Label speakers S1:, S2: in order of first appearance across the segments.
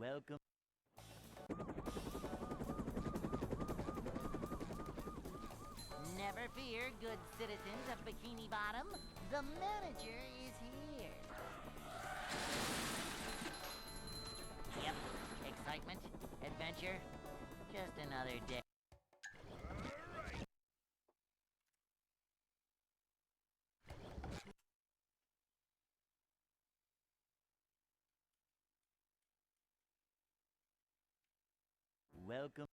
S1: Welcome.
S2: Never fear, good citizens of Bikini Bottom. The manager is here. Yep, excitement, adventure, just another day.
S1: Welcome.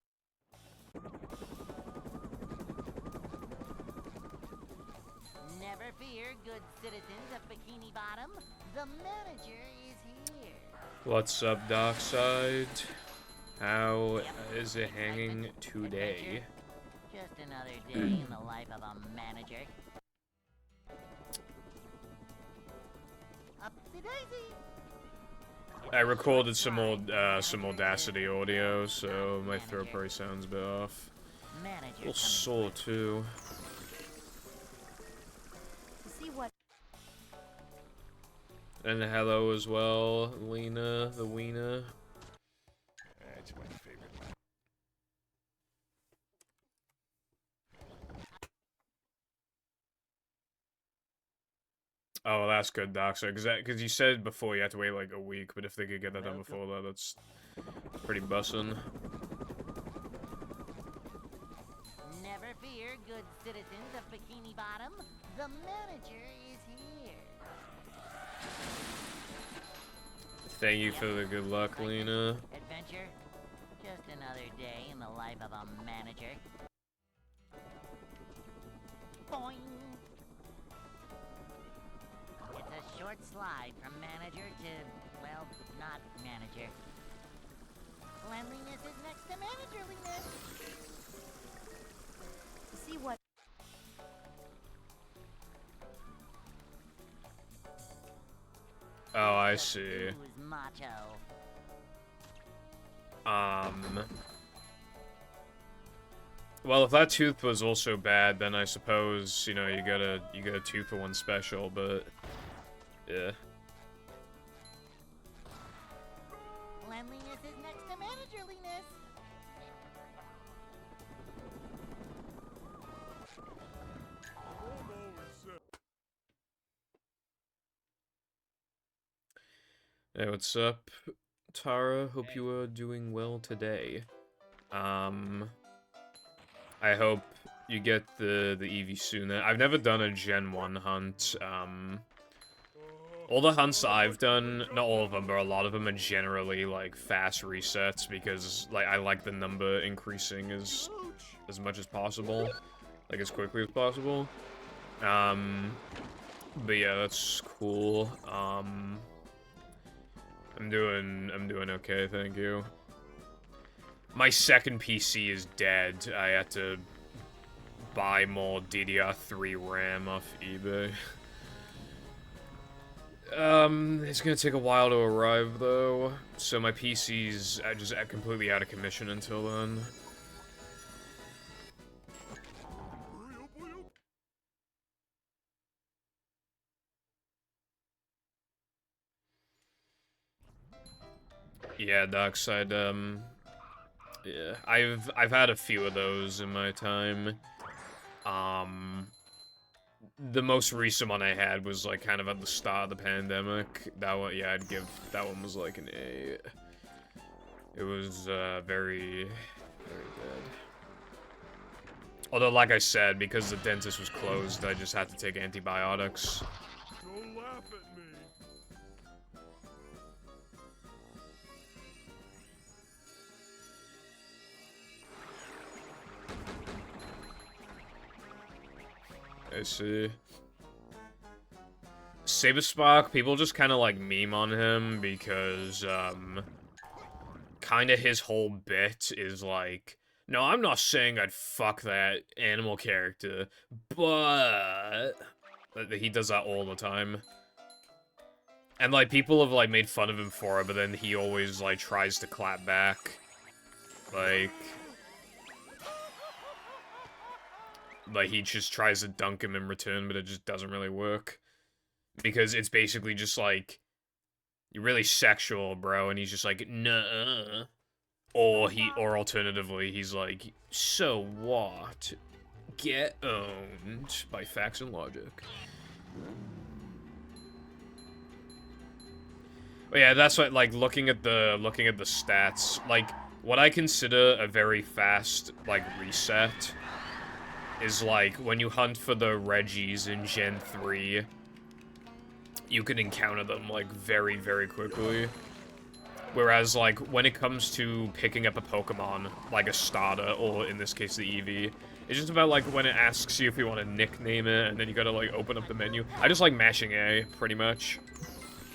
S2: Never fear, good citizens of Bikini Bottom. The manager is here.
S3: What's up, Darkside? How is it hanging today?
S2: Just another day in the life of a manager. Upsy daisy.
S3: I recorded some Audacity audio, so my throat probably sounds a bit off. A little sore too.
S2: See what?
S3: And hello as well, Lena, the Weena.
S4: That's my favorite.
S3: Oh, that's good, Doxer, because you said before you had to wait like a week, but if they could get that done before that, that's pretty bussin'.
S2: Never fear, good citizens of Bikini Bottom. The manager is here.
S3: Thank you for the good luck, Lena.
S2: Adventure, just another day in the life of a manager. Boing! It's a short slide from manager to, well, not manager. Cleanliness is next to managerliness. See what?
S3: Oh, I see.
S2: Who's macho?
S3: Well, if that tooth was also bad, then I suppose, you know, you got a 2-for-1 special, but yeah.
S2: Cleanliness is next to managerliness.
S3: Hey, what's up, Tara? Hope you are doing well today. I hope you get the Eevee soon. I've never done a Gen 1 hunt. All the hunts I've done, not all of them, but a lot of them are generally, like, fast resets, because, like, I like the number increasing as much as possible. Like, as quickly as possible. But yeah, that's cool. I'm doing okay, thank you. My second PC is dead. I had to buy more DDR3 RAM off eBay. It's gonna take a while to arrive, though. So my PC's just completely out of commission until then. Yeah, Darkside, yeah, I've had a few of those in my time. The most recent one I had was, like, kind of at the start of the pandemic. That one, yeah, that one was, like, an 8. It was, very, very good. Although, like I said, because the dentist was closed, I just had to take antibiotics.
S4: Don't laugh at me.
S3: I see. Saberspark, people just kind of, like, meme on him because, kind of his whole bit is, like, no, I'm not saying I'd fuck that animal character, but... He does that all the time. And, like, people have, like, made fun of him for it, but then he always, like, tries to clap back. Like, he just tries to dunk him in return, but it just doesn't really work. Because it's basically just, like, You're really sexual, bro. And he's just like, nuh-uh. Or alternatively, he's like, so what? Get owned by facts and logic. But yeah, that's what, like, looking at the stats, like, what I consider a very fast, like, reset is, like, when you hunt for the Regis in Gen 3, you can encounter them, like, very, very quickly. Whereas, like, when it comes to picking up a Pokemon, like a starter, or in this case, the Eevee, it's just about, like, when it asks you if you want to nickname it, and then you gotta, like, open up the menu. I just like mashing A, pretty much.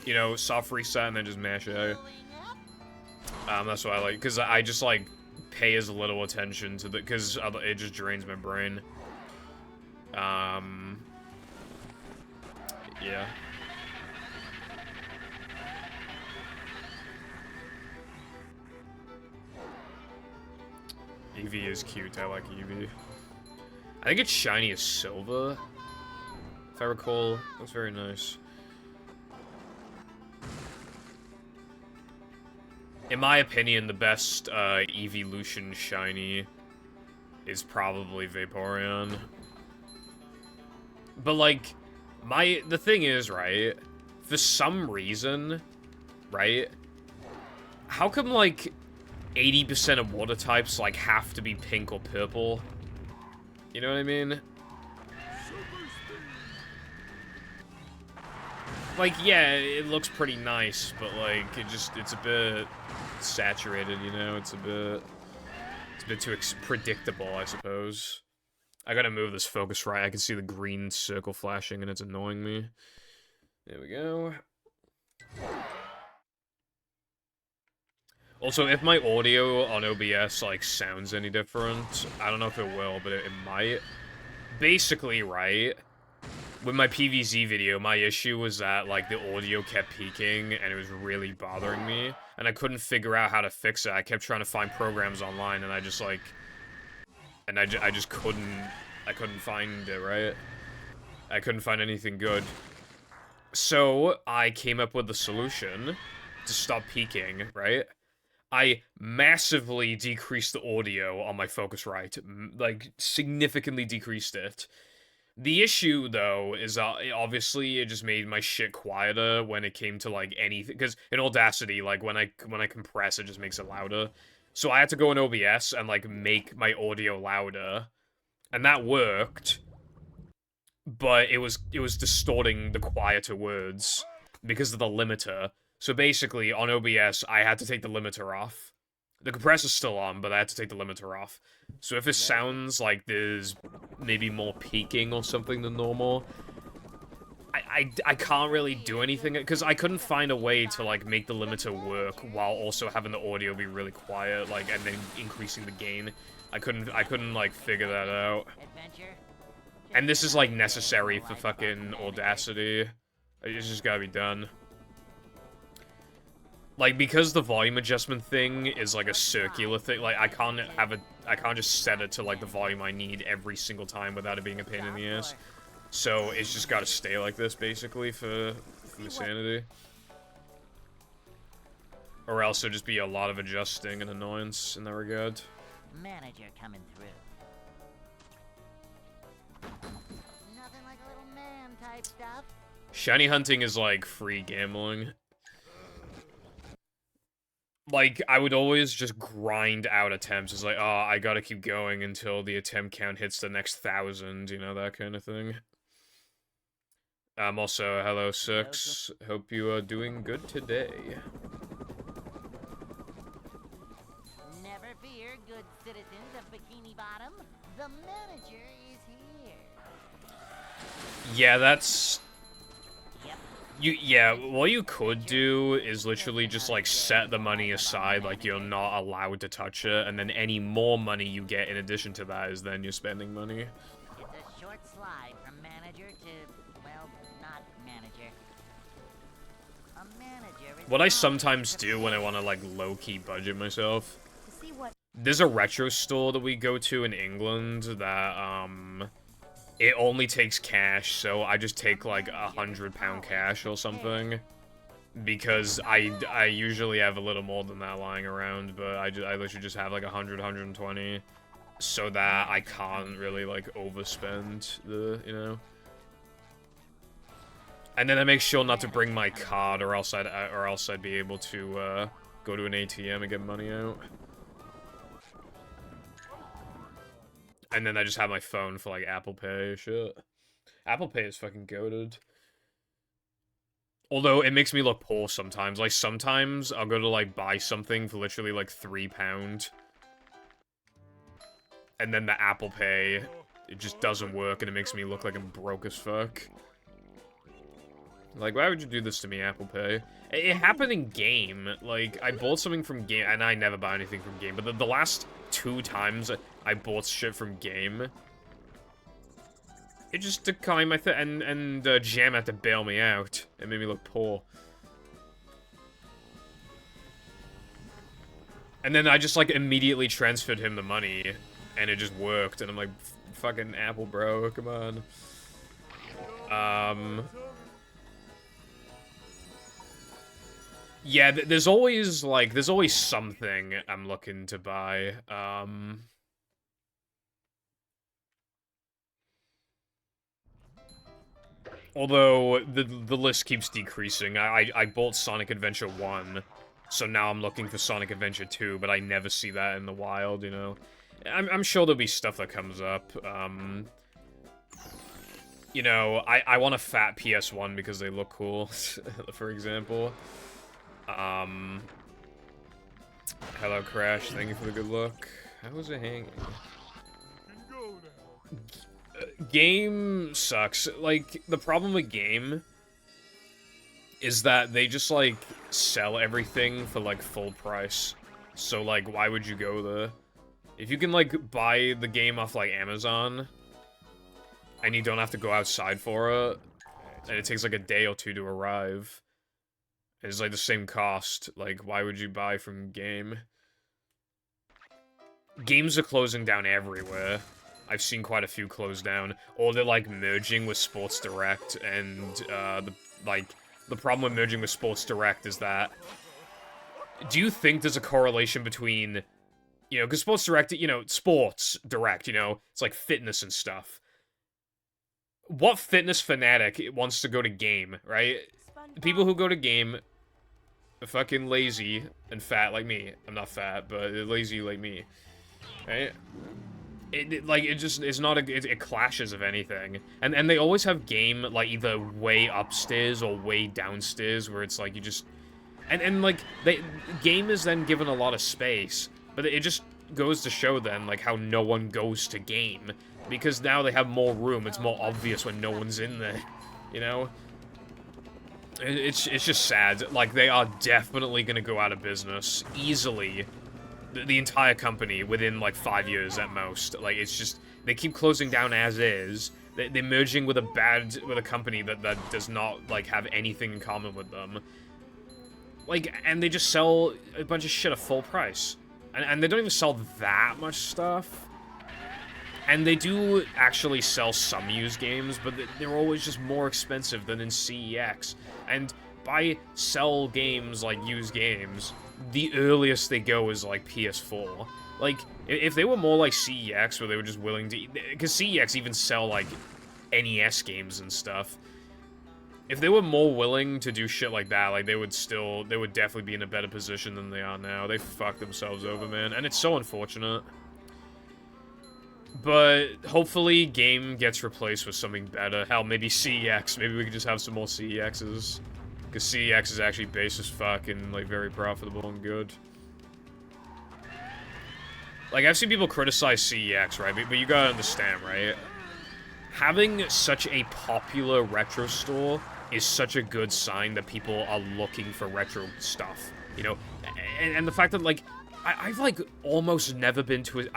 S3: You know, soft reset and then just mash A. That's what I like, because I just, like, pay as little attention to the, because it just drains my brain. Yeah. Eevee is cute, I like Eevee. I think it's shiny as silver, if I recall. Looks very nice. In my opinion, the best Evolution shiny is probably Vaporeon. But, like, the thing is, right, for some reason, right, how come, like, 80% of water types, like, have to be pink or purple? You know what I mean? Like, yeah, it looks pretty nice, but, like, it's a bit saturated, you know? It's a bit too predictable, I suppose. I gotta move this focus right. I can see the green circle flashing, and it's annoying me. There we go. Also, if my audio on OBS, like, sounds any different, I don't know if it will, but it might. Basically, right, with my PVZ video, my issue was that, like, the audio kept peaking, and it was really bothering me, and I couldn't figure out how to fix it. I kept trying to find programs online, and I just, like, and I just couldn't find it, right? I couldn't find anything good. So, I came up with the solution to stop peaking, right? I massively decreased the audio on my Focusrite, like, significantly decreased it. The issue, though, is obviously it just made my shit quieter when it came to, like, anything, because in Audacity, like, when I compress, it just makes it louder. So I had to go in OBS and, like, make my audio louder, and that worked, but it was distorting the quieter words because of the limiter. So basically, on OBS, I had to take the limiter off. The compressor's still on, but I had to take the limiter off. So if it sounds like there's maybe more peaking or something than normal, I can't really do anything, because I couldn't find a way to, like, make the limiter work while also having the audio be really quiet, like, and then increasing the gain. I couldn't, like, figure that out. And this is, like, necessary for fucking Audacity. It's just gotta be done. Like, because the volume adjustment thing is, like, a circular thing, like, I can't just set it to, like, the volume I need every single time without it being a pain in the ass. So, it's just gotta stay like this, basically, for the sanity. Or else it'll just be a lot of adjusting and annoyance in that regard.
S2: Manager coming through. Nothing like a little man type stuff.
S3: Shiny hunting is, like, free gambling. Like, I would always just grind out attempts. It's like, oh, I gotta keep going until the attempt count hits the next 1,000, you know, that kind of thing. Also, hello, Six. Hope you are doing good today.
S2: Never fear, good citizens of Bikini Bottom. The manager is here.
S3: Yeah, that's...
S2: Yep.
S3: Yeah, what you could do is literally just, like, set the money aside, like, you're not allowed to touch it, and then any more money you get in addition to that is then you're spending money.
S2: It's a short slide from manager to, well, not manager. A manager is
S3: What I sometimes do when I want to, like, low-key budget myself...
S2: see what
S3: There's a retro store that we go to in England that, it only takes cash, so I just take, like, £100 cash or something. because I usually have a little more than that lying around, but I literally just have like 100, 120, so that I can't really like overspend the, you know. And then I make sure not to bring my card, or else I'd be able to go to an ATM and get money out. And then I just have my phone for like Apple Pay shit. Apple Pay is fucking goated. Although it makes me look poor sometimes. Like sometimes I'll go to like buy something for literally like £3, and then the Apple Pay, it just doesn't work, and it makes me look like I'm broke as fuck. Like, why would you do this to me, Apple Pay? It happened in game. Like, I bought something from game, and I never buy anything from game, but the last 2 times I bought shit from game, it just declined my thing, and Jam had to bail me out. It made me look poor. And then I just, like, immediately transferred him the money, and it just worked, and I'm like, fucking Apple, bro, come on. Yeah, there's always something I'm looking to buy. Although, the list keeps decreasing. I bought Sonic Adventure 1, so now I'm looking for Sonic Adventure 2, but I never see that in the wild, you know? I'm sure there'll be stuff that comes up. You know, I want a fat PS1 because they look cool, for example. Hello, Crash. Thank you for the good luck. How was it hanging? Game sucks. Like, the problem with game is that they just, like, sell everything for, like, full price. So, like, why would you go there? If you can, like, buy the game off, like, Amazon, and you don't have to go outside for it, and it takes, like, a day or 2 to arrive, it's, like, the same cost. Like, why would you buy from game? Games are closing down everywhere. I've seen quite a few close down. Or they're, like, merging with Sports Direct, and, the problem with merging with Sports Direct is that... Do you think there's a correlation between... You know, because Sports Direct, you know, Sports Direct, you know, it's like fitness and stuff. What fitness fanatic wants to go to game, right? People who go to game are fucking lazy and fat like me. I'm not fat, but they're lazy like me, right? It clashes of anything. And they always have game, like, either way upstairs or way downstairs, where it's like, you just... And like, game is then given a lot of space, but it just goes to show then, like, how no one goes to game. Because now they have more room, it's more obvious when no one's in there, you know? It's just sad. Like, they are definitely gonna go out of business, easily. The entire company, within, like, 5 years at most. Like, it's just, they keep closing down as is. They're merging with a company that does not, like, have anything in common with them. Like, and they just sell a bunch of shit at full price. And they don't even sell that much stuff. And they do actually sell some used games, but they're always just more expensive than in CEX. And by sell games like used games, the earliest they go is like PS4. Like, if they were more like CEX, where they were just willing to... Because CEX even sell, like, NES games and stuff. If they were more willing to do shit like that, like, they would definitely be in a better position than they are now. They fucked themselves over, man. And it's so unfortunate. But hopefully game gets replaced with something better. Hell, maybe CEX. Maybe we could just have some more CEXs. Because CEX is actually base as fuck and, like, very profitable and good. Like, I've seen people criticize CEX, right? But you gotta understand, right? Having such a popular retro store is such a good sign that people are looking for retro stuff, you know? And the fact that, like, I've, like, almost never been to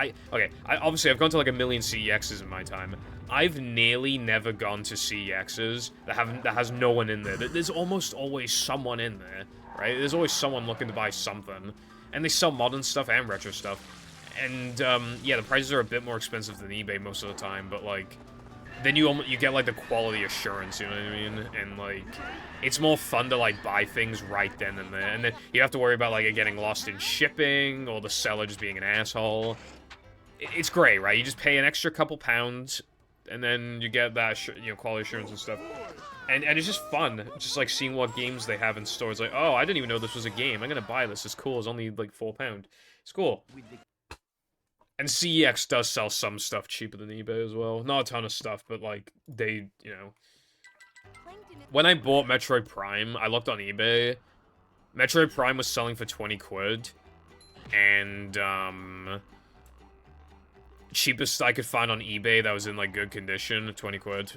S3: obviously, I've gone to, like, a million CEXs in my time. I've nearly never gone to CEXs that has no one in there. There's almost always someone in there, right? There's always someone looking to buy something. And they sell modern stuff and retro stuff. And, yeah, the prices are a bit more expensive than eBay most of the time, but, like, then you get like the quality assurance, you know what I mean? And like, it's more fun to like buy things right then and there, and then you have to worry about like it getting lost in shipping or the seller just being an asshole. It's great, right? You just pay an extra couple pounds, and then you get that quality assurance and stuff. And it's just fun, just like seeing what games they have in stores. Like, oh, I didn't even know this was a game. I'm gonna buy this. It's cool. It's only like £4. It's cool. And CEX does sell some stuff cheaper than eBay as well. Not a ton of stuff, but like they, you know. When I bought Metroid Prime, I looked on eBay. Metroid Prime was selling for 20 quid, and cheapest I could find on eBay that was in like good condition, 20 quid.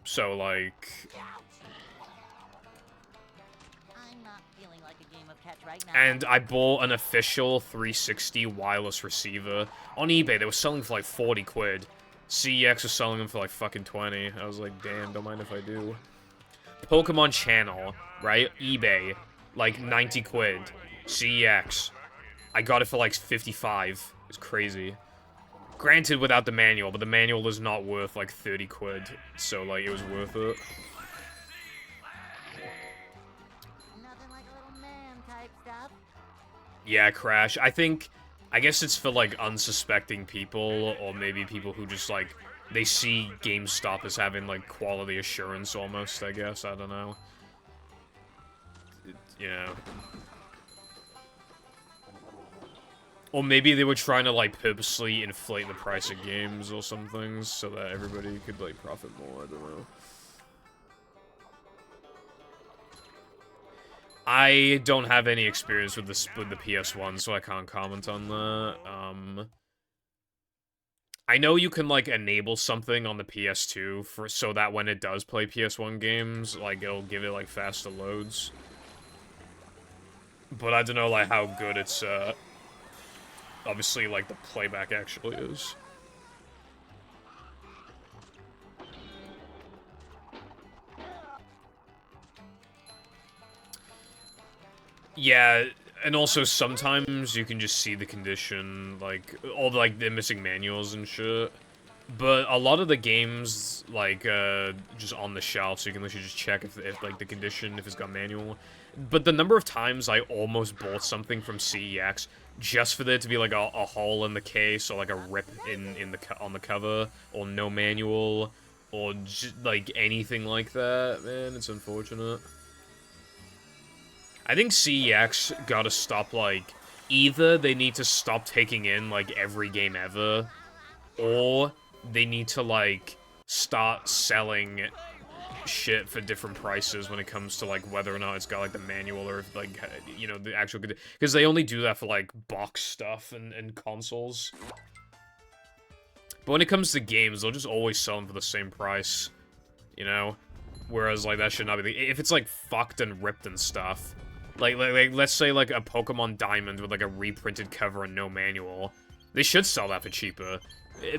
S3: So, like...
S2: I'm not feeling like a game of catch right now.
S3: And I bought an official 360 wireless receiver. On eBay, they were selling for like 40 quid. CEX was selling them for like fucking 20. I was like, damn, don't mind if I do. Pokemon Channel, right? eBay, like 90 quid. CEX. I got it for like 55. It's crazy. Granted, without the manual, but the manual is not worth, like, 30 quid. So, like, it was worth it.
S2: Nothing like a little man type stuff.
S3: Yeah, Crash. I guess it's for, like, unsuspecting people, or maybe people who just, like, they see GameStop as having, like, quality assurance almost, I guess. I don't know. You know. Or maybe they were trying to, like, purposely inflate the price of games or something so that everybody could, like, profit more. I don't know. I don't have any experience with the PS1, so I can't comment on that. I know you can, like, enable something on the PS2 so that when it does play PS1 games, like, it'll give it, like, faster loads. But I don't know, like, how good it's, obviously, like, the playback actually is. Yeah, and also sometimes you can just see the condition, like, all the, like, the missing manuals and shit. But a lot of the games, like, just on the shelf, so you can literally just check if like, the condition, if it's got manual. But the number of times I almost bought something from CEX just for there to be, like, a hole in the case, or, like, a rip on the cover, or no manual, or, like, anything like that, man, it's unfortunate. I think CEX gotta stop, like, either they need to stop taking in, like, every game ever, or they need to, like, start selling shit for different prices when it comes to, like, whether or not it's got, like, the manual or, if, like, you know, the actual... Because they only do that for, like, box stuff and consoles. But when it comes to games, they'll just always sell them for the same price, you know? Whereas, like, that should not be the... If it's, like, fucked and ripped and stuff... Like, let's say, like, a Pokemon Diamond with, like, a reprinted cover and no manual. They should sell that for cheaper.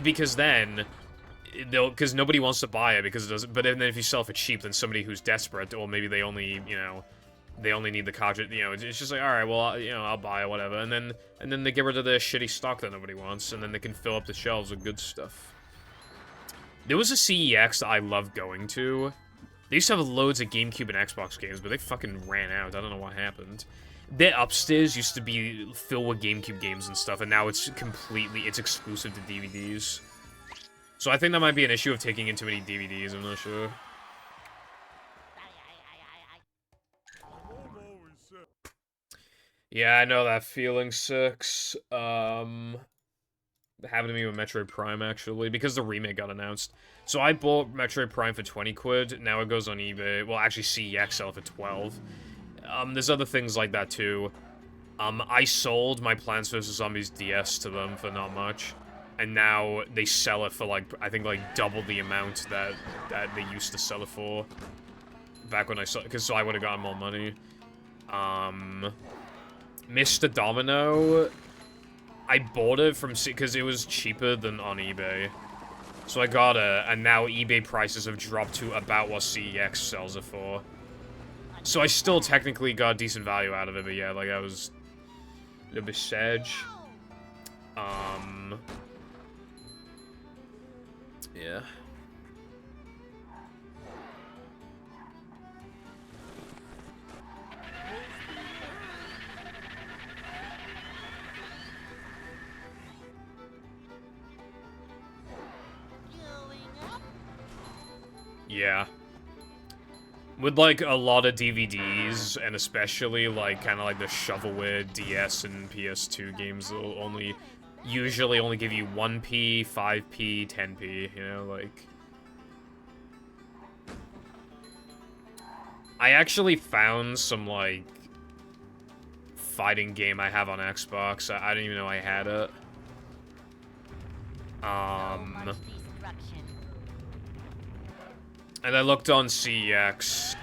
S3: Because then... Because nobody wants to buy it because it doesn't... But then if you sell it for cheap, then somebody who's desperate, or maybe they only, you know... They only need the cartridge, you know, it's just like, alright, well, you know, I'll buy it, whatever. And then they get rid of the shitty stock that nobody wants, and then they can fill up the shelves with good stuff. There was a CEX that I loved going to. They used to have loads of GameCube and Xbox games, but they fucking ran out. I don't know what happened. Their upstairs used to be filled with GameCube games and stuff, and now it's exclusive to DVDs. So I think that might be an issue of taking in too many DVDs, I'm not sure. Yeah, I know that feeling, Six. Happened to me with Metroid Prime, actually, because the remake got announced. So I bought Metroid Prime for 20 quid, now it goes on eBay. Well, actually, CEX sell it for 12. There's other things like that, too. I sold my Plants vs. Zombies DS to them for not much. And now they sell it for, like, I think, like, double the amount that they used to sell it for. Back when I saw it, because so I would have gotten more money. Mr. Domino, I bought it from because it was cheaper than on eBay. So I got it, and now eBay prices have dropped to about what CEX sells it for. So I still technically got decent value out of it, but yeah, like, I was a little bit sad. Yeah. Yeah. With, like, a lot of DVDs, and especially, like, kind of like the shovelware DS and PS2 games, they'll usually only give you 1p, 5p, 10p, you know, like... I actually found some, like, fighting game I have on Xbox. I didn't even know I had it. And I looked on CEX,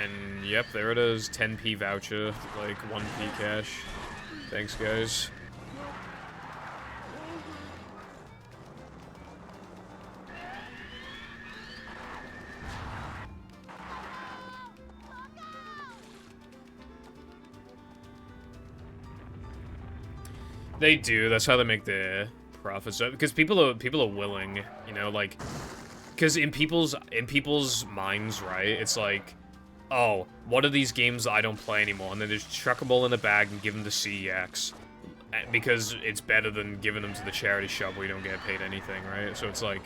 S3: and yep, there it is, 10p voucher, like 1p cash. Thanks, guys. They do. That's how they make their profits. Because people are willing, you know, like, because in people's minds, right? It's like, oh, what are these games that I don't play anymore? And then just chuck them all in a bag and give them to CEX, because it's better than giving them to the charity shop where you don't get paid anything, right? So it's like,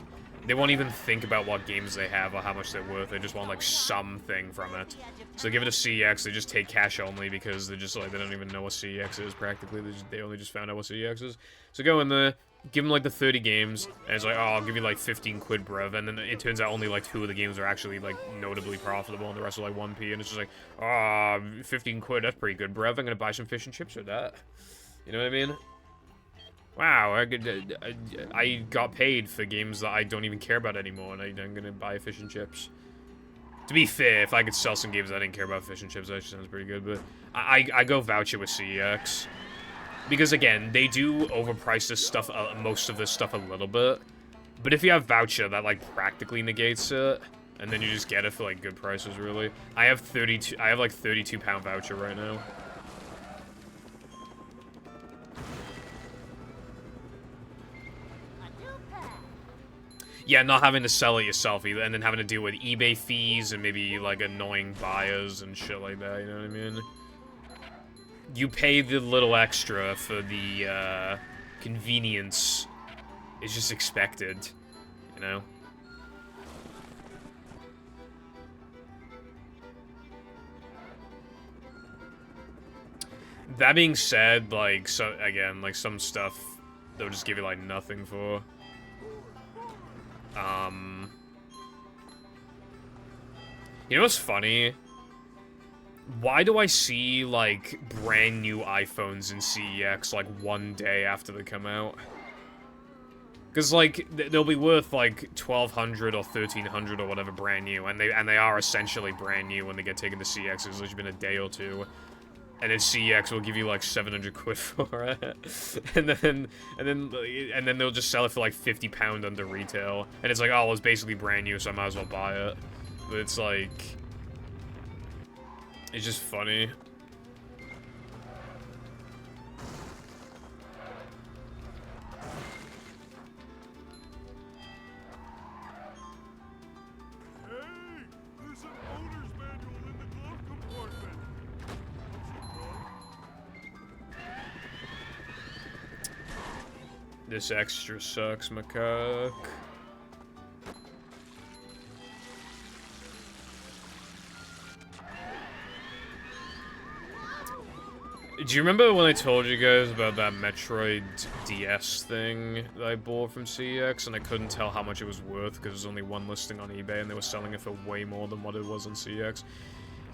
S3: they won't even think about what games they have or how much they're worth. They just want, like, something from it. So they give it to CEX, they just take cash only because they're just, like, they don't even know what CEX is, practically. They only just found out what CEX is. So go in there, give them, like, the 30 games, and it's like, oh, I'll give you, like, 15 quid, bruv. And then it turns out only, like, 2 of the games are actually, like, notably profitable, and the rest are, like, 1p. And it's just like, ah, 15 quid, that's pretty good, bruv. I'm gonna buy some fish and chips with that. You know what I mean? Wow, I got paid for games that I don't even care about anymore, and I'm gonna buy fish and chips. To be fair, if I could sell some games I didn't care about fish and chips, that sounds pretty good, but I go voucher with CEX. Because, again, they do overprice this stuff, most of this stuff a little bit. But if you have voucher, that, like, practically negates it. And then you just get it for, like, good prices, really. I have like, 32-pound voucher right now. Yeah, not having to sell it yourself either, and then having to deal with eBay fees and maybe, like, annoying buyers and shit like that, you know what I mean? You pay the little extra for the, convenience. It's just expected, you know? That being said, like, so, again, like, some stuff they'll just give you, like, nothing for. You know what's funny? Why do I see, like, brand new iPhones in CEX, like, one day after they come out? Because, like, they'll be worth, like, 1,200 or 1,300 or whatever brand new, and they are essentially brand new when they get taken to CEX. It's literally been a day or two. And then CEX will give you, like, 700 quid for it. and then they'll just sell it for, like, £50 under retail. And it's like, oh, well, it's basically brand new, so I might as well buy it. But it's like... It's just funny.
S4: Hey, there's an owner's manual in the glove compartment.
S3: This extra sucks, macaque. Do you remember when I told you guys about that Metroid DS thing that I bought from CEX and I couldn't tell how much it was worth because there's only one listing on eBay and they were selling it for way more than what it was on CEX?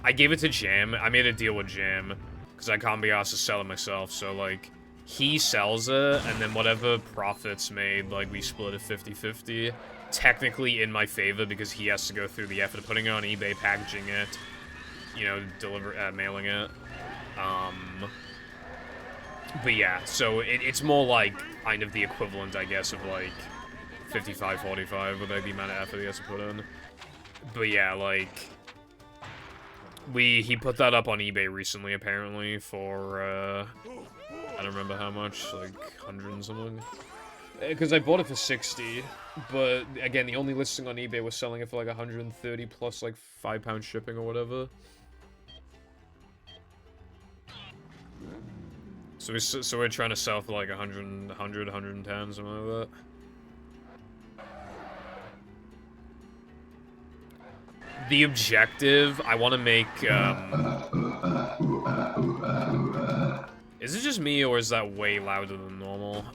S3: I gave it to Jam. I made a deal with Jam because I can't be asked to sell it myself, so, like, he sells it and then whatever profits made, like, we split it 50-50. Technically in my favor because he has to go through the effort of putting it on eBay, packaging it, you know, mailing it. But yeah, so it's more like kind of the equivalent, I guess, of like 55-45 with like the amount of effort he has to put in. But yeah, like he put that up on eBay recently, apparently, for I don't remember how much, like 100 and something. Because I bought it for 60, but again, the only listing on eBay was selling it for like 130 plus like £5 shipping or whatever. So we're trying to sell for like 100, 110, something like that. The objective, I want to make, Is it just me, or is that way louder than normal?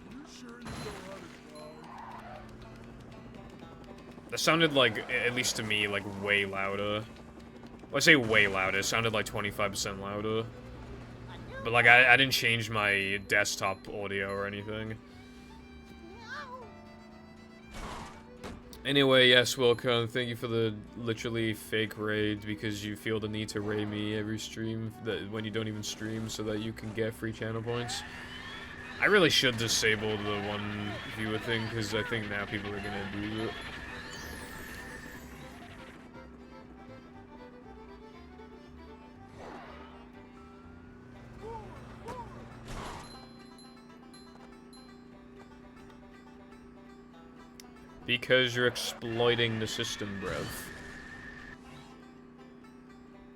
S3: That sounded like, at least to me, like way louder. Well, I say way louder, it sounded like 25% louder. But like, I didn't change my desktop audio or anything. Anyway, yes, Wilcon, thank you for the literally fake raid, because you feel the need to raid me every stream when you don't even stream so that you can get free channel points. I really should disable the one viewer thing, because I think now people are gonna abuse it. Because you're exploiting the system, bruv.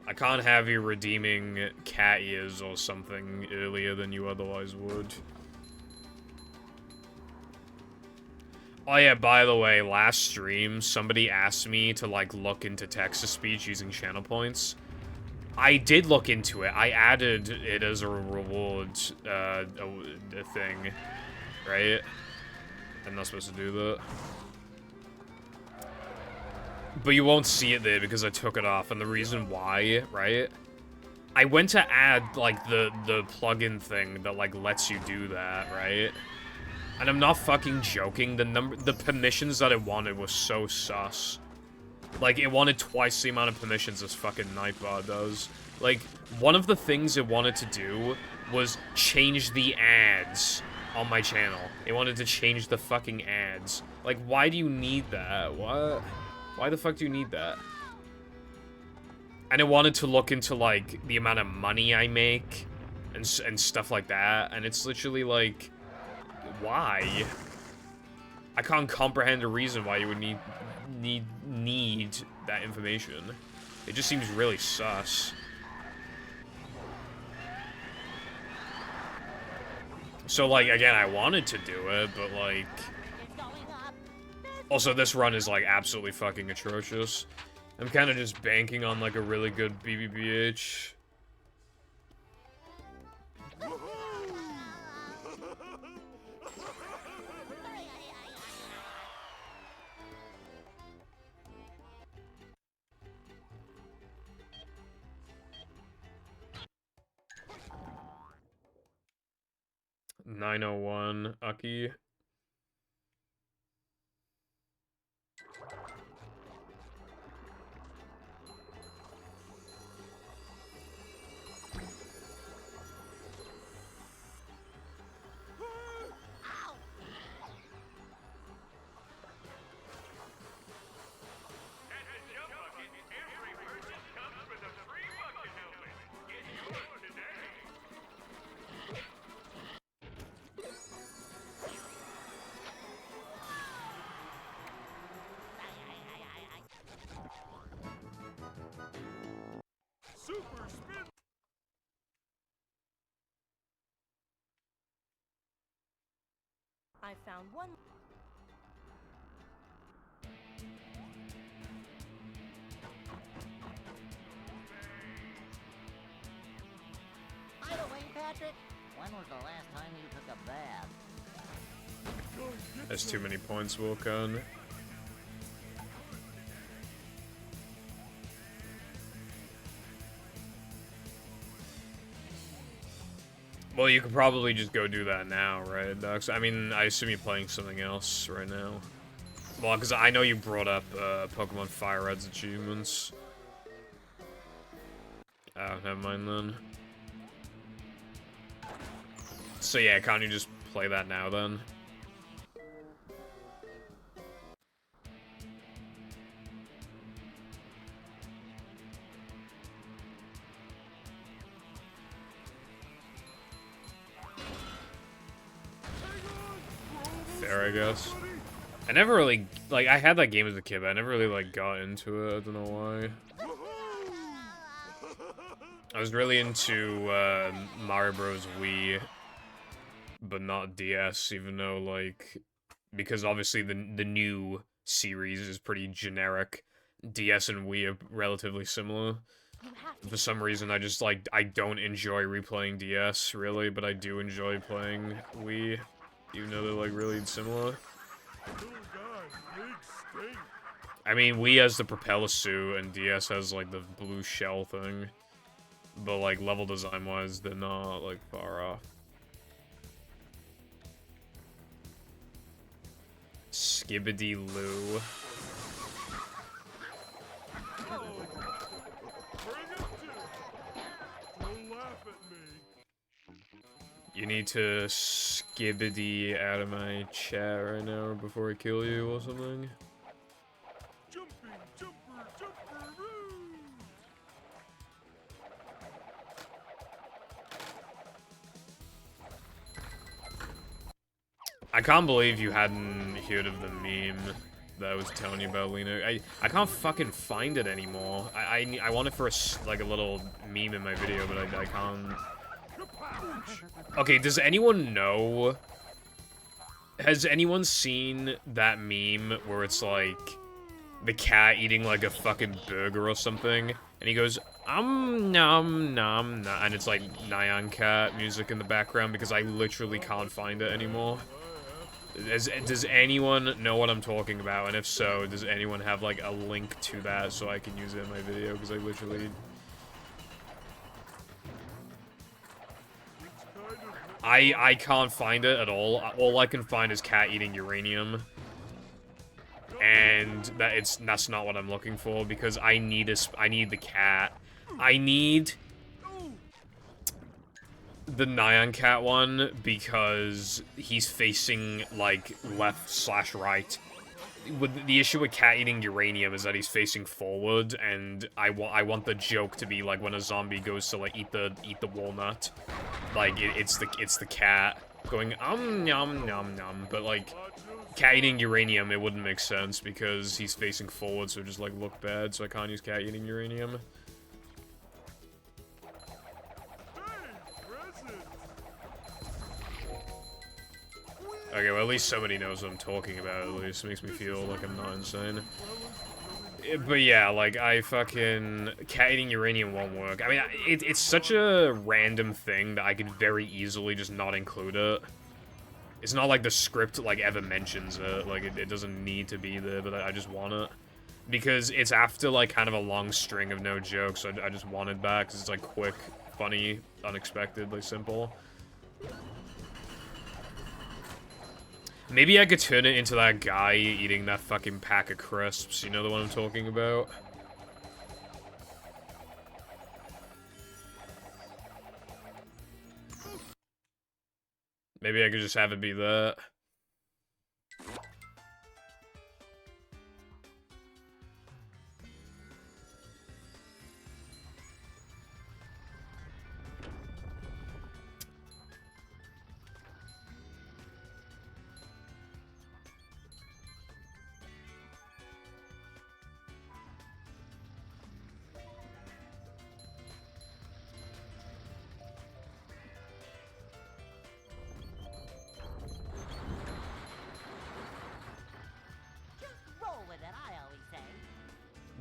S3: I can't have you redeeming cat ears or something earlier than you otherwise would. Oh yeah, by the way, last stream, somebody asked me to, like, look into text-to-speech using channel points. I did look into it. I added it as a reward, a thing, right? I'm not supposed to do that. But you won't see it there because I took it off, and the reason why, right? I went to add, like, the plugin thing that, like, lets you do that, right? And I'm not fucking joking, the permissions that it wanted was so sus. Like, it wanted twice the amount of permissions as fucking Nightbot does. Like, one of the things it wanted to do was change the ads on my channel. It wanted to change the fucking ads. Like, why do you need that? What? Why the fuck do you need that? And it wanted to look into, like, the amount of money I make and stuff like that. And it's literally like, why? I can't comprehend a reason why you would need that information. It just seems really sus. So, like, again, I wanted to do it, but, like... Also, this run is, like, absolutely fucking atrocious. I'm kind of just banking on, like, a really good BBBH. $901, Ucky.
S4: Super spin.
S1: I found one.
S2: By the way, Patrick, when was the last time you took a bath?
S3: That's too many points, Wilcon. Well, you could probably just go do that now, right, Dux? I mean, I assume you're playing something else right now. Well, because I know you brought up Pokemon Fire Red's achievements. Oh, never mind then. So yeah, can't you just play that now then? fair, I guess. I never really, like, I had that game as a kid, but I never really, like, got into it. I don't know why. I was really into, Mario Bros. Wii, but not DS, even though, like, because obviously the new series is pretty generic. DS and Wii are relatively similar. For some reason, I just, like, I don't enjoy replaying DS, really, but I do enjoy playing Wii, even though they're, like, really similar. I mean, Wii has the propeller suit, and DS has, like, the blue shell thing. But, like, level design-wise, they're not, like, far off. Skibbity Loo. You need to skibbity out of my chat right now before I kill you or something.
S4: Jumping, jumper, jumperoo!
S3: I can't believe you hadn't heard of the meme that I was telling you about, Lena. I can't fucking find it anymore. I want it for like a little meme in my video, but I can't. Okay, does anyone know? Has anyone seen that meme where it's like the cat eating like a fucking burger or something, and he goes nom nom nom, and it's like Nyan Cat music in the background because I literally can't find it anymore. Does anyone know what I'm talking about? And if so, does anyone have like a link to that so I can use it in my video? Because I literally... I can't find it at all. All I can find is cat eating uranium. And that's not what I'm looking for because I need the cat. I need the Nyan Cat one because he's facing like left/right. The issue with cat eating uranium is that he's facing forward, and I want the joke to be like when a zombie goes to like eat the walnut, like it's the cat going nom nom nom. But like cat eating uranium, it wouldn't make sense because he's facing forward, so it just like look bad. So I can't use cat eating uranium. Okay, well, at least somebody knows what I'm talking about, at least. It makes me feel like I'm not insane. But yeah, like, cat eating uranium won't work. I mean, it's such a random thing that I could very easily just not include it. It's not like the script, like, ever mentions it. Like, it doesn't need to be there, but I just want it. Because it's after, like, kind of a long string of no jokes, so I just want it back, because it's, like, quick, funny, unexpectedly simple. Maybe I could turn it into that guy eating that fucking pack of crisps. You know the one I'm talking about? Maybe I could just have it be that.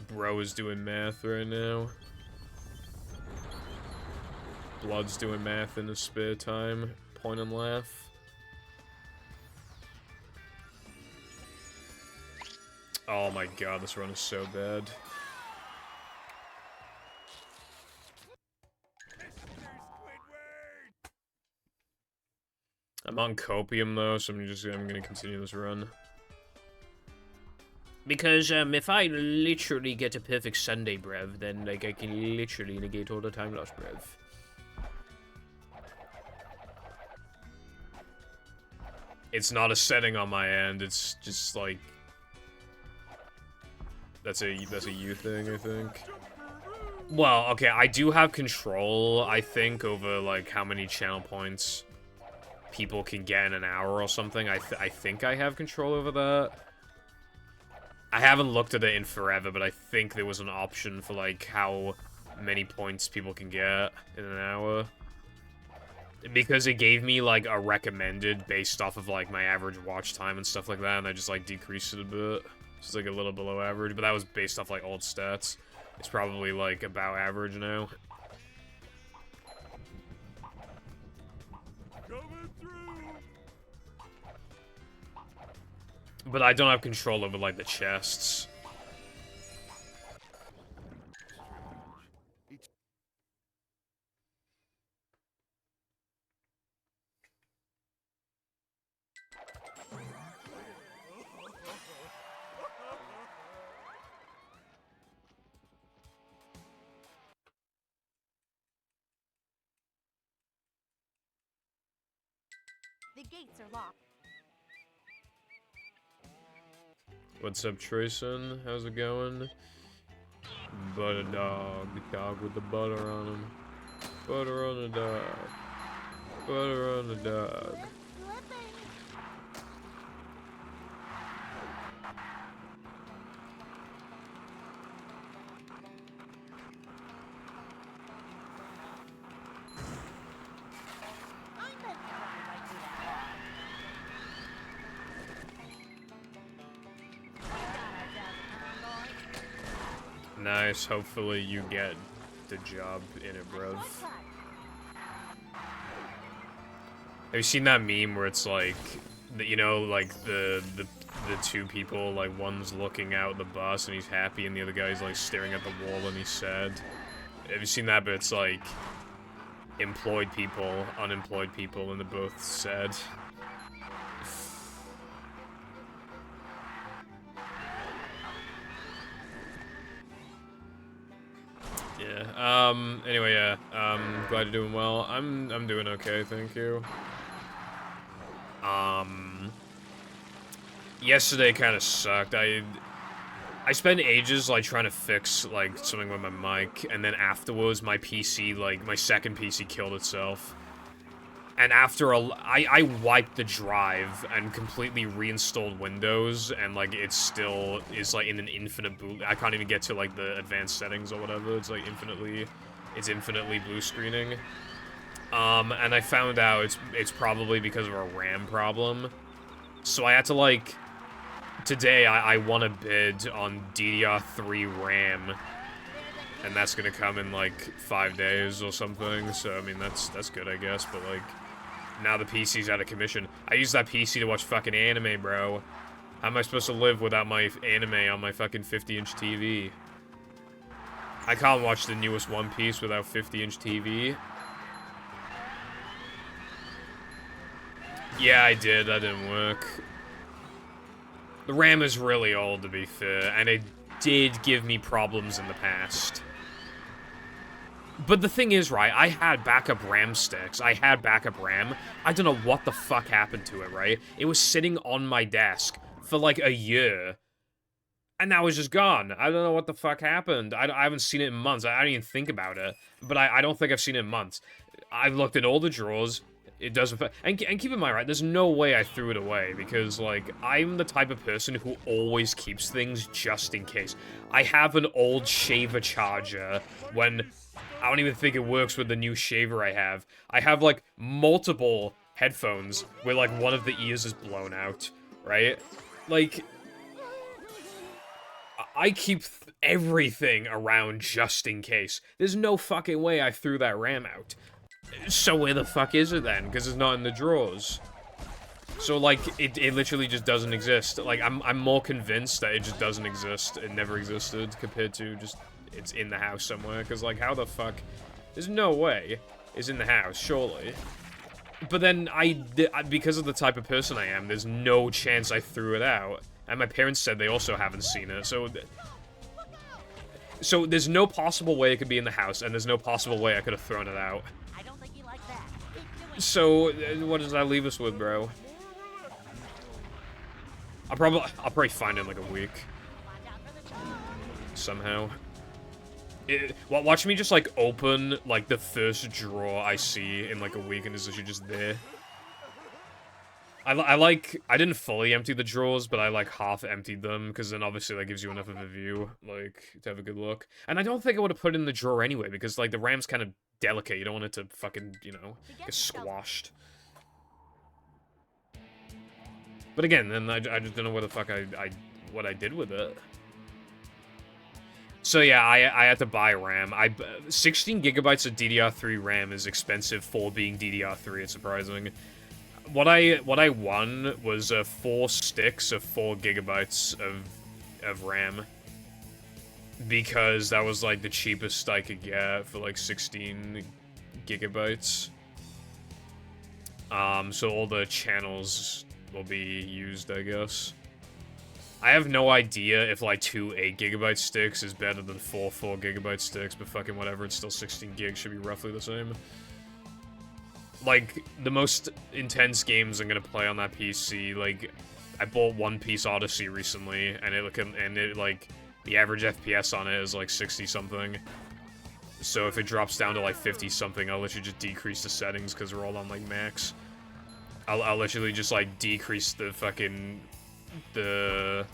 S3: Bro is doing math right now. Blood's doing math in his spare time. Point and laugh. Oh my god, this run is so bad. I'm on copium though, so I'm gonna continue this run. Because, if I literally get a perfect Sunday, brev, then, like, I can literally negate all the time lost, brev. It's not a setting on my end, it's just, like... That's a you thing, I think. Well, okay, I do have control, I think, over, like, how many channel points people can get in an hour or something. I think I have control over that. I haven't looked at it in forever, but I think there was an option for, like, how many points people can get in an hour. Because it gave me, like, a recommended based off of, like, my average watch time and stuff like that, and I just, like, decreased it a bit. It's, like, a little below average, but that was based off, like, old stats. It's probably, like, about average now.
S4: Coming through.
S3: But I don't have control over, like, the chests.
S1: The gates are locked.
S3: What's up, Trayson? How's it going? Butter dog. Dog with the butter on him. Butter on the dog. Butter on the dog. Nice, hopefully you get the job in it, bruv. Have you seen that meme where it's like, you know, like the two people, like one's looking out the bus and he's happy and the other guy's like staring at the wall and he's sad? Have you seen that? But it's like employed people, unemployed people, and they're both sad. Yeah, anyway, yeah, glad you're doing well. I'm doing okay, thank you. Yesterday kind of sucked. I spent ages, like, trying to fix, like, something with my mic, and then afterwards, my PC, like, my second PC killed itself. And after I wiped the drive and completely reinstalled Windows, and, like, it still is, like, in an infinite boot. I can't even get to, like, the advanced settings or whatever. It's, like, it's infinitely blue screening. And I found out it's probably because of a RAM problem. So I had to, like, today I won a bid on DDR3 RAM. And that's gonna come in, like, 5 days or something. So, I mean, that's good, I guess, but, like, now the PC's out of commission. I use that PC to watch fucking anime, bro. How am I supposed to live without my anime on my fucking 50-inch TV? I can't watch the newest One Piece without 50-inch TV. Yeah, I did. That didn't work. The RAM is really old, to be fair, and it did give me problems in the past. But the thing is, right, I had backup RAM sticks. I had backup RAM. I don't know what the fuck happened to it, right? It was sitting on my desk for, like, a year. And now it's just gone. I don't know what the fuck happened. I haven't seen it in months. I didn't even think about it. But I don't think I've seen it in months. I've looked in all the drawers. It doesn't... And keep in mind, right, there's no way I threw it away. Because, like, I'm the type of person who always keeps things just in case. I have an old shaver charger when... I don't even think it works with the new shaver I have. I have, like, multiple headphones where, like, one of the ears is blown out, right? Like, I keep everything around just in case. There's no fucking way I threw that RAM out. So where the fuck is it then? Because it's not in the drawers. So, like, it literally just doesn't exist. Like, I'm more convinced that it just doesn't exist. It never existed compared to just... It's in the house somewhere, because, like, how the fuck... There's no way it's in the house, surely. But then, because of the type of person I am, there's no chance I threw it out. And my parents said they also haven't seen it, so... So, there's no possible way it could be in the house, and there's no possible way I could have thrown it out.
S2: I don't think you like that. Keep doing
S3: So, what does that leave us with, bro? I'll probably find it in, like, a week.
S2: watch out for the door.
S3: Somehow. Well, watch me just, like, open, like, the first drawer I see in, like, a week, and it's actually just there. I didn't fully empty the drawers, but I like half emptied them because then obviously that gives you enough of a view, like, to have a good look. And I don't think I would have put it in the drawer anyway because like the RAM's kind of delicate. You don't want it to fucking, you know, get squashed. But again, then I just don't know what the fuck what I did with it. So yeah, I had to buy RAM. 16 gigabytes of DDR3 RAM is expensive for being DDR3. It's surprising. What I won was 4 sticks of 4 gigabytes of RAM because that was like the cheapest I could get for like 16 gigabytes. So all the channels will be used, I guess. I have no idea if like 2 8GB sticks is better than 4 4GB sticks, but fucking whatever, it's still 16 gigs, should be roughly the same. Like, the most intense games I'm gonna play on that PC, like, I bought One Piece Odyssey recently, and like, the average FPS on it is like 60-something. So if it drops down to like 50-something, I'll literally just decrease the settings, because we're all on like max. I'll literally just like decrease the fucking the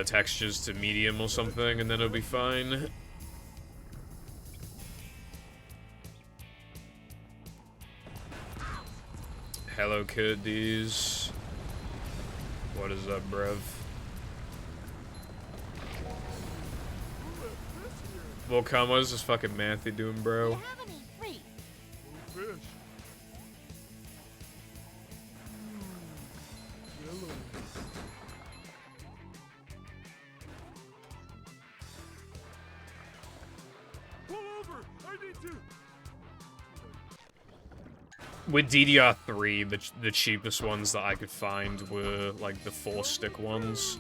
S3: textures to medium or something, and then it'll be fine. Hello, kiddies. What is up, bruv? Well, come, what is this fucking Matthew doing, bro?
S4: Fish. Yellow. Pull over! I need to.
S3: With DDR3, the cheapest ones that I could find were, like, the 4-stick ones.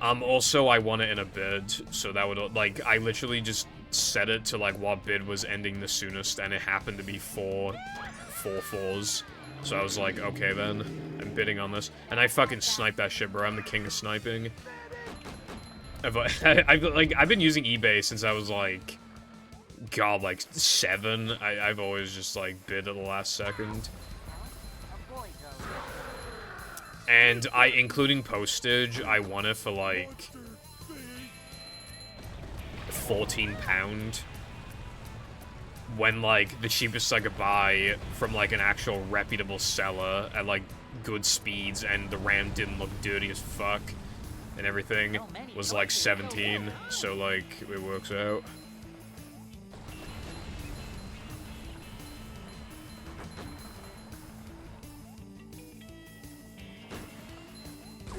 S3: Also, I won it in a bid, so that would, like, I literally just set it to, like, what bid was ending the soonest, and it happened to be 4 4s. So I was like, okay then, I'm bidding on this. And I fucking sniped that shit, bro. I'm the king of sniping. I've been using eBay since I was, like, God, like, 7. I've always just, like, bid at the last second. And including postage, I won it for, like, £14. When, like, the cheapest I could buy from, like, an actual reputable seller at, like, good speeds, and the RAM didn't look dirty as fuck, and everything, was, like, 17. So, like, it works out.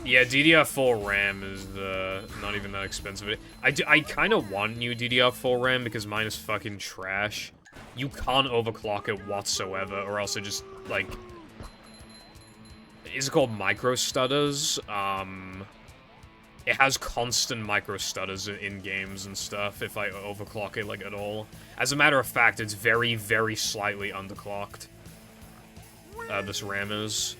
S3: Yeah, DDR4 RAM is not even that expensive. I kind of want new DDR4 RAM because mine is fucking trash. You can't overclock it whatsoever, or else it just, like... Is it called micro stutters? It has constant micro stutters in games and stuff if I overclock it, like, at all. As a matter of fact, it's very, very slightly underclocked. This RAM is.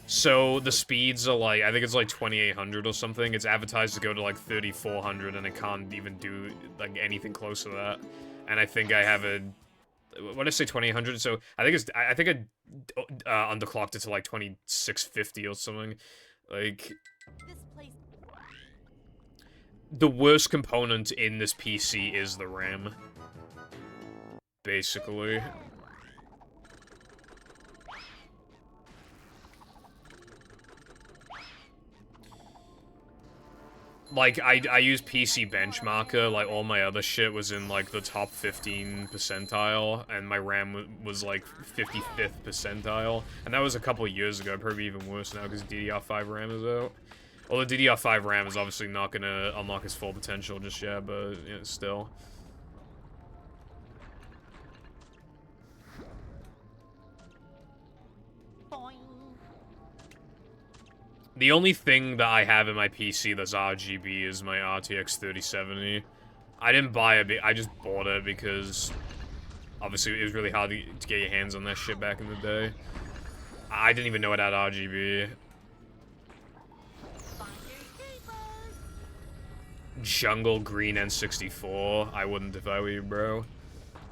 S3: So, the speeds are like, I think it's like 2800 or something. It's advertised to go to like 3400, and it can't even do like anything close to that. And I think I have what did I say, 2800? So, I think I underclocked it to like 2650 or something. Like,
S1: This place.
S3: the worst component in this PC is the RAM. Basically. Like, I use PC Benchmarker, like, all my other shit was in, like, the top 15 percentile, and my RAM was, like, 55th percentile, and that was a couple years ago, probably even worse now, because DDR5 RAM is out. Well, the DDR5 RAM is obviously not gonna unlock its full potential just yet, but, you know, still. The only thing that I have in my PC that's RGB is my RTX 3070. I didn't buy it, I just bought it because obviously it was really hard to get your hands on that shit back in the day. I didn't even know it had RGB. Jungle Green N64. I wouldn't if I were you, bro.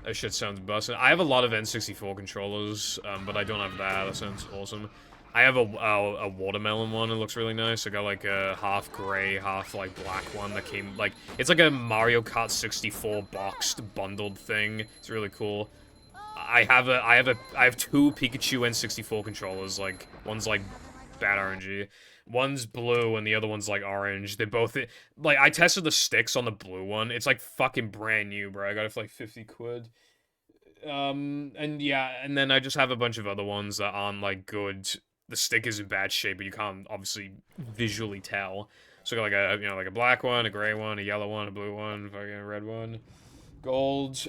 S3: That shit sounds busted. I have a lot of N64 controllers, but I don't have that. That sounds awesome. I have a watermelon one. It looks really nice. I got like a half gray, half like black one that came like it's like a Mario Kart 64 boxed bundled thing. It's really cool. I have two Pikachu N64 controllers. Like one's like bad RNG. One's blue and the other one's like orange. They both like I tested the sticks on the blue one. It's like fucking brand new, bro. I got it for like 50 quid. And yeah, and then I just have a bunch of other ones that aren't like good. The stick is in bad shape, but you can't obviously visually tell. So I got like a like a black one, a gray one, a yellow one, a blue one, fucking a red one, gold.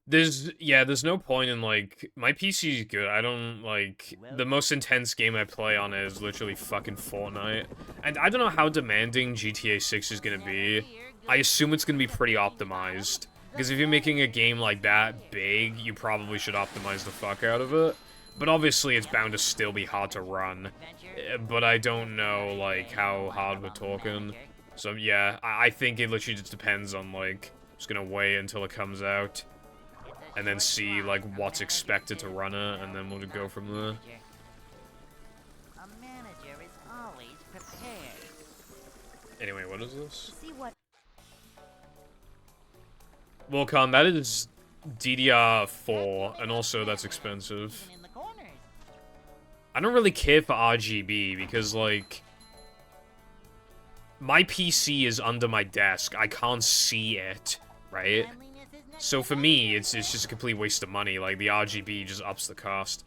S3: There's no point in, like, my PC is good. I don't, like, the most intense game I play on it is literally fucking Fortnite. And I don't know how demanding GTA 6 is gonna be. I assume it's gonna be pretty optimized. Because if you're making a game like that big, you probably should optimize the fuck out of it. But obviously it's bound to still be hard to run. But I don't know, like, how hard we're talking. So yeah, I think it literally just depends on, like, just gonna wait until it comes out. And then see, like, what's expected to run it, and then we'll go from there.
S2: A manager is always prepared.
S3: Anyway, what is this?
S1: See what?
S3: Well, Khan, that is DDR4, and also that's expensive.
S2: In the corners.
S3: I don't really care for RGB, because, like, my PC is under my desk. I can't see it, right? So for me, it's just a complete waste of money. Like, the RGB just ups the cost.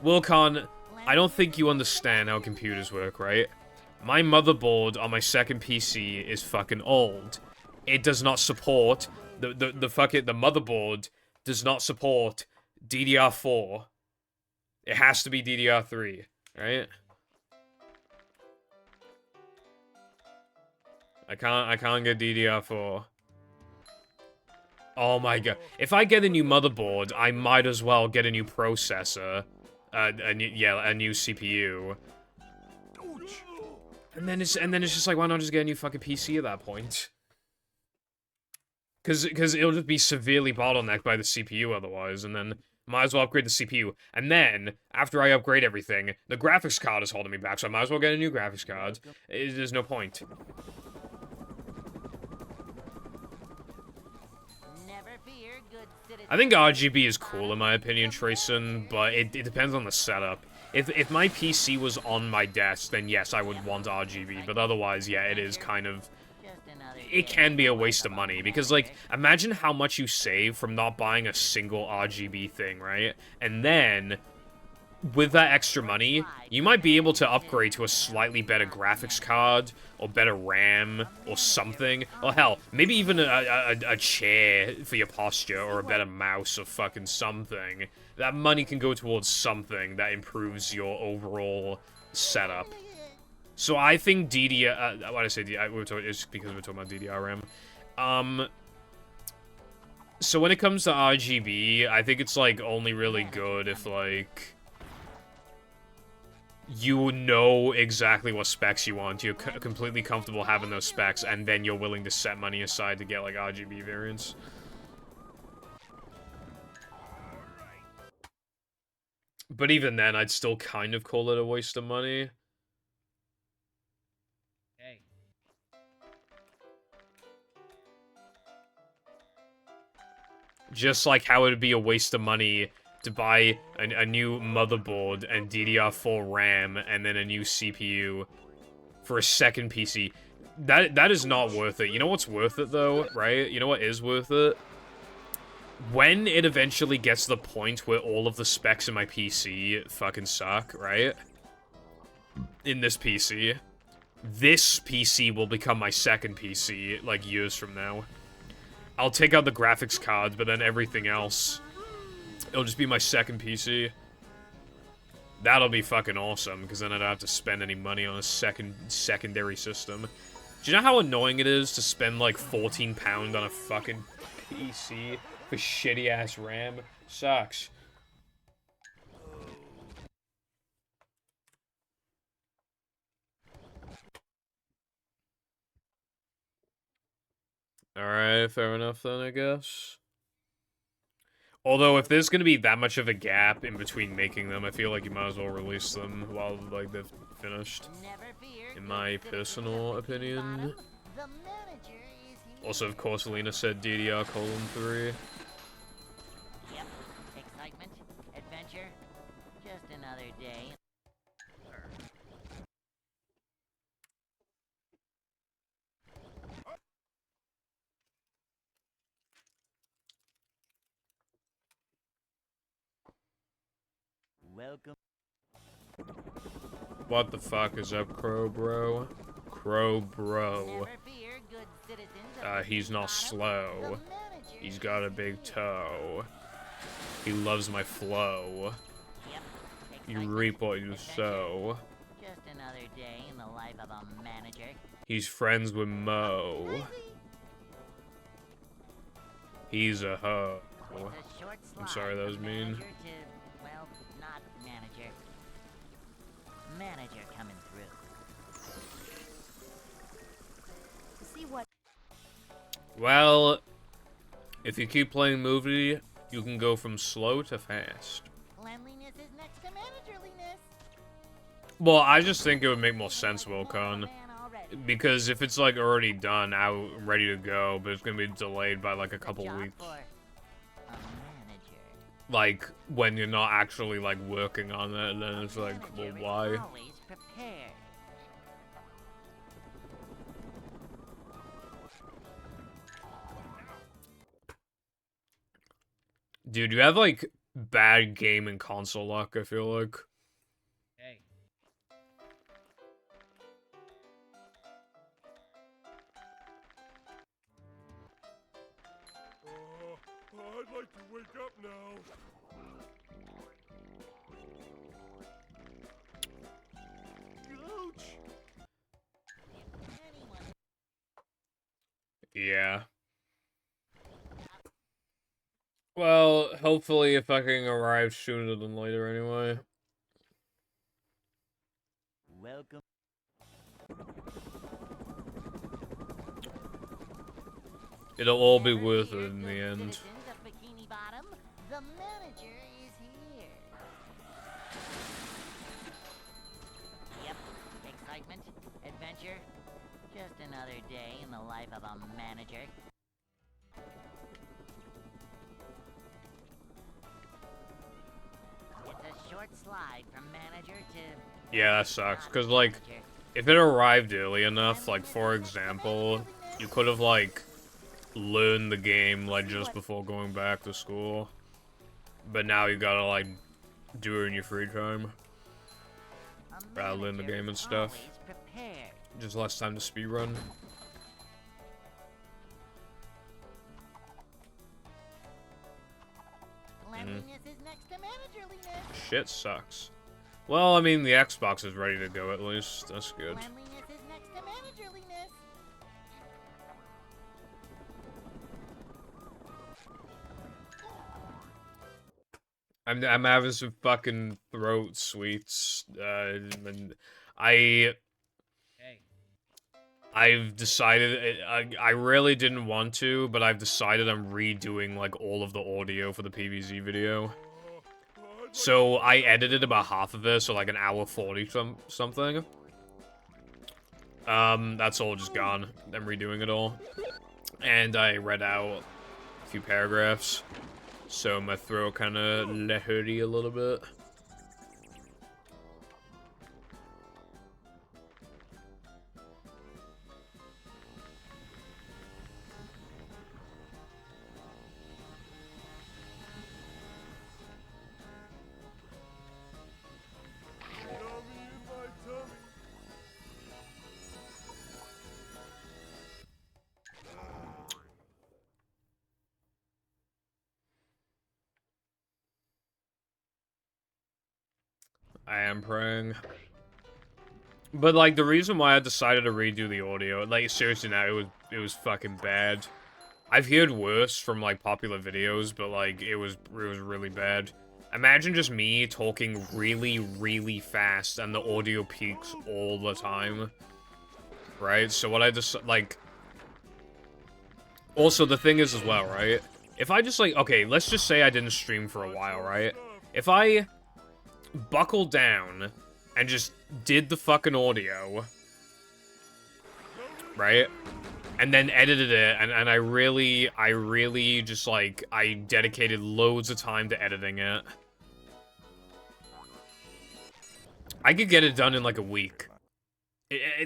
S3: Wilcon, I don't think you understand how computers work, right? My motherboard on my second PC is fucking old. It does not support... The motherboard does not support DDR4. It has to be DDR3, right? I can't get DDR4. Oh my god. If I get a new motherboard, I might as well get a new processor. A new CPU. And then it's just like, why not just get a new fucking PC at that point? Cause it'll just be severely bottlenecked by the CPU otherwise, and then might as well upgrade the CPU. And then, after I upgrade everything, the graphics card is holding me back, so I might as well get a new graphics card. There's no point. I think RGB is cool in my opinion, Trayson, but it depends on the setup. If my PC was on my desk, then yes, I would want RGB, but otherwise, yeah, it is kind of... It can be a waste of money, because, like, imagine how much you save from not buying a single RGB thing, right? And then, with that extra money, you might be able to upgrade to a slightly better graphics card, or better RAM, or something. Or hell, maybe even a chair for your posture, or a better mouse, or fucking something. That money can go towards something that improves your overall setup. So I think DDR... why did I say DDR? It's because we're talking about DDR RAM. So when it comes to RGB, I think it's, like, only really good if, like... You know exactly what specs you want. You're completely comfortable having those specs, and then you're willing to set money aside to get, like, RGB variants. But even then, I'd still kind of call it a waste of money. Just like how it would be a waste of money to buy a new motherboard and DDR4 RAM and then a new CPU for a second PC. That is not worth it. You know what's worth it, though, right? You know what is worth it? When it eventually gets to the point where all of the specs in my PC fucking suck, right? In this PC will become my second PC, like, years from now. I'll take out the graphics cards, but then everything else, it'll just be my second PC. That'll be fucking awesome, because then I don't have to spend any money on a secondary system. Do you know how annoying it is to spend, like, £14 on a fucking PC for shitty-ass RAM? Sucks. Alright, fair enough then, I guess. Although, if there's gonna be that much of a gap in between making them, I feel like you might as well release them while, like, they've finished.
S2: Never fear,
S3: In
S2: good
S3: my
S2: citizens
S3: personal
S2: of Bikini
S3: opinion.
S2: Bottom. The manager is here.
S3: Also, of course, Lena said DDR:3.
S2: Yep. Excitement, adventure, just another day. Welcome.
S3: What the fuck is up, Crow Bro? Crow Bro.
S2: Never fear, good citizens of
S3: He's
S2: Bikini
S3: not
S2: Bottom.
S3: slow.
S2: The manager
S3: He's got a
S2: is
S3: big
S2: here.
S3: toe. He loves my flow.
S2: Yep.
S3: You
S2: Excitement,
S3: reap what you
S2: adventure,
S3: sow.
S2: Just another day in the life of a manager.
S3: He's friends with Mo. He's a hoe.
S2: It's a short
S3: I'm
S2: slide
S3: sorry, that was
S2: from
S3: mean.
S2: manager to, well, not manager. Manager coming through.
S1: See what?
S3: Well, if you keep playing movie, you can go from slow to fast.
S2: Cleanliness is next to managerliness.
S3: Well, I just think it would make more sense, Wilcon.
S2: Man already.
S3: Because if it's, like, already done, out, ready to go, but it's gonna be delayed by, like, a
S2: The
S3: couple
S2: job
S3: weeks.
S2: for a manager.
S3: Like, when you're not actually, like, working on it, then it's
S2: A
S3: like, well,
S2: manager is
S3: why?
S2: always prepared.
S3: Dude, you have, like, bad game and console luck, I feel like.
S5: Hey.
S4: I'd like to wake up now. Ouch!
S2: Anyone
S3: Yeah. Well, hopefully if I can arrive sooner than later anyway.
S2: welcome.
S3: It'll all be
S2: Never
S3: worth
S2: fear,
S3: it in the
S2: good
S3: end.
S2: citizens of Bikini Bottom. The manager is here. Yep. Excitement, adventure, just another day in the life of a manager. It's a short slide from manager to
S3: Yeah, that sucks,
S2: not
S3: cause, like,
S2: manager.
S3: if it arrived early enough, like, for example, you could have, like, learned the game, like, just before going back to school. But now you gotta, like, do it in your free time.
S2: A
S3: rather than the
S2: manager
S3: game and
S2: is
S3: stuff.
S2: always prepared.
S3: Just less time to speedrun.
S2: Cleanliness is next to managerliness.
S3: Shit sucks. Well, I mean, the Xbox is ready to go at least. That's good.
S2: Cleanliness is next to managerliness.
S3: I'm having some fucking throat sweets. And I
S5: Hey.
S3: I've decided I really didn't want to, but I've decided I'm redoing like all of the audio for the PVZ video. So I edited about half of it, so like an hour 40 something. That's all just gone. I'm redoing it all. And I read out a few paragraphs. So my throat kind of hurty a little bit.
S4: Yummy in my tummy.
S3: I am praying. But like the reason why I decided to redo the audio, like seriously now, it was fucking bad. I've heard worse from like popular videos, but like it was really bad. Imagine just me talking really fast and the audio peaks all the time. Right? So what I just like Also, the thing is as well, right? If I just, like, okay, let's just say I didn't stream for a while, right? If I buckled down and just did the fucking audio, right? And then edited it, and I really just, like, I dedicated loads of time to editing it. I could get it done in, like, a week.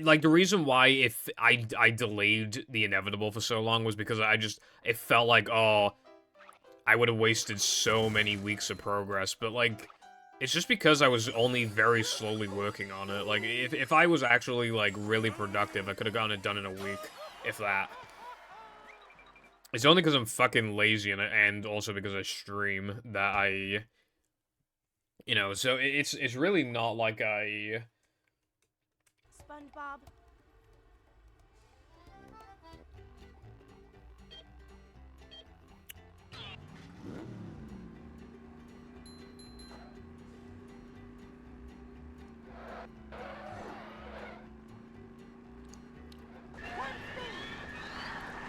S3: Like, the reason why if I delayed the inevitable for so long was because it felt like, oh, I would have wasted so many weeks of progress, but, like, it's just because I was only very slowly working on it. Like, if I was actually, like, really productive, I could have gotten it done in a week, if that. It's only because I'm fucking lazy and also because I stream that I... You know, so it's really not like I...
S1: SpongeBob.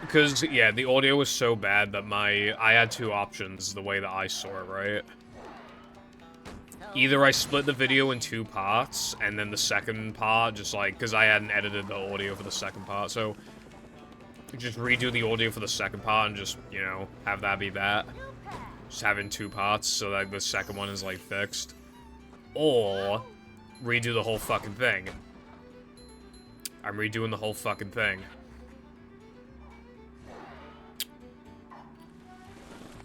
S3: Because, yeah, the audio was so bad that I had two options the way that I saw it, right? Either I split the video in 2 parts, and then the second part, just like, because I hadn't edited the audio for the second part, so just redo the audio for the second part and just, you know, have that be that. Just have it in 2 parts so that the second one is, like, fixed. Or redo the whole fucking thing. I'm redoing the whole fucking thing.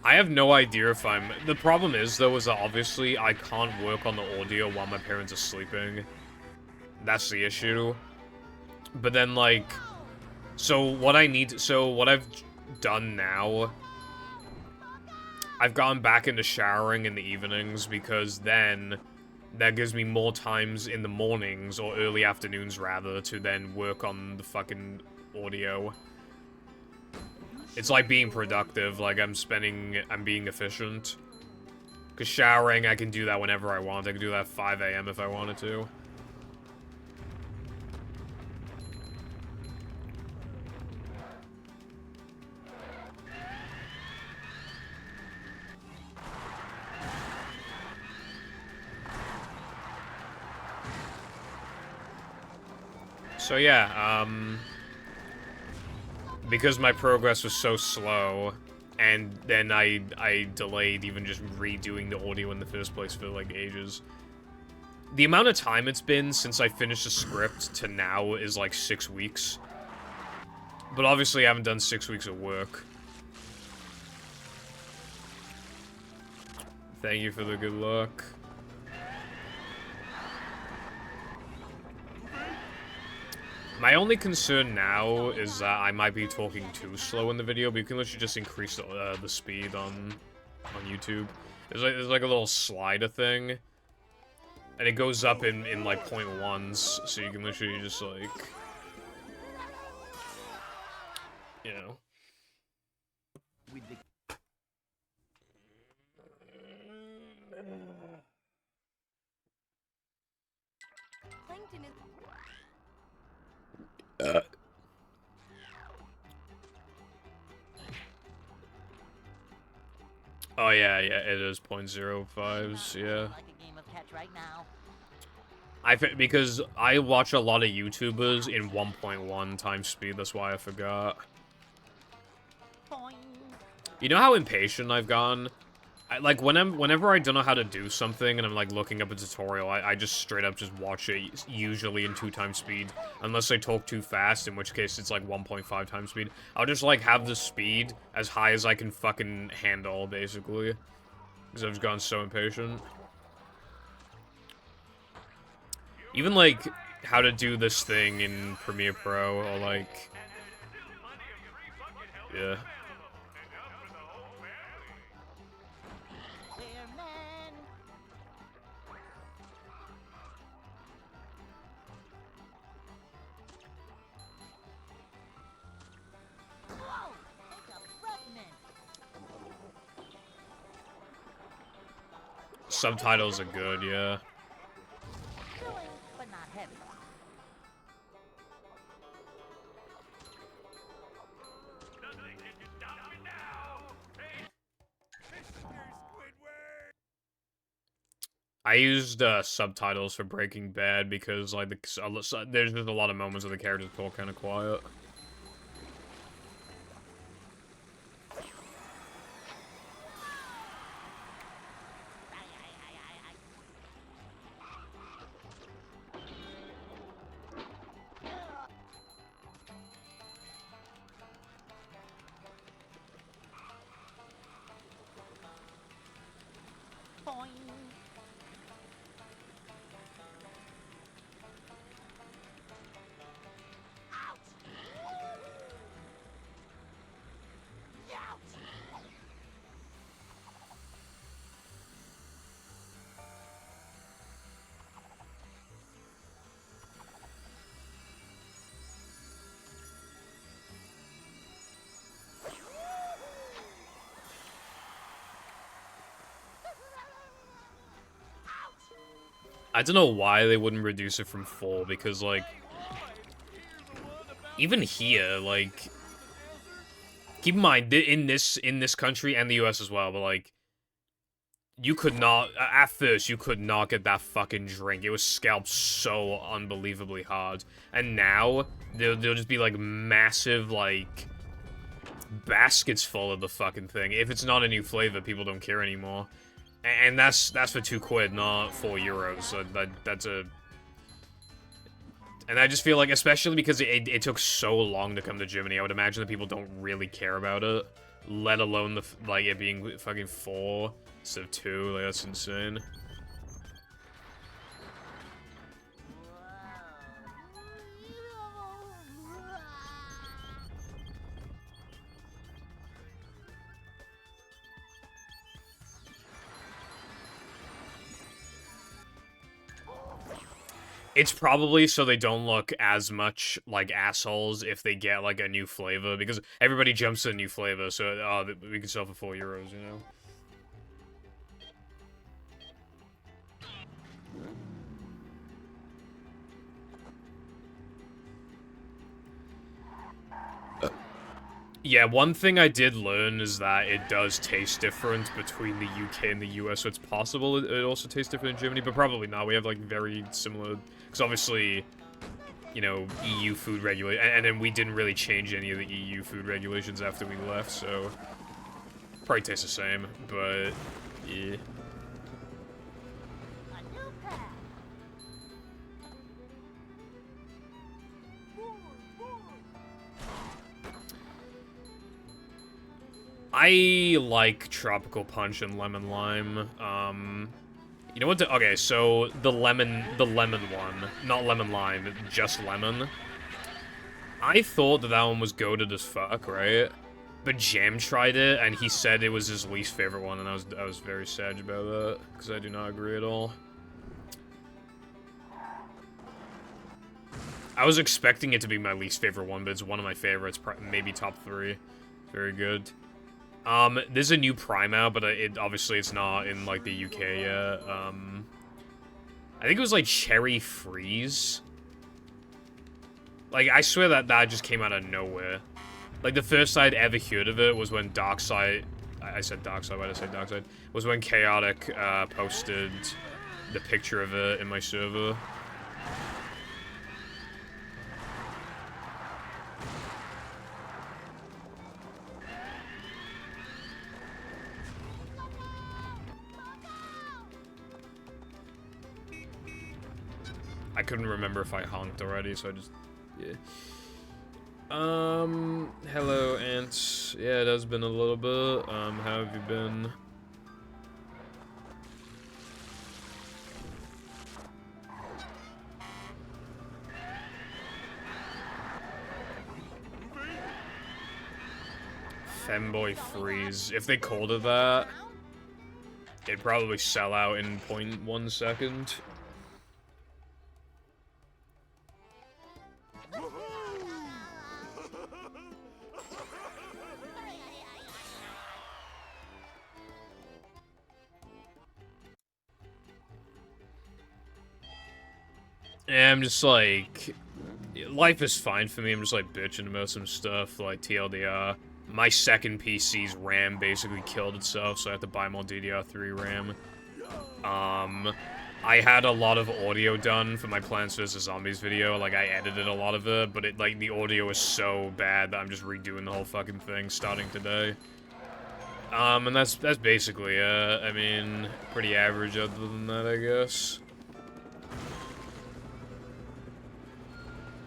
S3: I have no idea if I'm... The problem is, though, is that obviously I can't work on the audio while my parents are sleeping. That's the issue. But then, like... So, what I've done now... I've gone back into showering in the evenings, because then... That gives me more times in the mornings, or early afternoons, rather, to then work on the fucking audio. It's like being productive, like I'm being efficient. Because showering, I can do that whenever I want. I can do that at 5 AM if I wanted to. So yeah, because my progress was so slow, and then I delayed even just redoing the audio in the first place for, like, ages. The amount of time it's been since I finished the script to now is, like, 6 weeks. But obviously I haven't done 6 weeks of work. Thank you for the good luck. My only concern now is that I might be talking too slow in the video, but you can literally just increase the speed on YouTube. There's like a little slider thing, and it goes up in like 0.1s, so you can literally just, like, you know.
S1: Plankton is.
S3: Oh yeah, it is 0.05s, yeah.
S2: Like a game of catch right now.
S3: Because I watch a lot of YouTubers in 1.1 times speed, that's why I forgot.
S2: Boing.
S3: You know how impatient I've gone? Like, whenever I don't know how to do something and I'm, like, looking up a tutorial, I just straight up just watch it, usually in 2 times speed. Unless I talk too fast, in which case it's, like, 1.5 times speed. I'll just, like, have the speed as high as I can fucking handle, basically. Because I've just gone so impatient. Even, like, how to do this thing in Premiere Pro, or, like... Yeah. Subtitles are good, yeah.
S2: Filling, but not heavy.
S3: I used subtitles for Breaking Bad because like there's just a lot of moments where the characters talk kind of quiet. I don't know why they wouldn't reduce it from 4, because, like, even here, like, keep in mind, in this country and the US as well, but, like, you could not, at first, you could not get that fucking drink. It was scalped so unbelievably hard. And now, there'll just be, like, massive, like, baskets full of the fucking thing. If it's not a new flavor, people don't care anymore. And that's for £2, not €4. So that's a... And I just feel like, especially because it took so long to come to Germany, I would imagine that people don't really care about it. Let alone, like, it being fucking 4 instead of 2. Like, that's insane. It's probably so they don't look as much like assholes if they get, like, a new flavor, because everybody jumps to a new flavor, so, we can sell for €4, you know? Yeah, one thing I did learn is that it does taste different between the UK and the US, so it's possible it also tastes different in Germany, but probably not. We have, like, very similar... Because obviously, you know, EU food regulation, and then we didn't really change any of the EU food regulations after we left, so... Probably tastes the same, but... yeah. I like Tropical Punch and Lemon Lime. You know what? Okay, so the lemon one, not Lemon Lime, just lemon. I thought that one was goated as fuck, right? But Jam tried it, and he said it was his least favorite one, and I was very sad about that, because I do not agree at all. I was expecting it to be my least favorite one, but it's one of my favorites, maybe top 3. Very good. There's a new Prime out, but obviously it's not in, like, the UK yet. I think it was, like, Cherry Freeze. Like, I swear that just came out of nowhere. Like, the first I'd ever heard of it was when Darkside... I said Darkside, why did I say Darkside? Was when Chaotic, posted the picture of it in my server. I couldn't remember if I honked already, so I just... yeah. Hello, Ants. Yeah, it has been a little bit. How have you been? Femboy Freeze. If they called it that, it'd probably sell out in 0.1 second. Yeah, I'm just like... life is fine for me, I'm just like bitching about some stuff, like TLDR. My second PC's RAM basically killed itself, so I have to buy more DDR3 RAM. I had a lot of audio done for my Plants vs. Zombies video, like, I edited a lot of it, but like, the audio is so bad that I'm just redoing the whole fucking thing starting today. And that's basically it. I mean, pretty average other than that, I guess.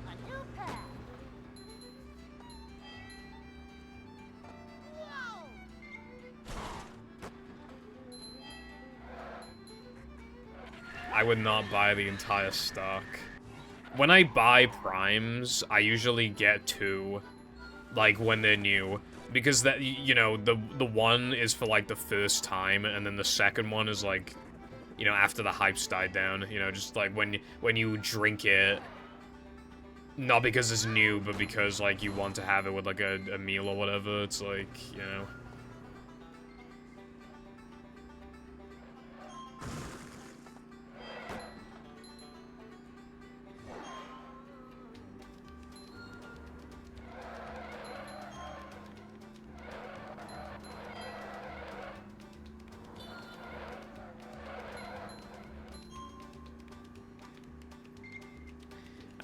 S1: A new path. Whoa!
S3: I would not buy the entire stock. When I buy primes, I usually get 2, like, when they're new. Because that, you know, the one is for, like, the first time, and then the second one is, like, you know, after the hype's died down. You know, just, like, when you drink it, not because it's new, but because, like, you want to have it with, like, a meal or whatever. It's, like, you know...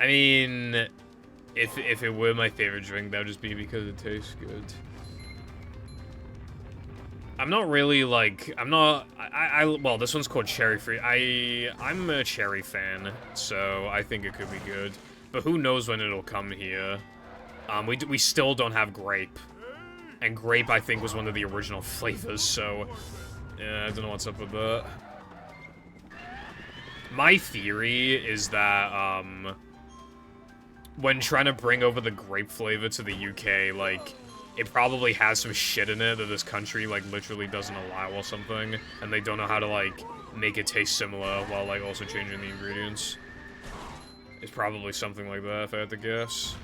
S3: I mean, if it were my favorite drink, that would just be because it tastes good. I'm not really, like, I'm not, well, this one's called Cherry Free. I'm a cherry fan, so I think it could be good. But who knows when it'll come here. We still don't have grape. And grape, I think, was one of the original flavors, so... yeah, I don't know what's up with that. My theory is that, when trying to bring over the grape flavor to the UK, like, it probably has some shit in it that this country, like, literally doesn't allow or something, and they don't know how to, like, make it taste similar while, like, also changing the ingredients. It's probably something like that, if I had to guess.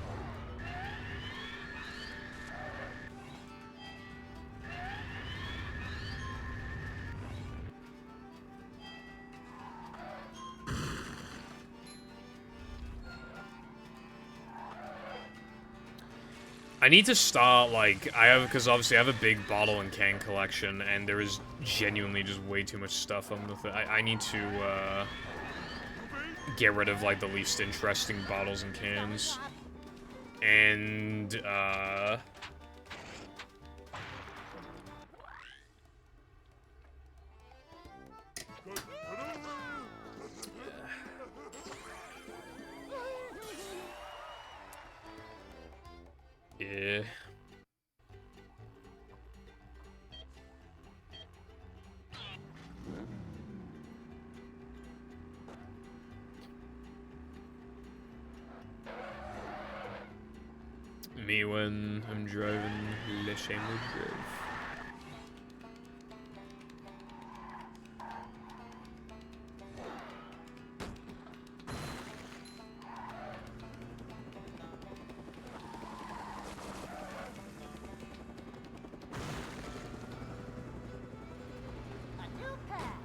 S3: I need to start, like, because obviously I have a big bottle and can collection, and there is genuinely just way too much stuff on the thing. I need to, get rid of, like, the least interesting bottles and cans. And, yeah. Me when I'm driving Le Chameau Grove.
S1: A new path.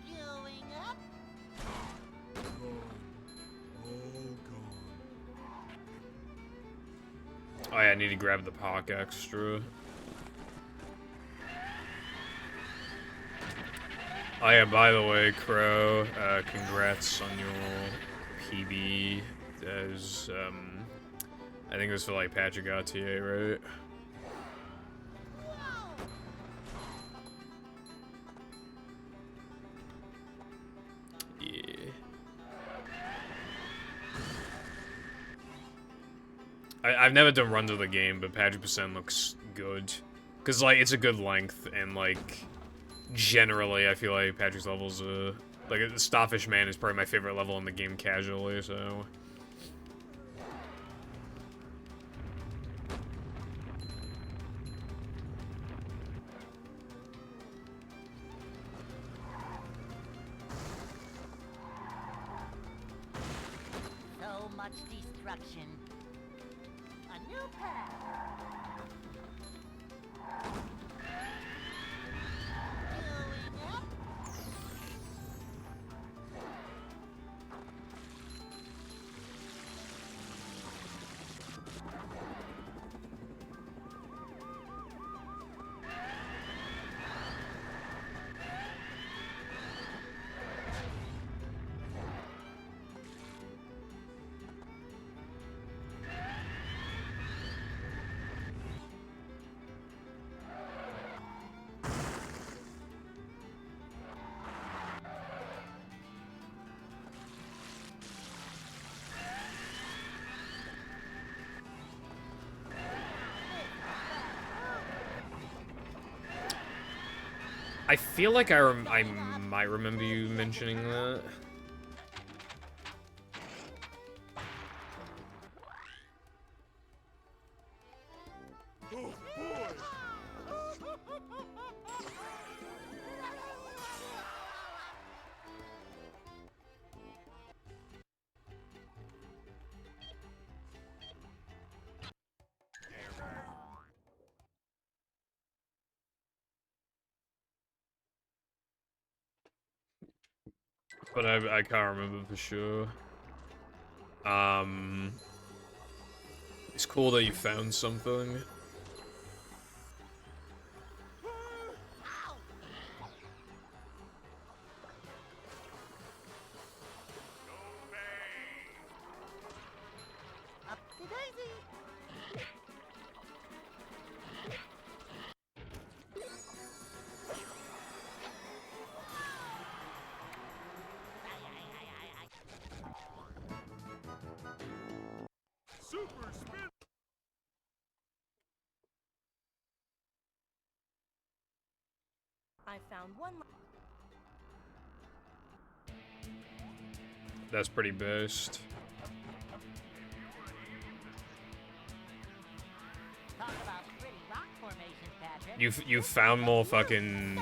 S1: Going up.
S3: Oh yeah, I need to grab the Park Extra. Oh yeah, by the way, Crow, congrats on your PB. There's, I think it was for, like, Patrick Gautier, right? Yeah. I've never done runs of the game, but Patrick Percent looks good. Because, like, it's a good length, and, like, generally, I feel like Patrick's levels, like, Starfish Man is probably my favorite level in the game casually, so...
S2: So much destruction.
S1: A new path. Going up.
S3: I feel like I might remember you mentioning that.
S4: Oh boy!
S3: But I can't remember for sure. It's cool that you found something.
S1: Upsy daisy.
S4: Super spin!
S1: I found one.
S3: That's pretty based.
S2: Talk about pretty rock formations, Patrick.
S3: You found more fucking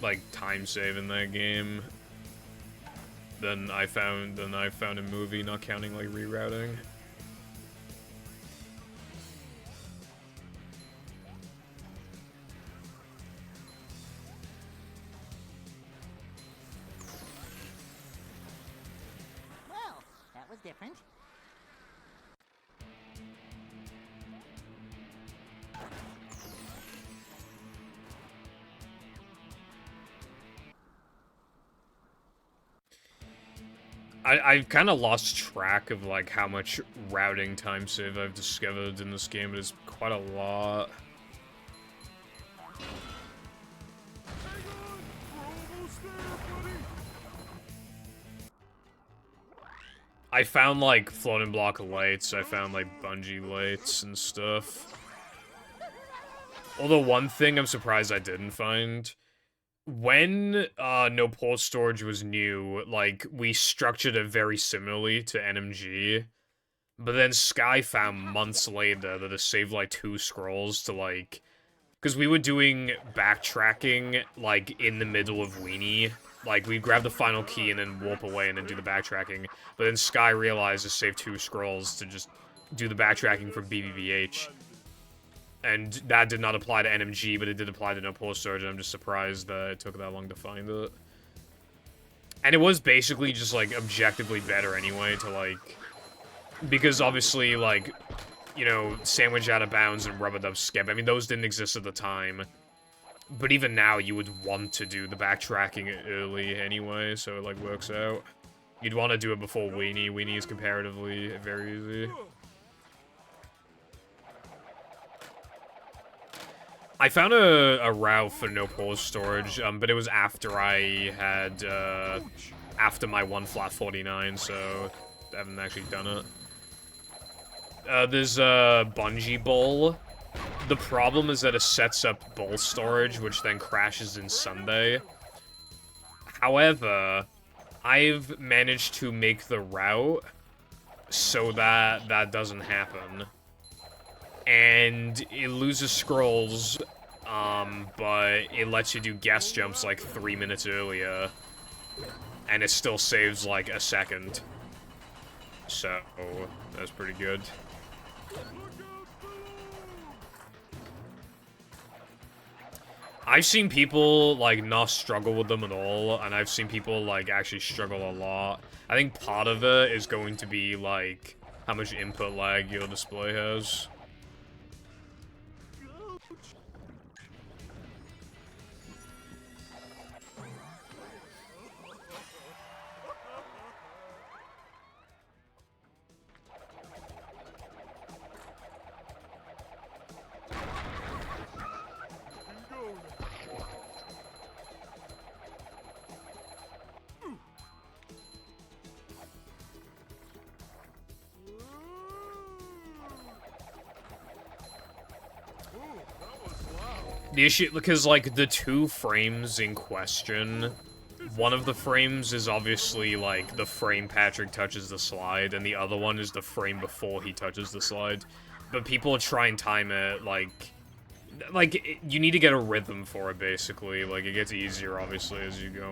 S3: like time save in that game than I found in movie, not counting like rerouting.
S2: Well, that was different.
S3: I've kind of lost track of like how much routing time save I've discovered in this game. It is quite a lot.
S4: Hang on! We're almost there, buddy!
S3: I found like floating block lights. I found like bungee lights and stuff. Although one thing I'm surprised I didn't find. When no pulse storage was new, like we structured it very similarly to NMG, but then Sky found months later that it saved like 2 scrolls to like, because we were doing backtracking like in the middle of Weenie, like we'd grab the final key and then warp away and then do the backtracking, but then Sky realized to save 2 scrolls to just do the backtracking from BBVH. And that did not apply to NMG, but it did apply to no pulse storage, and I'm just surprised that it took that long to find it. And it was basically just, like, objectively better anyway to, like... Because obviously, like, you know, Sandwich Out of Bounds and Rubber Dub Skip, I mean, those didn't exist at the time. But even now, you would want to do the backtracking early anyway, so it, like, works out. You'd want to do it before Weenie. Weenie is comparatively very easy. I found a route for no pulse storage, but it was after I had, after my 1 flat 49, so I haven't actually done it. There's a bungee bowl. The problem is that it sets up bowl storage, which then crashes in Sunday. However, I've managed to make the route so that that doesn't happen. And it loses scrolls, but it lets you do guest jumps like 3 minutes earlier, and it still saves like a second. So, that's pretty good. I've seen people, like, not struggle with them at all, and I've seen people, like, actually struggle a lot. I think part of it is going to be, like, how much input lag your display has. The issue, because, like, the 2 frames in question, one of the frames is obviously, like, the frame Patrick touches the slide, and the other one is the frame before he touches the slide. But people try and time it, you need to get a rhythm for it, basically. Like, it gets easier, obviously, as you go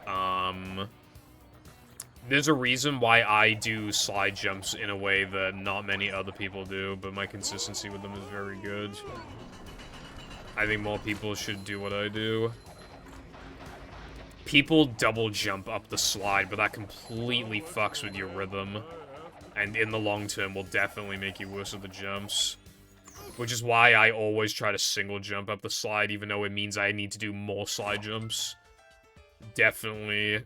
S3: on. There's a reason why I do slide jumps in a way that not many other people do, but my consistency with them is very good. I think more people should do what I do. People double jump up the slide, but that completely fucks with your rhythm. And in the long term will definitely make you worse at the jumps. Which is why I always try to single jump up the slide, even though it means I need to do more slide jumps. Definitely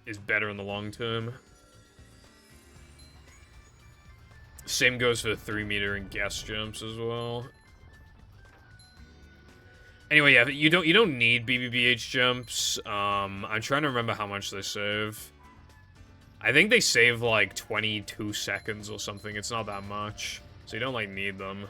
S3: is better in the long term. Same goes for the 3-meter and guest jumps as well. Anyway, yeah, you don't need BBBH jumps. I'm trying to remember how much they save. I think they save like 22 seconds or something. It's not that much, so you don't like need them.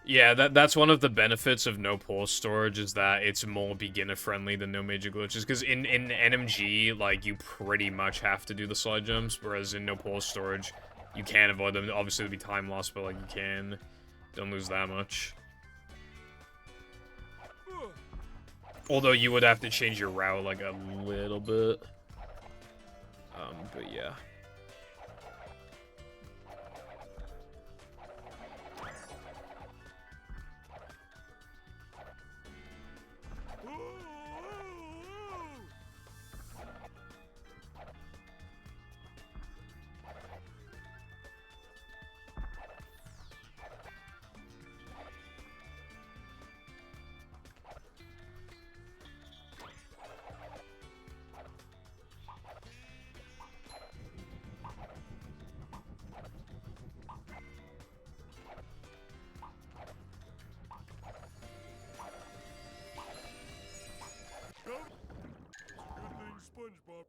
S3: Yeah, that's one of the benefits of no pause storage, is that it's more beginner-friendly than no major glitches, because in NMG, like, you pretty much have to do the slide jumps, whereas in no pause storage, you can avoid them. Obviously, there'll be time loss, but, like, you can. Don't lose that much. Although, you would have to change your route, like, a little bit. But yeah.
S4: SpongeBob.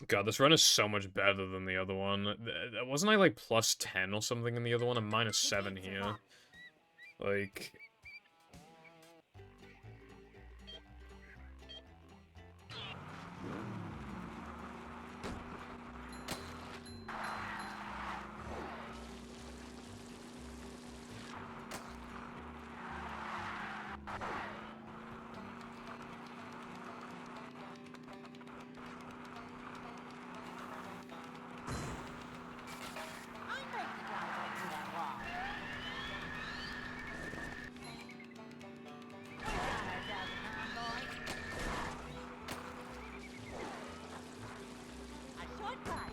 S3: God, this run is so much better than the other one. Wasn't I, like, plus 10 or something in the other one? I'm minus 7 here. Like...
S1: I'd like to drive right through that wall. A shortcut.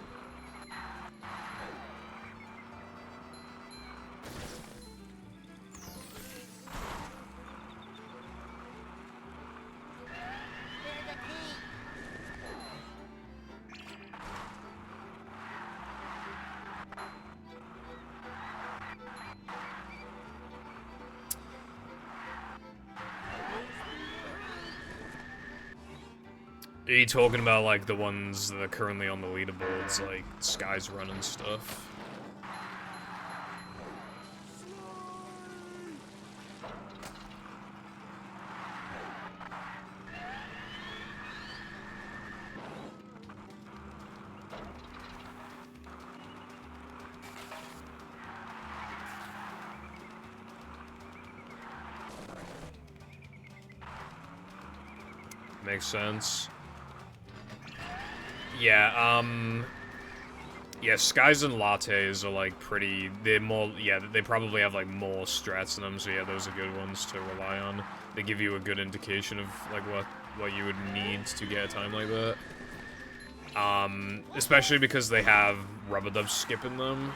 S1: There's a key.
S3: Are you talking about, like, the ones that are currently on the leaderboards, like Sky's Run and stuff? Makes sense. Yeah, yeah, Skies and Lattes are, like, pretty... They're more... Yeah, they probably have, like, more strats in them, so yeah, those are good ones to rely on. They give you a good indication of, like, what you would need to get a time like that. Especially because they have Rub-a-Dub skip in them.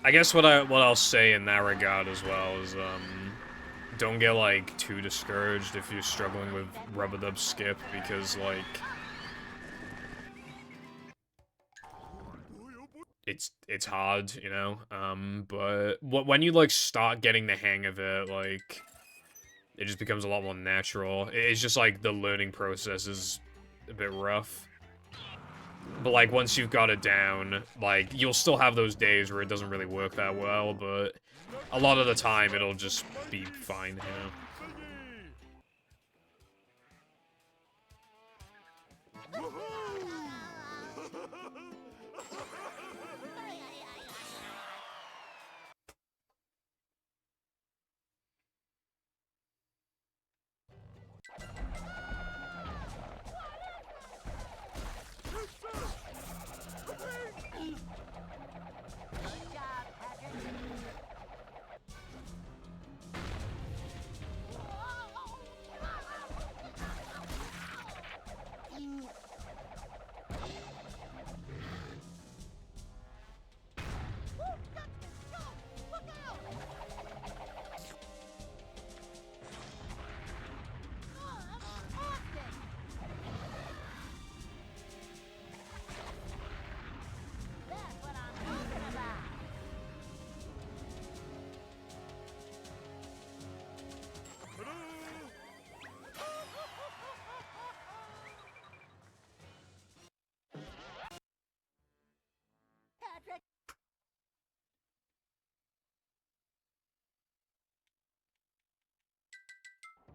S3: I guess what I'll say in that regard as well is don't get like too discouraged if you're struggling with Rub-a-Dub skip, because like it's hard, you know. But when you like start getting the hang of it, like it just becomes a lot more natural. It's just like the learning process is a bit rough. But, like, once you've got it down, like, you'll still have those days where it doesn't really work that well, but a lot of the time it'll just be fine, you know?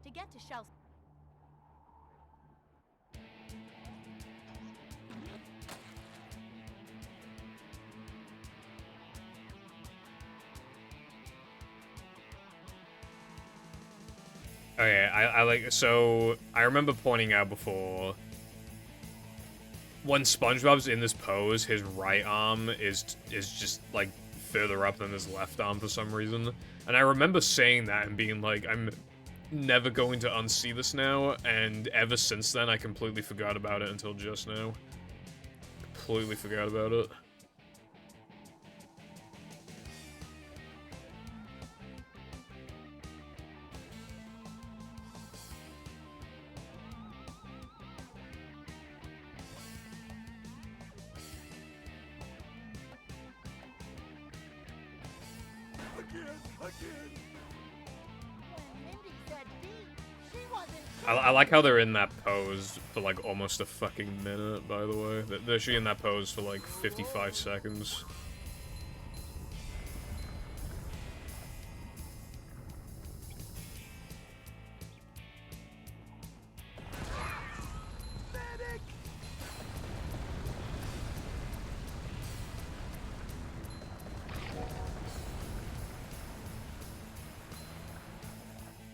S1: To get to Shell's...
S3: Okay, I like, so I remember pointing out before, when SpongeBob's in this pose, his right arm is just like further up than his left arm for some reason. And I remember saying that and being like, I'm never going to unsee this now, and ever since then I completely forgot about it until just now. Completely forgot about it. I like how they're in that pose for like almost a fucking minute, by the way. They're actually in that pose for like 55 seconds.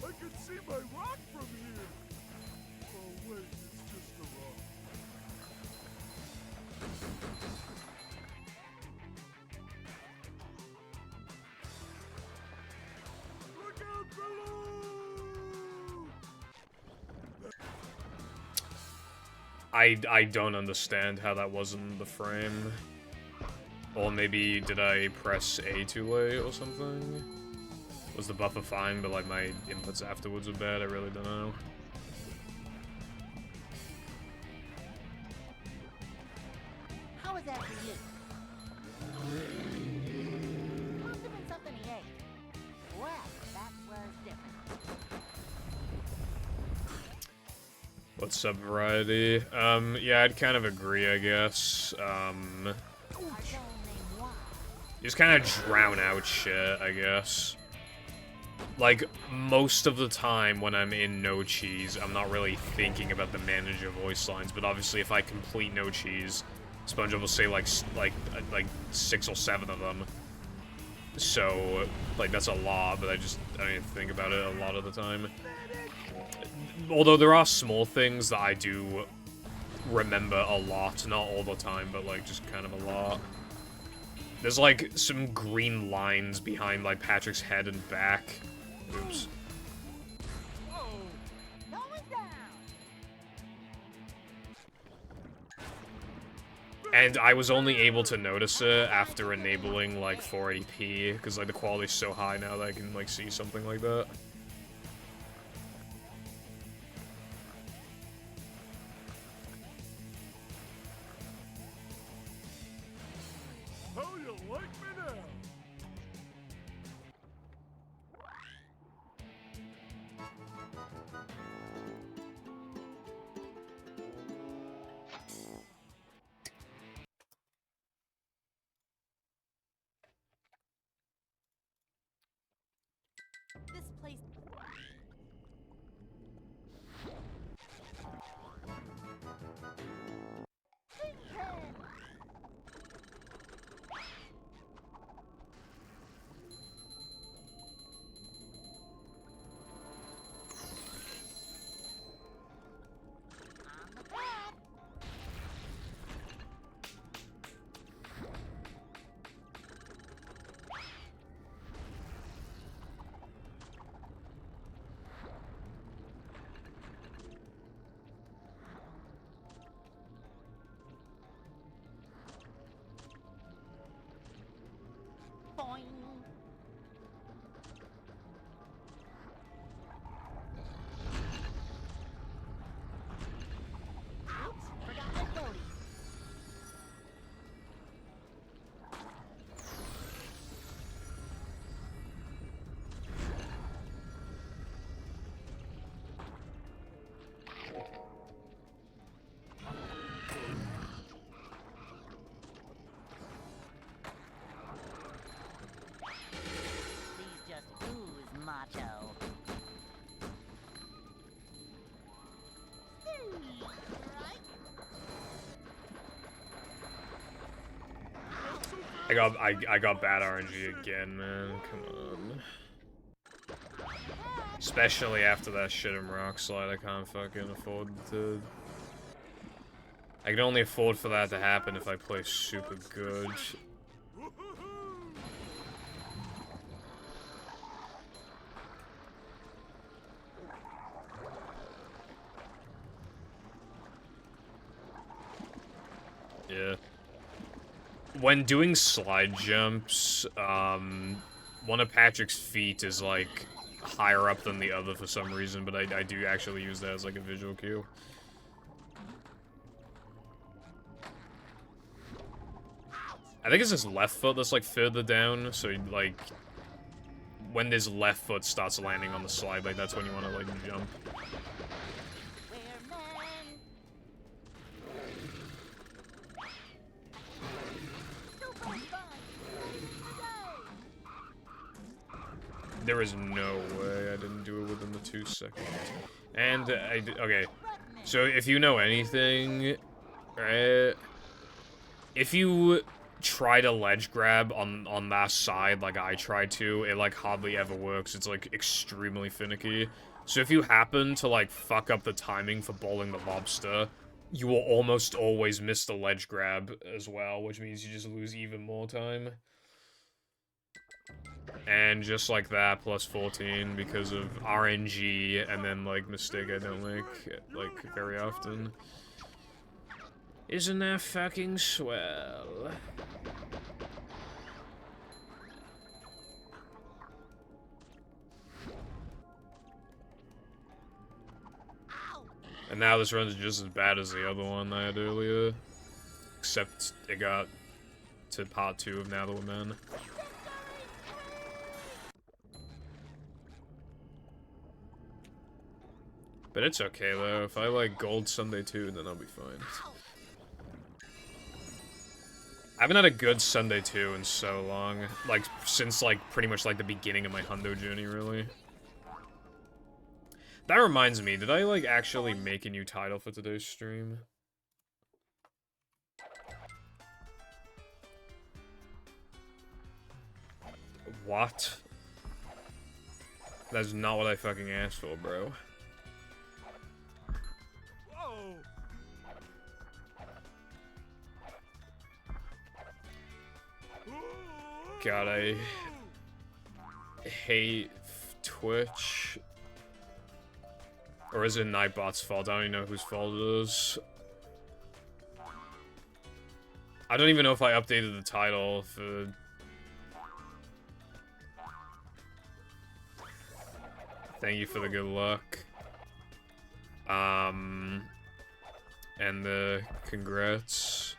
S4: I can see my rock from here. Oh wait, it's just a rock. Look out below!
S3: I don't understand how that wasn't the frame. Or maybe did I press A too late or something? Was the buffer fine, but like my inputs afterwards were bad? I really don't know.
S1: How was that for you? Must have been something he ate. Well, that was different.
S3: What's up, Variety? Yeah, I'd kind of agree, I guess.
S1: Our zone named Wild.
S3: Just kind of drown out shit, I guess. Like, most of the time when I'm in No Cheese, I'm not really thinking about the manager voice lines, but obviously if I complete No Cheese, SpongeBob will say like 6 or 7 of them. So, like, that's a lot, but I don't even think about it a lot of the time. Although there are small things that I do remember a lot, not all the time, but, like, just kind of a lot. There's, like, some green lines behind, like, Patrick's head and back. Oops.
S1: Going down.
S3: And I was only able to notice it after enabling, like, 480p, because, like, the quality's so high now that I can, like, see something like that.
S4: How you like me now?
S1: This place. Pinhead! On the path. Boing. Oops, forgot my floaties.
S2: These just ooze macho.
S1: Right?
S3: I got bad RNG again, man. Come on. Especially after that shit in Rock Slide, I can't fucking afford to... I can only afford for that to happen if I play super good. Yeah. When doing slide jumps, one of Patrick's feet is, like, higher up than the other for some reason, but I do actually use that as, like, a visual cue. I think it's his left foot that's, like, further down, so, like, when his left foot starts landing on the slide, like, that's when you want to, like, jump.
S1: We're men. Super fun.
S3: There is no way I didn't do it within the 2 seconds. And, okay, so if you know anything, right, if you try to ledge grab on that side like I tried to, it, like, hardly ever works. It's, like, extremely finicky. So if you happen to, like, fuck up the timing for bowling the lobster, you will almost always miss the ledge grab as well, which means you just lose even more time. And just like that, plus 14 because of RNG, and then, like, mistake I don't make, like, very often. Isn't that fucking swell? And now this run's just as bad as the other one I had earlier. Except it got to part 2 of Now That We're Men. But it's okay though, if I like Gold Sunday 2, then I'll be fine. I haven't had a good Sunday 2 in so long. Like, since, like, pretty much, like, the beginning of my Hundo journey, really. That reminds me, did I, like, actually make a new title for today's stream? What? That's not what I fucking asked for, bro.
S4: Whoa!
S3: God, I hate Twitch. Or is it Nightbot's fault? I don't even know whose fault it is. I don't even know if I updated the title for... Thank you for the good luck. And the congrats.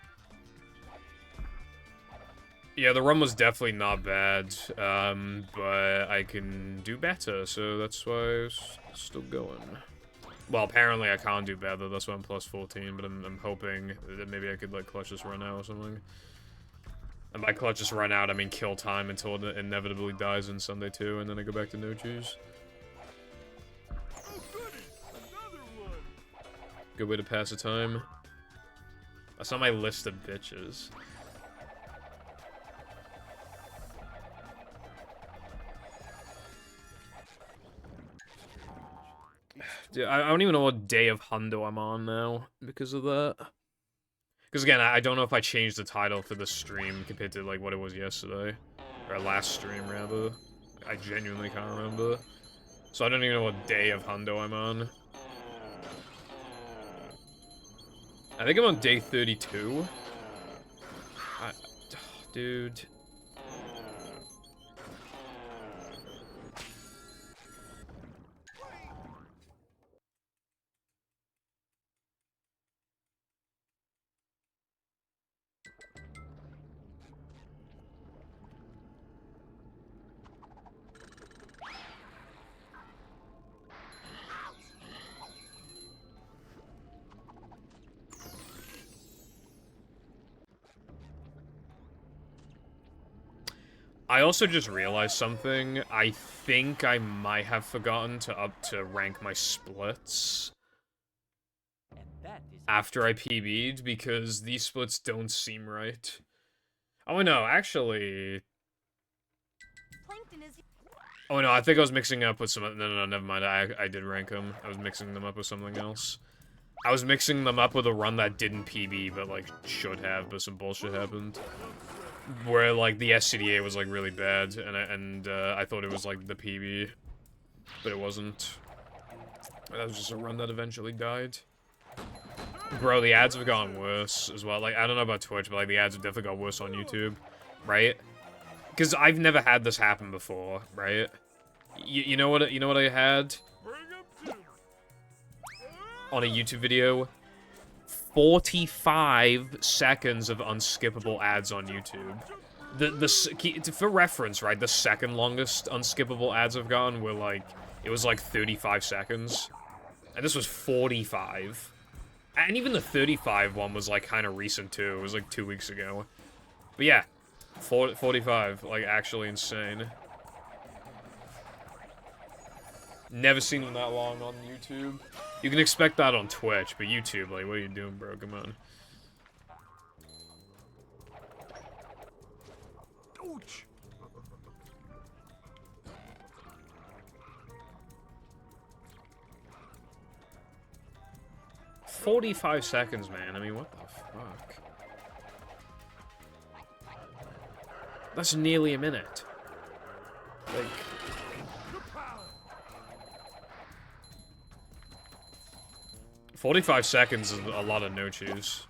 S3: Yeah, the run was definitely not bad, but I can do better, so that's why I was still going. Well, apparently I can't do better, that's why I'm plus 14, but I'm hoping that maybe I could, like, clutch this run out or something. And by clutch this run out, I mean kill time until it inevitably dies in Sunday 2, and then I go back to no choose.
S4: Oh, goody! Another one!
S3: Good way to pass the time. That's on my list of bitches. Dude, I don't even know what day of Hundo I'm on now because of that. Because again, I don't know if I changed the title for the stream compared to like what it was yesterday. Or last stream, rather. I genuinely can't remember. So I don't even know what day of Hundo I'm on. I think I'm on day 32. Dude. I also just realized something. I think I might have forgotten to rank my splits after I PB'd, because these splits don't seem right. Oh no, actually...
S1: Plankton is.
S3: Oh no, I think I was mixing up with some... No, never mind. I did rank them. I was mixing them up with something else. I was mixing them up with a run that didn't PB, but like should have, but some bullshit happened. Where, like, the SCDA was, like, really bad, and I thought it was, like, the PB, but it wasn't. That was just a run that eventually died. Bro, the ads have gotten worse, as well. Like, I don't know about Twitch, but, like, the ads have definitely got worse on YouTube, right? Because I've never had this happen before, right? You know what I had? On a YouTube video? 45 seconds of unskippable ads on YouTube. For reference, right, the second longest unskippable ads I've gotten were like, it was like 35 seconds. And this was 45. And even the 35 one was like kind of recent too. It was like 2 weeks ago. But yeah, 45, like actually insane. Never seen them that long on YouTube. You can expect that on Twitch, but YouTube, like, what are you doing, bro? Come on.
S4: Ouch!
S3: 45 seconds, man. I mean, what the fuck? That's nearly a minute. Like... 45 seconds is a lot of no-choose.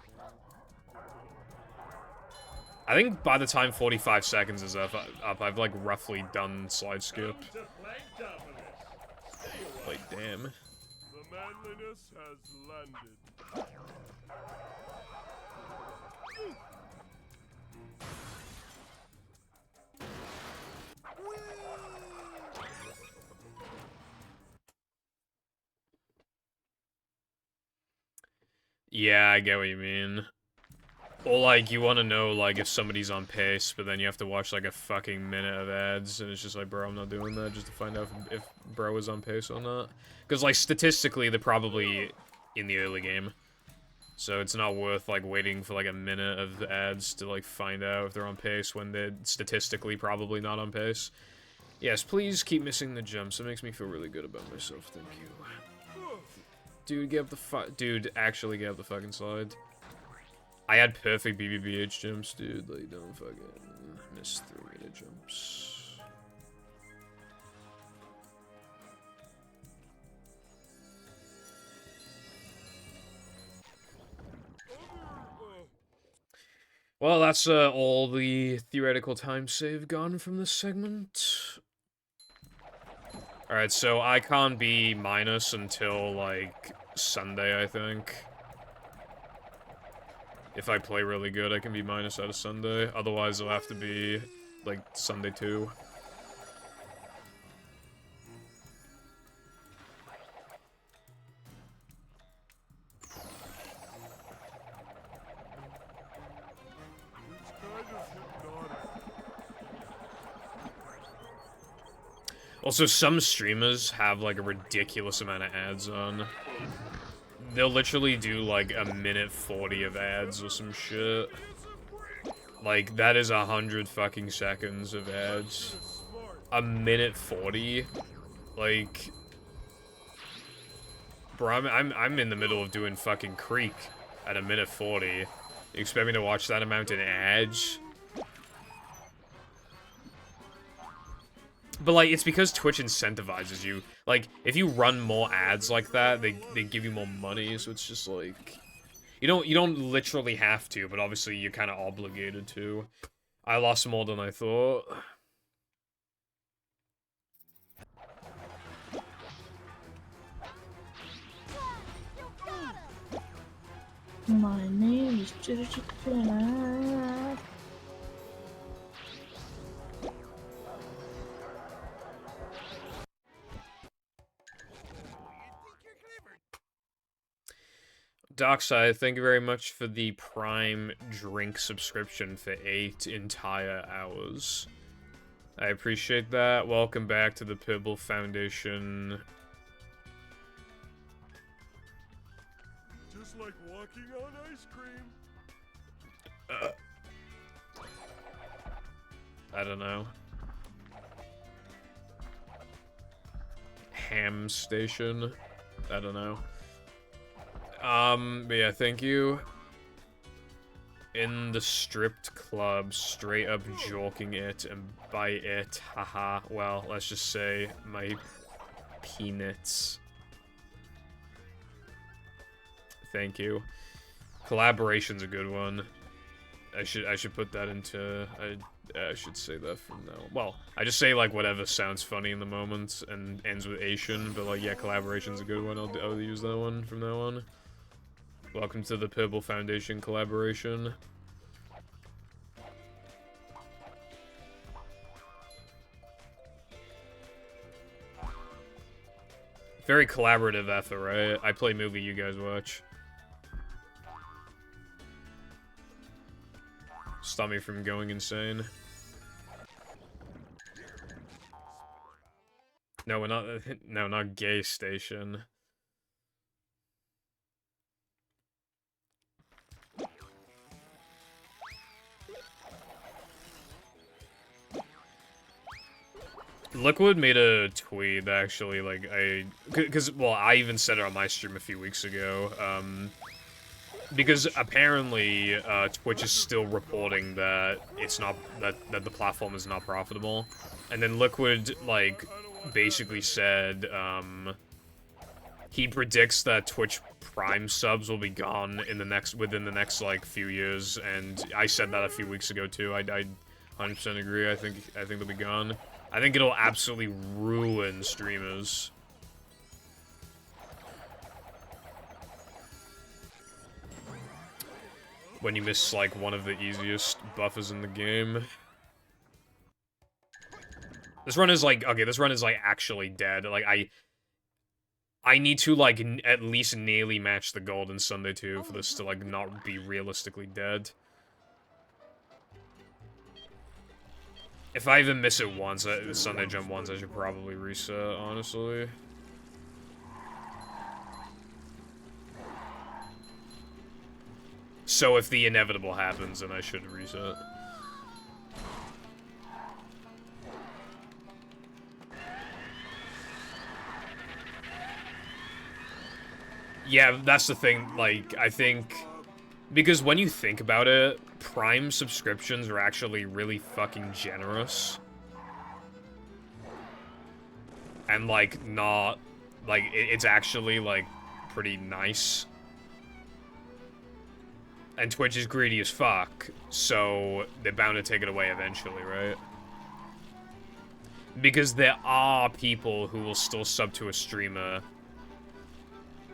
S3: I think by the time 45 seconds is up, I've like roughly done slide skip. Like, damn.
S4: The manliness has landed.
S3: Yeah, I get what you mean. Or, like, you want to know, like, if somebody's on pace, but then you have to watch, like, a fucking minute of ads, and it's just like, bro, I'm not doing that, just to find out if bro is on pace or not. Because, like, statistically, they're probably in the early game. So it's not worth, like, waiting for, like, a minute of ads to, like, find out if they're on pace when they're statistically probably not on pace. Yes, please keep missing the jumps. It makes me feel really good about myself. Thank you. Dude, get up the Dude, actually get up the fucking slide. I had perfect BBBH jumps, dude. Like, don't fucking miss 3-minute jumps. Well, that's all the theoretical time save gone from this segment. Alright, so I can't be minus until, like, Sunday, I think. If I play really good, I can be minus out of Sunday. Otherwise, it'll have to be, like, Sunday too. Also, some streamers have, like, a ridiculous amount of ads on. They'll literally do, like, a minute 40 of ads or some shit. Like, that is 100 fucking seconds of ads. A minute 40? Like... Bro, I'm in the middle of doing fucking Creek at a minute 40. You expect me to watch that amount in ads? But, like, it's because Twitch incentivizes you. Like, if you run more ads like that, they give you more money, so it's just, like... You don't literally have to, but obviously you're kind of obligated to. I lost more than I thought.
S6: My name is Georgie Clara.
S3: Darkside, thank you very much for the Prime drink subscription for 8 entire hours. I appreciate that. Welcome back to the Pibble Foundation.
S4: Just like walking on ice cream.
S3: I don't know. Ham station? I don't know. But yeah, thank you. In the stripped club, straight up joking it, and by it, haha, well, let's just say, my peanuts. Thank you. Collaboration's a good one. I should put that into, I should say that from now. Well, I just say, like, whatever sounds funny in the moment, and ends with Asian, but, like, yeah, collaboration's a good one. I'll use that one from now on. Welcome to the Pibble Foundation collaboration. Very collaborative effort, right? I play movie, you guys watch. Stop me from going insane. No, we're not. No, not gay station. Liquid made a tweet, actually, like, well, I even said it on my stream a few weeks ago, because apparently, Twitch is still reporting that it's not, that the platform is not profitable, and then Liquid, like, basically said, he predicts that Twitch Prime subs will be gone in within the next, like, few years, and I said that a few weeks ago, too. I 100% agree. I think they'll be gone. I think it'll absolutely ruin streamers. When you miss, like, one of the easiest buffers in the game. This run is, like, okay, this run is, like, actually dead. Like, I need to, like, at least nearly match the gold in Sunday 2 for this to, like, not be realistically dead. If I even miss it once, Sunday jump once, I should probably reset, honestly. So if the inevitable happens, then I should reset. Yeah, that's the thing, like, I think... Because when you think about it, Prime subscriptions are actually really fucking generous. And, like, not... Like, it's actually, like, pretty nice. And Twitch is greedy as fuck, so they're bound to take it away eventually, right? Because there are people who will still sub to a streamer.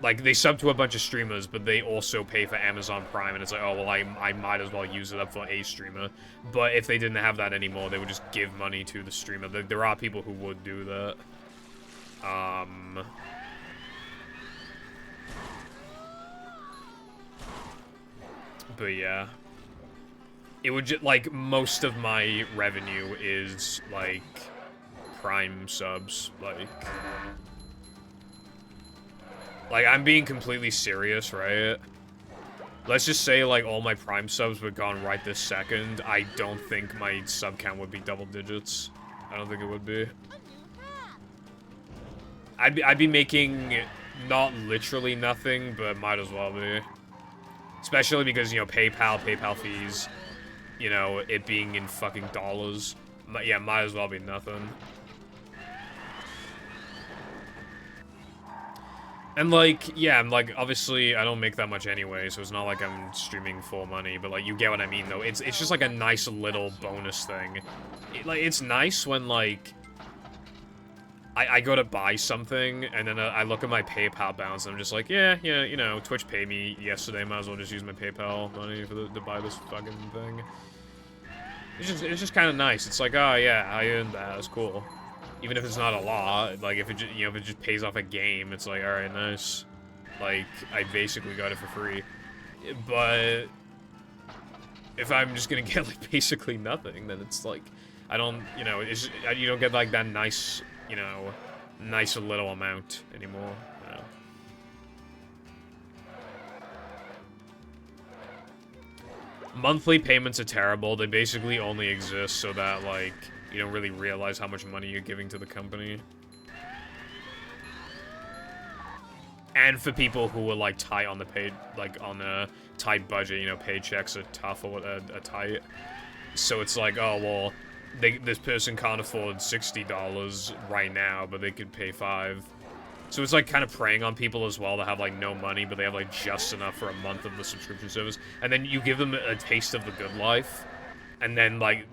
S3: Like, they sub to a bunch of streamers, but they also pay for Amazon Prime, and it's like, oh, well, I might as well use it up for a streamer. But if they didn't have that anymore, they would just give money to the streamer. There are people who would do that. But yeah. It would just, like, most of my revenue is, like, Prime subs, like, I'm being completely serious, right? Let's just say, like, all my Prime subs were gone right this second. I don't think my sub count would be double digits. I don't think it would be. I'd be making not literally nothing, but might as well be. Especially because, you know, PayPal fees, you know, it being in fucking dollars. Yeah, might as well be nothing. And, like, yeah, I'm like, obviously, I don't make that much anyway, so it's not like I'm streaming for money, but, like, you get what I mean, though. It's just, like, a nice little bonus thing. It's nice when, like, I go to buy something, and then I look at my PayPal balance, and I'm just like, yeah, you know, Twitch paid me yesterday, might as well just use my PayPal money to buy this fucking thing. It's just kind of nice. It's like, oh, yeah, I earned that, that's cool. Even if it's not a lot, like, if it just, you know, if it just pays off a game, it's like, alright, nice. Like, I basically got it for free. But if I'm just gonna get, like, basically nothing, then it's like, I don't, you know, you don't get, like, that nice, you know, nice little amount anymore, you know. Monthly payments are terrible. They basically only exist so that, like, you don't really realize how much money you're giving to the company. And for people who are, like, tight on the paid, like, on a tight budget, you know, paychecks are tough or are tight. So it's like, oh, well, this person can't afford $60 right now, but they could pay $5. So it's, like, kind of preying on people as well that have, like, no money, but they have, like, just enough for a month of the subscription service. And then you give them a taste of the good life, and then, like,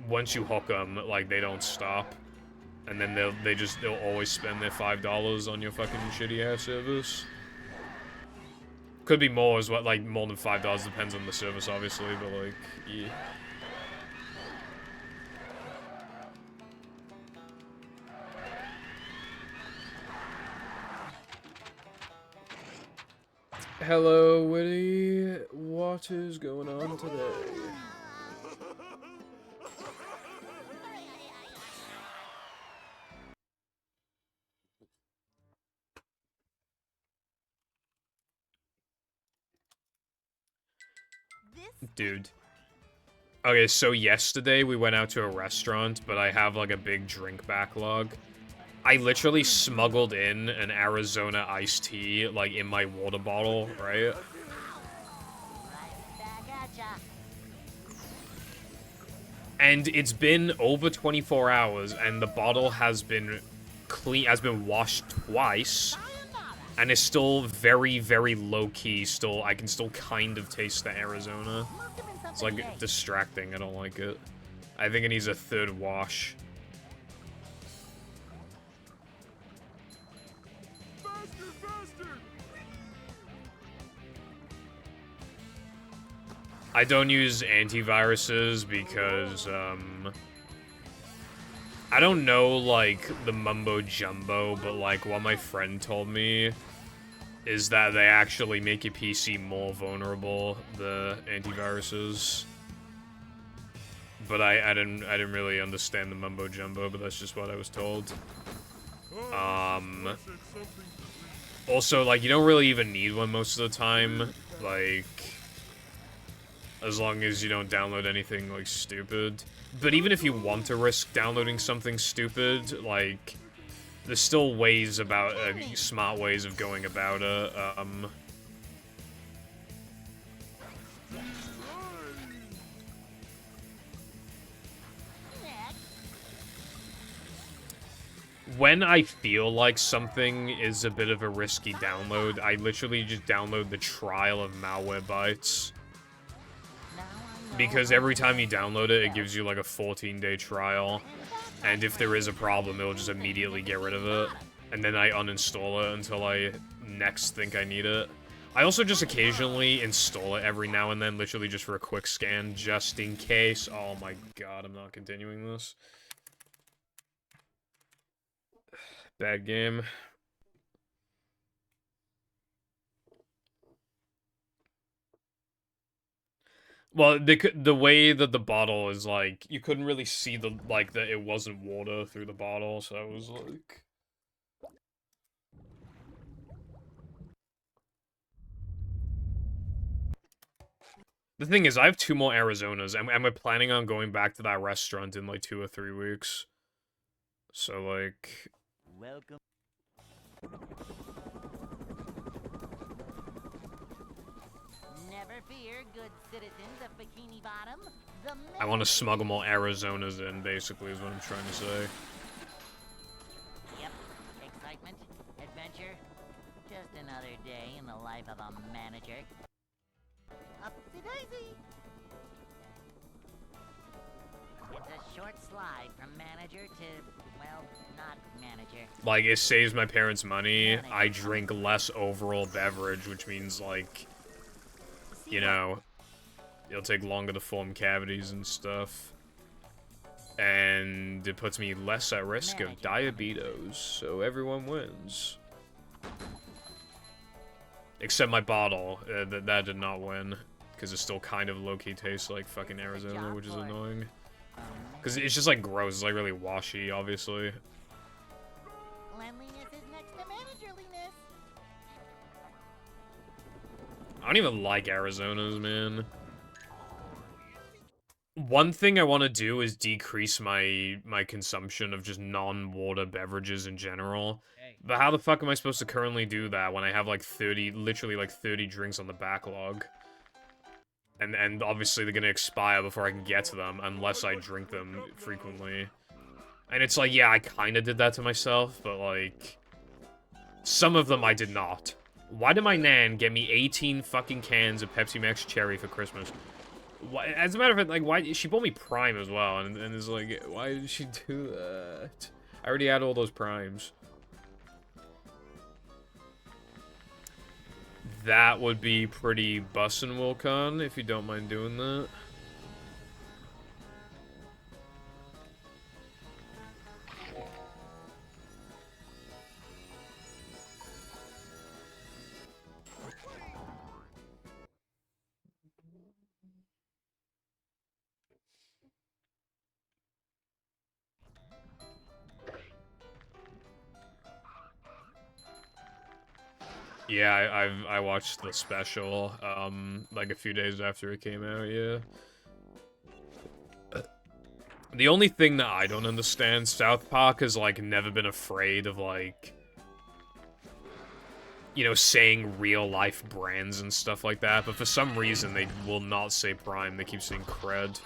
S3: once you hook them, like, they don't stop. And then they'll always spend their $5 on your fucking shitty-ass service. Could be more as well, like, more than $5, depends on the service, obviously, but, like, yeah. Hello, Witty. What is going on today? Dude. Okay, so yesterday we went out to a restaurant, but I have, like, a big drink backlog. I literally smuggled in an Arizona iced tea, like, in my water bottle, right? And it's been over 24 hours, and the bottle has been washed twice, and it's still very, very low-key. Still, I can still kind of taste the Arizona. It's, like, distracting. I don't like it. I think it needs a third wash. I don't use antiviruses because, I don't know, like, the mumbo jumbo, but, like, what my friend told me is that they actually make your PC more vulnerable, the antiviruses. But I didn't really understand the mumbo jumbo, but that's just what I was told. Also, like, you don't really even need one most of the time. Like, as long as you don't download anything, like, stupid. But even if you want to risk downloading something stupid, like, there's still ways about, smart ways of going about it, when I feel like something is a bit of a risky download, I literally just download the trial of Malwarebytes. Because every time you download it, it gives you like a 14-day trial. And if there is a problem, it'll just immediately get rid of it. And then I uninstall it until I next think I need it. I also just occasionally install it every now and then, literally just for a quick scan, just in case. Oh my god, I'm not continuing this. Bad game. Well, the way that the bottle is, like, you couldn't really see that it wasn't water through the bottle, so it was like... The thing is, I have 2 more Arizonas, and we're planning on going back to that restaurant in, like, 2 or 3 weeks. So, like...
S2: Welcome. Never fear, good citizens of Bikini Bottom.
S3: I want to smuggle more Arizonas in, basically, is what I'm trying to say.
S2: Yep. Excitement, adventure. Just another day in the life of a manager. Upsy daisy. It's a short slide from manager to, well, not manager.
S3: Like, it saves my parents money. I drink less overall beverage, which means, like, you know, it'll take longer to form cavities and stuff. And it puts me less at risk of diabetes, so everyone wins. Except my bottle, that did not win. Because it still kind of low-key tastes like fucking Arizona, which is annoying. Because it's just, like, gross. It's, like, really washy, obviously.
S1: Cleanliness is next to managerliness.
S3: I don't even like Arizonas, man. One thing I want to do is decrease my consumption of just non-water beverages in general. But how the fuck am I supposed to currently do that when I have, like, literally, like, 30 drinks on the backlog? And obviously they're gonna expire before I can get to them, unless I drink them frequently. And it's like, yeah, I kinda did that to myself, but, like... Some of them I did not. Why did my nan get me 18 fucking cans of Pepsi Max Cherry for Christmas? Why, as a matter of fact, like, why... She bought me Prime as well, and it's like, why did she do that? I already had all those Primes. That would be pretty bussin', Wilcon, if you don't mind doing that. Yeah, I watched the special, like a few days after it came out, yeah. The only thing that I don't understand, South Park has, like, never been afraid of, like, you know, saying real-life brands and stuff like that, but for some reason they will not say Prime, they keep saying Cred.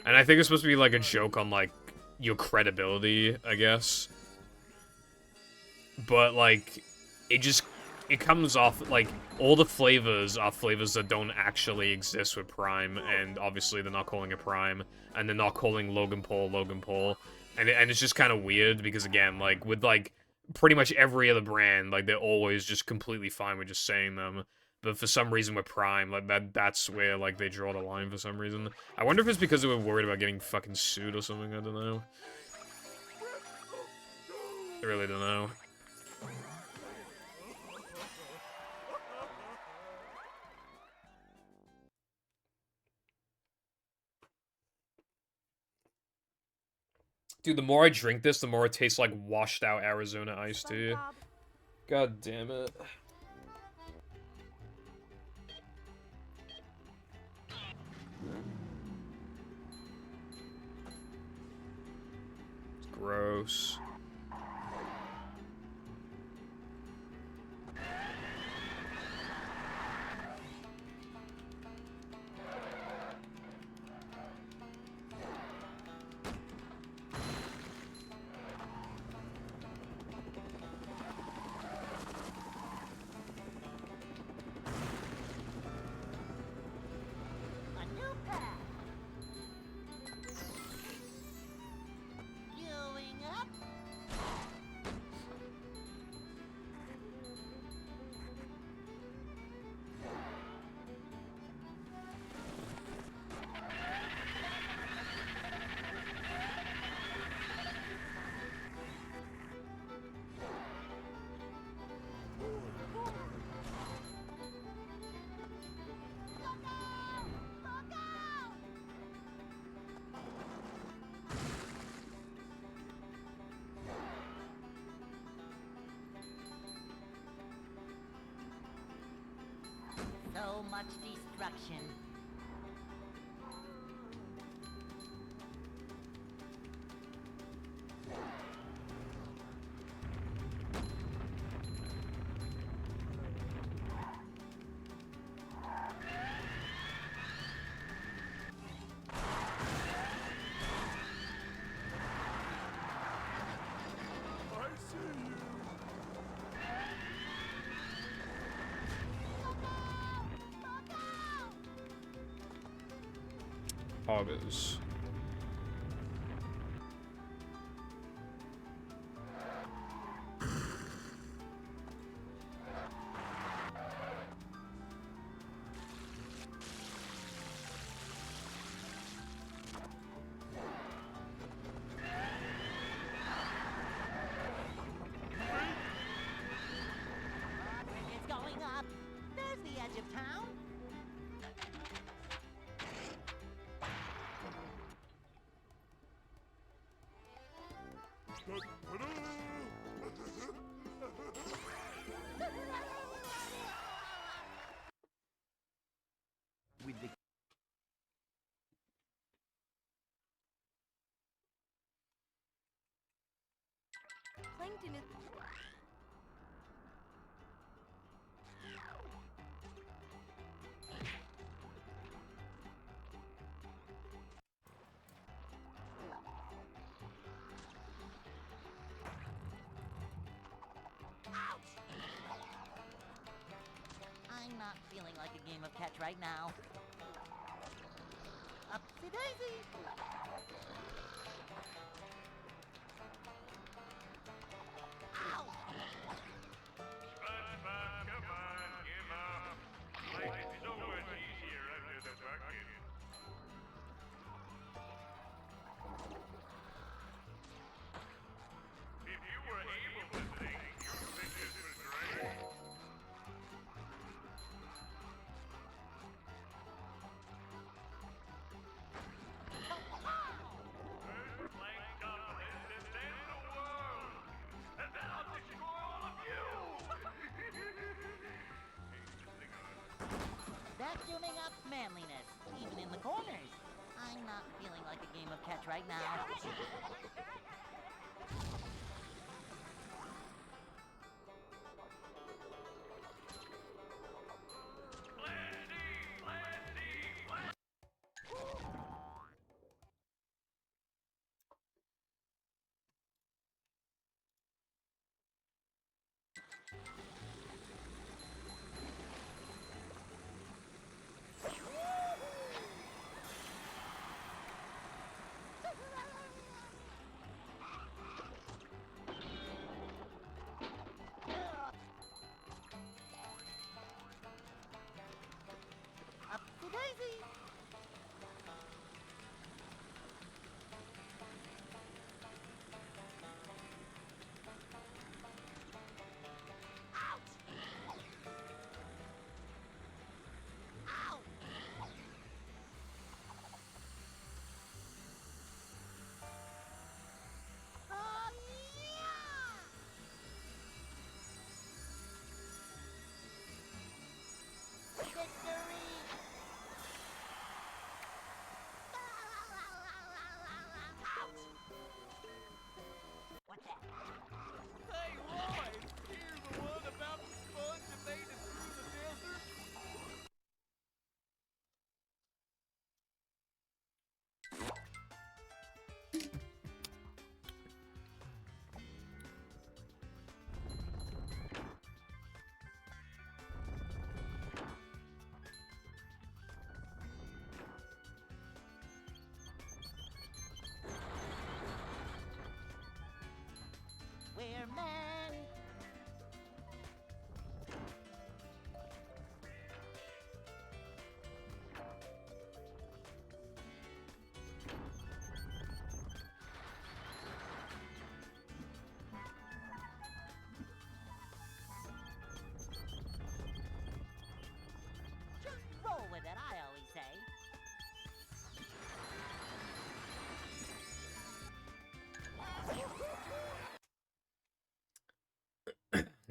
S3: And I think it's supposed to be, like, a joke on, like, your credibility, I guess. But, like, it comes off, like, all the flavors are flavors that don't actually exist with Prime, and obviously they're not calling it Prime, and they're not calling Logan Paul, and it's just kind of weird, because again, like, with, like, pretty much every other brand, like, they're always just completely fine with just saying them, but for some reason with Prime, like, that's where, like, they draw the line for some reason. I wonder if it's because they were worried about getting fucking sued or something, I don't know. I really don't know. Dude, the more I drink this, the more it tastes like washed out Arizona iced tea. God damn it. gross.
S1: A new path. Going up. Look out! Look out!
S2: So much destruction.
S4: I see you.
S1: Look out! Look out!
S3: Hoggers.
S1: Roderick is going up. There's the edge of town.
S2: With the
S1: Plankton is.
S2: I'm not feeling like a game of catch right now. Upsy daisy! Ow!
S7: SpongeBob, come on, give up. Life is so much easier under the bucket. If you were able to think, you'd think this was great. First plankton is the end of the world. And then I'll destroy all of you.
S2: That tuning up manliness, even in the corners. I'm not feeling like a game of catch right now.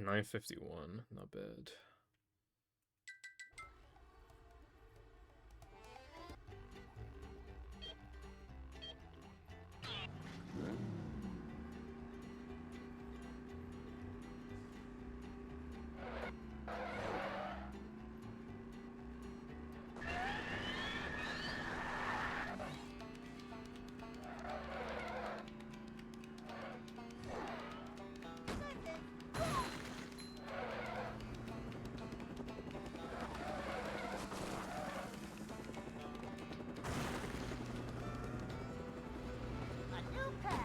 S3: 951, not bad.
S1: A new path.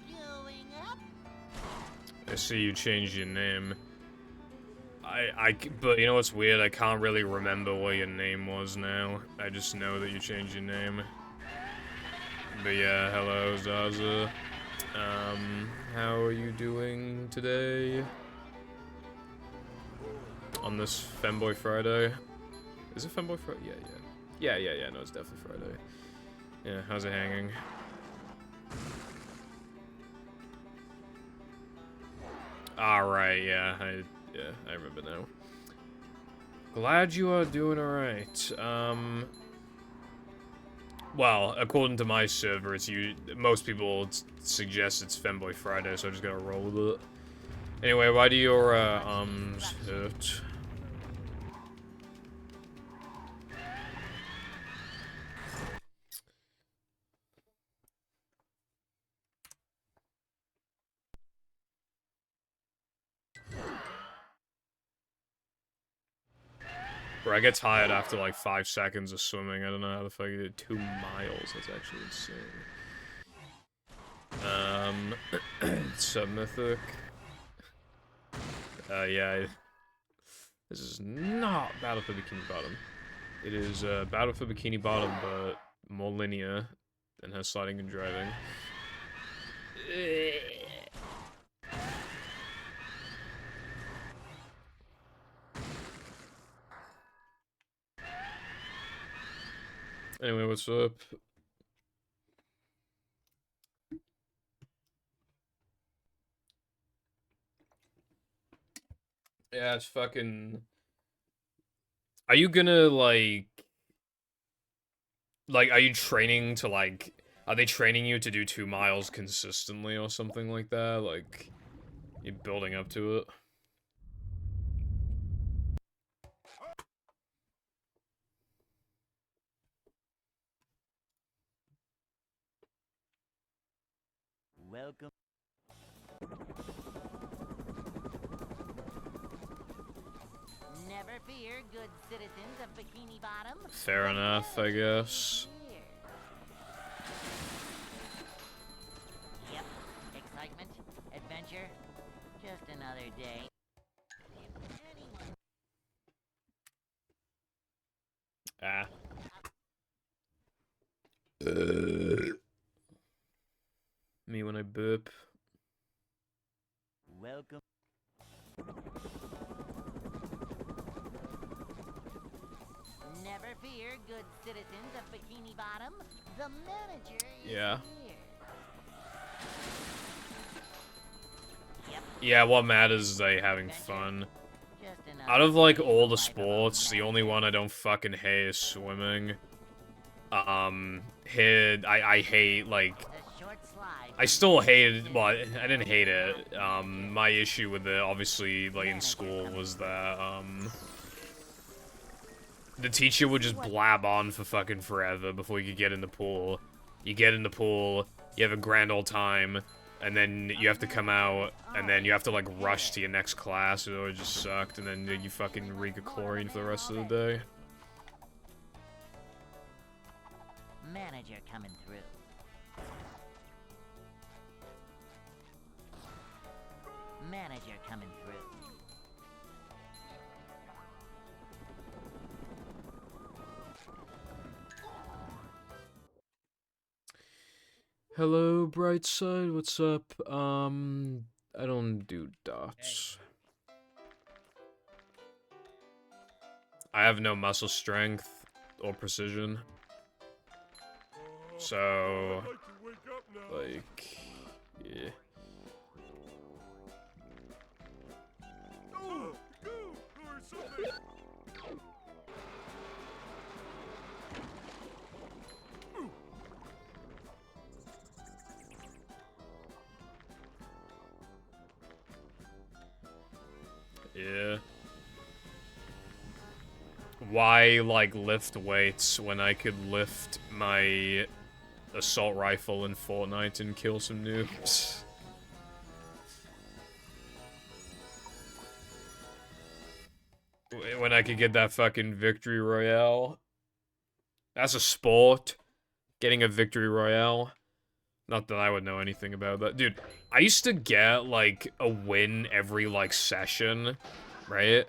S1: Going up.
S3: I see you changed your name. But you know what's weird? I can't really remember what your name was now. I just know that you changed your name. But yeah, hello, Zaza. How are you doing today? On this Femboy Friday? Is it Femboy Friday? Yeah, no, it's definitely Friday. Yeah, how's it hanging? Alright, yeah, I remember now. Glad you are doing alright. Well, according to my server, most people suggest it's Femboy Friday, so I just gotta roll with it. Anyway, why do your arms hurt? Bro, I get tired after like 5 seconds of swimming. I don't know how the fuck you did 2 miles. That's actually insane. Submythic. Yeah. This is not Battle for Bikini Bottom. It is Battle for Bikini Bottom, but more linear and has sliding and driving. Anyway, what's up? Yeah, it's fucking... Are you gonna, like, are you training to, like... Are they training you to do 2 miles consistently or something like that? Like, you're building up to it?
S2: Welcome.
S1: Never fear, good citizens of Bikini Bottom.
S3: Fair
S1: The
S3: enough, I
S1: manager
S3: guess.
S1: is here.
S2: Yep. Excitement, adventure, just another day.
S1: If anyone
S3: Ah. Me when I burp.
S2: Welcome.
S1: Never fear, good citizens of Bikini Bottom. The manager is
S3: Yeah.
S1: here.
S2: Yep.
S3: Yeah, what matters is they having fun.
S2: Just another
S3: Out of, like,
S2: day
S3: all
S2: in
S3: the
S2: life of a
S3: sports, the only one I don't fucking hate is swimming. I hate, like...
S2: A short slide.
S3: I still hated, well, I didn't hate it. My issue with it, obviously, like, in school was that, the teacher would just blab on for fucking forever before you could get in the pool. You get in the pool, you have a grand old time, and then you have to come out, and then you have to, like, rush to your next class, or it just sucked, and then you fucking reek of chlorine for the rest of the day.
S2: Manager coming through. Manager coming through.
S3: Hello, Brightside, what's up? I don't do dots. I have no muscle strength or precision. So,
S4: I'd like to wake up now.
S3: like, Yeah.
S4: Oh, go, or something.
S3: Yeah. Why, like, lift weights when I could lift my assault rifle in Fortnite and kill some noobs? When I could get that fucking victory royale. That's a sport. Getting a victory royale. Not that I would know anything about that. Dude, I used to get, like, a win every, like, session, right?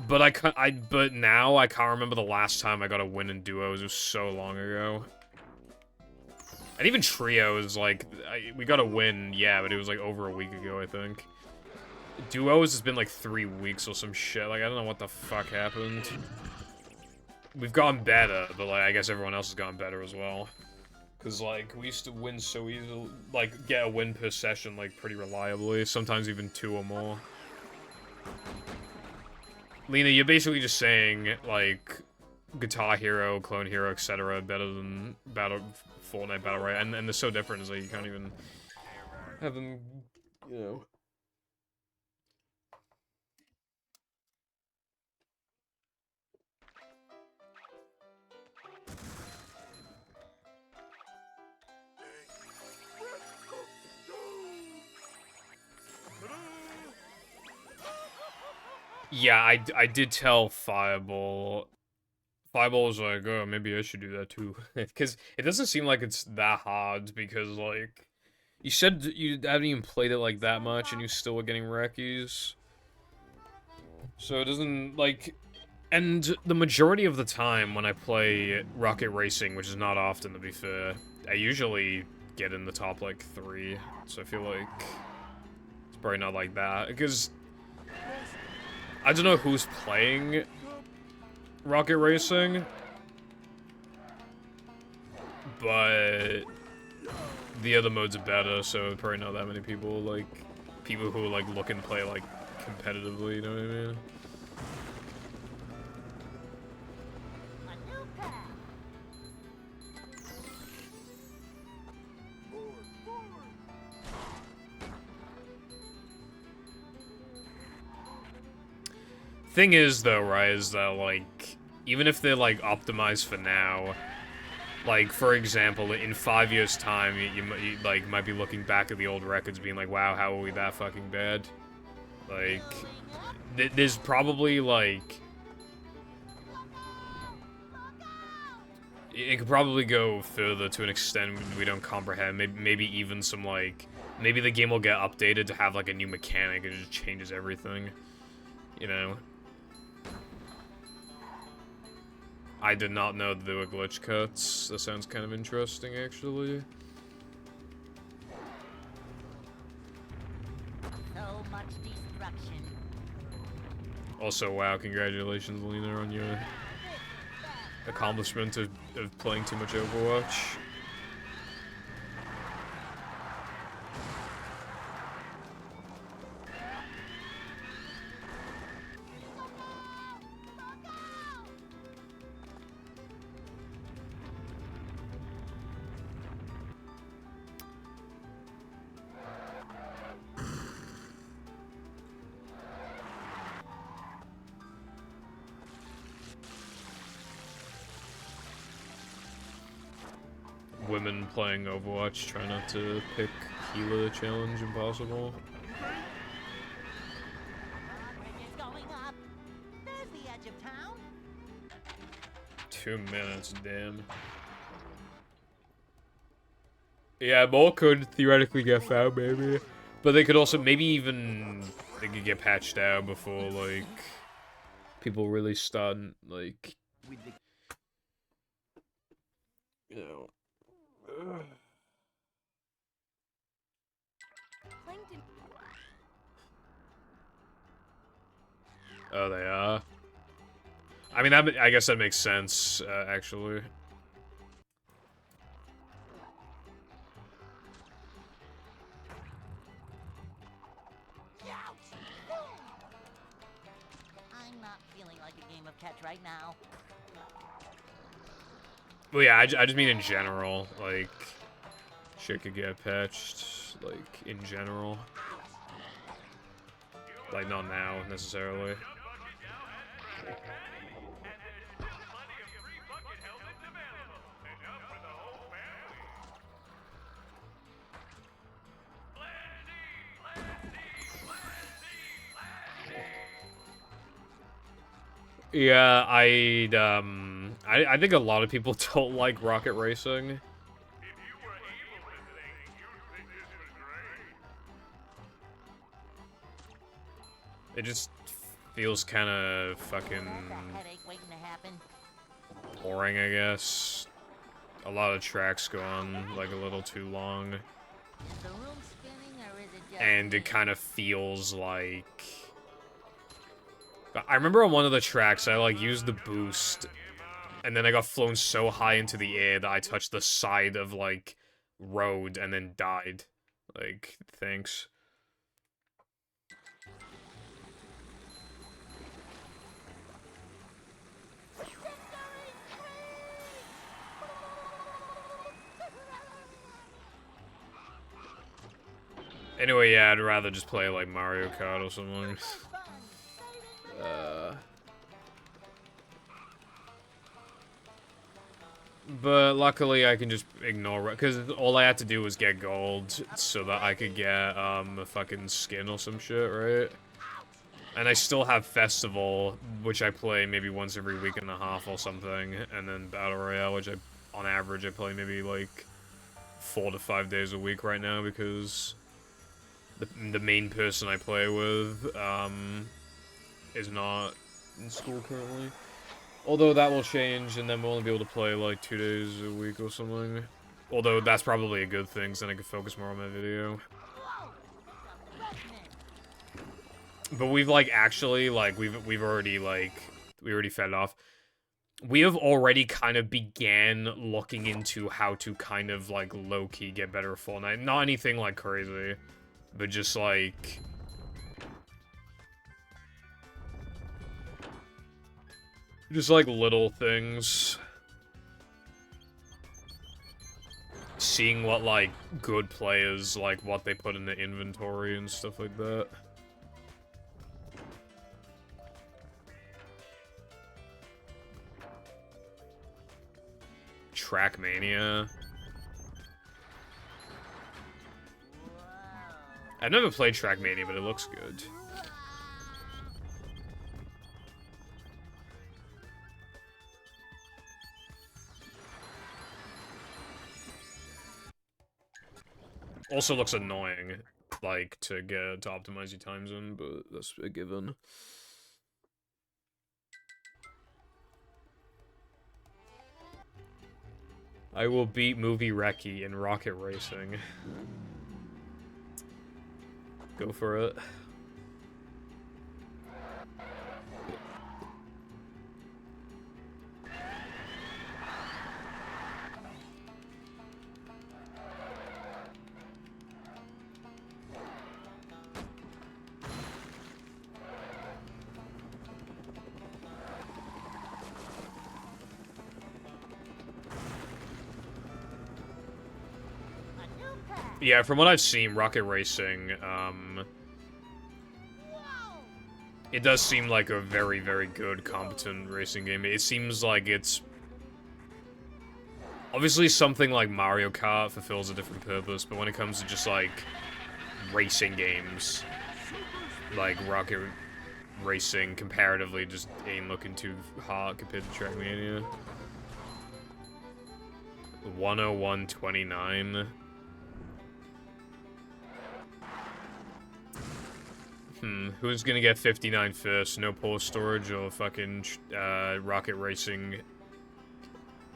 S3: But but now I can't remember the last time I got a win in duos. It was so long ago. And even trios, like, we got a win, yeah, but it was, like, over a week ago, I think. Duos has been, like, 3 weeks or some shit. Like, I don't know what the fuck happened. We've gotten better, but, like, I guess everyone else has gotten better as well. Because, like, we used to win so easily, like, get a win per session, like, pretty reliably. Sometimes even 2 or more. Lena, you're basically just saying, like, Guitar Hero, Clone Hero, etc. better than Fortnite Battle Royale. And they're so different, is like, you can't even have them, you know. Yeah, I did tell Fireball. Fireball was like, oh, maybe I should do that too. Because it doesn't seem like it's that hard, because, like, you said you haven't even played it, like, that much, and you still were getting reckies. So it doesn't, like... And the majority of the time when I play Rocket Racing, which is not often, to be fair, I usually get in the top, like, 3. So I feel like it's probably not like that. Because I don't know who's playing Rocket Racing, but the other modes are better, so probably not that many people, like, people who, like, look and play, like, competitively, you know what I mean?
S1: A new path.
S3: Thing is, though, right, is that, like, even if they're, like, optimized for now, like, for example, in 5 years' time, you like, might be looking back at the old records being like, wow, how are we that fucking bad? Like, there's probably, like... It could probably go further to an extent we don't comprehend. Maybe even some, like... Maybe the game will get updated to have, like, a new mechanic and it just changes everything. You know? I did not know that there were glitch cuts. That sounds kind of interesting, actually.
S2: So much destruction.
S3: Also, wow, congratulations, Lena, on your accomplishment of playing too much Overwatch. Women playing Overwatch, try not to pick Gila challenge impossible.
S2: Bridge is going up. There's the edge of town.
S3: 2 minutes, damn. Yeah, more could theoretically get found, maybe. But they could also, maybe even, they could get patched out before, like, people really start, like, you know.
S1: Plankton.
S3: Oh, they are? I mean, that, I guess that makes sense, actually.
S2: now.
S3: Well, yeah, I just mean in general. Like, shit could get patched. Like, in general. Like, not now, necessarily.
S7: And there's still plenty of free bucket helmets available. Enough for the whole family.
S3: Yeah, I think a lot of people don't like rocket racing.
S7: If you were able to think, you'd think this was great.
S3: It just feels kind of fucking
S2: That's a headache waiting to happen.
S3: boring, I guess. A lot of tracks go on like a little too long,
S2: Is the room spinning or is it just
S3: and
S2: me?
S3: it kind of feels like. I remember on one of the tracks, I like used the boost, and then I got flown so high into the air that I touched the side of like road and then died. Like, thanks. Anyway, yeah, I'd rather just play like Mario Kart or something. But luckily I can just ignore it, because all I had to do was get gold so that I could get a fucking skin or some shit, right? And I still have Festival, which I play maybe once every week and a half or something, and then Battle Royale, which on average I play maybe like 4 to 5 days a week right now, because the main person I play with is not in school currently. Although that will change, and then we'll only be able to play like 2 days a week or something. Although that's probably a good thing, so then I can focus more on my video. But we've like actually like we've already like we already fed off. We have already kind of began looking into how to kind of like low-key get better at Fortnite. Not anything like crazy, but just like little things. Seeing what, like, good players, like, what they put in the inventory and stuff like that. Trackmania. I've never played Trackmania, but it looks good. Also looks annoying, like, to optimize your times in, but that's a given. I will beat Movie Recce in Rocket Racing. Go for it. Yeah, from what I've seen, Rocket Racing, it does seem like a very, very good, competent racing game. It seems like it's... Obviously, something like Mario Kart fulfills a different purpose, but when it comes to just, like, racing games, like Rocket Racing, comparatively, just ain't looking too hot compared to Trackmania. 101.29. Who's gonna get 59 first? No pole storage or fucking Rocket Racing?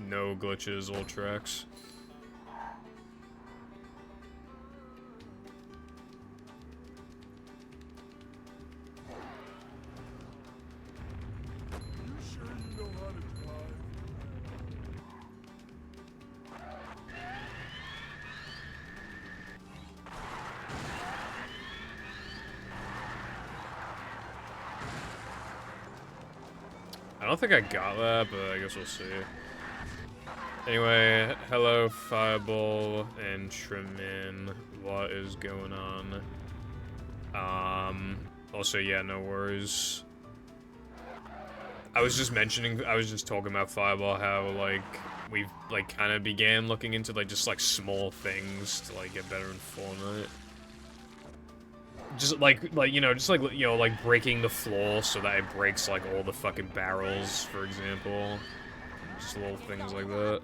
S3: No glitches, all tracks.
S4: You sure you know how to drive?
S3: I don't think I got that, but I guess we'll see. Anyway, hello Fireball and Trimmin. What is going on? Also, yeah, no worries. I was just talking about Fireball, how, like, we've, like, kind of began looking into, like, just, like, small things to, like, get better in Fortnite. Just, like, you know, just, like, you know, like, breaking the floor so that it breaks, like, all the fucking barrels, for example. Just little things like that.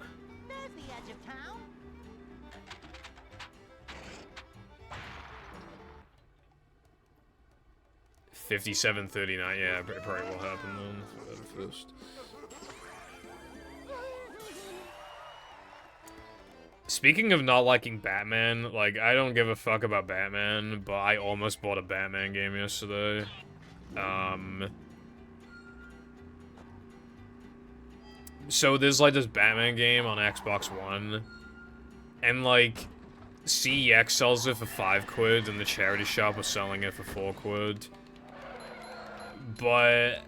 S1: There's the edge of town.
S3: 57-39, yeah, it probably will happen then. First. Speaking of not liking Batman, like, I don't give a fuck about Batman, but I almost bought a Batman game yesterday. So there's, like, this Batman game on Xbox One, and, like, CEX sells it for 5 quid, and the charity shop was selling it for 4 quid. But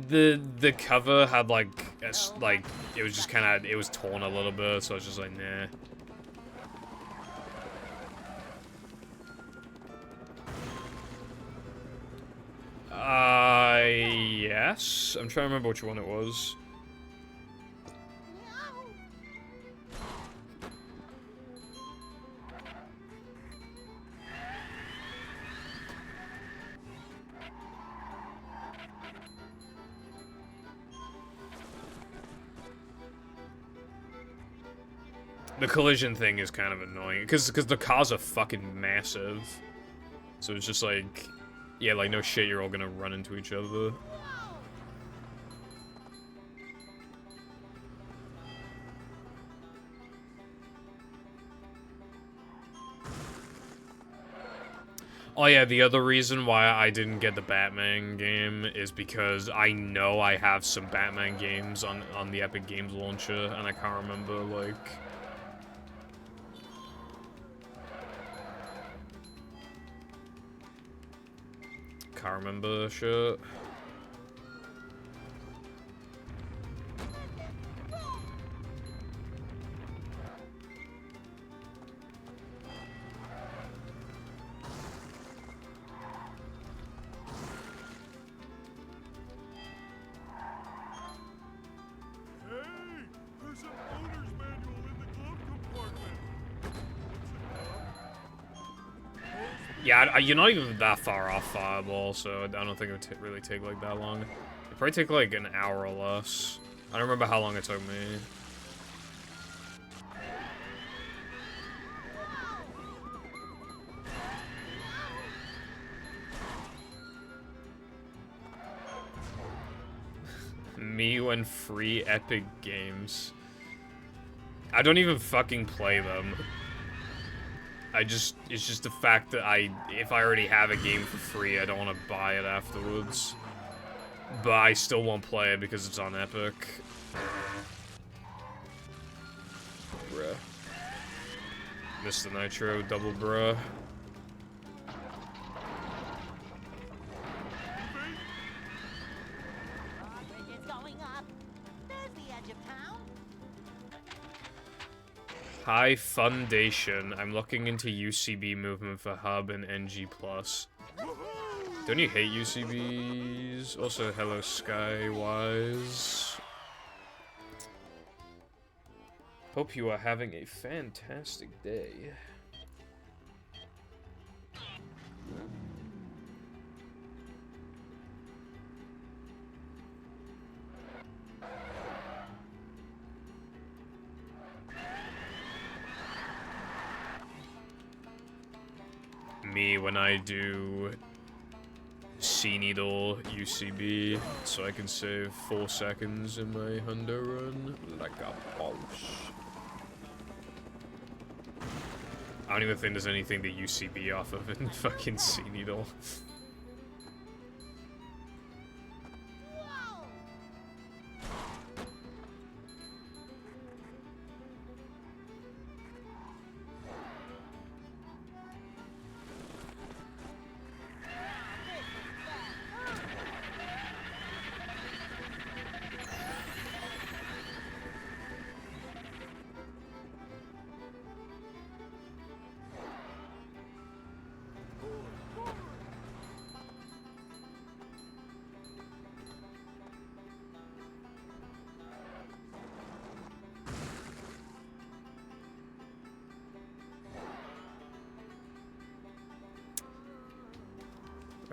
S3: the cover had, like, it was just kind of, it was torn a little bit, so I was just like, nah. Yes. I'm trying to remember which one it was. The collision thing is kind of annoying, because the cars are fucking massive. So it's just like, yeah, like, no shit, you're all gonna run into each other. Oh yeah, the other reason why I didn't get the Batman game is because I know I have some Batman games on the Epic Games launcher, and I can't remember, like... Can't remember shit.
S4: There's an owner's manual in the glove compartment.
S3: Yeah, you're not even that far off Fireball, so I don't think it would really take, like, that long. It'd probably take, like, an hour or less. I don't remember how long it took me. Me when free Epic Games. I don't even fucking play them. It's just the fact that if I already have a game for free, I don't want to buy it afterwards. But I still won't play it because it's on Epic. Bruh. Mr. Nitro, double bruh.
S1: Bridge is going up. There's the edge of town.
S3: Hi, Foundation. I'm looking into UCB movement for Hub and NG+. Don't you hate UCBs? Also, hello, Skywise. Hope you are having a fantastic day. Me when I do C Needle UCB, so I can save 4 seconds in my Hundo run like a boss. I don't even think there's anything to UCB off of in fucking C Needle.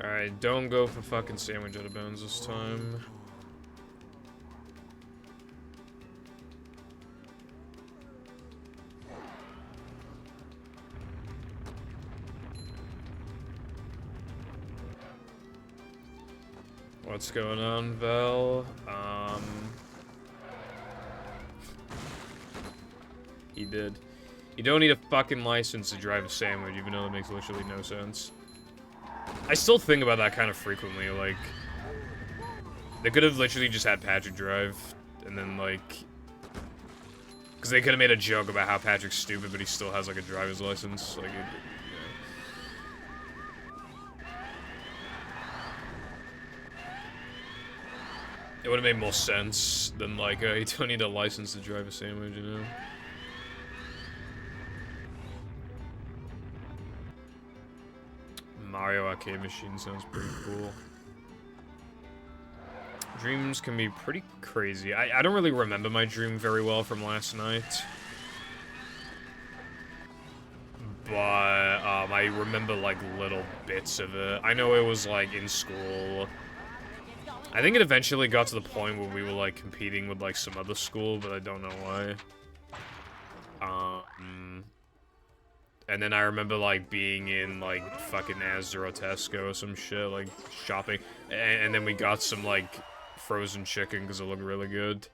S3: Alright, don't go for fucking sandwich out of bounds this time. What's going on, Val? He did. You don't need a fucking license to drive a sandwich, even though it makes literally no sense. I still think about that kind of frequently, like... They could have literally just had Patrick drive, and then, like... Because they could have made a joke about how Patrick's stupid, but he still has, like, a driver's license. Like, it would have made more sense than, like, you don't need a license to drive a sandwich, you know? Mario Arcade Machine sounds pretty cool. Dreams can be pretty crazy. I don't really remember my dream very well from last night. But, I remember, like, little bits of it. I know it was, like, in school. I think it eventually got to the point where we were, like, competing with, like, some other school, but I don't know why. And then I remember, like, being in, like, fucking Asda or Tesco or some shit, like, shopping. And then we got some, like, frozen chicken because it looked really good.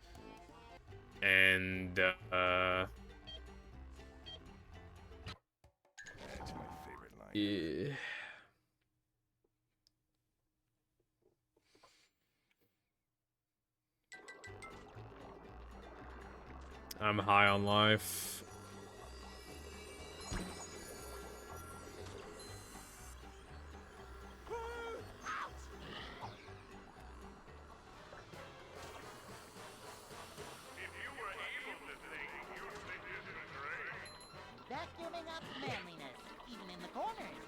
S3: And,
S4: That's my favorite line.
S3: yeah. I'm high on life.
S7: If you were able to think, you'd think this was great.
S1: Vacuuming up manliness, even in the corners.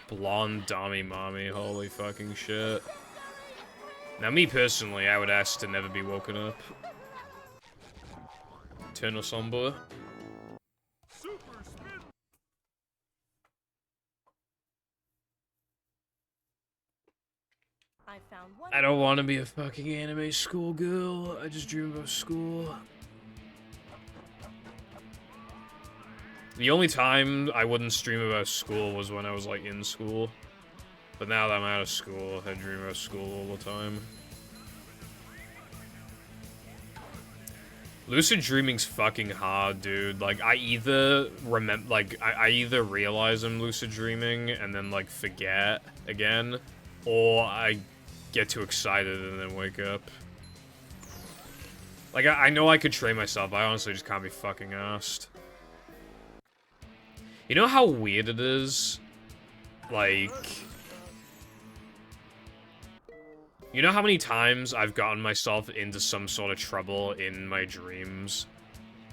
S3: Blonde Dommy Mommy, holy fucking shit. Now, me personally, I would ask to never be woken up. Eternal Somber.
S4: Super spin.
S1: I found one.
S3: I don't want to be a fucking anime schoolgirl. I just dream about school. The only time I wouldn't stream about school was when I was, like, in school. But now that I'm out of school, I dream about school all the time. Lucid dreaming's fucking hard, dude. Like, I either remember, like, I either realize I'm lucid dreaming and then, like, forget again, or I get too excited and then wake up. Like, I know I could train myself, I honestly just can't be fucking arsed. You know how weird it is? Like... You know how many times I've gotten myself into some sort of trouble in my dreams?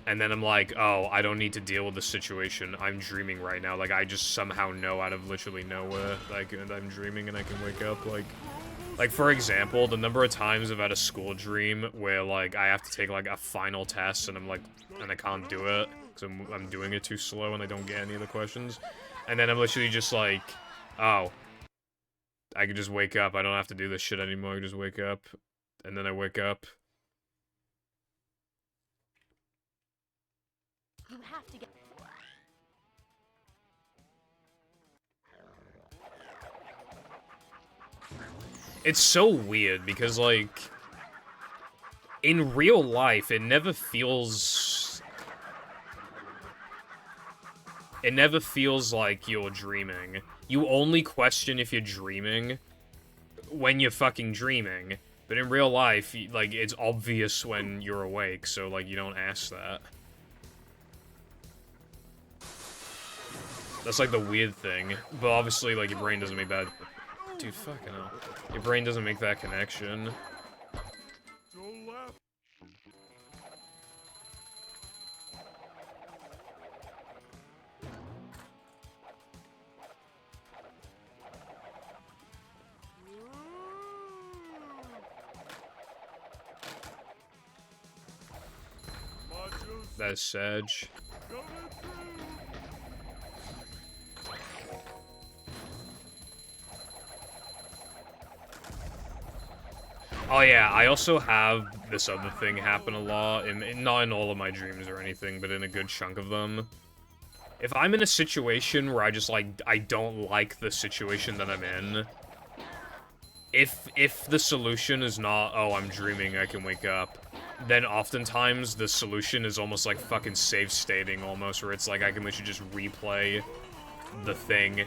S3: And then I'm like, oh, I don't need to deal with the situation. I'm dreaming right now. Like, I just somehow know out of literally nowhere. Like, and I'm dreaming and I can wake up. Like, for example, the number of times I've had a school dream where, like, I have to take, like, a final test and I'm like, and I can't do it because I'm doing it too slow and I don't get any of the questions. And then I'm literally just like, oh, I can just wake up. I don't have to do this shit anymore. I can just wake up. And then I wake up.
S1: You have to get.
S3: It's so weird because, like, in real life, it never feels like you're dreaming. You only question if you're dreaming when you're fucking dreaming. But in real life, like, it's obvious when you're awake, so, like, you don't ask that. That's, like, the weird thing. But obviously, like, your brain doesn't make that... Dude, fucking hell. Your brain doesn't make that connection.
S4: Don't laugh. Macho's
S3: That's Sag.
S4: coming through.
S3: Oh yeah, I also have this other thing happen a lot, not in all of my dreams or anything, but in a good chunk of them. If I'm in a situation where I just, like, I don't like the situation that I'm in, if the solution is not, oh, I'm dreaming, I can wake up, then oftentimes the solution is almost like fucking save stating almost, where it's like I can literally just replay the thing.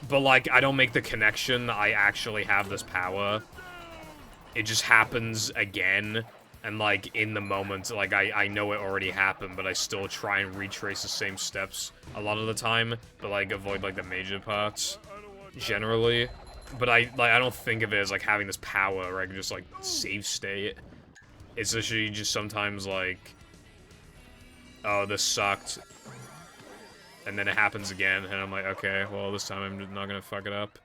S3: But, like, I don't make the connection that I actually have this power. It just happens again, and, like, in the moment, like, I know it already happened, but I still try and retrace the same steps a lot of the time, but, like, avoid, like, the major parts, generally. But I don't think of it as, like, having this power where I can just, like, save state. It's literally just sometimes, like, oh, this sucked. And then it happens again, and I'm like, okay, well, this time I'm not gonna fuck it up.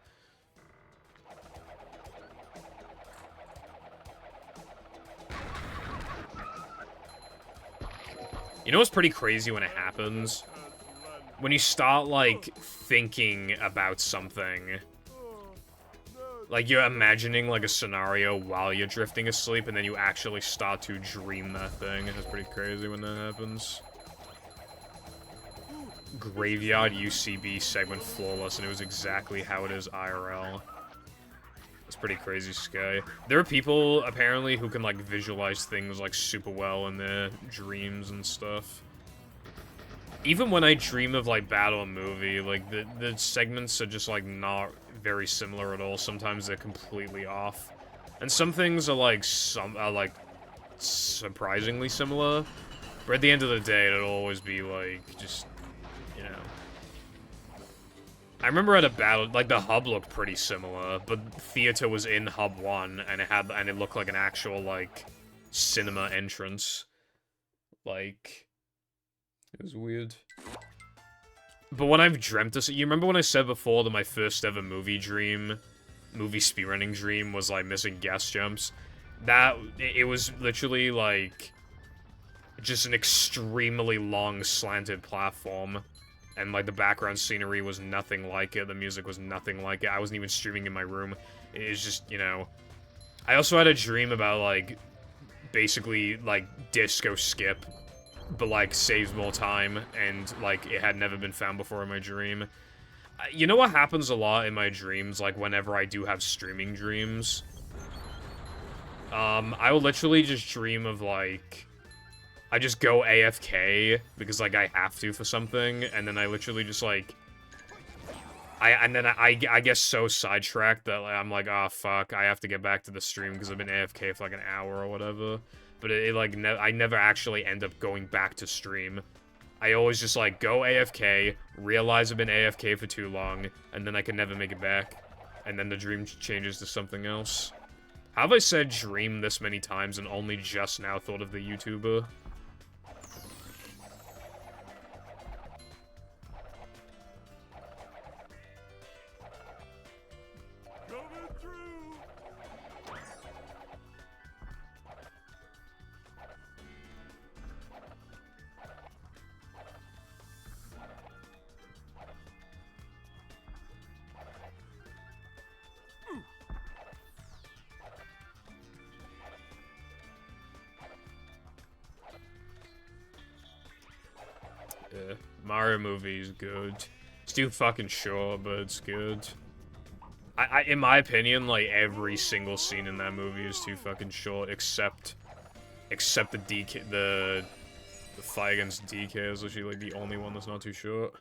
S3: You know what's pretty crazy when it happens? When you start, like, thinking about something. Like, you're imagining, like, a scenario while you're drifting asleep, and then you actually start to dream that thing. It's pretty crazy when that happens. Graveyard UCB segment flawless, and it was exactly how it is IRL. It's pretty crazy, Sky. There are people, apparently, who can, like, visualize things, like, super well in their dreams and stuff. Even when I dream of, like, Battle and Movie, like, the segments are just, like, not very similar at all. Sometimes they're completely off. And some things are, like, surprisingly similar. But at the end of the day, it'll always be, like, just, you know. I remember at a battle, like, the hub looked pretty similar, but theater was in hub 1, and it looked like an actual, like, cinema entrance. Like, it was weird. But when I've dreamt this, you remember when I said before that my first ever movie speedrunning dream was, like, missing gas jumps? It was literally, like, just an extremely long slanted platform. And, like, the background scenery was nothing like it, the music was nothing like it, I wasn't even streaming in my room. It was just, you know... I also had a dream about, like, basically, like, disco skip, but, like, saves more time, and, like, it had never been found before in my dream. You know what happens a lot in my dreams, like, whenever I do have streaming dreams? I will literally just dream of, like... I just go AFK, because, like, I have to for something, and then I literally just, like... I get so sidetracked that, like, I'm like, oh, fuck, I have to get back to the stream, because I've been AFK for, like, an hour or whatever. But I never actually end up going back to stream. I always just, like, go AFK, realize I've been AFK for too long, and then I can never make it back. And then the dream changes to something else. How have I said dream this many times and only just now thought of the YouTuber?
S4: Coming through!
S3: Yeah, Mario movie is good. It's too fucking short, but it's good. In my opinion, like, every single scene in that movie is too fucking short, except the DK, the fight against DK is literally, like, the only one that's not too short.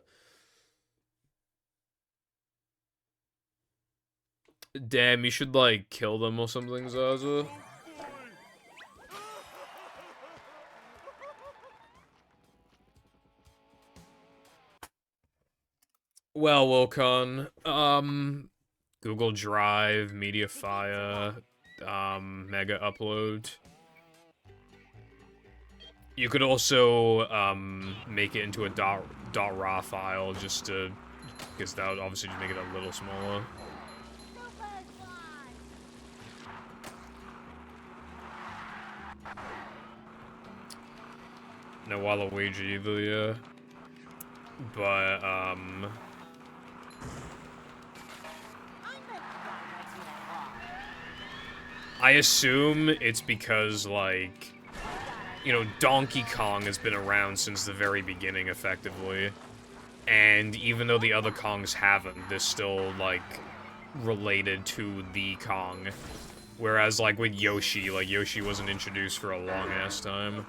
S3: Damn, you should, like, kill them or something, Zaza. Well, Wilcon, Google Drive, Mediafire, Mega Upload. You could also, make it into a .raw file just to, because that would obviously just make it a little smaller. No Waluigi either, yeah. But,
S1: I meant to go right through that wall.
S3: I assume it's because, like, you know, Donkey Kong has been around since the very beginning, effectively. And even though the other Kongs haven't, they're still, like, related to the Kong. Whereas, like, with Yoshi, like, Yoshi wasn't introduced for a long-ass time.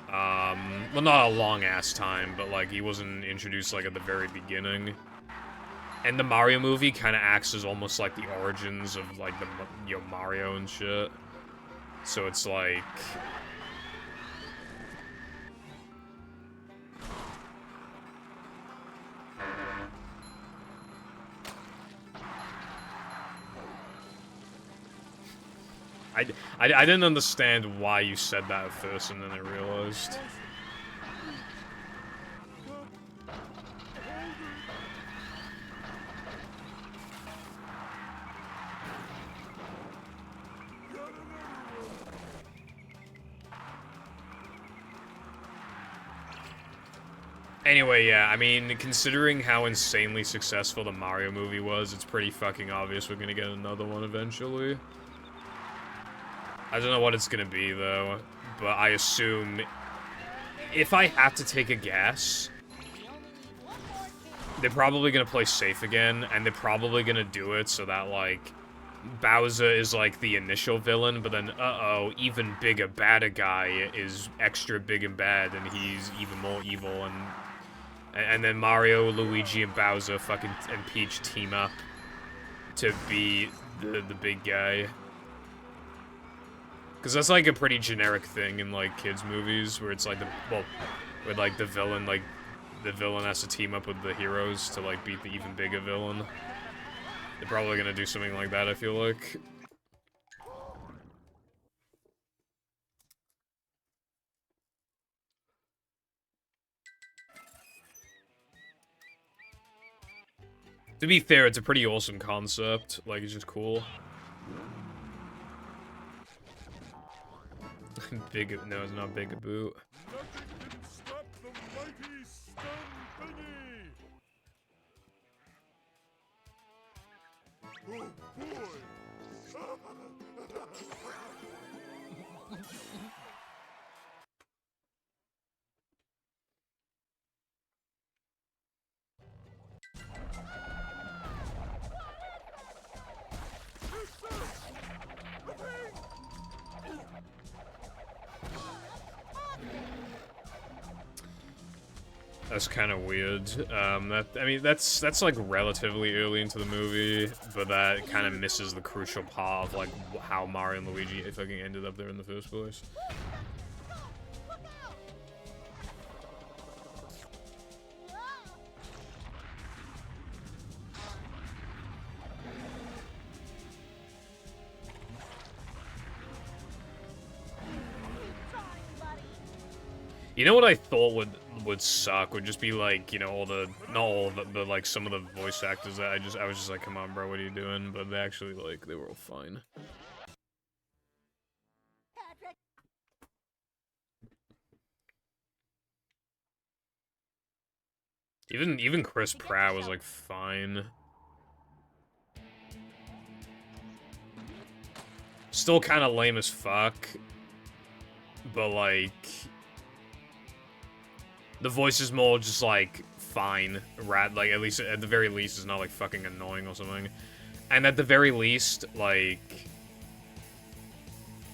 S3: Well, not a long-ass time, but, like, he wasn't introduced, like, at the very beginning. And the Mario movie kind of acts as almost, like, the origins of, like, the, you know, Mario and shit. So it's, like... I didn't understand why you said that at first, and then I realized. Anyway, yeah, I mean, considering how insanely successful the Mario movie was, it's pretty fucking obvious we're gonna get another one eventually. I don't know what it's gonna be, though, but I assume... If I have to take a guess, they're probably gonna play safe again, and they're probably gonna do it so that, like, Bowser is, like, the initial villain, but then, uh-oh, even bigger, badder guy is extra big and bad, and he's even more evil, and then Mario, Luigi, and Bowser fucking and Peach team up to be the big guy. Because that's, like, a pretty generic thing in, like, kids' movies, where it's, like, where, like, the villain has to team up with the heroes to, like, beat the even bigger villain. They're probably gonna do something like that, I feel like. To be fair, it's a pretty awesome concept. Like, it's just cool. No, it's not Big Boot.
S4: Nothing can stop the mighty stun thingy! Oh boy!
S3: That's kind of weird. I mean, that's like relatively early into the movie, but that kind of misses the crucial part of like how Mario and Luigi fucking ended up there in the first place. You know what I thought would suck would just be like, you know, not all of it, but like some of the voice actors that I was just like, come on, bro, what are you doing? But they actually, like, they were all fine. Even Chris Pratt was like fine. Still kind of lame as fuck, but like. The voice is more just, like, fine. Like, at least, at the very least, it's not, like, fucking annoying or something. And at the very least, like...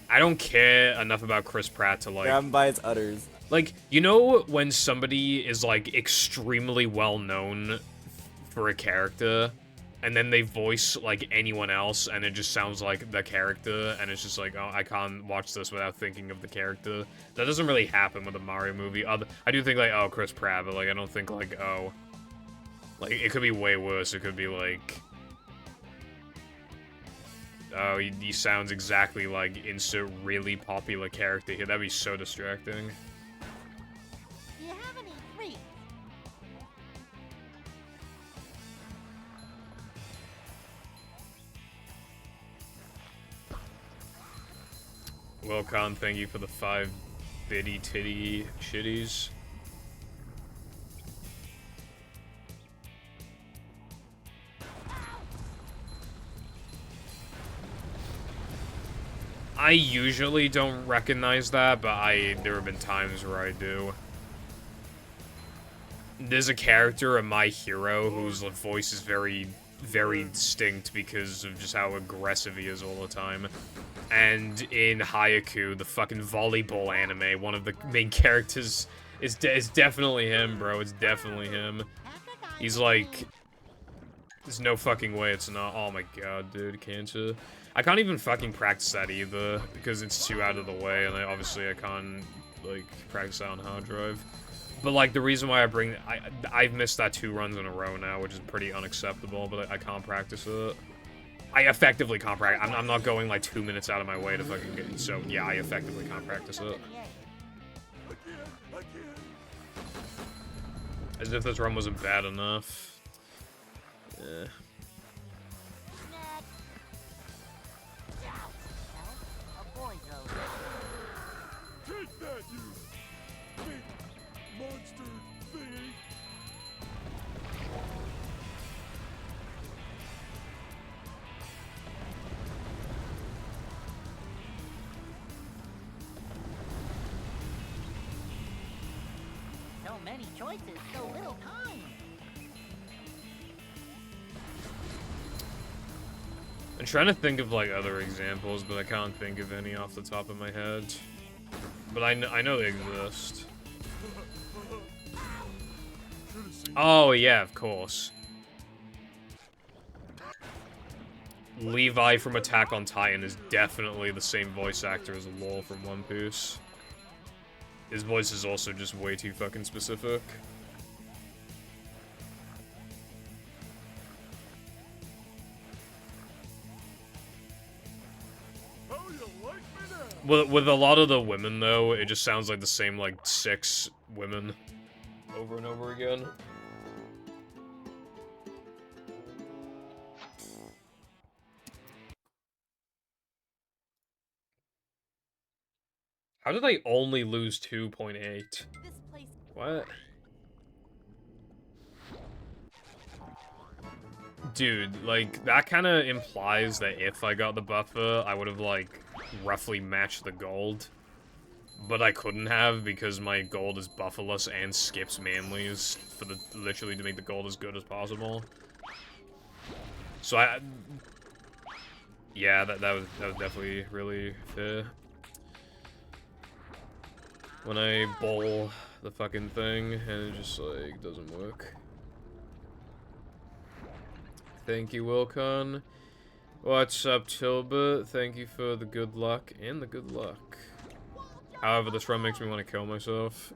S3: I don't care enough about Chris Pratt to, like...
S8: Grab him by his udders.
S3: Like, you know when somebody is, like, extremely well-known for a character, and then they voice, like, anyone else, and it just sounds like the character, and it's just like, oh, I can't watch this without thinking of the character. That doesn't really happen with a Mario movie. I do think, like, oh, Chris Pratt, but, like, I don't think, like, oh... Like, it could be way worse. It could be, like... Oh, he sounds exactly like insert really popular character here. That'd be so distracting.
S1: Do you have any treats?
S3: Well, Khan, thank you for the 5 bitty titty shitties. I usually don't recognize that, but there have been times where I do. There's a character in My Hero whose voice is very, very distinct because of just how aggressive he is all the time. And in Haiku, the fucking volleyball anime, one of the main characters is definitely him, bro. It's definitely him. He's like... There's no fucking way it's not. Oh my god, dude, can't you? I can't even fucking practice that either, because it's too out of the way, and obviously I can't, like, practice that on hard drive. But, like, the reason why I've missed that 2 runs in a row now, which is pretty unacceptable, but I can't practice it. I effectively can't practice. I'm not going, like, 2 minutes out of my way to fucking get it, so, yeah, I effectively can't practice it. As if this run wasn't bad enough. Yeah.
S4: Take that, you big monster thing!
S2: So many choices, so little time.
S3: I'm trying to think of, like, other examples, but I can't think of any off the top of my head. But I know they exist. Oh, yeah, of course. Levi from Attack on Titan is definitely the same voice actor as Law from One Piece. His voice is also just way too fucking specific.
S4: How you like me now?
S3: With a lot of the women, though, it just sounds like the same, like, 6 women over and over again. How did I only lose 2.8?
S1: This place.
S3: What? Dude, like, that kind of implies that if I got the buffer, I would have, like, roughly matched the gold. But I couldn't have because my gold is bufferless and skips manlies for literally to make the gold as good as possible. So yeah, that was definitely really fair. When I bowl the fucking thing and it just, like, doesn't work. Thank you, Wilcon. What's up, Tilbert? Thank you for the good luck and the good luck. However, this run makes me want to kill myself.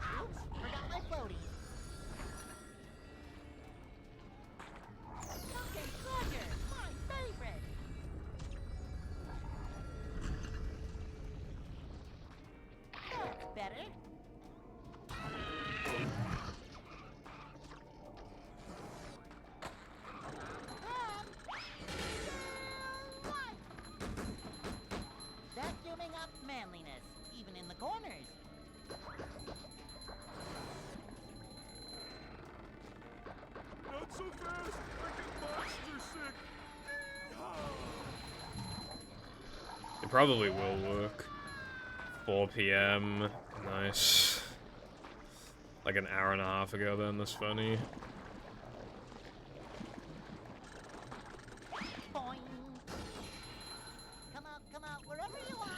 S1: Ouch! Forgot my floaties. Fucking Slugger! My favorite! That's better.
S2: Vacuuming up manliness, even in the corners.
S4: Not so fast! I get monster sick!
S3: It probably will work. 4 PM. Nice. Like an hour and a half ago then, that's funny.
S2: Boing. Come out, wherever you are.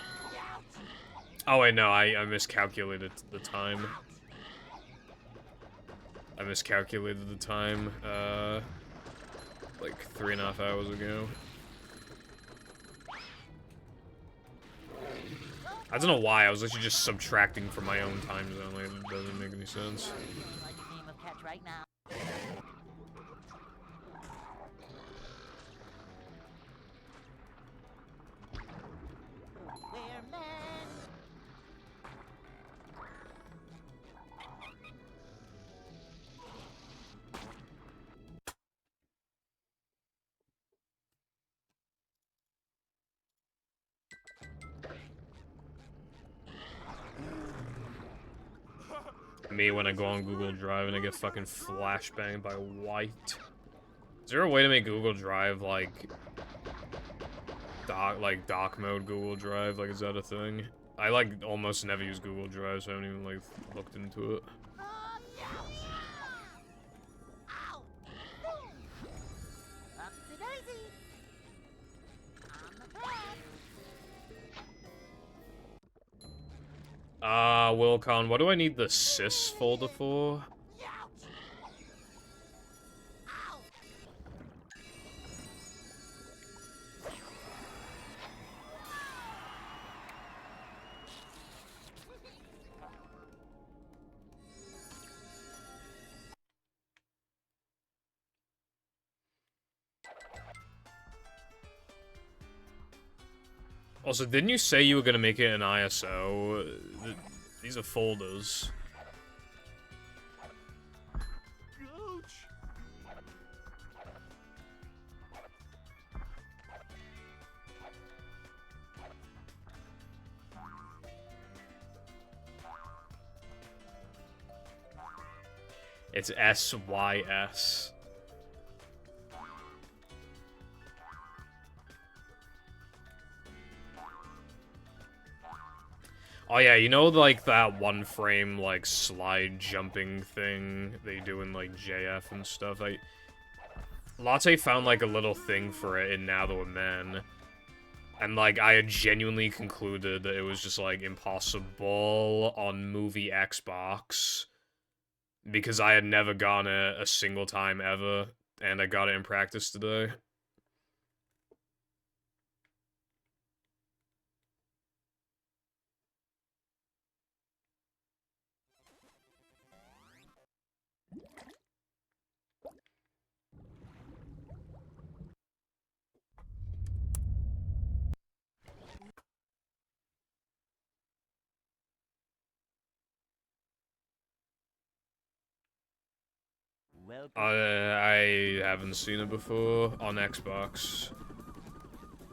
S3: Oh wait, no, I miscalculated the time. I miscalculated the time, like 3.5 hours ago. I don't know why, I was literally just subtracting from my own time zone, like, it doesn't make any sense.
S2: Like a game of catch right now. We're men.
S3: Me when I go on Google Drive and I get fucking flashbanged by White. Is there a way to make Google Drive like dock mode Google Drive? Like, is that a thing? I like almost never use Google Drive, so I haven't even like looked into it.
S1: Ow! Boom! Upsy-daisy! On the bed!
S3: Wilcon, what do I need the sys folder for?
S1: Ouch! Ow!
S3: Also, didn't you say you were gonna make it an ISO? These are folders.
S4: Gooch!
S3: It's SYS. Oh yeah, you know like that one frame like slide jumping thing they do in like JF and stuff? Latte found like a little thing for it in Now That We're Men. And like I had genuinely concluded that it was just like impossible on movie Xbox. Because I had never gotten it a single time ever, and I got it in practice today.
S2: Welcome.
S3: I haven't seen it before on Xbox.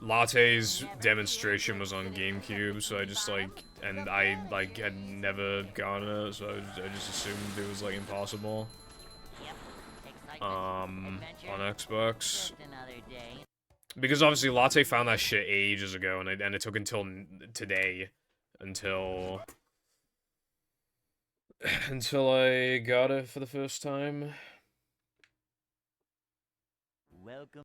S3: Latte's demonstration was on GameCube, so I just like, and I like had never gotten it, so I just assumed it was like impossible.
S2: Yep. Excitement,
S3: On
S2: adventure,
S3: Xbox.
S2: just another day.
S3: Because obviously Latte found that shit ages ago, and it took until today until I got it for the first time.
S2: Welcome.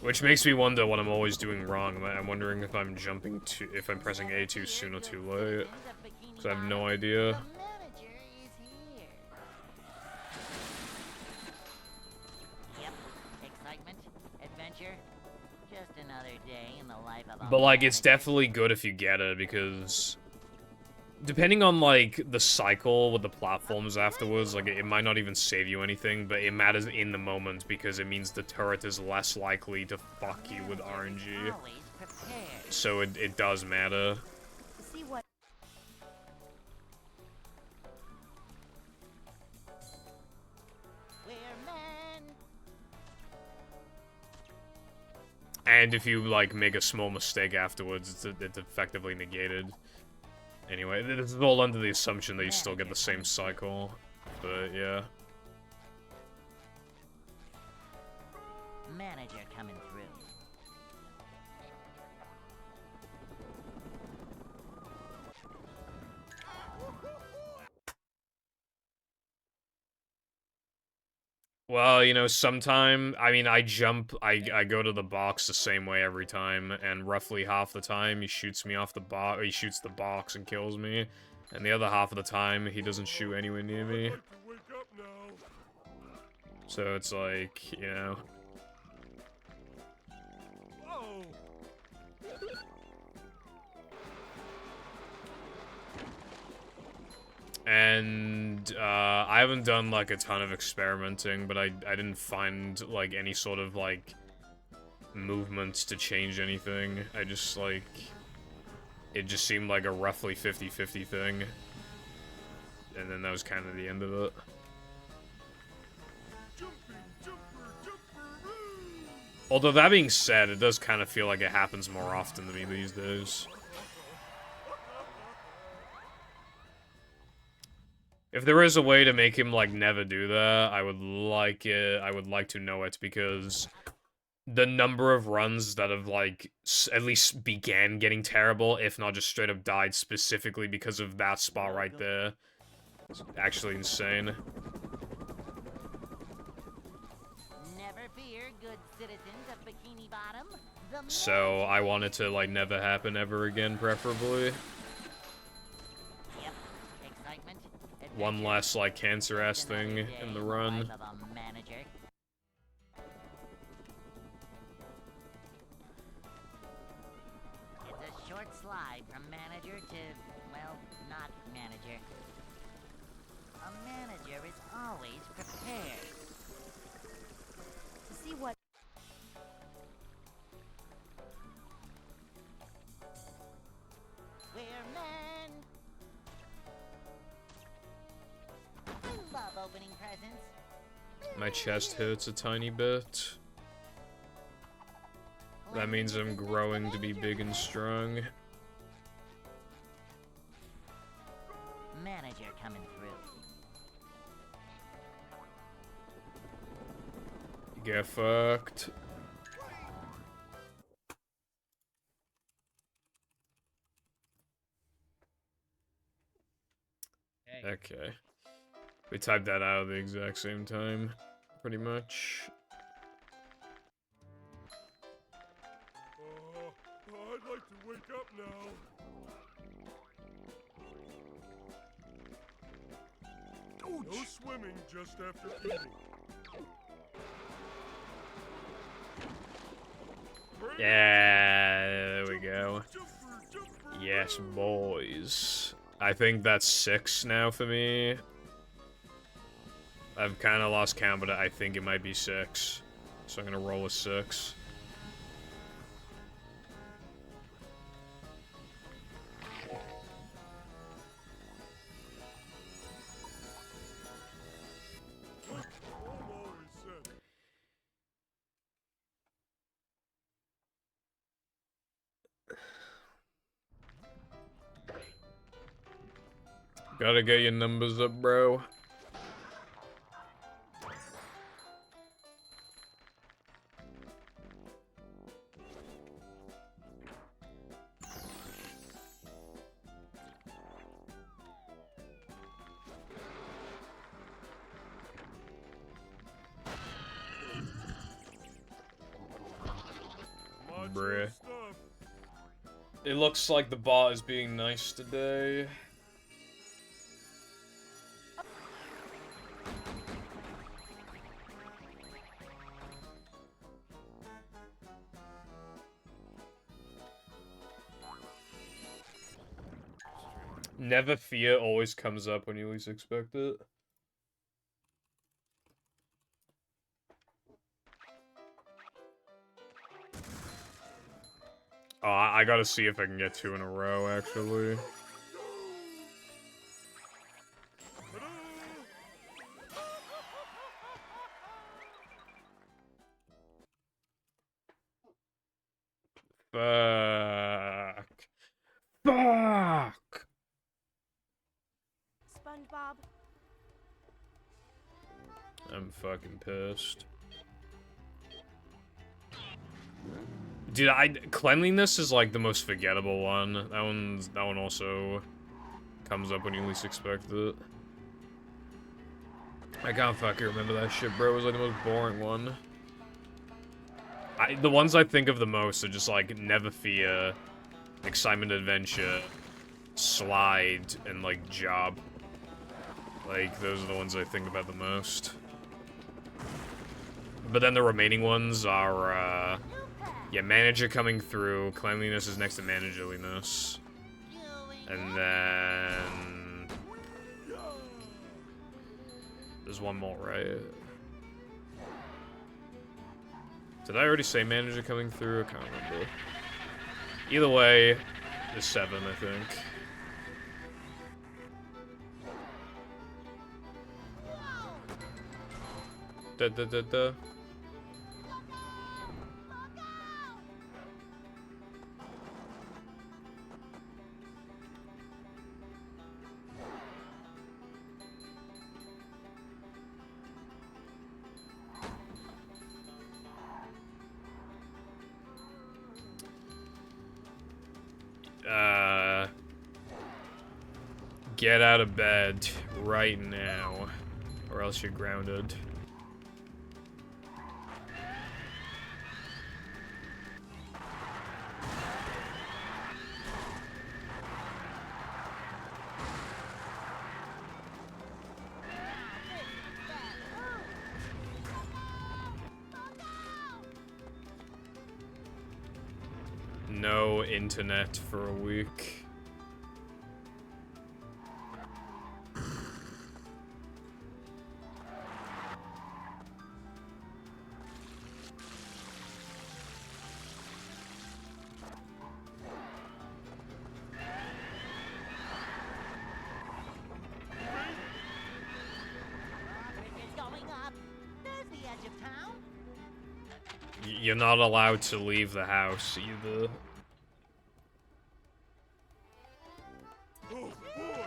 S3: Which makes me wonder what I'm always doing wrong. I'm wondering if I'm if I'm pressing A too soon or too late. Because I have no idea.
S1: The manager is here.
S2: Yep. Excitement, adventure, just another day in the life of a
S3: But like, it's
S2: manager.
S3: definitely good if you get it, because depending on like the cycle with the platforms afterwards, like it might not even save you anything, but it matters in the moment because it means the turret is less likely to fuck you with RNG.
S2: Always prepared.
S3: So it does matter.
S1: See what?
S2: We're men.
S3: And if you like make a small mistake afterwards, it's effectively negated. Anyway, this is all under the assumption that you still get the same cycle. But yeah.
S2: Manager coming through.
S3: Well, you know, I mean, I go to the box the same way every time, and roughly half the time he shoots me off the box, or he shoots the box and kills me, and the other half of the time he doesn't shoot anywhere near me.
S4: I'd like to wake up now.
S3: So it's like, you know.
S4: Oh!
S3: And I haven't done like a ton of experimenting, but I didn't find like any sort of like movements to change anything. I just like, it just seemed like a roughly 50-50 thing. And then that was kind of the end of it.
S4: Jumping, jumper, jumper, woo!
S3: Although that being said, it does kind of feel like it happens more often to me these days. If there is a way to make him, like, never do that, I would like it. I would like to know it, because the number of runs that have, like, at least began getting terrible, if not just straight up died specifically because of that spot right there, is actually insane.
S1: Never fear, good citizens of Bikini Bottom. The
S3: So, I want it to, like, never happen ever again, preferably.
S2: Yep. Excitement.
S3: One
S2: adventure,
S3: less, like, cancer-ass
S2: another
S3: thing
S2: day
S3: in the
S2: the
S3: run.
S2: life of a manager. It's a short slide from manager to, well, not manager. A manager is always prepared.
S1: To see what we're men. I love opening presents.
S3: My chest hurts a tiny bit. That means I'm growing to be big and strong.
S2: Manager coming through.
S3: Get fucked.
S5: Hey.
S3: Okay. We typed that out at the exact same time, pretty much.
S4: I'd like to wake up now. No swimming just after eating.
S3: Yeah, there we go. Yes, boys. I think that's 6 now for me. I've kind of lost count, but I think it might be 6. So I'm gonna roll with 6. Gotta get your numbers up, bro. Bruh. It looks like the bot is being nice today. Never fear always comes up when you least expect it. Oh, I gotta see if I can get 2 in a row, actually. Fuck. Fuck!
S1: SpongeBob.
S3: I'm fucking pissed. Dude, cleanliness is like the most forgettable one. That one also comes up when you least expect it. I can't fucking remember that shit, bro. It was like the most boring one. The ones I think of the most are just like Never Fear, Excitement Adventure, Slide, and like Job. Like, those are the ones I think about the most. But then the remaining ones are, yeah, Manager coming through, Cleanliness is next to Managerliness. And then... there's one more, right? Did I already say Manager coming through? I can't remember. Either way, there's 7, I think. Da. Get out of bed right now, or else you're grounded. No internet for a week.
S2: It's going up. There's the edge of town.
S3: You're not allowed to leave the house either.
S4: Oh boy!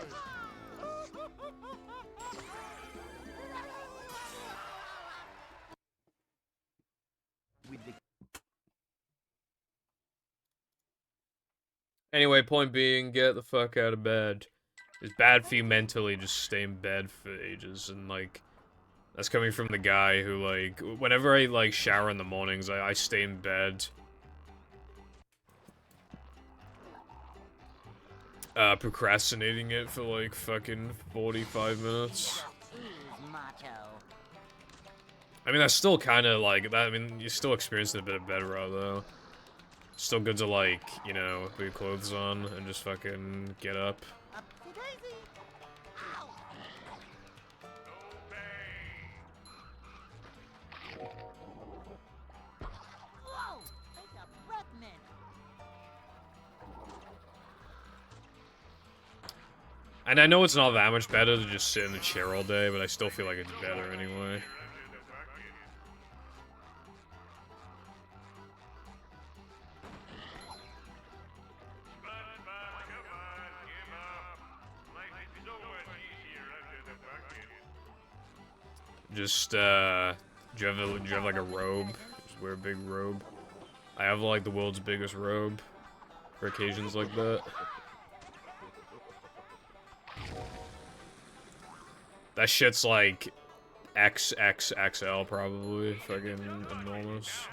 S3: Anyway, point being, get the fuck out of bed. It's bad for you mentally just stay in bed for ages, and like, that's coming from the guy who like, whenever I like shower in the mornings, I stay in bed. Procrastinating it for like fucking 45 minutes.
S2: Ooze macho.
S3: I mean, that's still kind of like, that. I mean, you're still experiencing a bit of bed rot though. Still good to like, you know, put your clothes on and just fucking get up.
S2: Upsy daisy. Ow. Whoa! Take a breath mint.
S3: And I know it's not that much better to just sit in the chair all day, but I still feel like it's better anyway. Just, do you have like a robe? Just wear a big robe. I have like the world's biggest robe for occasions like that. That shit's like XXXL probably, fucking enormous.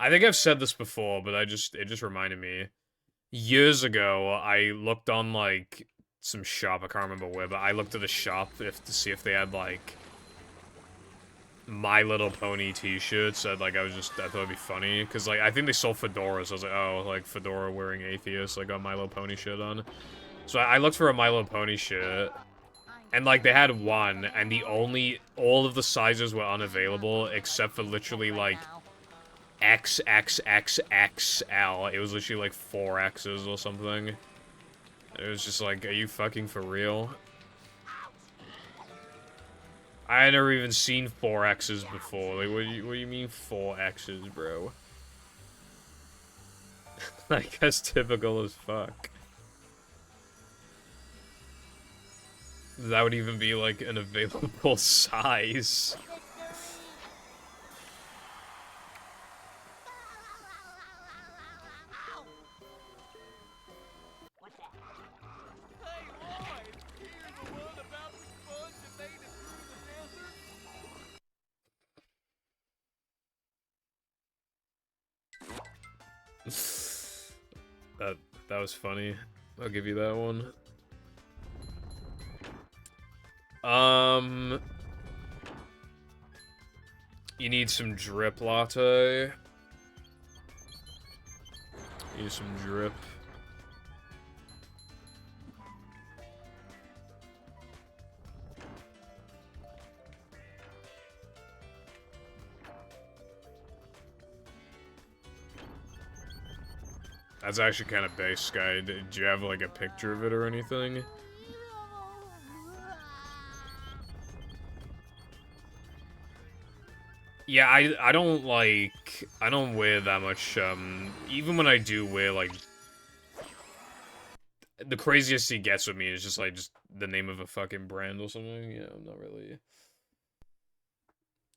S3: I think I've said this before, but it just reminded me. Years ago, I looked on like some shop, I can't remember where, but I looked at a shop to see if they had like My Little Pony t-shirts. I thought it'd be funny, because like I think they sold fedoras, so I was like, oh, like fedora wearing atheist, like got My Little Pony shit on. So I looked for a My Little Pony shirt, and like they had one, and all of the sizes were unavailable except for literally like XXXXL. It was literally like 4 X's or something. It was just like, are you fucking for real? I had never even seen 4 X's before. Like, what do you mean 4 X's, bro? Like, that's typical as fuck. That would even be like an available size.
S2: What's that?
S4: Hey, Lloyd! You the one about the sponge that made it through the desert?
S3: That was funny. I'll give you that one. You need some drip latte. Need some drip. That's actually kind of base, Sky. Did you have like a picture of it or anything? Yeah, I don't wear that much, even when I do wear, like, the craziest he gets with me is just, like, just the name of a fucking brand or something. Yeah, I'm not really.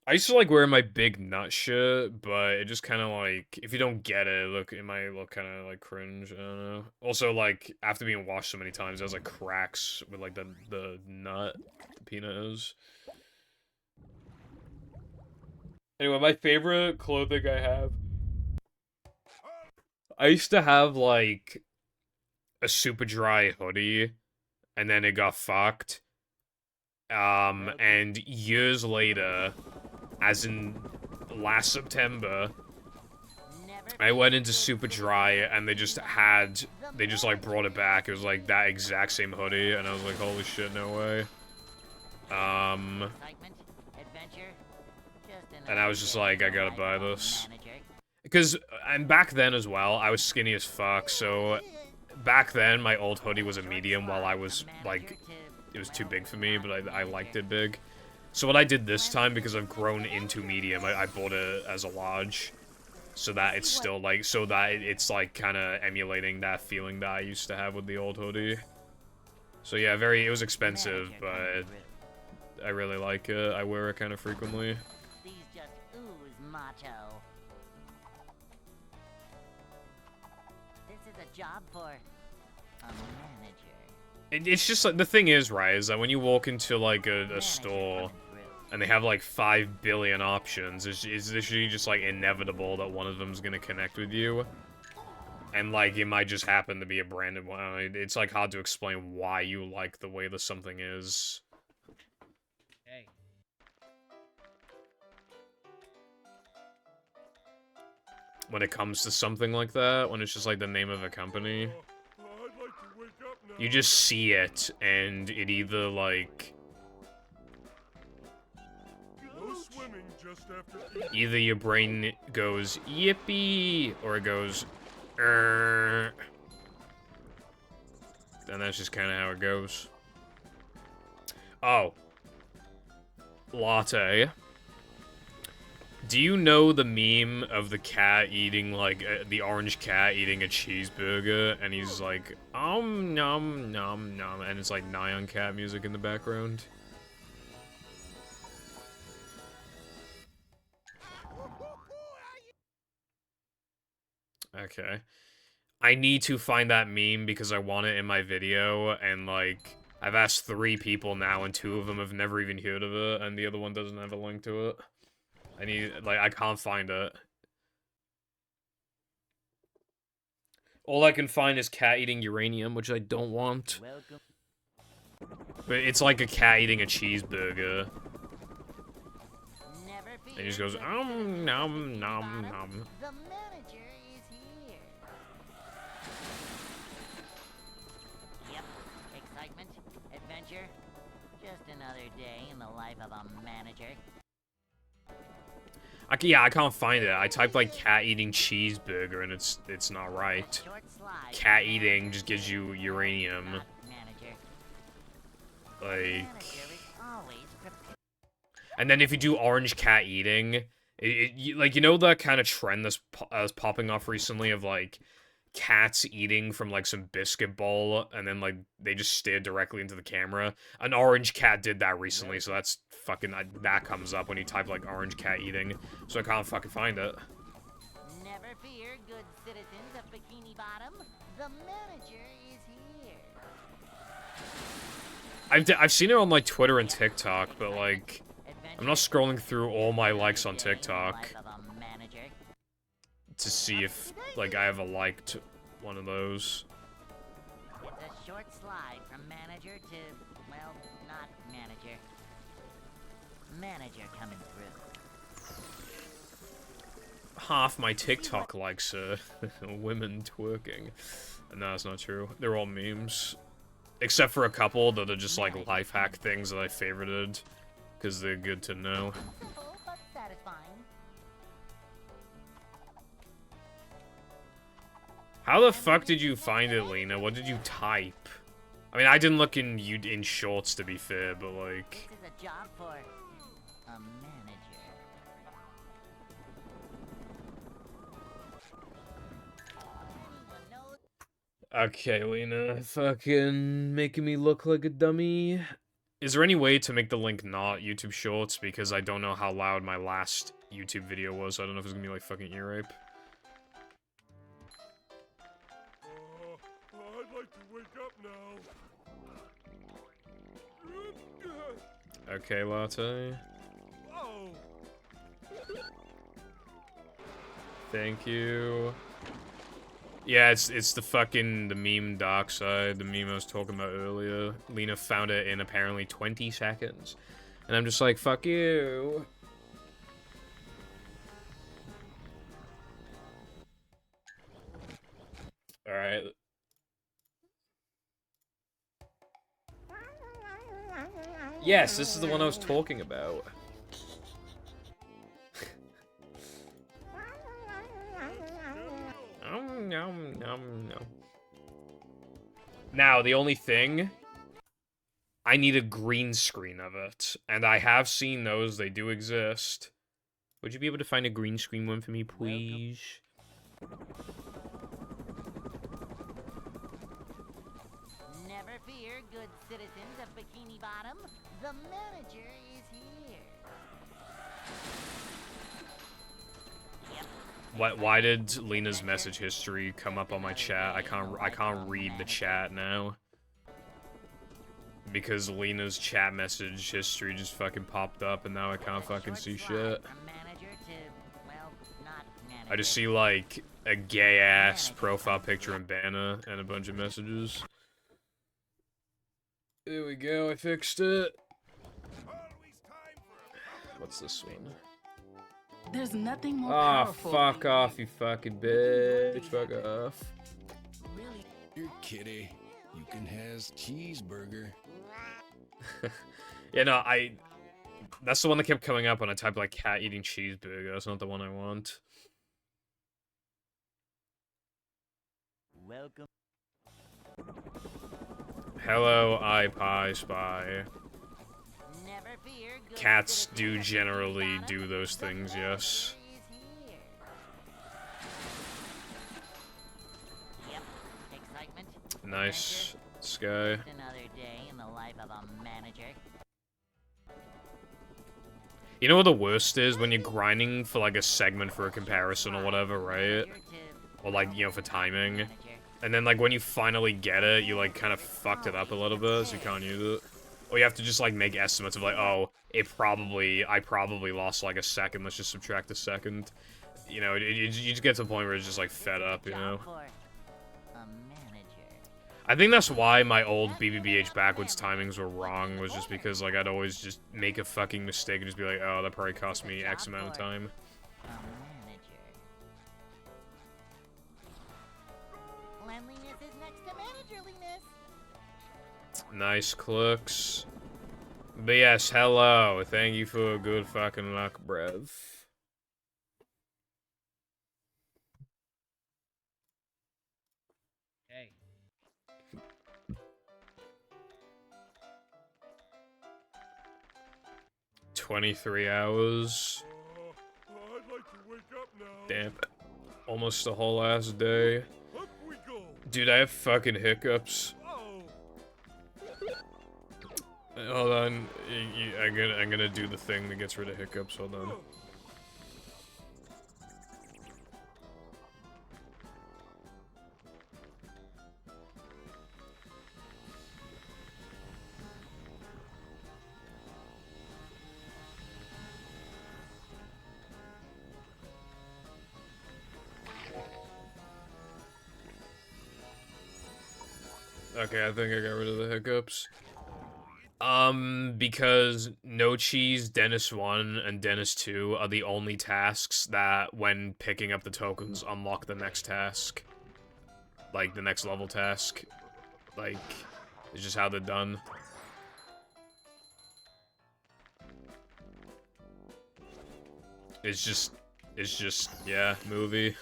S3: I used to like wearing my big nut shit, but it just kind of like, if you don't get it, it might look kind of like cringe. I don't know. Also, like, after being washed so many times, there's like cracks with like the nut, the peanut is. Anyway, my favorite clothing I have. I used to have like a super dry hoodie, and then it got fucked. And years later, as in last September, I went into Superdry and they just like brought it back. It was like that exact same hoodie, and I was like, holy shit, no way. And I was just like, I gotta buy this. Because, and back then as well, I was skinny as fuck, so back then my old hoodie was a medium while I was like, it was too big for me, but I liked it big. So what I did this time, because I've grown into medium, I bought it as a large. So that it's still like, so that it's like kind of emulating that feeling that I used to have with the old hoodie. So yeah, it was expensive, but I really like it. I wear it kind of frequently.
S2: These just ooze macho. This is a job for a manager.
S3: It's just like, the thing is, right, is that when you walk into like a store and they have like 5 billion options, it's literally just like inevitable that one of them's gonna connect with you. And like, it might just happen to be a branded one. It's like hard to explain why you like the way that something is.
S5: Hey.
S3: When it comes to something like that, when it's just like the name of a company.
S4: I'd like to wake up now.
S3: You just see it, and it either like...
S4: No swimming just after eating.
S3: Either your brain goes, yippee, or it goes, and that's just kind of how it goes. Oh. Latte. Do you know the meme of the cat eating, like, the orange cat eating a cheeseburger, and he's like, nom nom nom, and it's like Nyan Cat music in the background? Okay. I need to find that meme because I want it in my video, and, like, I've asked 3 people now, and 2 of them have never even heard of it, and the other one doesn't have a link to it. I need, like, I can't find it. All I can find is cat eating uranium, which I don't want.
S2: Welcome.
S3: But it's like a cat eating a cheeseburger.
S2: Never
S3: And he just goes, nom nom nom.
S2: The manager is here. Yep. Excitement, adventure, just another day in the life of a manager.
S3: Yeah, I can't find it. I typed like cat eating cheeseburger and it's not right.
S2: Short slide.
S3: Cat eating just gives you uranium.
S2: Not manager.
S3: Like,
S2: Manager is always prepared.
S3: and then if you do orange cat eating, like, you know that kind of trend that's popping off recently of like cats eating from like some biscuit bowl and then like they just stare directly into the camera. An orange cat did that recently, so that's fucking, that comes up when you type like orange cat eating, so I can't fucking find it.
S2: Never fear, good citizens of Bikini Bottom. The manager is here.
S3: I've seen it on like Twitter and TikTok, but like
S2: Adventure,
S3: I'm not scrolling through all my likes on
S2: day in the
S3: TikTok
S2: life of a manager.
S3: to see if like I ever liked one of those.
S2: It's a short slide from manager to, well, not manager. Manager coming through.
S3: Half my TikTok likes women twerking. No, that's not true. They're all memes. Except for a couple that are just like life hack things that I favorited. Because they're good to know.
S1: Simple but satisfying.
S3: How the fuck did you find it, Lena? What did you type? I mean, I didn't look in shorts to be fair, but like...
S2: This is a job for a manager. Anyone knows?
S3: Okay, Lena, fucking making me look like a dummy. Is there any way to make the link not YouTube Shorts? Because I don't know how loud my last YouTube video was. So I don't know if it's gonna be like fucking ear rape.
S4: I'd like to wake up now.
S3: Okay, Latte.
S4: Oh,
S3: Thank you. Yeah, it's the meme dark side, the meme I was talking about earlier. Lena found it in apparently 20 seconds. And I'm just like, fuck you. Alright. Yes, this is the one I was talking about. Now, the only thing, I need a green screen of it, and I have seen those, they do exist. Would you be able to find a green screen one for me, please?
S2: Never fear, good citizens of Bikini Bottom. The manager is here. Yep.
S3: Why did Lena's message history come up on my chat? I can't read the chat now. Because Lena's chat message history just fucking popped up and now I can't fucking see shit.
S2: From manager to, well, not manager.
S3: I just see like a gay ass profile picture and banner and a bunch of messages. There we go, I fixed it. What's this one?
S8: There's nothing more
S3: Ah,
S8: powerful.
S3: fuck off, you fucking bitch. Fuck off.
S8: Really?
S9: Here, kitty. You can has cheeseburger.
S3: Yeah, no, that's the one that kept coming up when I typed like cat eating cheeseburger. That's not the one I want.
S2: Welcome.
S3: Hello, I Spy.
S2: Never fear, good
S3: Cats
S2: citizens
S3: do
S2: of Bikini
S3: generally
S2: Bottom.
S3: do those
S2: The
S3: things,
S2: manager
S3: yes.
S2: is here. Yep. Excitement.
S3: Nice.
S2: Adventure.
S3: Sky.
S2: Just another day in the life of a manager.
S3: You know what the worst is? When you're grinding for like a segment for a comparison or whatever, right? Or like, you know, for timing. And then like when you finally get it, you like kind of fucked it up a little bit, so you can't use it. Or you have to just like make estimates of like, oh, I probably lost like a second, let's just subtract a second. You know, you just get to the point where it's just like fed up, you know? I think that's why my old BBBH backwards timings were wrong, was just because like I'd always just make a fucking mistake and just be like, oh, that probably cost me X amount of time.
S1: Cleanliness is next to managerliness.
S3: Nice clicks. But yes, hello. Thank you for a good fucking luck, bruv.
S5: Hey.
S3: 23 hours.
S4: I'd like to wake up now.
S3: Damn. Almost a whole ass day.
S4: Up we go.
S3: Dude, I have fucking hiccups.
S4: Oh,
S3: Hold on. I'm gonna do the thing that gets rid of hiccups. Hold on. Okay, I think I got rid of the hiccups. Because No Cheese, Dennis 1, and Dennis 2 are the only tasks that, when picking up the tokens, unlock the next task. Like, the next level task. Like, it's just how they're done. It's just, yeah, movie.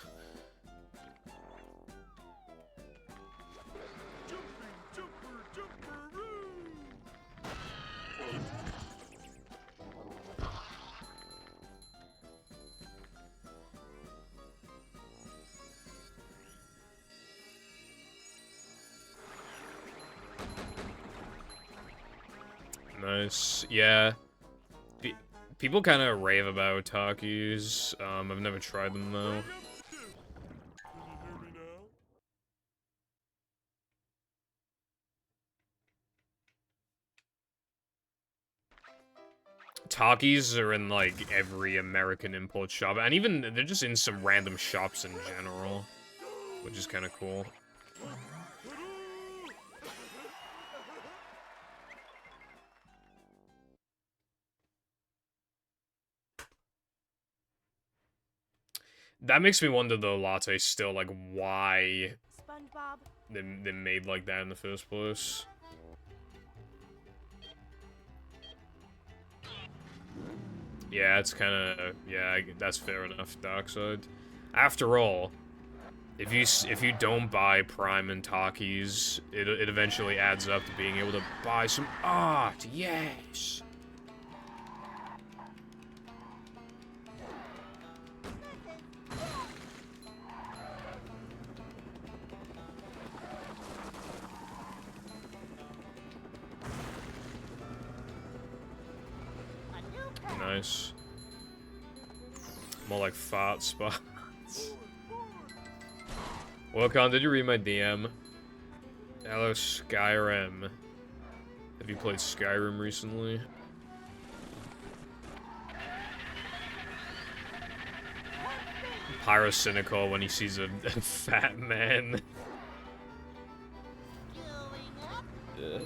S3: Nice. Yeah. People kind of rave about Takis. I've never tried them though.
S4: Can you hear me now?
S3: Takis are in like every American import shop, and even they're just in some random shops in general, which is kind of cool. That makes me wonder though, Latte, still, like, why
S1: SpongeBob.
S3: they made like that in the first place. Yeah, it's kind of, yeah, that's fair enough, Darkseid. After all, if you don't buy Prime and Takis, it eventually adds up to being able to buy some art. Yes. Nice. More like fart spots. Welcome, did you read my DM? Hello, Skyrim. Have you played Skyrim recently? Pyrocynical when he sees a fat man. Yeah.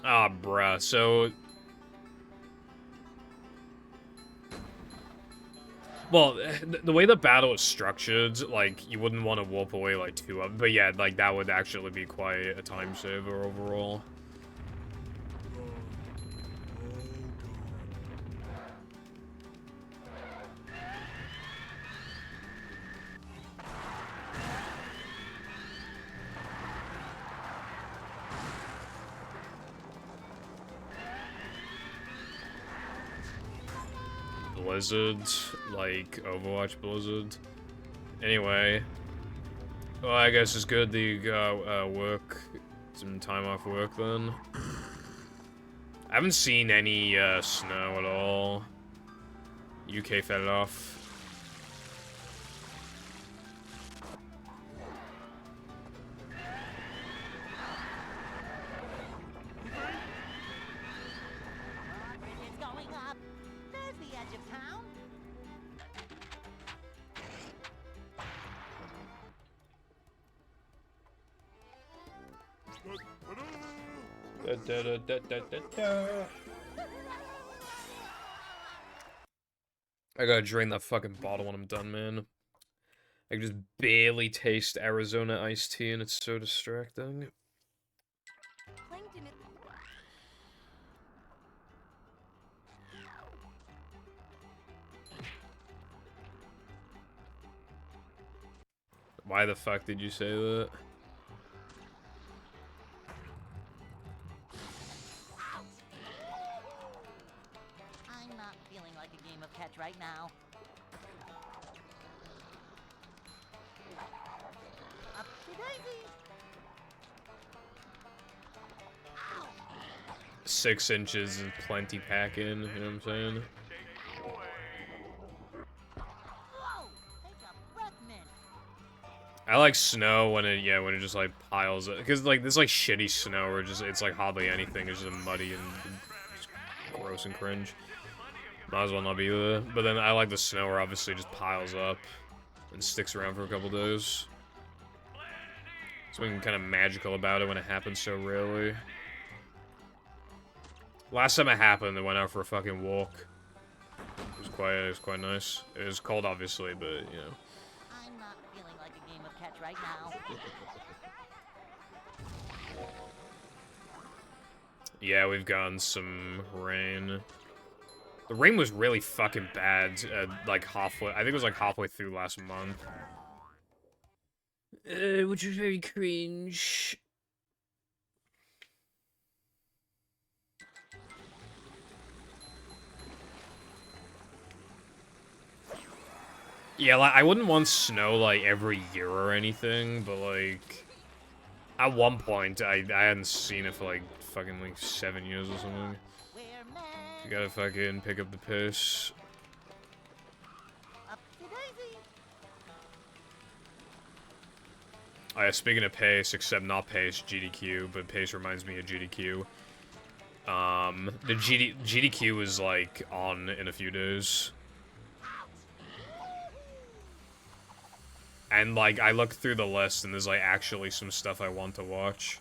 S3: Ah, bruh, so... Well, the way the battle is structured, like, you wouldn't want to warp away, like, too up. But yeah, like, that would actually be quite a time saver overall. Blizzard, like Overwatch Blizzard. Anyway, well, I guess it's good that you got work, some time off work then. I haven't seen any snow at all. UK fed it off.
S1: Bridges going up. There's the edge of town.
S3: I gotta drain that fucking bottle when I'm done, man. I can just barely taste Arizona iced tea and it's so distracting.
S1: Plankton is...
S3: Why the fuck did you say that?
S2: I'm not feeling like a game of catch right now.
S1: Up to daisy.
S3: 6 inches is plenty pack in, you know what I'm saying?
S1: Whoa! Take a breath, mint.
S3: I like snow when it, yeah, when it just like piles up. Because like, this like shitty snow where it's like hardly anything, it's just muddy and just gross and cringe. Might as well not be there. But then I like the snow where obviously it just piles up and sticks around for a couple days. Something kind of magical about it when it happens so rarely. Last time it happened, I went out for a fucking walk. It was quite nice. It was cold, obviously, but you know.
S2: I'm not feeling like a game of catch right now.
S3: Yeah, we've gotten some rain. The rain was really fucking bad, like halfway. I think it was like halfway through last month. Which was very cringe. Yeah, like, I wouldn't want snow, like, every year or anything, but, like, at one point, I hadn't seen it for, like, fucking, like, 7 years or something.
S2: We're
S3: You gotta fucking pick up the pace.
S2: up-to-daisy.
S3: Oh, yeah, speaking of pace, except not pace, GDQ, but pace reminds me of GDQ. The GDQ is, like, on in a few days. And, like, I looked through the list, and there's, like, actually some stuff I want to watch.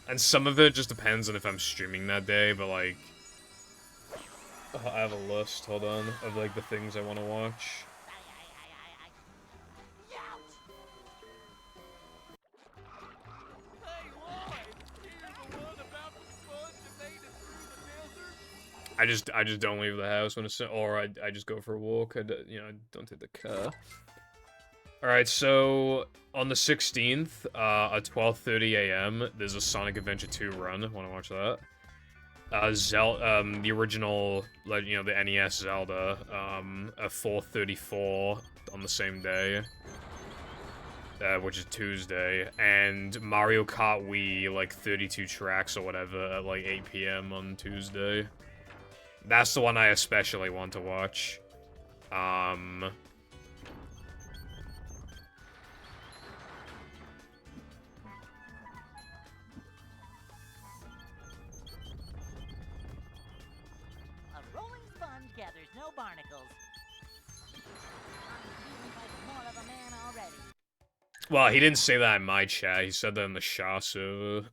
S3: And some of it just depends on if I'm streaming that day, but, like... I have a list, hold on, of, like, the things I want to watch. I just don't leave the house when it's, or I just go for a walk. I don't take the car. All right, so on the 16th, at 12:30 a.m., there's a Sonic Adventure 2 run. Want to watch that? The original, like, you know, the NES Zelda, at 4:34 on the same day, which is Tuesday, and Mario Kart Wii, like 32 tracks or whatever, at like 8 p.m. on Tuesday. That's the one I especially want to watch.
S2: A rolling sponge gathers no barnacles. I'm feeling like more of a man already.
S3: Well, he didn't say that in my chat. He said that in the Shaw server.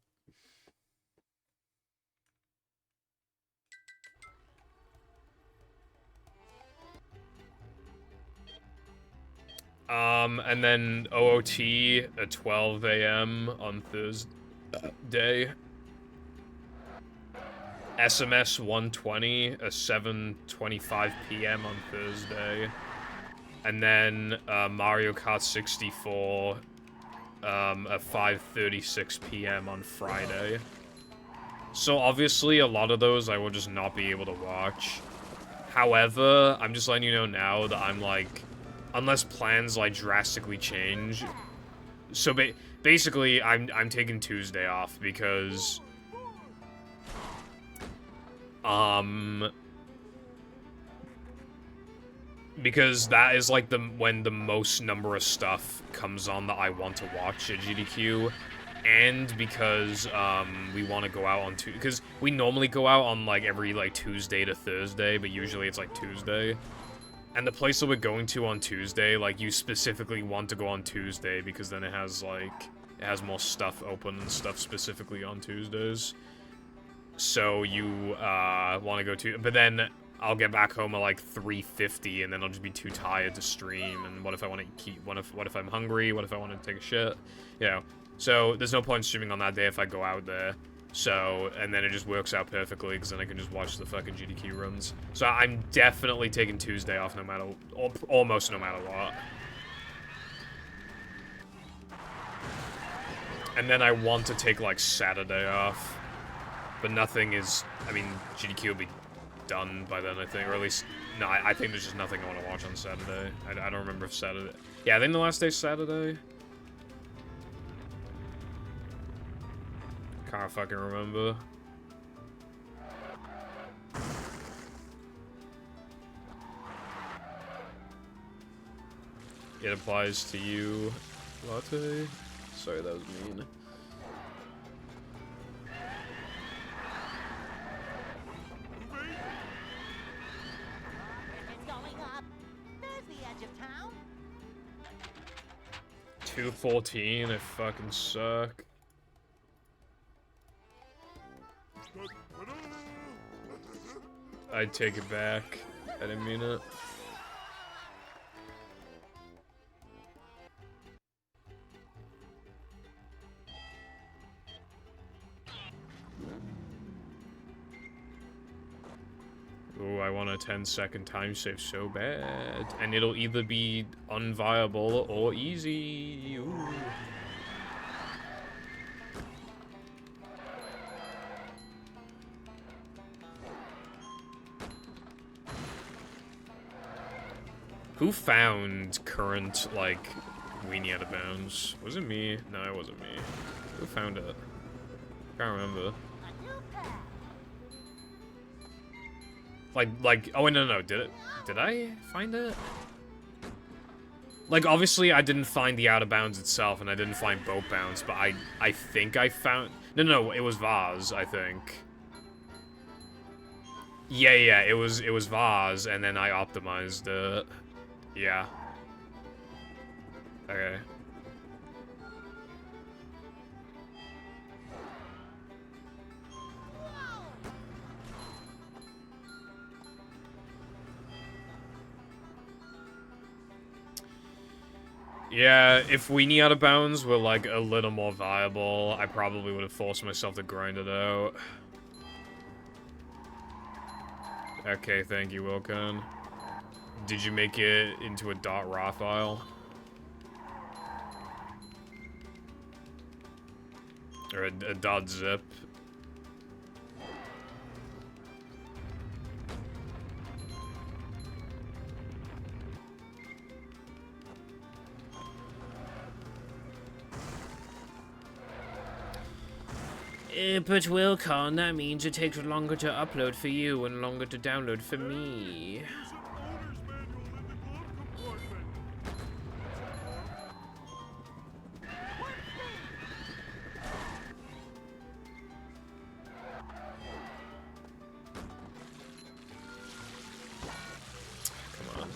S3: And then OOT at 12 a.m. on Thursday. SMS 120 at 7:25 p.m. on Thursday. And then Mario Kart 64 at 5:36 p.m. on Friday. So obviously a lot of those I will just not be able to watch. However, I'm just letting you know now that I'm like, unless plans like drastically change. So basically I'm taking Tuesday off because that is like when the most number of stuff comes on that I want to watch at GDQ, and because we want to go out on because we normally go out on like every like Tuesday to Thursday, but usually it's like Tuesday. And the place that we're going to on Tuesday, like, you specifically want to go on Tuesday because then it has more stuff open and stuff specifically on Tuesdays. So you want to go to, but then I'll get back home at like 3:50, and then I'll just be too tired to stream. And what if I want to keep? What if I'm hungry? What if I want to take a shit? You know. So there's no point streaming on that day if I go out there. So, and then it just works out perfectly because then I can just watch the fucking GDQ runs. So I'm definitely taking Tuesday off no matter, almost no matter what. And then I want to take like Saturday off. But nothing is, I mean, GDQ will be done by then, I think, or at least, no, I think there's just nothing I want to watch on Saturday. I don't remember if Saturday, yeah, I think the last day's Saturday. Can't fucking remember. It applies to you, Latte. Sorry, that was mean.
S2: It's going up. There's the edge of town.
S3: 2:14, I fucking suck. I'd take it back. I didn't mean it. Ooh, I want a 10-second time save so bad. And it'll either be unviable or easy. Ooh. Who found current, like, Weenie Out of Bounds? Was it me? No, it wasn't me. Who found it? Can't remember.
S1: A new path.
S3: Like, oh, no, did I find it? Like, obviously, I didn't find the Out of Bounds itself, and I didn't find Boat Bounds, but I think I found... No, it was Vaz, I think. Yeah, it was Vaz, and then I optimized it. Yeah. Okay. Yeah, if Weenie Out of Bounds were, like, a little more viable, I probably would have forced myself to grind it out. Okay, thank you, Wilcon. Did you make it into a .raw file? Or a .zip? But Wilcon, that means it takes longer to upload for you and longer to download for me.
S4: There's an owner's manual in the glove compartment.
S3: Come on.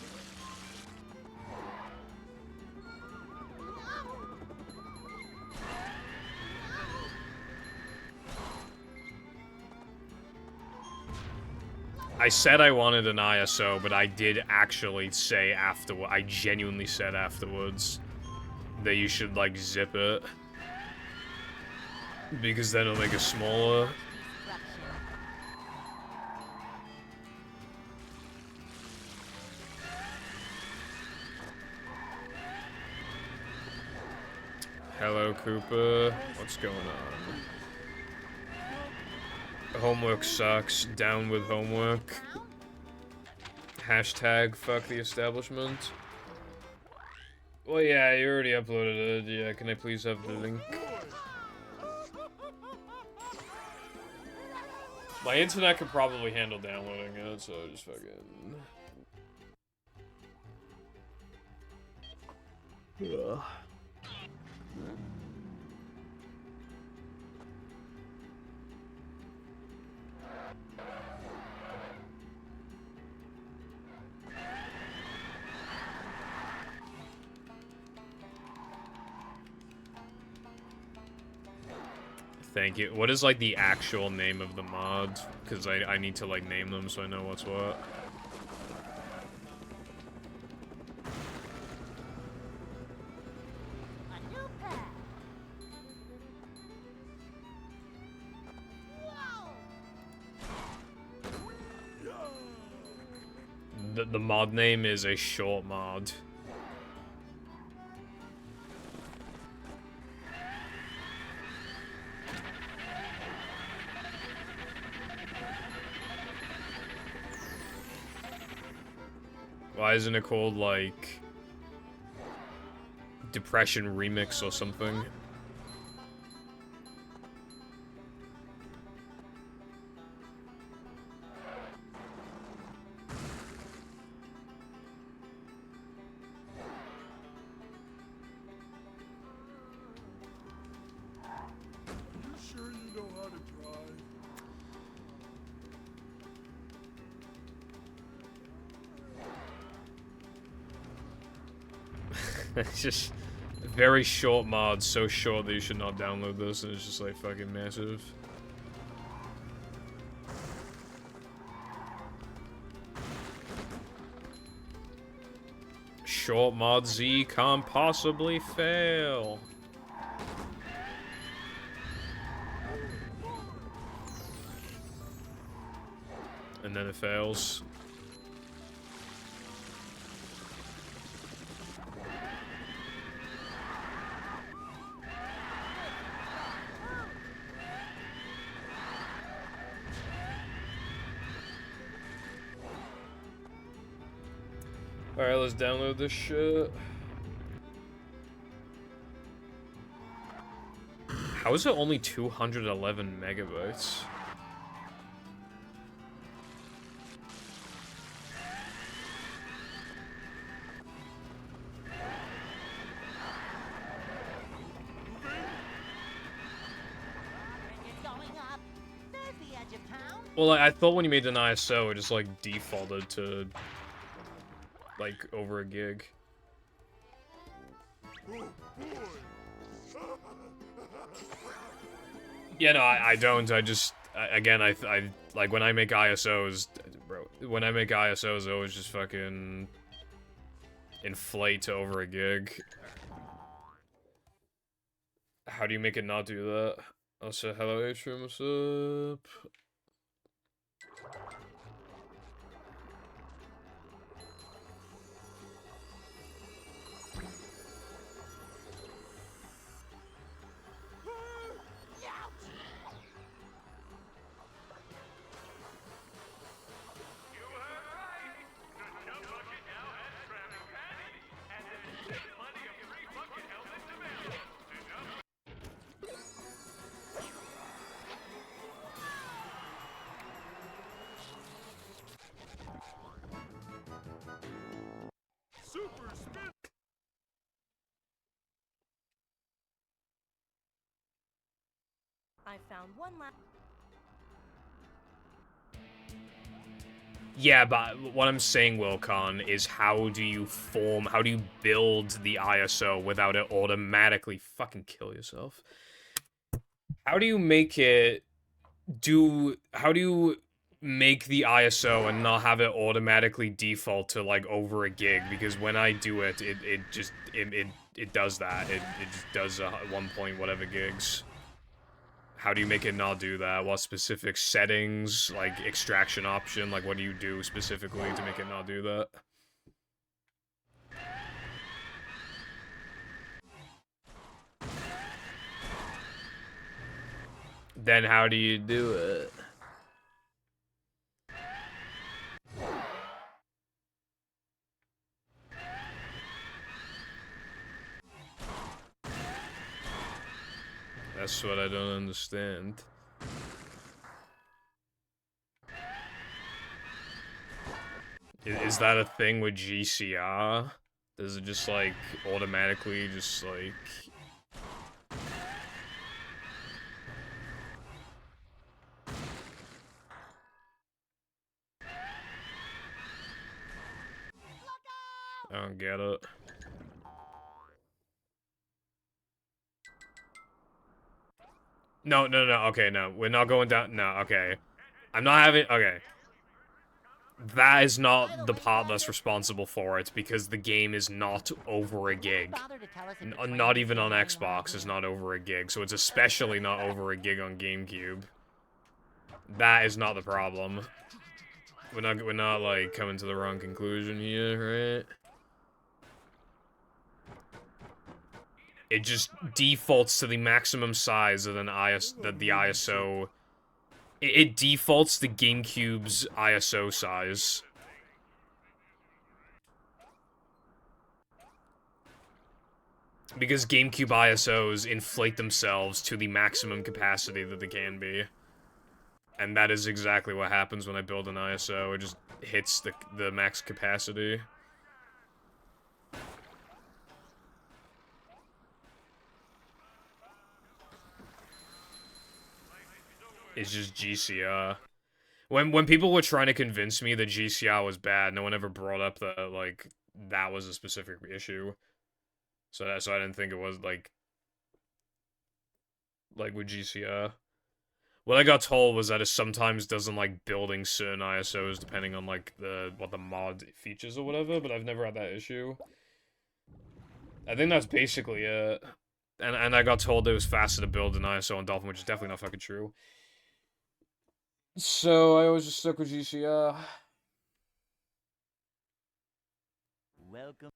S3: I said I wanted an ISO, but I did actually say afterward. I genuinely said afterwards that you should, like, zip it. Because then it'll make it smaller. Hello, Koopa. What's going on? Homework sucks. Down with homework. Hashtag fuck the establishment. Well, yeah, you already uploaded it. Yeah, can I please have the link? My internet could probably handle downloading it, so just fucking... Ugh. Thank you. What is, like, the actual name of the mod? Because I need to, like, name them so I know what's what.
S1: A new path. Whoa.
S3: The mod name is a short mod. Why isn't it called, like, Depression Remix or something?
S4: You sure you know how to drive?
S3: It's just a very short mod, so short that you should not download this, and it's just, like, fucking massive. Short mod Z can't possibly fail. And then it fails. Alright, let's download this shit. How is it only 211 megabytes?
S2: It's going up. There's the edge of town.
S3: Well, like, I thought when you made an ISO, it just, like, defaulted to, like, over a gig. Yeah, no, I don't. I just, again, I like, when I make ISOs, bro, when I make ISOs, I always just fucking inflate to over a gig. How do you make it not do that? I'll say, hello, Atrium, what's up?
S7: You heard right. The Chub Bucket now has Krabby Patty, and there's still plenty of free bucket helmets available. Enough.
S4: Super spin.
S8: I found one last.
S3: Yeah, but what I'm saying, Wilcon, is how do you build the ISO without it automatically fucking kill yourself? How do you make it how do you make the ISO and not have it automatically default to, like, over a gig? Because when I do it, it does that. It just does 1 point whatever gigs. How do you make it not do that? What specific settings, like extraction option, like what do you do specifically to make it not do that? Then how do you do it? That's what I don't understand. Is that a thing with GCR? Does it just, like, automatically just, like... I don't get it. No, okay, no. We're not going down, no, okay. I'm not having, okay. That is not the part that's responsible for it, because the game is not over a gig.
S2: Bother to tell us if the
S3: Not
S2: train
S3: even
S2: is
S3: on
S2: still running
S3: Xbox
S2: around
S3: is
S2: here?
S3: not over a gig, so it's especially not over a gig on GameCube. That is not the problem. We're not like coming to the wrong conclusion here, right? It just defaults to the maximum size of the ISO. It defaults to GameCube's ISO size. Because GameCube ISOs inflate themselves to the maximum capacity that they can be. And that is exactly what happens when I build an ISO. It just hits the max capacity. It's just GCR. When people were trying to convince me that GCR was bad, no one ever brought up that, like, that was a specific issue. So I didn't think it was, like with GCR. What I got told was that it sometimes doesn't like building certain ISOs depending on, like, what the mod features or whatever, but I've never had that issue. I think that's basically it. And I got told it was faster to build an ISO on Dolphin, which is definitely not fucking true. So I always just stuck with GCR.
S2: Welcome.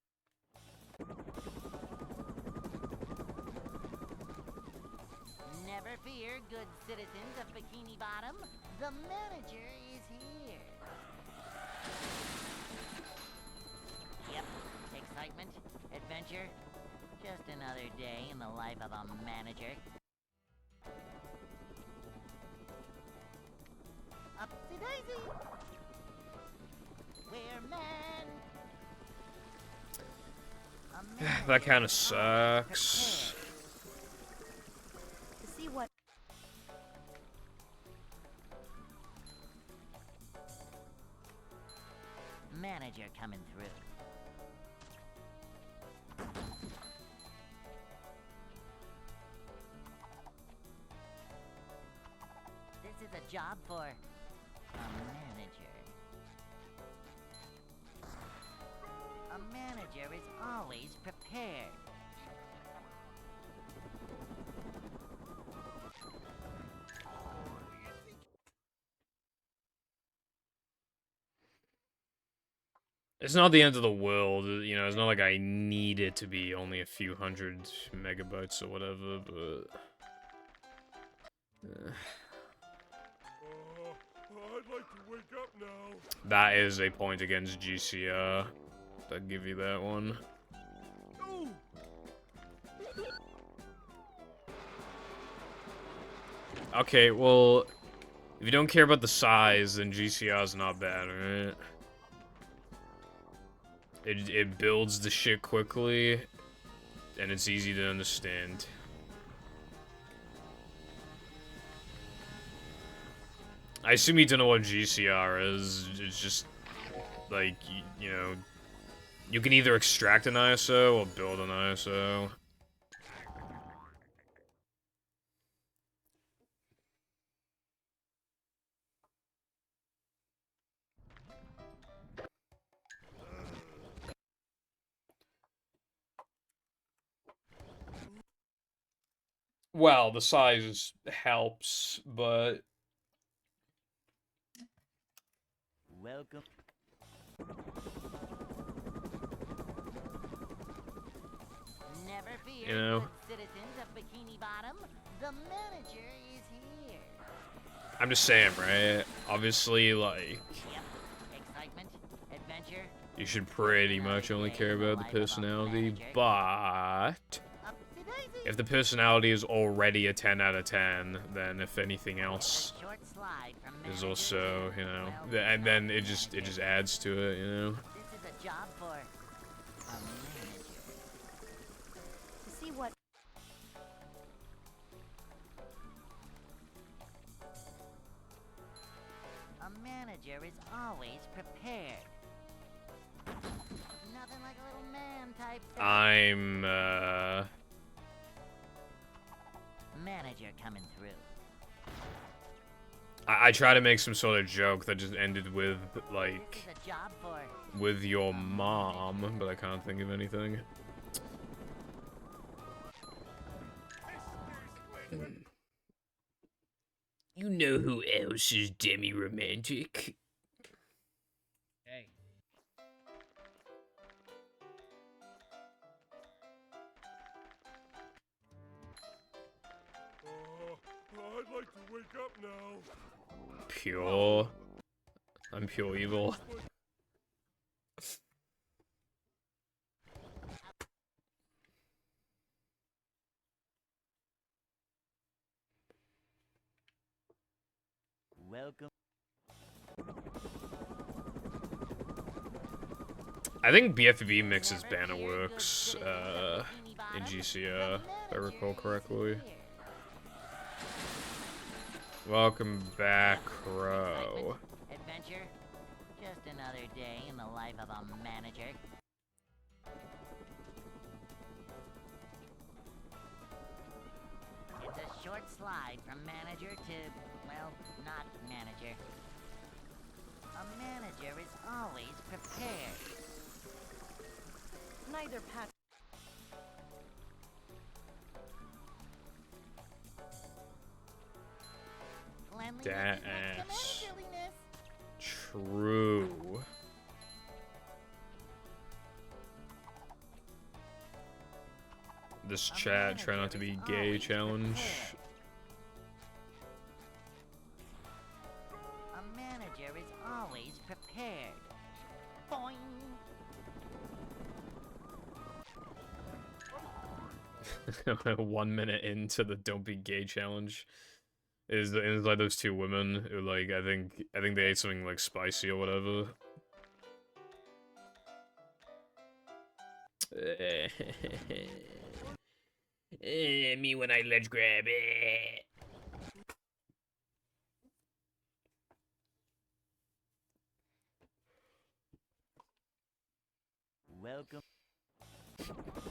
S2: Never fear, good citizens of Bikini Bottom. The manager is here. Yep, Just another day in the life of a manager. Upsy daisy! We're man!
S3: That kind of sucks.
S1: To see what
S2: Manager coming through. This is a job for a manager. A manager is always prepared.
S3: It's not the end of the world, you know, it's not like I need it to be only a few hundred megabytes or whatever, but...
S4: I'd like to wake up now.
S3: That is a point against GCR. I'll give you that one.
S4: No!
S3: Okay, well, if you don't care about the size, then GCR's not bad, right? It builds the shit quickly, and it's easy to understand. I assume you don't know what GCR is. It's just, like, you know, you can either extract an ISO or build an ISO. Well, the size helps, but...
S2: Welcome. Never fear,
S3: You know.
S2: good citizens of Bikini Bottom. The manager is here.
S3: I'm just saying, right? Obviously, like,
S2: Yep. Excitement, adventure.
S3: you should pretty much only care about the personality, but...
S2: Upsy daisy.
S3: If the personality is already a 10 out of 10, then if anything else
S2: A short slide from
S3: is
S2: manager
S3: also,
S2: to,
S3: you know,
S2: well,
S3: and then it
S2: not
S3: just
S2: manager.
S3: adds to it, you know.
S2: This is a job for a manager.
S1: to see what
S2: A manager is always prepared. Nothing like a little man type thing.
S3: I'm
S2: Manager coming through.
S3: I try to make some sort of joke that just ended with like
S2: This is a job for
S3: with your mom, but I can't think of anything. You know who else is demi-romantic?
S5: Hey.
S4: I'd like to wake up now.
S3: Pure. I'm pure evil.
S2: welcome.
S3: I think BFB mixes banner works in GCR, if I recall correctly. Welcome back, Crow.
S2: Adventure. Just another day in the life of a manager. It's a short slide from manager to, well, not manager. A manager is always prepared.
S1: neither Pat
S2: Cleanliness
S3: That
S2: is next to
S3: ass.
S2: managerliness.
S3: True. This chat, try not to be gay challenge.
S2: A manager is always prepared. Boing.
S3: 1 minute into the Don't Be Gay challenge. Is like those two women who like I think they ate something like spicy or whatever. Me when I ledge grab it.
S2: Welcome.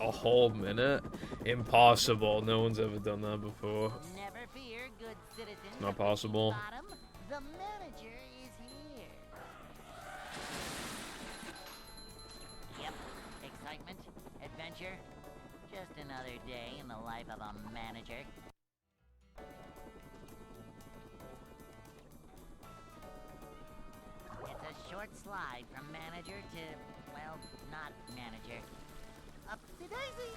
S3: A whole minute? Impossible. No one's ever done that before.
S2: Never fear, good citizens.
S3: Not
S2: of Bikini
S3: possible.
S2: Bottom. The manager is here. Yep. Excitement, adventure. Just another day in the life of a manager. It's a short slide from manager to, well, not manager. Up to Daisy.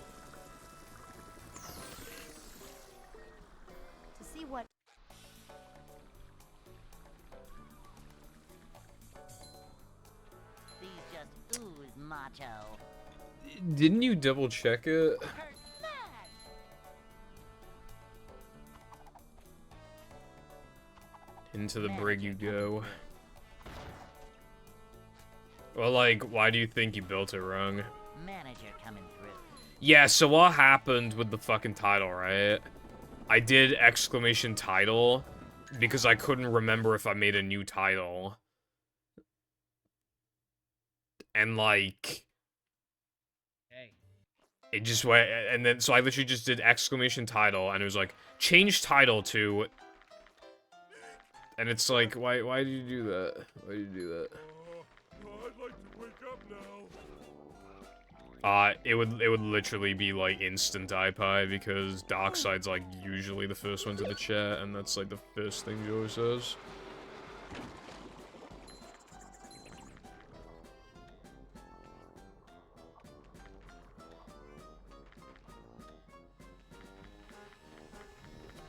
S1: To see what
S2: These just ooze macho.
S3: Didn't you double check it?
S2: Her smash!
S3: Into the brig you go. Well, like, why do you think you built it wrong?
S2: Manager coming through.
S3: Yeah, so what happened with the fucking title, right? I did exclamation title because I couldn't remember if I made a new title. And like,
S5: Hey.
S3: it just went, and then, so I literally just did exclamation title and it was like, change title to, and it's like, why did you do that? Why did you do that?
S4: I'd like to wake up now.
S3: It would literally be like instant iPie because Darkside's like usually the first one to the chat, and that's like the first thing Joey says.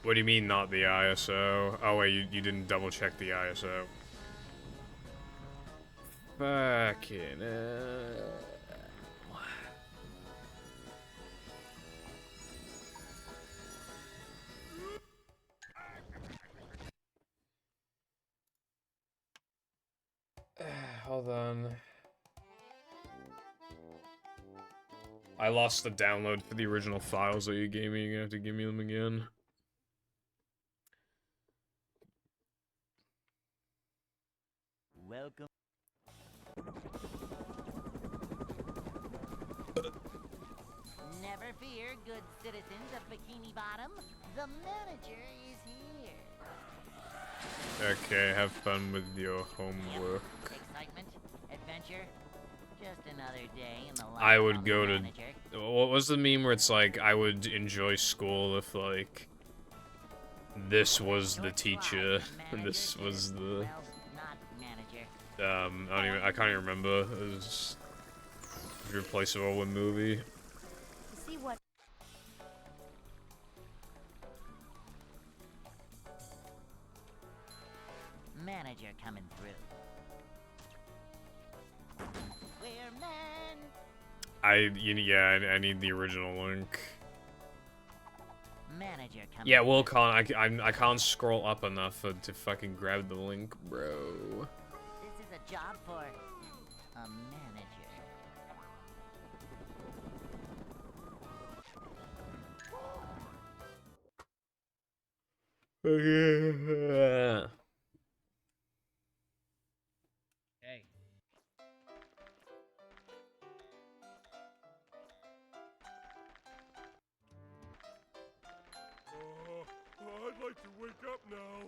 S3: What do you mean not the ISO? Oh wait, you didn't double check the ISO. Fucking hold on. I lost the download for the original files that you gave me. You're gonna have to give me them again.
S2: Welcome. Never fear, good citizens of Bikini Bottom. The manager is here.
S3: Okay, have fun with your homework.
S2: Excitement, adventure. Just another day in the life
S3: I
S2: of
S3: would
S2: a
S3: go to...
S2: manager.
S3: What was the meme where it's like, I would enjoy school if, like, this was the
S2: Short
S3: teacher,
S2: slide from
S3: and this
S2: manager
S3: was
S2: to,
S3: the...
S2: well, not manager.
S3: I can't even remember. It was replaceable with movie.
S1: to see what
S2: Manager coming through. We're men.
S3: I need the original link.
S2: Manager coming.
S3: Yeah, well, I can't scroll up enough to fucking grab the link, bro.
S2: This is a job for a manager.
S5: Hey.
S4: I'd like to wake up now.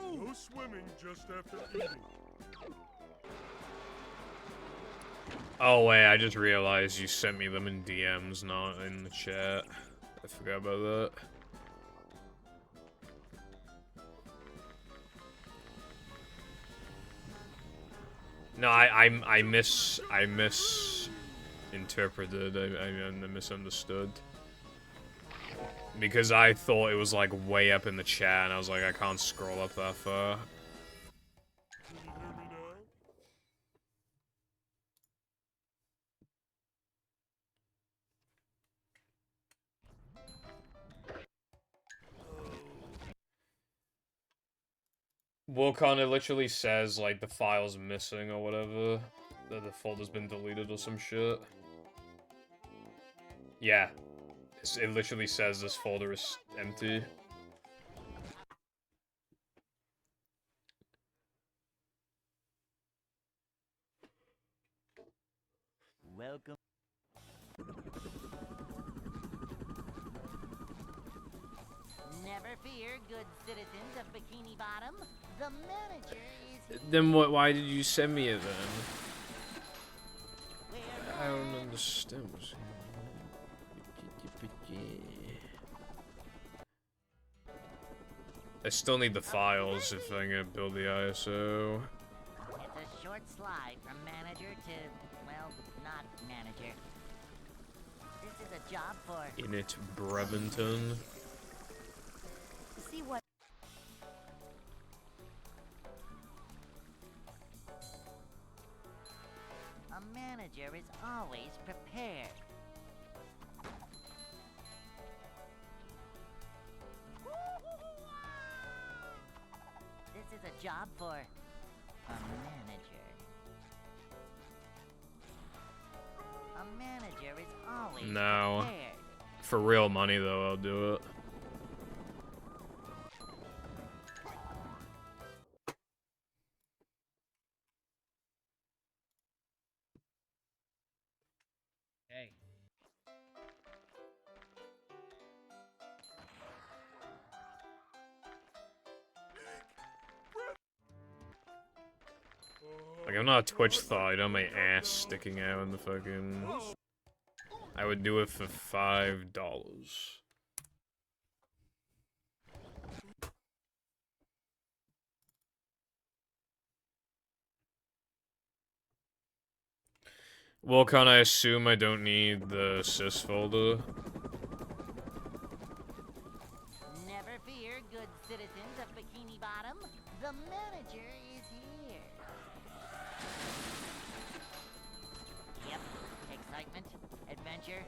S4: No swimming just after eating.
S3: Oh wait, I just realized you sent me them in DMs, not in the chat. I forgot about that. No, I misinterpreted. I misunderstood. Because I thought it was like way up in the chat, and I was like, I can't scroll up that far.
S4: Can you hear me now?
S3: Wilcon, it literally says, like, the file's missing or whatever. That the folder's been deleted or some shit. Yeah. It literally says this folder is empty.
S2: Welcome. Never fear, good citizens of Bikini Bottom. The manager is
S3: Then what? Why did you send me it then?
S2: where
S3: I don't understand. what's- I still need the files if I'm gonna build the ISO.
S2: it's a short slide from manager to, well, not manager. This is a job for
S3: Init Breventon.
S1: See what?
S2: a manager is always prepared. This is a job for a manager. A manager is always
S3: No.
S2: prepared.
S3: For real money though, I'll do it.
S5: Hey.
S3: Like, I'm not a Twitch thought, I don't my ass sticking out in the fucking... I would do it for $5. Wilcon, I assume I don't need the sys folder.
S2: Never fear, good citizens of Bikini Bottom. The manager is here. Yep, excitement, adventure.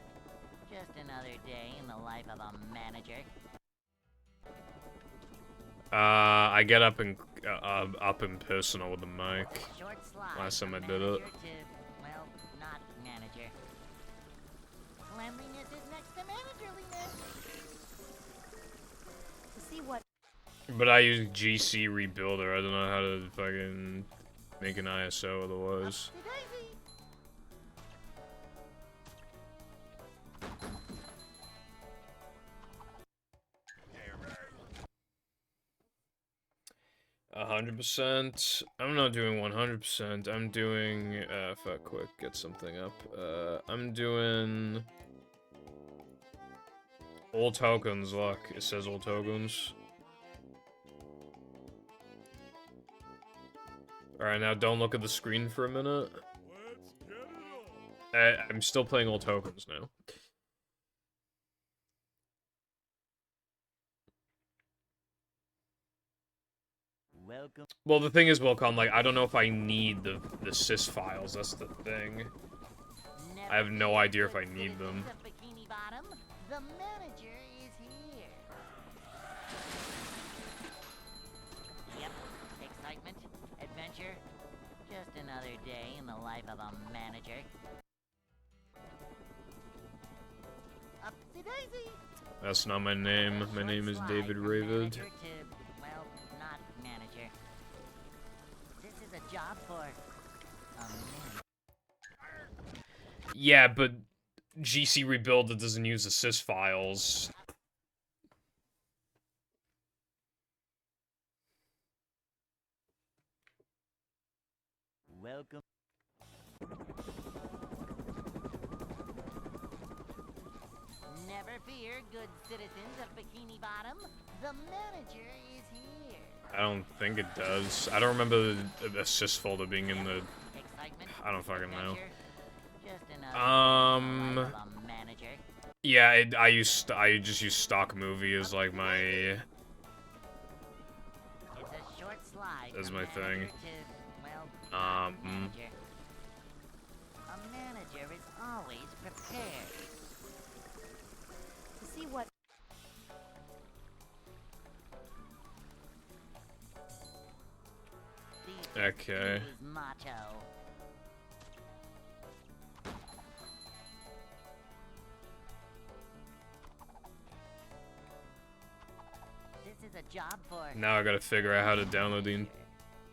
S2: Just another day in the life of a manager.
S3: I get up in personal with the mic.
S2: Short slide
S3: Last time
S2: from
S3: I did it.
S2: manager to, well, not manager. Cleanliness is next to managerliness.
S1: See what?
S3: But I use GC Rebuilder, I don't know how to fucking make an ISO otherwise.
S2: Upsy-daisy.
S3: A 100%. I'm not doing 100%. I'm doing. Fuck, quick, get something up. I'm doing. All tokens. Look, it says all tokens. All right, now don't look at the screen for a minute.
S4: Let's get it on.
S3: I'm still playing all tokens now.
S2: Welcome.
S3: Well, the thing is, Wilcon, like, I don't know if I need the sys files. That's the thing. I have no idea if I need them.
S2: Citizens of Bikini Bottom, the manager is here. Yep, excitement, adventure. Just another day in the life of a manager. Upsy-daisy.
S3: That's not my name. My name is David Ravid.
S2: Manager to, well, not manager. This is a job for a manager.
S3: Yeah, but GC Rebuilder doesn't use the sys files.
S2: Welcome. Never fear, good citizens of Bikini Bottom. The manager is here.
S3: I don't think it does. I don't remember the sys folder being in the...
S2: Excitement.
S3: I don't fucking know.
S2: adventure, Just another day in the life of a manager.
S3: Yeah, I just use stock movie as like my...
S2: It's a short slide.
S3: That's
S2: from
S3: my
S2: manager
S3: thing.
S2: To, well, not
S3: Um,
S2: manager. A manager is always prepared.
S1: See what?
S3: Okay.
S2: Who's macho? This is a job for.
S3: Now I gotta figure out how to download the...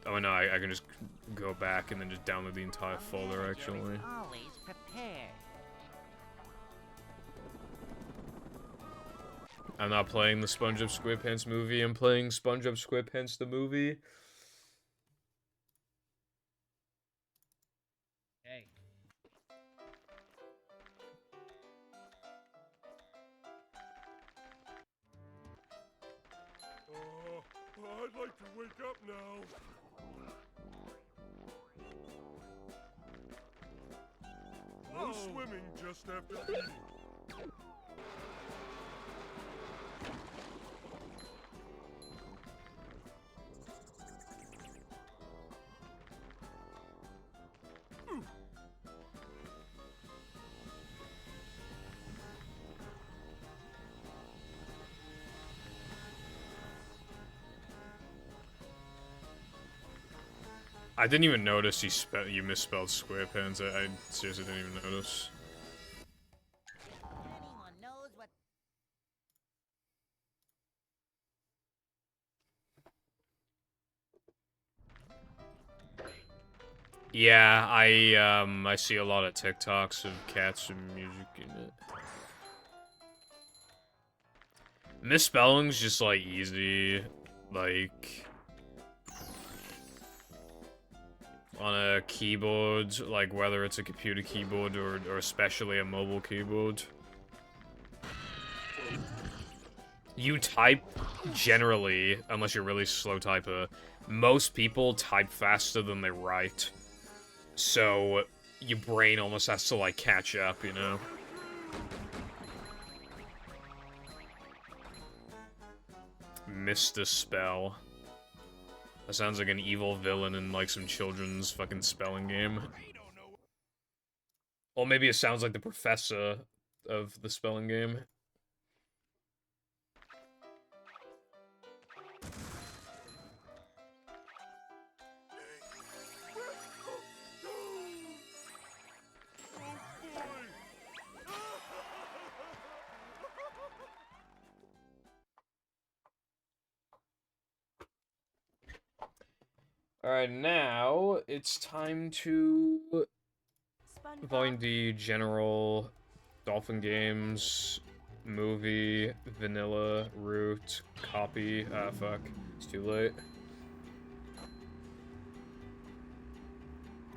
S3: Oh no, I can just go back and then just download the entire
S2: A
S3: folder,
S2: manager
S3: actually.
S2: is always prepared.
S3: I'm not playing the SpongeBob SquarePants movie, I'm playing SpongeBob SquarePants the movie.
S5: Hey.
S4: I'd like to wake up now. No swimming just after eating.
S3: I didn't even notice you misspelled SquarePants. I seriously didn't even notice.
S2: Anyone knows what.
S3: Yeah, I see a lot of TikToks of cats and music in it. Misspelling's just like easy, like on a keyboard, like whether it's a computer keyboard or especially a mobile keyboard. You type generally, unless you're a really slow typer, most people type faster than they write. So your brain almost has to like catch up, you know? Mr. Spell. That sounds like an evil villain in like some children's fucking spelling game. Or maybe it sounds like the professor of the spelling game. Alright, now it's time to find the general Dolphin Games movie, vanilla, root, copy. Ah, fuck. It's too late.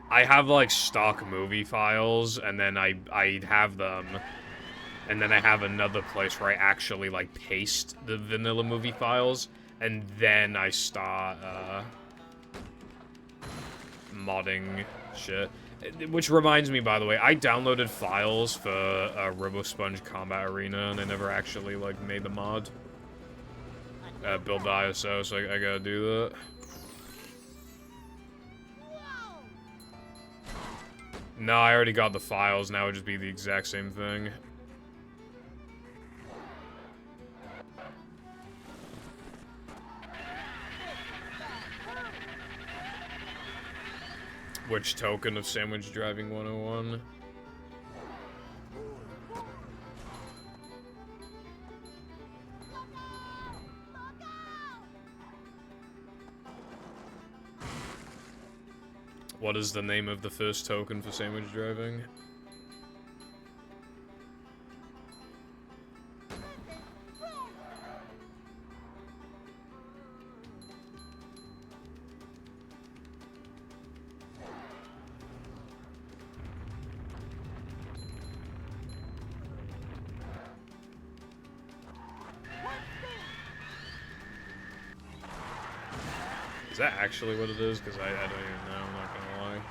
S3: I have, like, stock movie files, and then I have them, and then I have another place where I actually, like, paste the vanilla movie files, and then I start, modding shit. Which reminds me, by the way, I downloaded files for RoboSponge Combat Arena, and I never actually, like, made the mod. Build the ISO, so I gotta do that. No, I already got the files, now it would just be the exact same thing. Which token of Sandwich Driving 101? What is the name of the first token for Sandwich Driving? Is that actually what it is? Because I don't even know, I'm not gonna lie.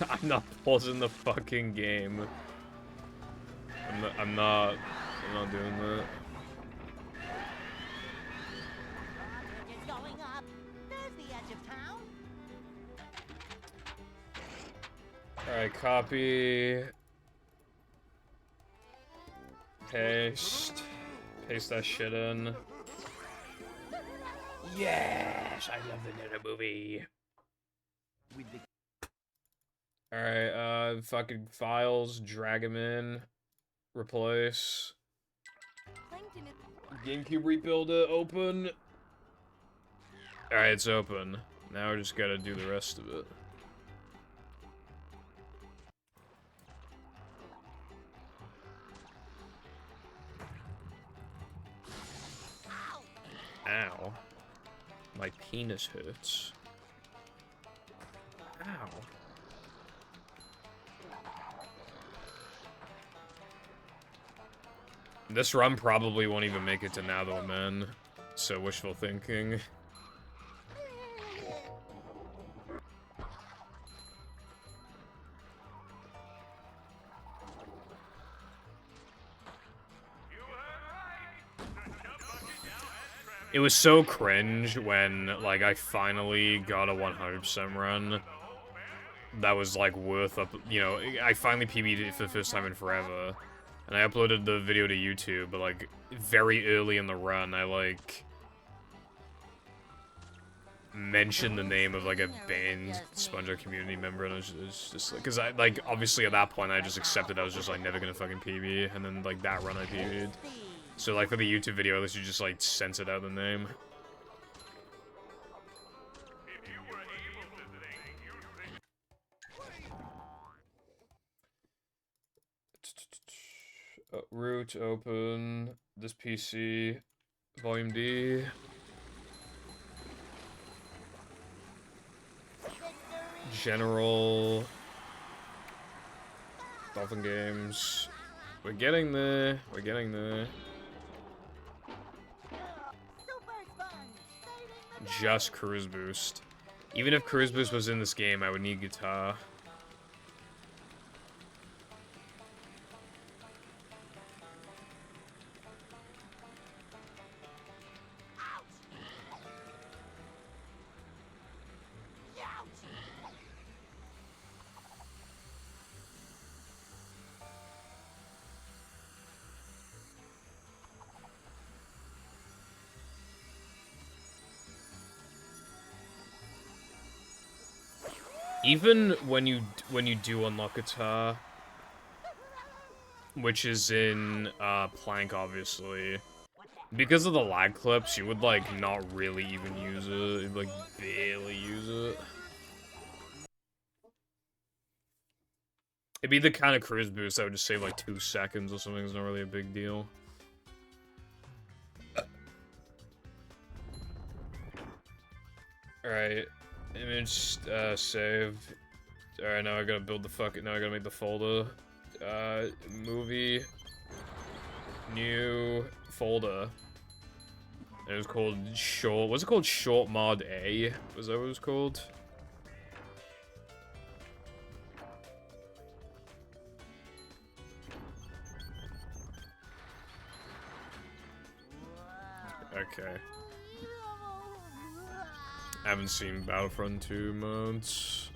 S3: I'm not pausing the fucking game. I'm not doing that.
S2: It's going up. There's the edge of town.
S3: Alright, copy. Paste. Paste that shit in. Yes! I love the Nana movie. Alright, fucking files, drag them in. Replace. GameCube rebuilder, open. Alright, it's open. Now we just gotta do the rest of it. Ow. My penis hurts. Ow. This run probably won't even make it to Natho Men, so wishful thinking. It was so cringe when, like, I finally got a 100% run. That was, like, worth up, you know, I finally PB'd it for the first time in forever. And I uploaded the video to YouTube, but, like, very early in the run, I, like, mentioned the name of, like, a banned SpongeBob community member, and it was just, like, because I, like, obviously at that point, I just accepted I was just, like, never gonna fucking PB, and then, like, that run I PB'd. So, like, for the YouTube video, at least you just, like, censored out the name. Root, open, this PC, volume D. General. Dolphin Games. We're getting there. We're getting there. Just Cruise Boost. Even if Cruise Boost was in this game, I would need guitar. Even when you do unlock guitar, which is in Plank, obviously, because of the lag clips, you would like not really even use it. You'd like barely use it. It'd be the kind of cruise boost that would just save like 2 seconds or something. It's not really a big deal. Alright. Image, save. Alright, now I gotta build the now I gotta make the folder. Movie. New folder. And it was called Short. What's it called? Short Mod A? Was that what it was called? Okay. I haven't seen Battlefront 2 modes.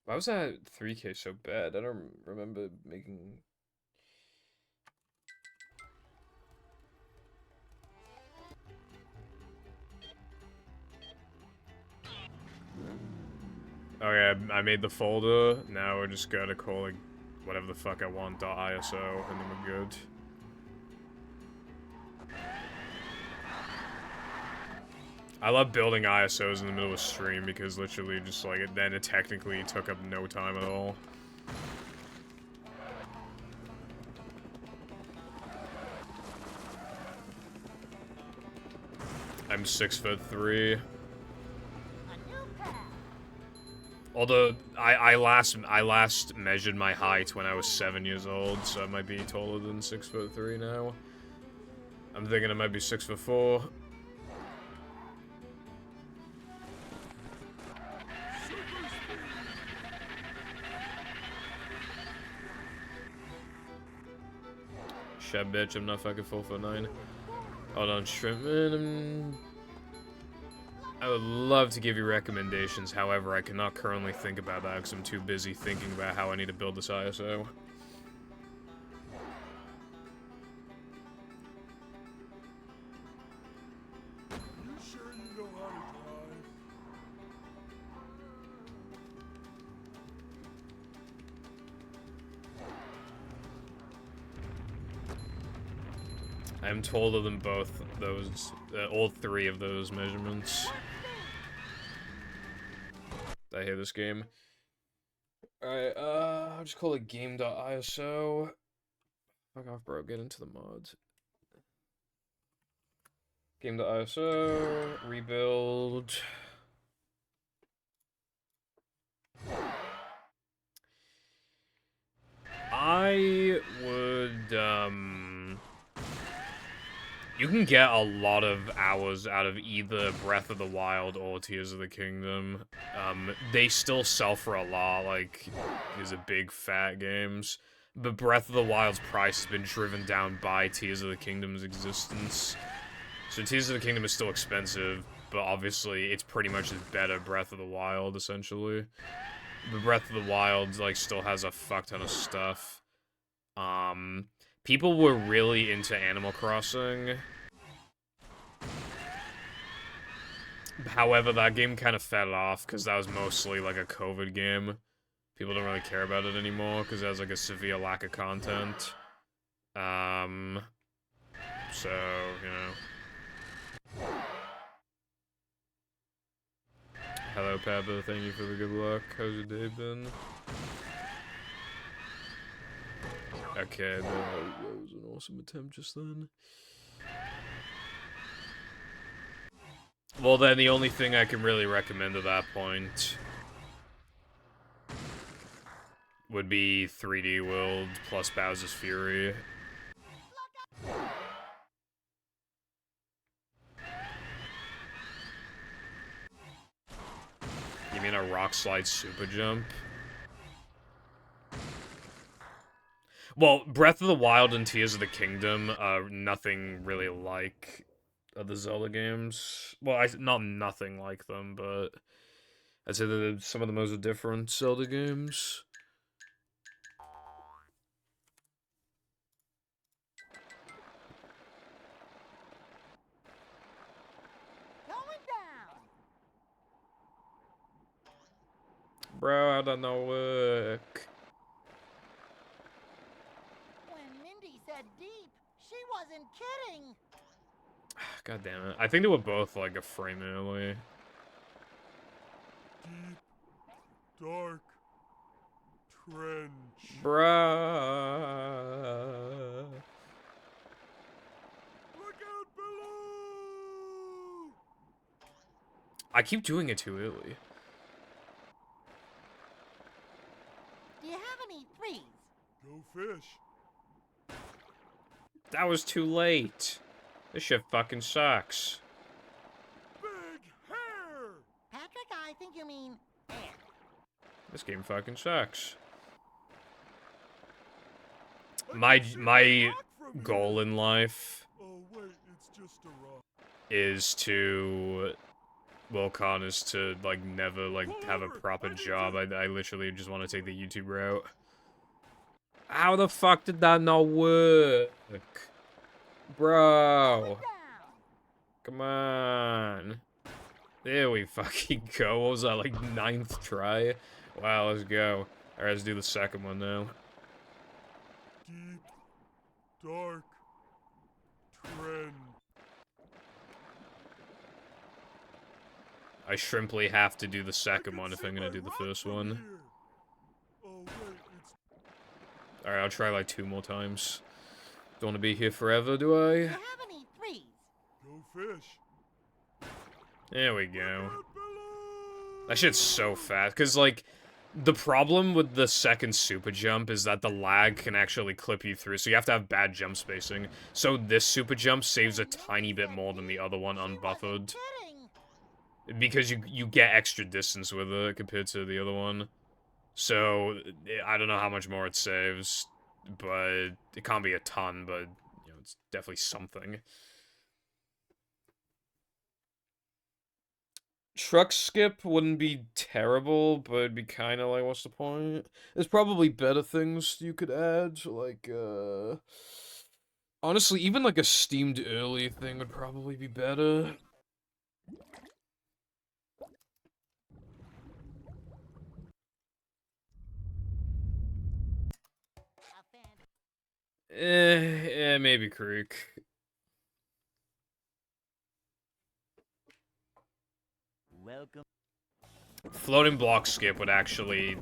S3: Why was that 3K so bad? I don't remember making... Okay, I made the folder. Now we're just gotta call it whatever the fuck I want .iso, and then we're good. I love building ISOs in the middle of stream because literally just like it technically took up no time at all. I'm 6'3". Although I last measured my height when I was 7 years old, so I might be taller than 6'3" now. I'm thinking I might be 6'4". Shut bitch, I'm not fucking 449. Hold on, Shrimpman. I would love to give you recommendations, however, I cannot currently think about that because I'm too busy thinking about how I need to build this ISO.
S4: You sure you know how to drive?
S3: I'm told of them both, those, all three of those measurements. I hate this game. Alright, I'll just call it game.iso. Fuck off, bro, get into the mods. Game.iso, rebuild. I would, you can get a lot of hours out of either Breath of the Wild or Tears of the Kingdom. They still sell for a lot, like, these are big, fat games. But Breath of the Wild's price has been driven down by Tears of the Kingdom's existence. So Tears of the Kingdom is still expensive, but obviously it's pretty much as better Breath of the Wild, essentially. But Breath of the Wild, like, still has a fuck ton of stuff. People were really into Animal Crossing. However, that game kind of fell off because that was mostly like a COVID game. People don't really care about it anymore because it has like a severe lack of content. So, you know. Hello, Peppa. Thank you for the good luck. How's your day been? Okay, that was an awesome attempt just then. Well, then the only thing I can really recommend at that point would be 3D World plus Bowser's Fury. You mean a Rock Slide Super Jump? Well, Breath of the Wild and Tears of the Kingdom are nothing really like other Zelda games. Well, not nothing like them, but I'd say they're some of the most different Zelda games.
S1: Going down.
S3: Bro, how that not work?
S1: When Mindy said deep, she wasn't kidding.
S3: God damn it. I think they were both like a frame early.
S4: Deep, dark, trench.
S3: Bruh.
S4: Look out below!
S3: I keep doing it too early.
S1: Do you have any threes?
S4: Go fish.
S3: That was too late. This shit fucking sucks.
S4: Big hair!
S1: Patrick, I think you mean hair.
S3: This game fucking sucks.
S4: I
S3: My
S4: can see my rock from
S3: goal
S4: here.
S3: in life
S4: Oh wait, it's just a rock.
S3: is to Wilcon is to like never like have a proper job. I literally just want to take the YouTube route. How the fuck did that not work? Bro.
S1: Down.
S3: Come on. There we fucking go. What was that, like 9th try? Wow, let's go. Alright, let's do the second one now.
S4: Deep, dark, trench.
S3: I shrimply have to do the
S4: I
S3: second
S4: can
S3: one if
S4: see
S3: I'm gonna
S4: my
S3: do the
S4: rock
S3: first
S4: from
S3: one.
S4: here. Oh wait, it's
S3: Alright, I'll try like 2 more times. Don't want to be here forever, do
S1: Do
S3: I?
S1: you have any threes?
S4: go fish.
S3: There we
S4: Look
S3: go.
S4: out below!
S3: That shit's so fast, because, like, the problem with the second super jump is that the lag can actually clip you through, so you have to have bad jump spacing. So this super jump saves a tiny bit more than the other one unbuffered.
S1: Kidding.
S3: Because you get extra distance with it compared to the other one. So, I don't know how much more it saves, but it can't be a ton, but It's definitely something. Truck skip wouldn't be terrible, but it'd be kind of like, what's the point? There's probably better things you could add, like, honestly, even like a steamed early thing would probably be better. Maybe Creek.
S2: Welcome.
S3: Floating block skip would actually,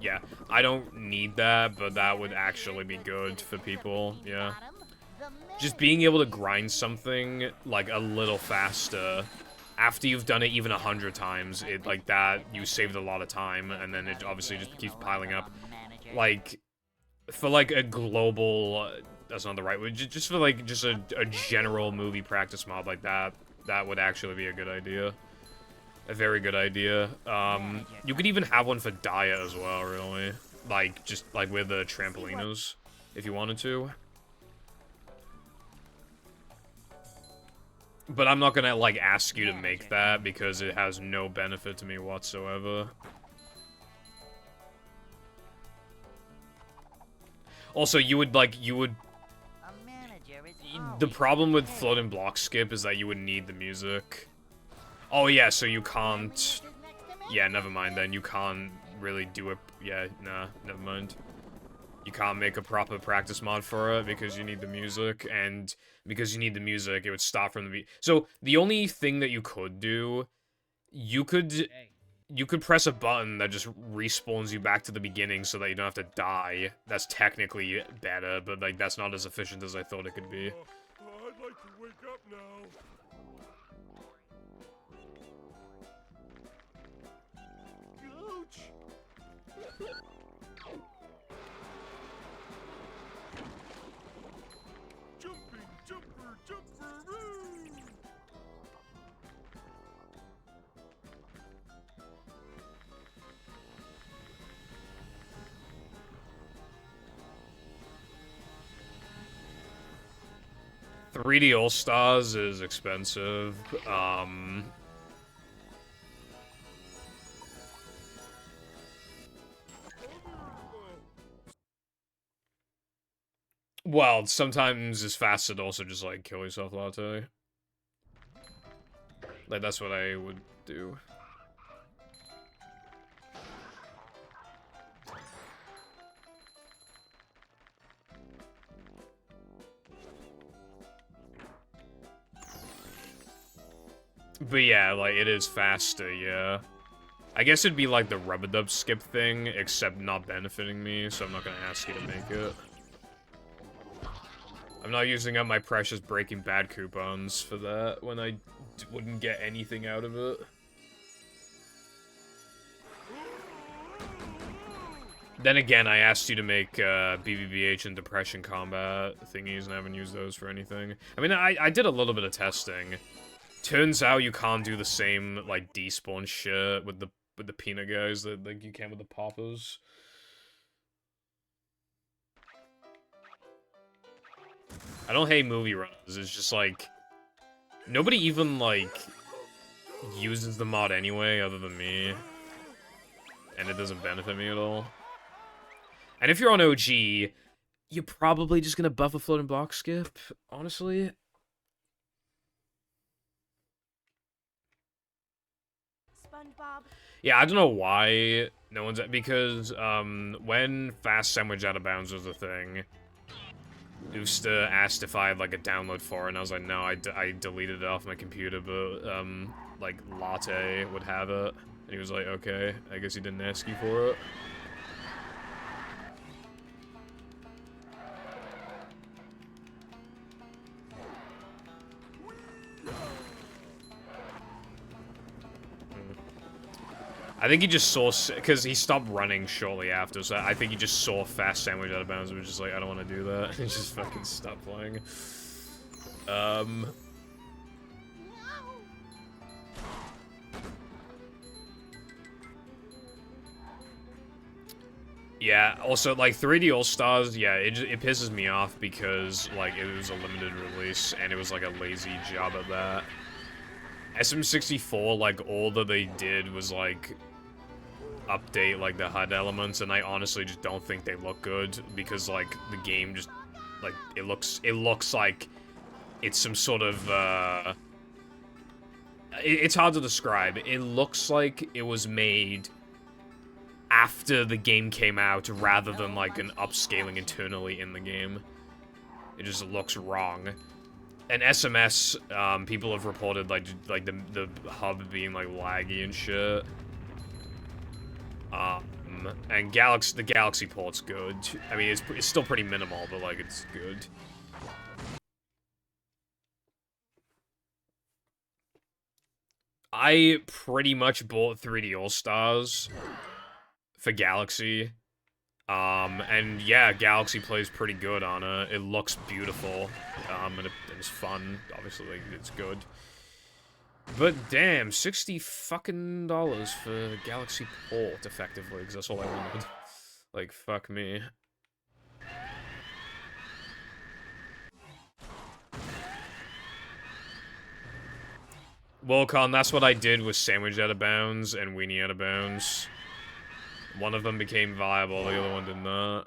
S3: yeah. I don't need that, but that would actually be good for people, yeah. Just being able to grind something, like, a little faster after you've done it even 100 times, like, that, you saved a lot of time, and then it obviously just keeps piling up. Like, for, like, a global, that's not the right word, just for, like, just a general movie practice mod like that, that would actually be a good idea. A very good idea. You could even have one for Daya as well, really. Like, just, like, with the trampolinos, if you wanted to. But I'm not gonna, like, ask you to make that, because it has no benefit to me whatsoever. Also, the problem with floating block skip is that you would need the music. Oh, yeah, so you can't... Yeah, never mind then. You can't really do it... Yeah, nah, never mind. You can't make a proper practice mod for it because you need the music, and because you need the music, it would stop from the... So, the only thing that you could do... You could press a button that just respawns you back to the beginning so that you don't have to die. That's technically better, but, like, that's not as efficient as I thought it could be.
S4: I'd like to wake up now. Ouch! Jumping, jumper, jumperoo!
S3: $3D All-Stars is expensive. Well, sometimes it's faster to also just, like, kill yourself latte. Like, that's what I would do. But yeah, like, it is faster, yeah. I guess it'd be like the rub-a-dub skip thing, except not benefiting me, so I'm not gonna ask you to make it. I'm not using up my precious Breaking Bad coupons for that, when I wouldn't get anything out of it. Then again, I asked you to make BBBH and Depression Combat thingies, and I haven't used those for anything. I mean, I did a little bit of testing. Turns out you can't do the same, like, despawn shit with the peanut guys that, like, you can with the poppers. I don't hate movie runs, it's just, like, nobody even, like, uses the mod anyway, other than me. And it doesn't benefit me at all. And if you're on OG, you're probably just gonna buff a floating block skip, honestly.
S1: SpongeBob.
S3: Yeah, I don't know why no one's... Because, when Fast Sandwich Out of Bounds was a thing, Usta asked if I had, like, a download for it, and I was like, no, I deleted it off my computer, but, like, Latte would have it. And he was like, okay, I guess he didn't ask you for it. I think he just saw, because he stopped running shortly after, so I think he just saw Fast Sandwich Out of Bounds and was just like, I don't want to do that. He just fucking stopped playing. Yeah, also, like, 3D All-Stars, yeah, it pisses me off because, like, it was a limited release, and it was, like, a lazy job at that. SM64, like, all that they did was, like, update, like, the HUD elements, and I honestly just don't think they look good, because, like, the game just, like, it looks like it's some sort of, it's hard to describe. It looks like it was made after the game came out, rather than, like, an upscaling internally in the game. It just looks wrong. And SMS, people have reported, like the hub being, like, laggy and shit. And the Galaxy port's good. I mean, it's still pretty minimal, but, like, it's good. I pretty much bought 3D All-Stars for Galaxy. And yeah, Galaxy plays pretty good on it. It looks beautiful. And it's fun. Obviously, like, it's good. But damn, $60 fucking for Galaxy Port, effectively, because that's all I wanted. Like, fuck me. Well, Con, that's what I did with Sandwich Out of Bounds and Weenie Out of Bounds. One of them became viable, the other one did not.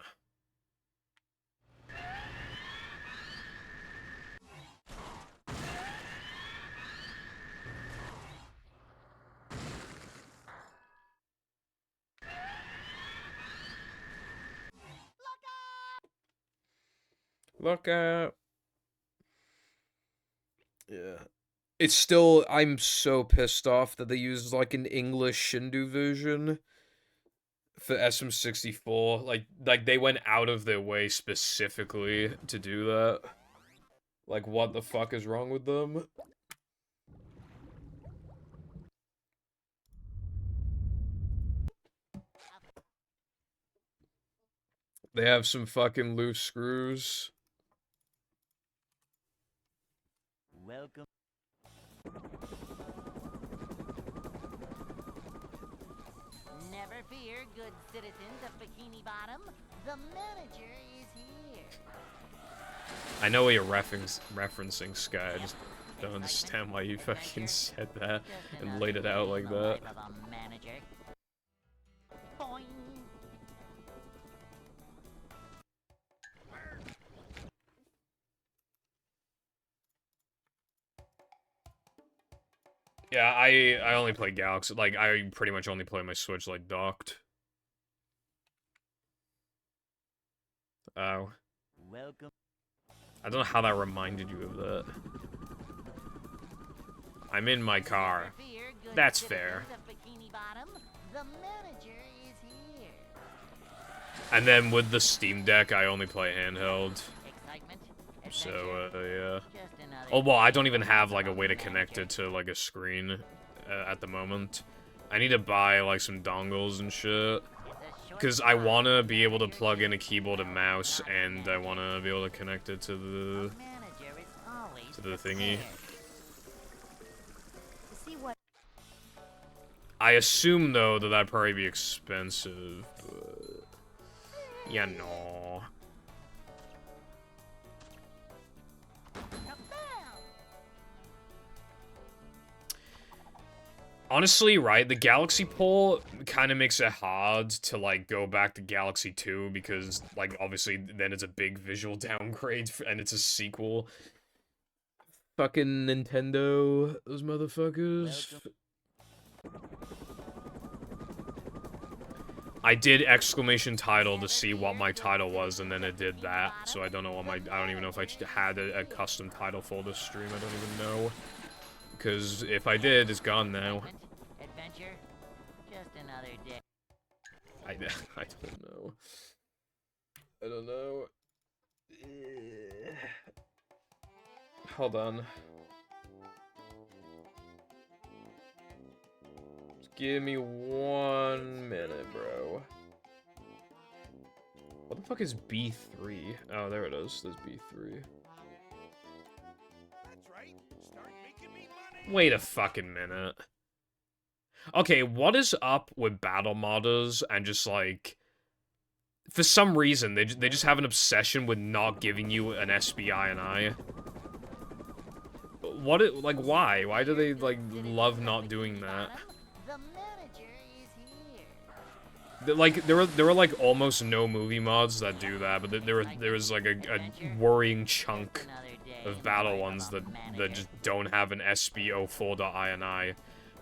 S3: Look out. Yeah. It's still, I'm so pissed off that they used, like, an English Shindu version for SM64. Like they went out of their way specifically to do that. Like, what the fuck is wrong with them? They have some fucking loose screws.
S2: Welcome. Never fear, good citizens of Bikini Bottom. The manager is here.
S3: I know what you're referencing, Sky. I just don't understand why you fucking said that and laid it out like that.
S2: Boing.
S3: Yeah, I only play Galaxy. Like, I pretty much only play my Switch, like, docked. Oh.
S2: Welcome.
S3: I don't know how that reminded you of that. I'm in my car. That's fair. And then with the Steam Deck, I only play handheld. So, yeah. Oh, well, I don't even have, like, a way to connect it to, like, a screen at the moment. I need to buy, like, some dongles and shit. Because I want to be able to plug in a keyboard and mouse, and I want to be able to connect it to the thingy. I assume, though, that that'd probably be expensive, but... Yeah, no. Honestly, right, the Galaxy poll kind of makes it hard to, like, go back to Galaxy 2, because, like, obviously, then it's a big visual downgrade, and it's a sequel. Fucking Nintendo, those motherfuckers. I did exclamation title to see what my title was, and then it did that, so I don't know what my, I don't even know if I had a custom title for this stream, I don't even know. Because if I did, it's gone now.
S2: Adventure, just another day.
S3: I don't know. I don't know. Hold on. Just give me 1 minute, bro. What the fuck is B3? Oh, there it is. There's B3. Wait a fucking minute. Okay, what is up with battle modders and just, like, for some reason, they just have an obsession with not giving you an SBI. Like, why? Why do they, like, love not doing that?
S1: The manager is here.
S3: Like, there were like almost no movie mods that do that, but there was like a worrying chunk of battle ones that just don't have an SB04.ini.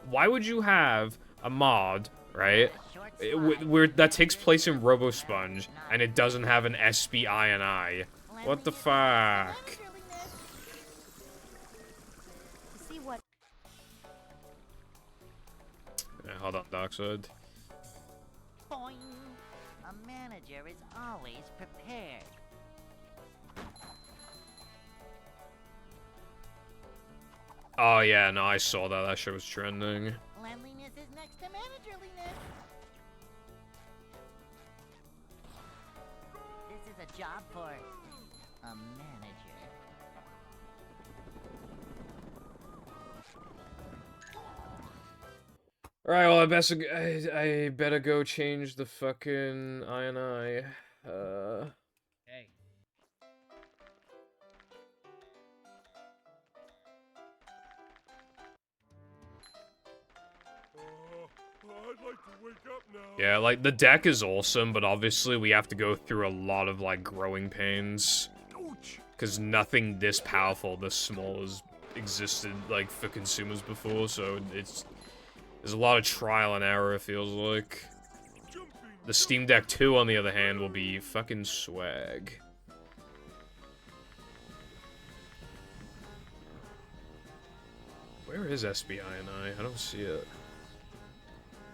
S3: Why would you have a mod, right, where that takes place in RoboSponge and it doesn't have an SBINI? What the fuck?
S1: See what?
S3: Yeah, hold on, Darkseid.
S2: Boing. A manager is always prepared.
S3: Oh yeah, no, I saw that. That shit was trending.
S1: Cleanliness is next to managerliness.
S2: This is a job for a manager.
S3: Alright, well, I better go change the fucking INI.
S5: Hey.
S4: I'd like to wake up now.
S3: Yeah, like, the deck is awesome, but obviously we have to go through a lot of, like, growing pains. Because nothing this powerful, this small, has existed, like, for consumers before, so there's a lot of trial and error, it feels like. The Steam Deck 2, on the other hand, will be fucking swag. Where is SBINI? I don't see it.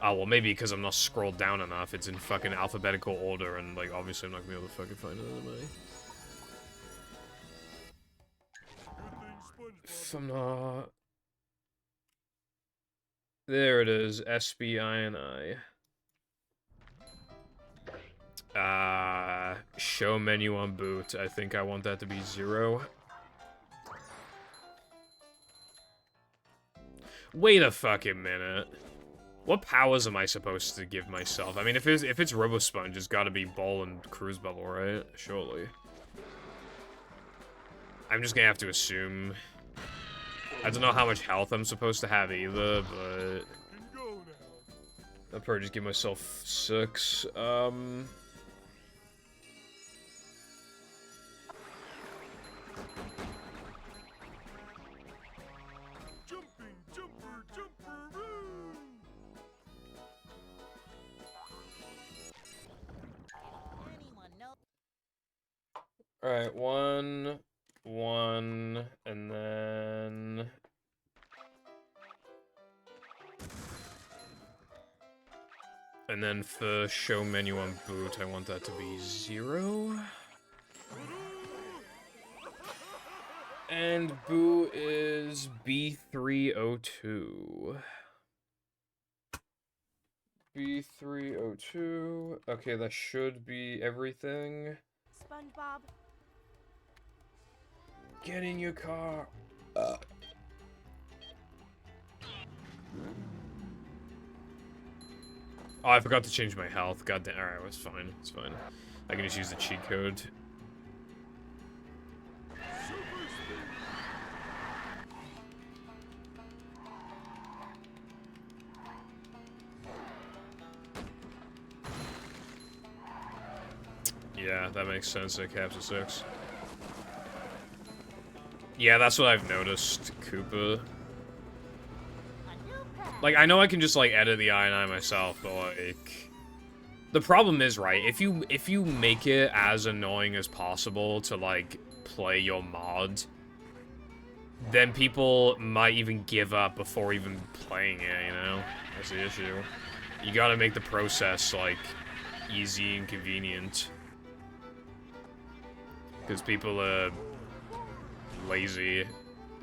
S3: Oh, well, maybe because I'm not scrolled down enough. It's in fucking alphabetical order, and, like, obviously I'm not gonna be able to fucking find it anyway. If I'm not... There it is, SBINI. Show menu on boot. I think I want that to be 0. Wait a fucking minute. What powers am I supposed to give myself? I mean, if it's RoboSponge, it's gotta be Ball and Cruise Bubble, right? Surely. I'm just gonna have to assume. I don't know how much health I'm supposed to have either, but I'll probably just give myself 6.
S4: Jumping, jumper, jumperoo!
S1: Anyone know?
S3: Alright, 1, 1, and then... And then for show menu on boot, I want that to be 0. And boo is B302. B302. Okay, that should be everything.
S1: SpongeBob.
S3: Get in your car. Oh, I forgot to change my health. God damn. Alright, it's fine. It's fine. I can just use the cheat code. Yeah, that makes sense. It caps at 6. Yeah, that's what I've noticed, Koopa. Like, I know I can just, like, edit the INI myself, but, like... The problem is, right, if you make it as annoying as possible to, like, play your mod, then people might even give up before even playing it, you know? That's the issue. You gotta make the process, like, easy and convenient. Because people are lazy,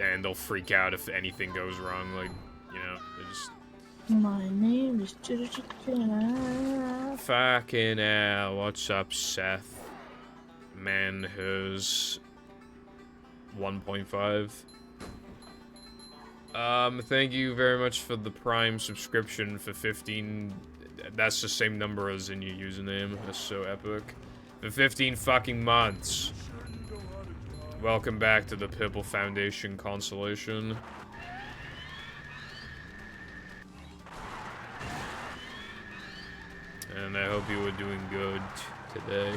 S3: and they'll freak out if anything goes wrong, like, you know, they just...
S6: My name is Judith.
S3: Fucking hell, what's up, Seth? Man who's 1.5. Thank you very much for the Prime subscription for 15 That's the same number as in your username. That's so epic. For 15 fucking months.
S4: Sure you know how to drive?
S3: Welcome back to the Pipple Foundation consolation. And I hope you were doing good today.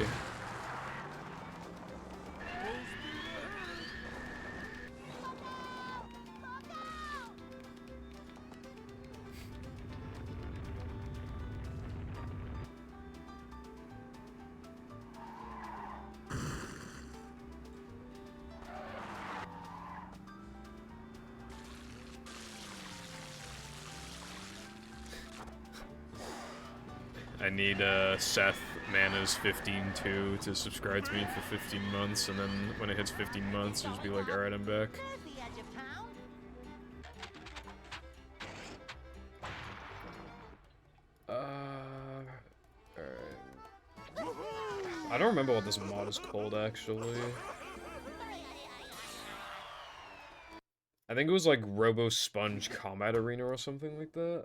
S3: I need Seth Mana's 15-2 to subscribe to me for 15 months, and then when it hits 15 months, just be like, alright, I'm back.
S2: There's the edge of town.
S3: Alright. I don't remember what this mod is called, actually. I think it was like Robo Sponge Combat Arena or something like that.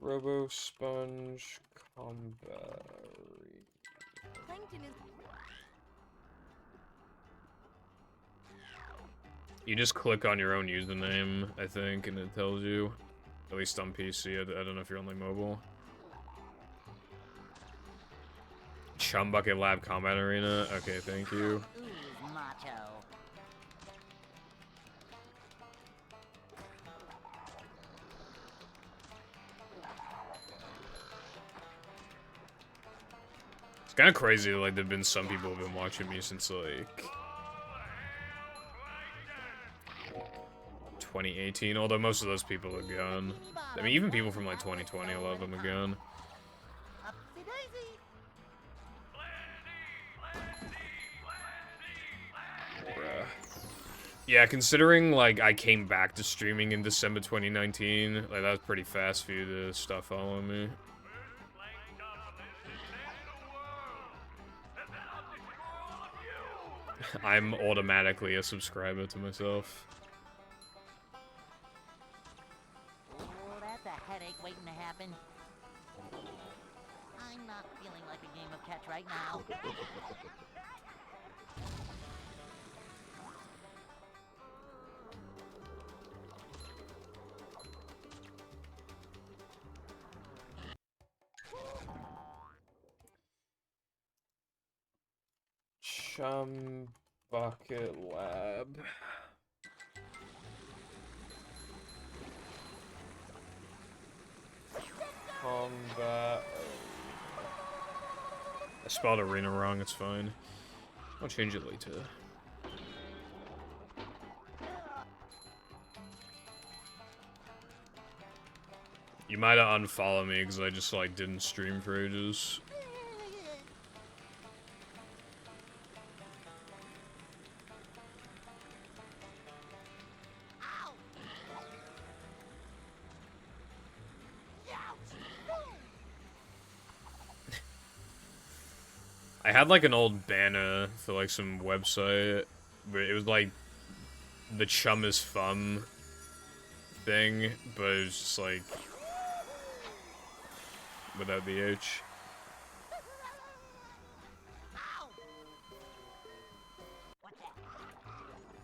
S3: Robo Sponge Combat Arena.
S1: Plankton is.
S3: You just click on your own username, I think, and it tells you. At least on PC, I don't know if you're on like mobile. Chum Bucket Lab Combat Arena. Okay, thank you.
S2: Ooh, macho.
S3: It's kind of crazy, like, there've been some people who've been watching me since, like, 2018, although most of those people are gone. I mean, even people from, like, 2020, a lot of them are gone.
S1: Upsy daisy.
S3: Bruh. Yeah, considering, like, I came back to streaming in December 2019, like, that was pretty fast for you to stop following me. I'm automatically a subscriber to myself.
S2: Oh, that's a headache waiting to happen. I'm not feeling like a game of catch right now.
S3: Chum Bucket Lab. Combat. I spelled arena wrong, it's fine. I'll change it later. You might have unfollowed me because I just like didn't stream for ages. I had like an old banner for like some website, but it was like the Chum is Fun thing, but it was just like without the H.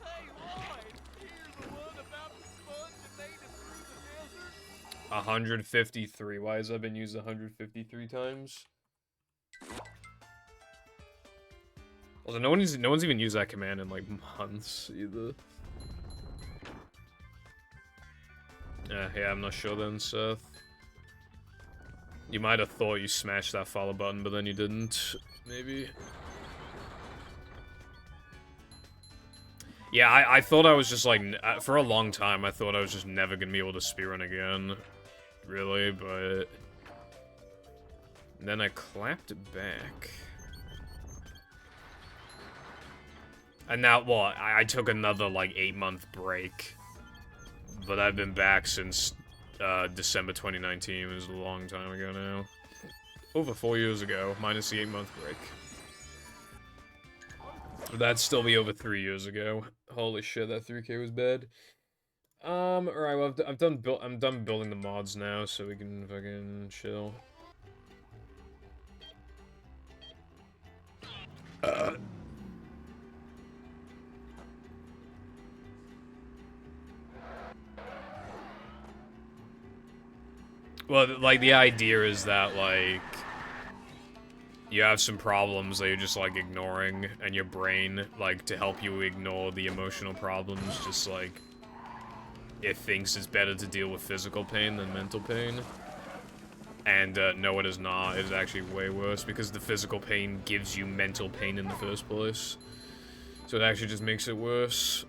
S4: Hey, Lloyd, here's the one about the sponge that made it through the desert.
S3: 153. Why has that been used 153 times? Also, no one's even used that command in like months either. Yeah, I'm not sure then, Seth. You might have thought you smashed that follow button, but then you didn't. Maybe. Yeah, I thought I was just like, for a long time, I thought I was just never gonna be able to speedrun again. Really, but then I clapped it back. And now, what? I took another, like, 8-month break. But I've been back since December 2019. It was a long time ago now. Over 4 years ago, minus the 8-month break. That'd still be over 3 years ago. Holy shit, that 3K was bad. Alright, well, I'm done building the mods now, so we can fucking chill. Well, like, the idea is that, like, you have some problems that you're just, like, ignoring, and your brain, like, to help you ignore the emotional problems, just, like, it thinks it's better to deal with physical pain than mental pain. And, no, it is not. It is actually way worse, because the physical pain gives you mental pain in the first place. So it actually just makes it worse.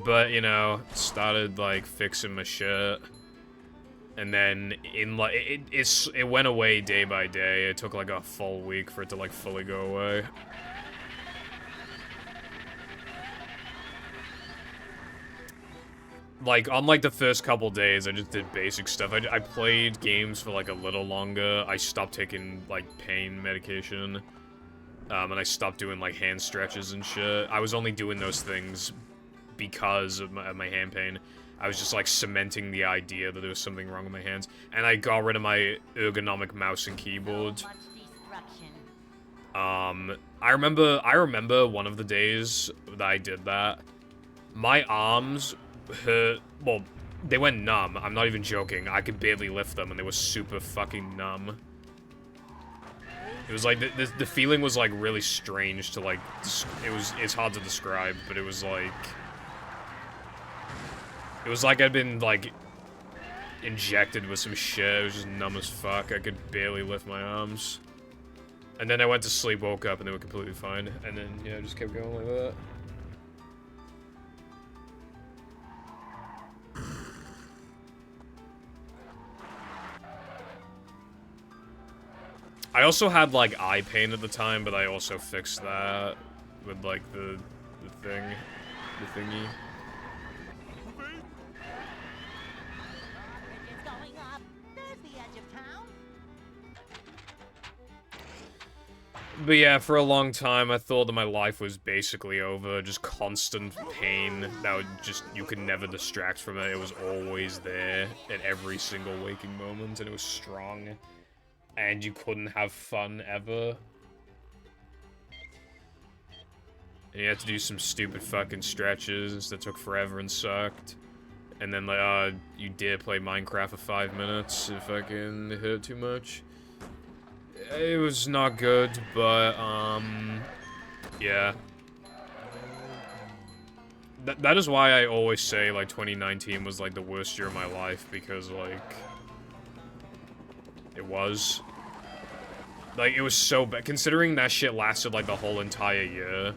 S3: But, you know, started, like, fixing my shit. And then, in, like, it went away day by day. It took, like, a full week for it to, like, fully go away. Like, on, like, the first couple days, I just did basic stuff. I played games for, like, a little longer. I stopped taking, like, pain medication. And I stopped doing, like, hand stretches and shit. I was only doing those things because of my hand pain. I was just, like, cementing the idea that there was something wrong with my hands. And I got rid of my ergonomic mouse and keyboard.
S2: So much destruction.
S3: I remember one of the days that I did that. My arms hurt, well, they went numb. I'm not even joking. I could barely lift them, and they were super fucking numb. It was like, the feeling was, like, really strange to, like, it's hard to describe, but it was like... It was like I'd been, like, injected with some shit. It was just numb as fuck. I could barely lift my arms. And then I went to sleep, woke up, and they were completely fine. And then, yeah, just kept going like that. I also had, like, eye pain at the time, but I also fixed that with, like, the thingy.
S1: Bridges going up. There's the edge of town.
S3: But yeah, for a long time, I thought that my life was basically over. Just constant pain that would just, you could never distract from it. It was always there at every single waking moment, and it was strong. And you couldn't have fun ever. And you had to do some stupid fucking stretches that took forever and sucked. And then, like, you dare play Minecraft for 5 minutes if fucking it hurt too much. It was not good, but, yeah. That is why I always say, like, 2019 was, like, the worst year of my life, because, like... It was. Like, it was so bad. Considering that shit lasted, like, the whole entire year.
S1: A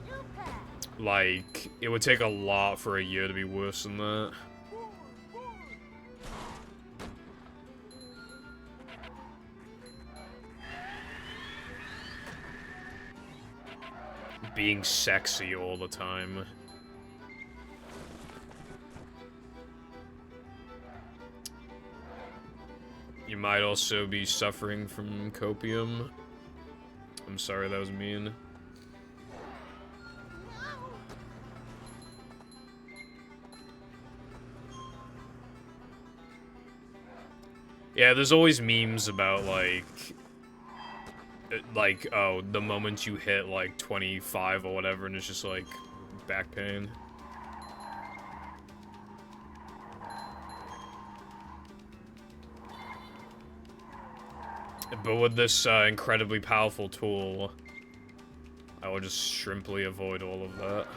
S1: new path.
S3: Like, it would take a lot for a year to be worse than that. Being sexy all the time. You might also be suffering from copium. I'm sorry, that was mean. Yeah, there's always memes about, like, oh, the moment you hit, like, 25 or whatever, and it's just, like, back pain. But with this incredibly powerful tool, I will just shrimply avoid all of that.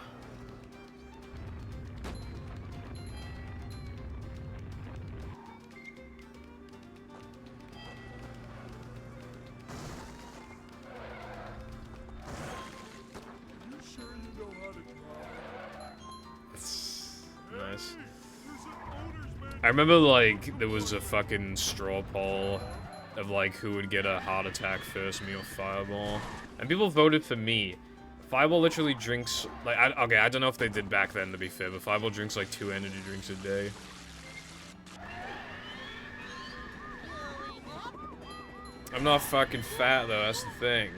S4: You sure you know how to drive?
S3: Nice.
S4: There's an owner's manual.
S3: I remember, like, there was a fucking straw poll of, like, who would get a heart attack first, me or Fireball. And people voted for me. Fireball literally drinks, like, okay, I don't know if they did back then, to be fair, but Fireball drinks, like, 2 energy drinks a day. I'm not fucking fat, though, that's the thing.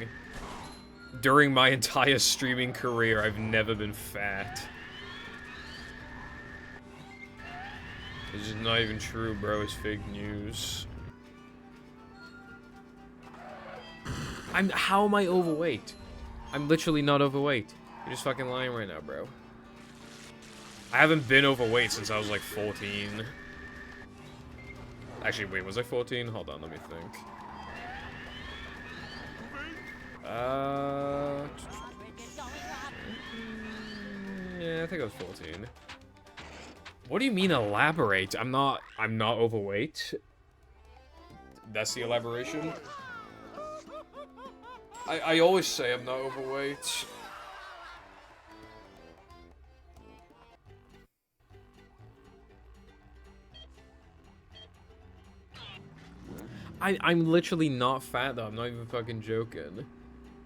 S3: During my entire streaming career, I've never been fat. This is not even true, bro. It's fake news. How am I overweight? I'm literally not overweight. You're just fucking lying right now, bro. I haven't been overweight since I was like 14. Actually, wait, was I 14? Hold on, let me think. Yeah, I think I was 14. What do you mean elaborate? I'm not overweight. That's the elaboration? I always say I'm not overweight. I'm literally not fat though, I'm not even fucking joking.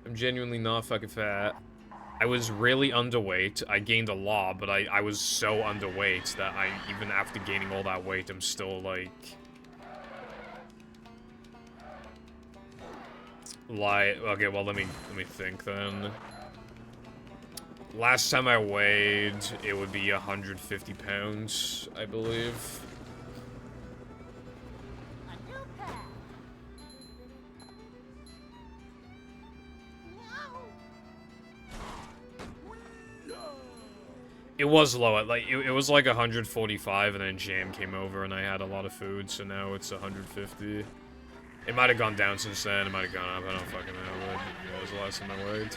S3: I'm genuinely not fucking fat. I was really underweight. I gained a lot, but I was so underweight that even after gaining all that weight, I'm still like... Okay, well, let me think then. Last time I weighed, it would be 150 pounds, I believe.
S1: A new pet.
S3: It was low, like, it was like 145, and then Jam came over, and I had a lot of food, so now it's 150. It might have gone down since then, it might have gone up, I don't fucking know, but yeah, it was the last time I weighed.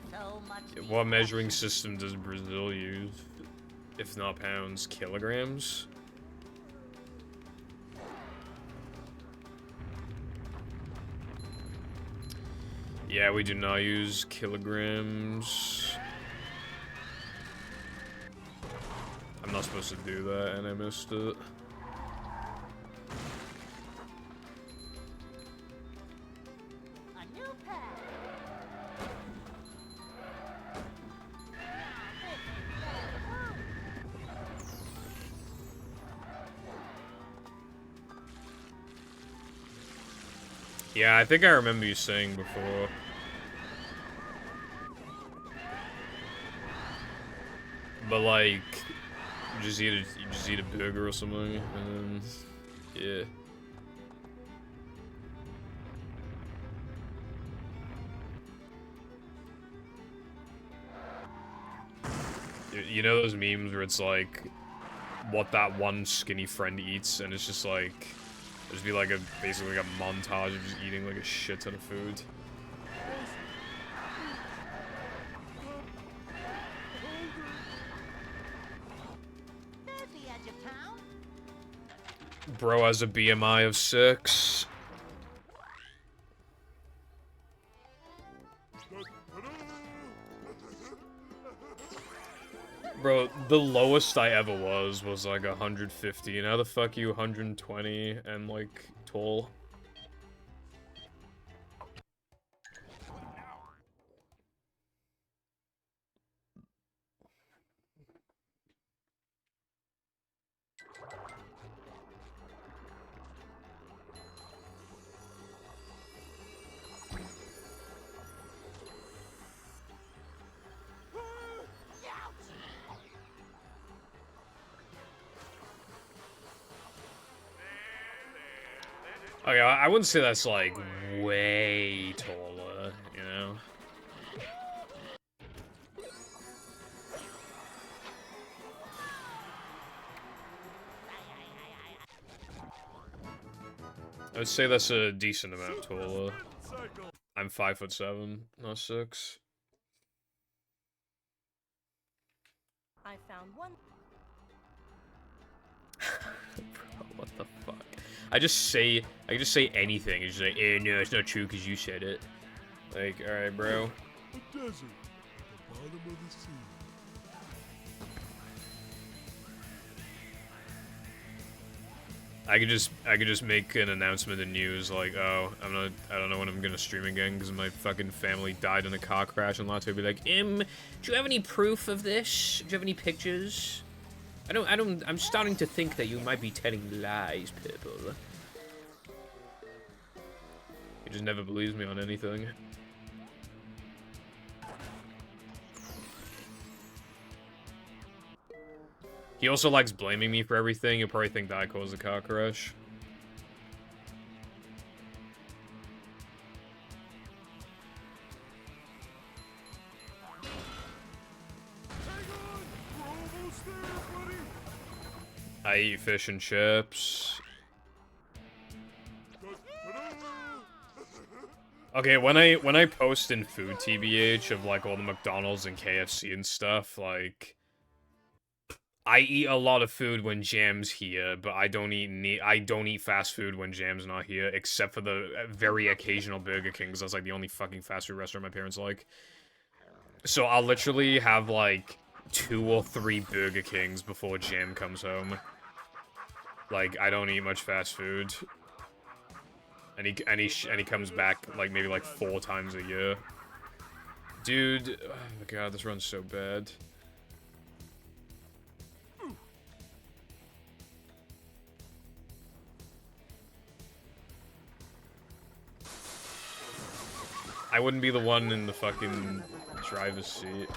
S2: So much
S3: What measuring system does Brazil use? If not pounds, kilograms? Yeah, we do not use kilograms. I'm not supposed to do that, and I missed it.
S1: A new pet.
S3: Yeah, I think I remember you saying before. But like, you just eat a burger or something, and then, yeah. You know those memes where it's like, what that one skinny friend eats, and it's just like, there's be like basically like a montage of just eating like a shit ton of food.
S1: There's the edge of town.
S3: Bro has a BMI of 6. Bro, the lowest I ever was like 150, and how the fuck are you 120 and like tall? Okay, I wouldn't say that's like way taller, you know? I would say that's a decent amount taller. I'm 5'7", not 6.
S1: I found one.
S3: Bro, what the fuck? I can just say anything. It's just like, eh, no, it's not true because you said it. Like, alright, bro.
S4: A desert at the bottom of the sea.
S3: I could just make an announcement in news like, oh, I don't know when I'm gonna stream again because my fucking family died in a car crash, and Latte would be like, do you have any proof of this? Do you have any pictures? I'm starting to think that you might be telling lies, people. He just never believes me on anything. He also likes blaming me for everything. He'll probably think that I caused the car crash. I eat fish and chips. Okay, when I post in food TBH of like all the McDonald's and KFC and stuff, like I eat a lot of food when Jam's here, but I don't eat fast food when Jam's not here, except for the very occasional Burger King, because that's like the only fucking fast food restaurant my parents like. So I'll literally have like 2 or 3 Burger Kings before Jam comes home. Like, I don't eat much fast food. And he comes back like maybe like 4 times a year. Dude, oh my god, this run's so bad. I wouldn't be the one in the fucking driver's seat.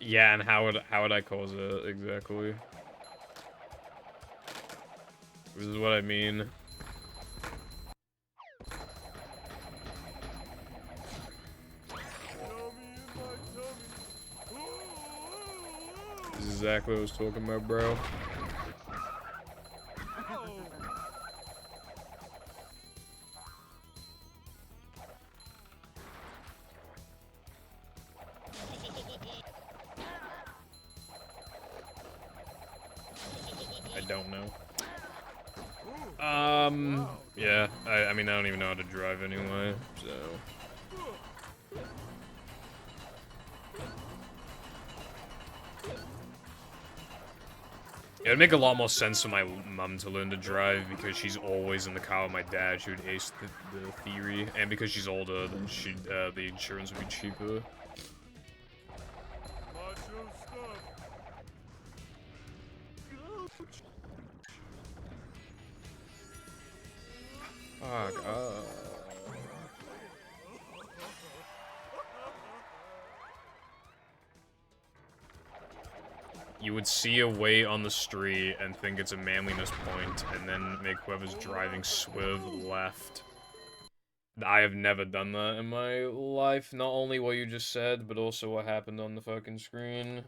S3: Yeah, and how would I cause it exactly? This is what I mean. This is exactly what I was talking about, bro. I don't know. Yeah, I mean, I don't even know how to drive anyway, so... It would make a lot more sense for my mum to learn to drive because she's always in the car with my dad. She would ace the theory, and because she's older, then the insurance would be cheaper. Fuck. You would see a way on the street and think it's a manliness point, and then make whoever's driving swerve left. I have never done that in my life. Not only what you just said, but also what happened on the fucking screen.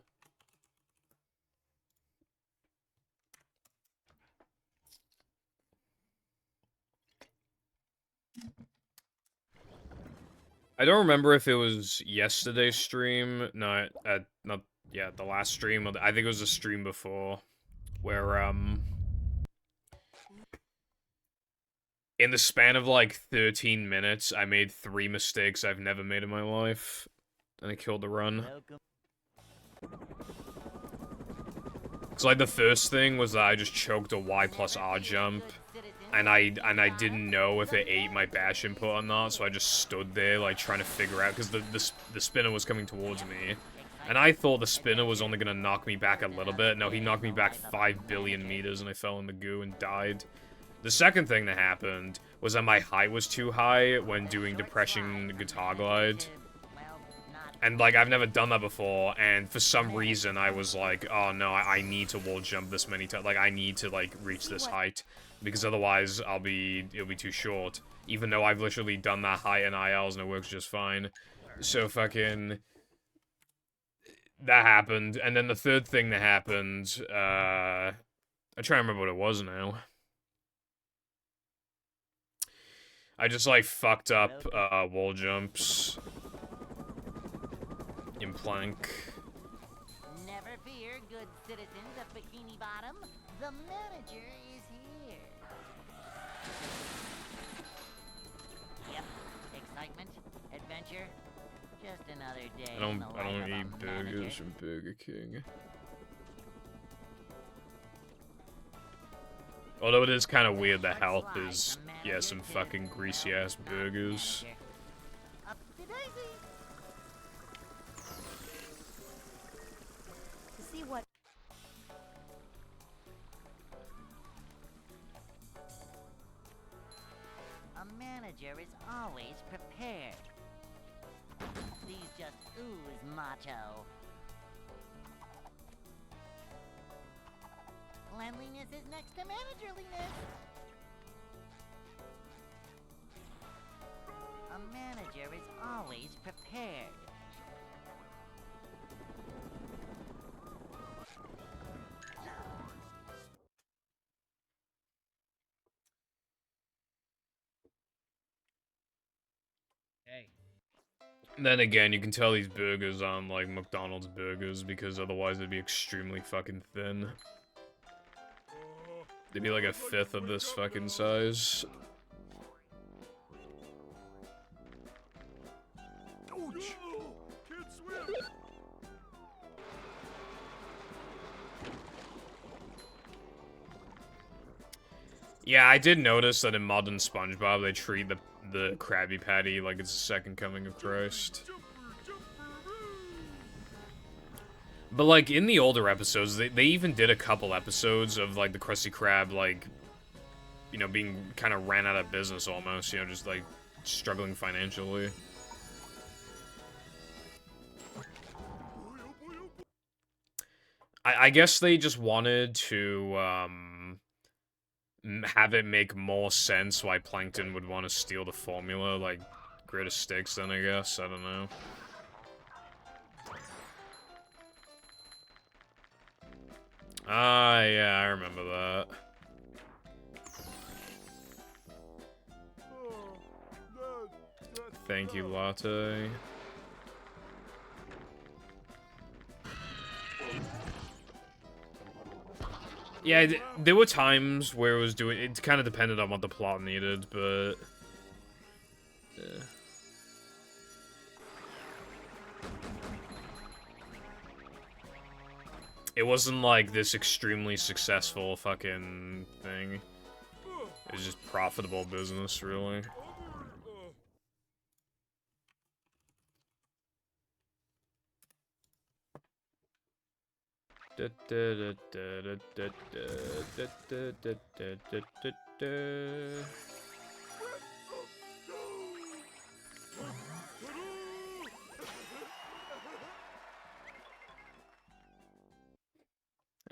S3: I don't remember if it was yesterday's stream. No, not yeah, the last stream. I think it was a stream before, where in the span of like 13 minutes, I made 3 mistakes I've never made in my life, and I killed the run. So like the first thing was that I just choked a Y plus R jump. And I didn't know if it ate my bash input or not, so I just stood there, like, trying to figure out, because the spinner was coming towards me. And I thought the spinner was only gonna knock me back a little bit. No, he knocked me back 5 billion meters, and I fell in the goo and died. The second thing that happened was that my height was too high when doing Depression Guitar Glide. And, like, I've never done that before, and for some reason I was like, oh no, I need to wall jump this many times. Like, I need to, like, reach this height. Because otherwise, it'll be too short. Even though I've literally done that height in ILs and it works just fine. So fucking... That happened. And then the third thing that happened, I try to remember what it was now. I just, like, fucked up, wall jumps. In Plank.
S2: Never fear, good citizens of Bikini Bottom. The manager is here. excitement, adventure, just another day
S3: I
S2: in the
S3: don't
S2: life of a
S3: eat burgers
S2: manager.
S3: from Burger King. Although it is kind of weird, the
S2: Let's
S3: health
S2: slide
S3: is,
S2: from
S3: yeah,
S2: manager
S3: some
S2: to,
S3: fucking greasy
S2: well,
S3: ass
S2: not
S3: burgers.
S2: manager. Up to daisy.
S1: To see what
S2: A manager is always prepared. These just ooze macho. Cleanliness is next to managerliness. A manager is always prepared.
S5: Hey.
S3: Then again, you can tell these burgers aren't like McDonald's burgers because otherwise they'd be extremely fucking thin. They'd be like a fifth of this fucking size.
S4: Ouch! Can't swim!
S3: Yeah, I did notice that in modern SpongeBob they treat the Krabby Patty like it's the second coming of Christ.
S4: Jumper, jumper,
S3: But like in the older episodes, they even did a couple episodes of like the Krusty Krab like, you know, being kind of ran out of business almost, you know, just like struggling financially. I guess they just wanted to have it make more sense why Plankton would want to steal the formula, like greater stakes then, I guess. I don't know. Ah, yeah, I remember that. Thank you, Latte. Yeah, there were times where it was doing. It kind of depended on what the plot needed, but yeah. It wasn't like this extremely successful fucking thing. It was just profitable business, really.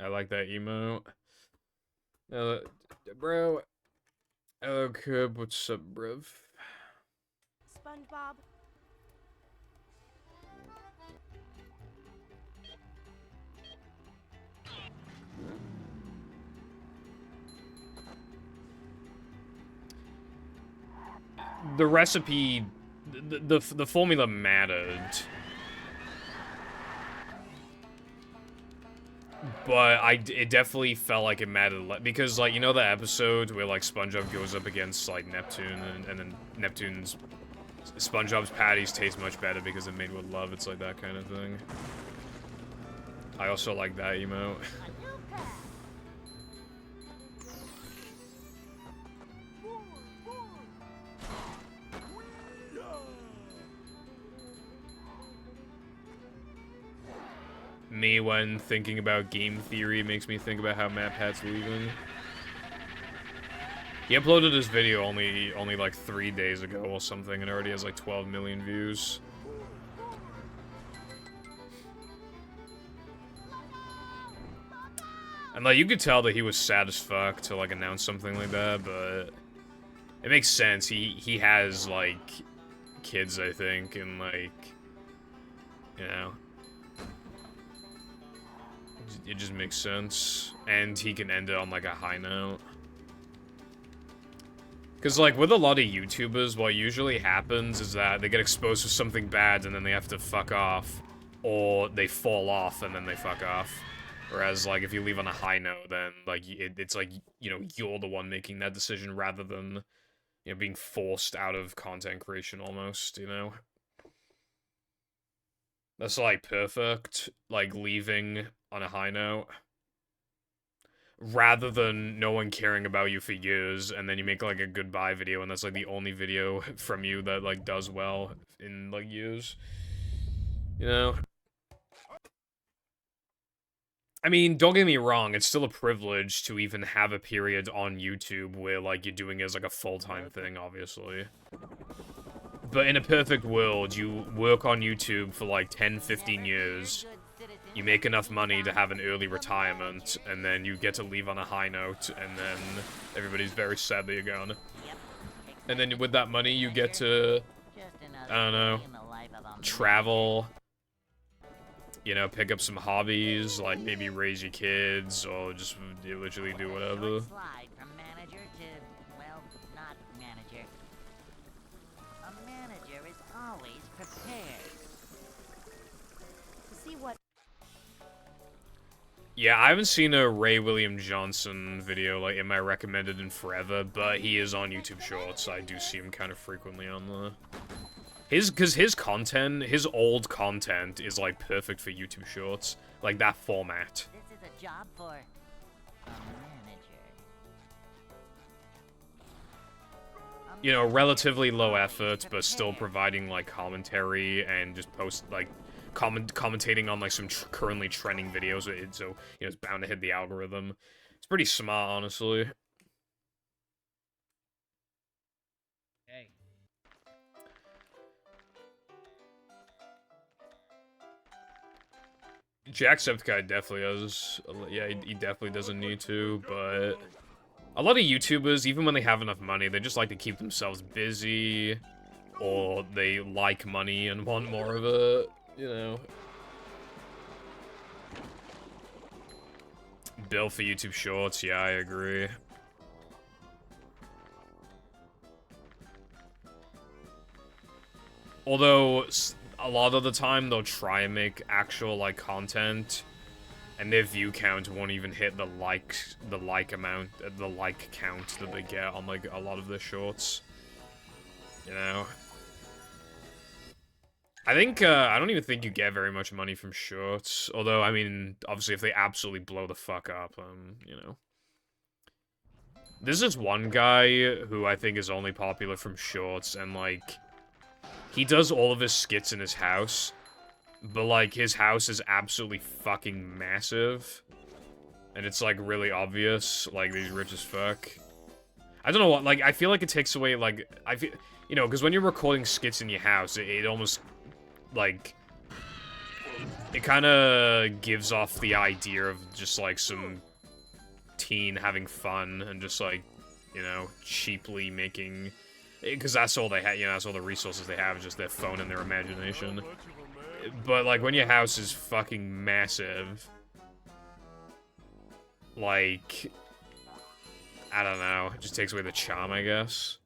S3: I like that emote. Bro. Hello, Cub. What's up, bruv?
S1: SpongeBob.
S3: The recipe, the formula mattered, but it definitely felt like it mattered because, like, you know the episode where like SpongeBob goes up against like Neptune and then SpongeBob's patties taste much better because they're made with love. It's like that kind of thing. I also like that emote.
S1: A new path.
S3: Me, when thinking about game theory, makes me think about how MatPat's leaving. He uploaded his video only like 3 days ago or something, and already has like 12 million views. And like you could tell that he was sad as fuck to like announce something like that, but it makes sense. He has like kids, I think, and like, you know. It just makes sense, and he can end it on like a high note. Because like with a lot of YouTubers, what usually happens is that they get exposed to something bad and then they have to fuck off, or they fall off and then they fuck off. Whereas like if you leave on a high note, then like it's like, you know, you're the one making that decision rather than, you know, being forced out of content creation almost, you know? That's, like, perfect, like, leaving on a high note. Rather than no one caring about you for years, and then you make, like, a goodbye video, and that's, like, the only video from you that, like, does well in, like, years. You know? I mean, don't get me wrong, it's still a privilege to even have a period on YouTube where, like, you're doing it as, like, a full-time thing, obviously. But in a perfect world, you work on YouTube for, like, 10, 15 years, you make enough money to have an early retirement, and then you get to leave on a high note, and then everybody's very sad that you're gone. And then with that money, you get to, I don't know, travel, you know, pick up some hobbies, like maybe raise your kids, or just literally do whatever.
S2: Slide from manager to, well, not manager. A manager is always prepared.
S1: To see what
S3: Yeah, I haven't seen a Ray William Johnson video, like, in my recommended in forever, but he is on YouTube Shorts. I do see him kind of frequently on the... Because his content, his old content is, like, perfect for YouTube Shorts. Like, that format.
S2: This is a job for a manager.
S3: You know, relatively low effort, but still providing, like, commentary and just commentating on, like, some currently trending videos, so, you know, it's bound to hit the algorithm. It's pretty smart, honestly.
S5: Hey.
S3: Jacksepticeye definitely has, yeah, he definitely doesn't need to, but a lot of YouTubers, even when they have enough money, they just like to keep themselves busy, or they like money and want more of it, you know. Bill for YouTube Shorts, yeah, I agree. Although, a lot of the time, they'll try and make actual, like, content, and their view count won't even hit the like count that they get on, like, a lot of their shorts. You know? I think, I don't even think you get very much money from shorts, although, I mean, obviously, if they absolutely blow the fuck up, you know. There's this one guy who I think is only popular from shorts, and, like, he does all of his skits in his house, but, like, his house is absolutely fucking massive, and it's, like, really obvious, like, he's rich as fuck. I don't know what, like, I feel like it takes away, like, I feel, you know, because when you're recording skits in your house, it almost, like, it kind of gives off the idea of just, like, some teen having fun and just, like, you know, cheaply making... Because that's all they have, you know, that's all the resources they have, is just their phone and their imagination. But, like, when your house is fucking massive, like, I don't know, it just takes away the charm, I guess.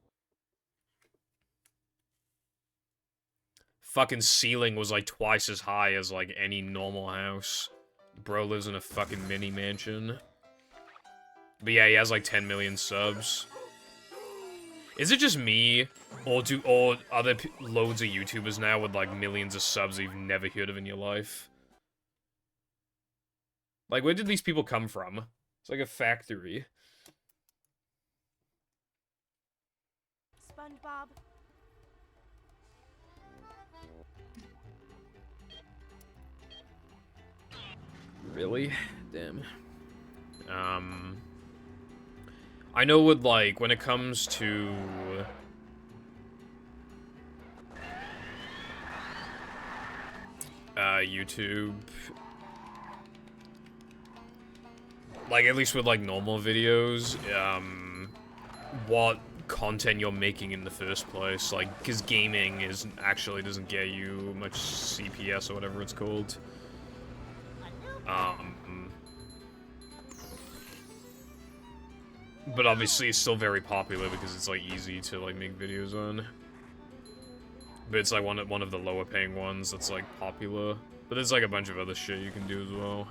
S3: Fucking ceiling was, like, twice as high as, like, any normal house. Bro lives in a fucking mini mansion. But yeah, he has, like, 10 million subs. Is it just me, or are there loads of YouTubers now with, like, millions of subs that you've never heard of in your life? Like, where did these people come from? It's like a factory.
S1: SpongeBob?
S3: Really? Damn. I know with, like, when it comes to... YouTube... Like, at least with, like, normal videos, what content you're making in the first place, like, because gaming actually doesn't get you much CPS or whatever it's called. But obviously it's still very popular because it's, like, easy to, like, make videos on. But it's, like, one of the lower paying ones that's, like, popular. But there's, like, a bunch of other shit you can do as well.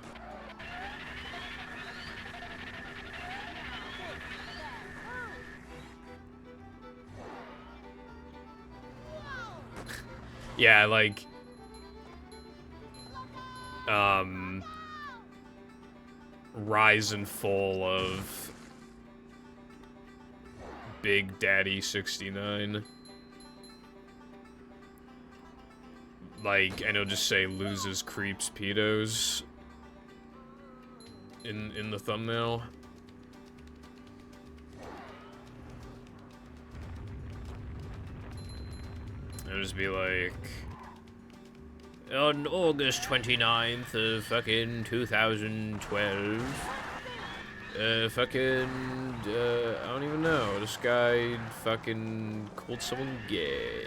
S3: Yeah, like, rise and fall of Big Daddy 69. Like, and it'll just say loses creeps pedos in the thumbnail. It'll just be like, on August 29th of fucking 2012, I don't even know, this guy fucking called someone gay.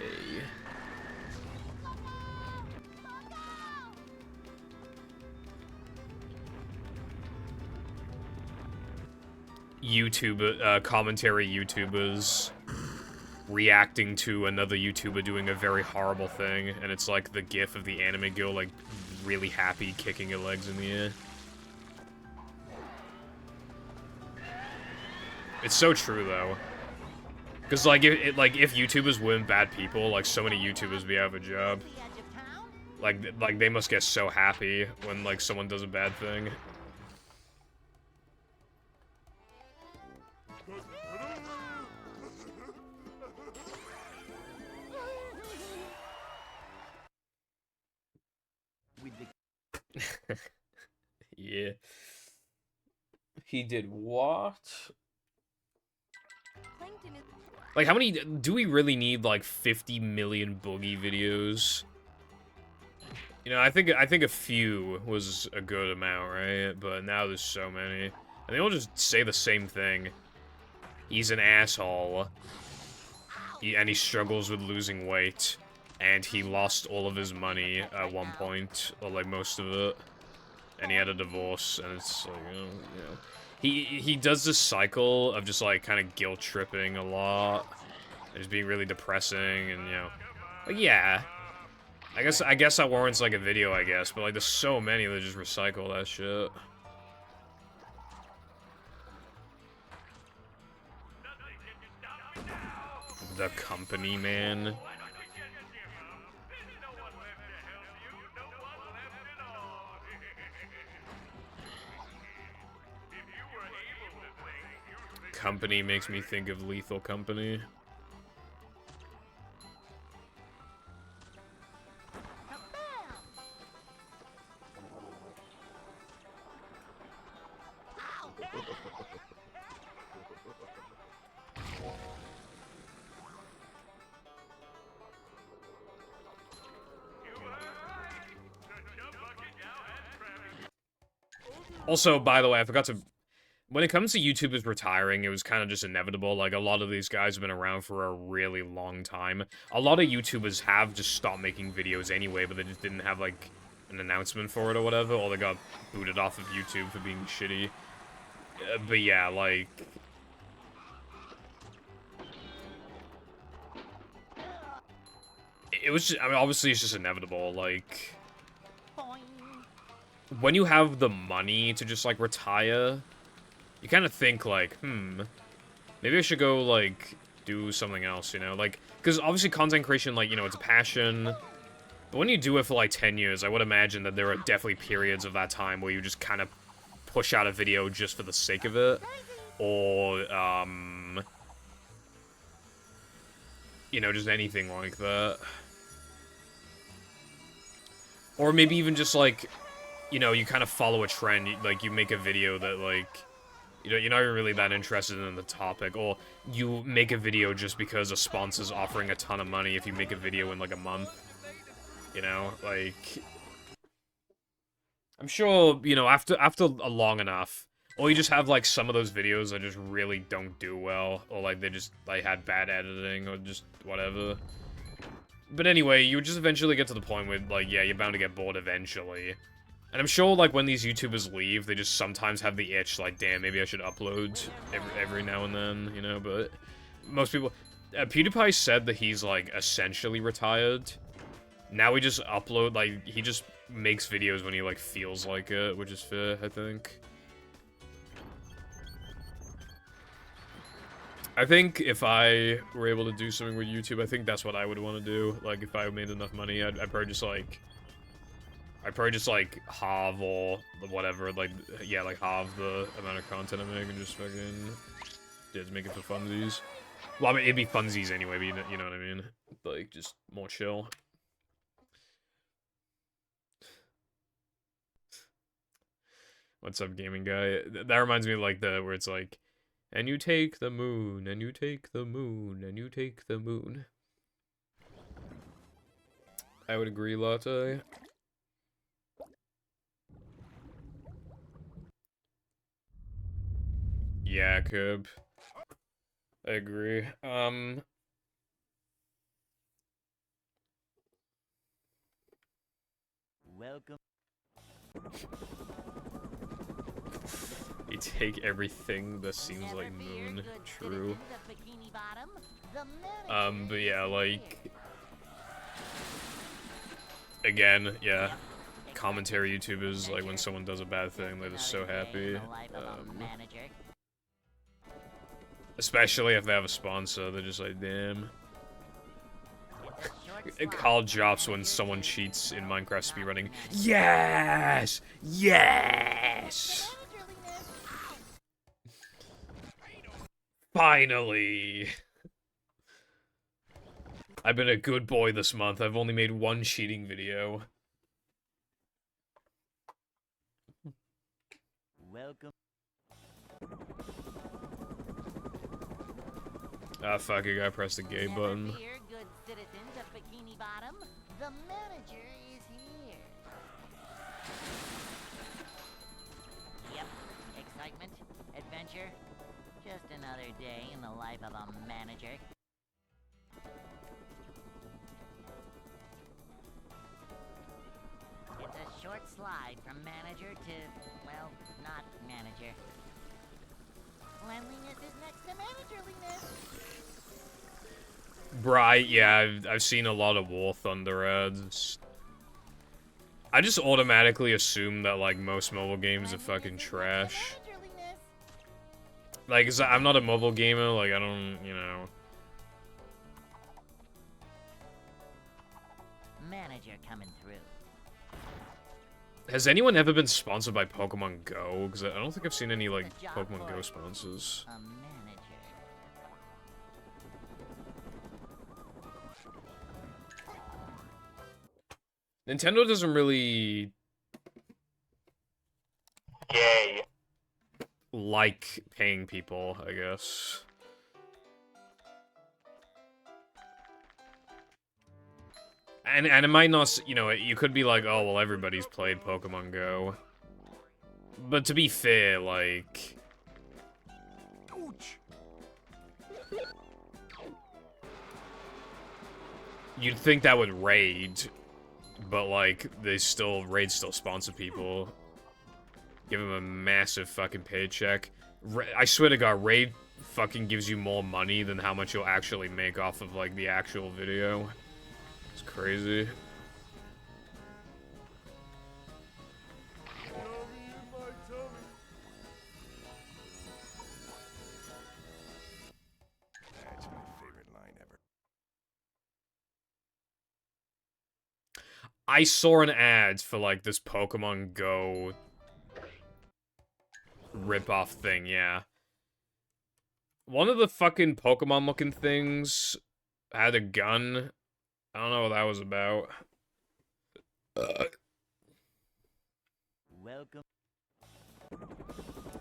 S3: Commentary YouTubers reacting to another YouTuber doing a very horrible thing, and it's like the gif of the anime girl, like, really happy kicking her legs in the air. It's so true, though. Because, like, if YouTubers weren't bad people, like, so many YouTubers would be out of a job. Like, they must get so happy when, like, someone does a bad thing. Yeah. He did what? Like, how many... Do we really need, like, 50 million Boogie videos? You know, I think a few was a good amount, right? But now there's so many. And they all just say the same thing. He's an asshole. And he struggles with losing weight. And he lost all of his money at one point. Or, like, most of it. And he had a divorce. And it's, like, you know. He does this cycle of just, like, kind of guilt-tripping a lot. And just being really depressing, and, you know. Like, yeah. I guess that warrants, like, a video, I guess. But, like, there's so many that just recycle that shit. The company, man. Company makes me think of Lethal Company. Also, by the way, I forgot to... When it comes to YouTubers retiring, it was kind of just inevitable. Like, a lot of these guys have been around for a really long time. A lot of YouTubers have just stopped making videos anyway, but they just didn't have, like, an announcement for it or whatever, or they got booted off of YouTube for being shitty. But yeah, like... It was just... I mean, obviously it's just inevitable, like... When you have the money to just, like, retire... You kind of think, like, maybe I should go, like, do something else, you know? Like, because obviously content creation, like, you know, it's a passion. But when you do it for, like, 10 years, I would imagine that there are definitely periods of that time where you just kind of push out a video just for the sake of it. Or, you know, just anything like that. Or maybe even just, like, you know, you kind of follow a trend. Like, you make a video that, like... You know, you're not really that interested in the topic, or you make a video just because a sponsor's offering a ton of money if you make a video in, like, a month. You know, like... I'm sure, you know, after a long enough, or you just have, like, some of those videos that just really don't do well, or, like, they just, like, had bad editing, or just whatever. But anyway, you would just eventually get to the point where, like, yeah, you're bound to get bored eventually. And I'm sure, like, when these YouTubers leave, they just sometimes have the itch, like, damn, maybe I should upload every now and then, you know, but most people... PewDiePie said that he's, like, essentially retired. Now we just upload, like, he just makes videos when he, like, feels like it, which is fair, I think. I think if I were able to do something with YouTube, I think that's what I would want to do. Like, if I made enough money, I'd probably just, like... I'd probably just, like, halve or whatever, like, yeah, like, halve the amount of content I make and just fucking... Yeah, just make it for funsies. Well, I mean, it'd be funsies anyway, but you know what I mean? Like, just more chill. What's up, gaming guy? That reminds me of, like, where it's like... And you take the moon, and you take the moon, and you take the moon. I would agree, Latte. Yeah, Cub. I agree.
S2: Welcome.
S3: You take everything that seems like moon. True. But yeah, like... Again, yeah. Commentary YouTubers, like, when someone does a bad thing, they're just so happy. Especially if they have a sponsor, they're just like, damn. Call drops when someone cheats in Minecraft speedrunning. Yes! Yes! Finally! I've been a good boy this month. I've only made one cheating video.
S2: Welcome.
S3: Ah, fuck, I gotta press the gay button.
S1: Fear, good citizens of Bikini Bottom. The manager is here.
S2: Yep. Excitement, adventure. Just another day in the life of a manager. It's a short slide from manager to, well, not manager.
S1: Cleanliness is next to managerliness.
S3: Right, yeah, I've seen a lot of War Thunder ads. I just automatically assume that, like, most mobile games are fucking trash. Like, 'cause I'm not a mobile gamer, like, I don't, you know...
S2: Manager coming through.
S3: Has anyone ever been sponsored by Pokemon Go? Because I don't think I've seen any, like, Pokemon Go sponsors.
S2: A manager.
S3: Nintendo doesn't really...
S7: Gay.
S3: like paying people, I guess. And it might not, you know, you could be like, oh, well, everybody's played Pokemon Go. But to be fair, like... You'd think that would raid, but, like, Raid still sponsor people. Give them a massive fucking paycheck. I swear to God, Raid fucking gives you more money than how much you'll actually make off of, like, the actual video. It's crazy.
S9: That's my favorite line ever.
S3: I saw an ad for, like, this Pokemon Go rip-off thing, yeah. One of the fucking Pokemon-looking things had a gun. I don't know what that was about.
S2: Welcome.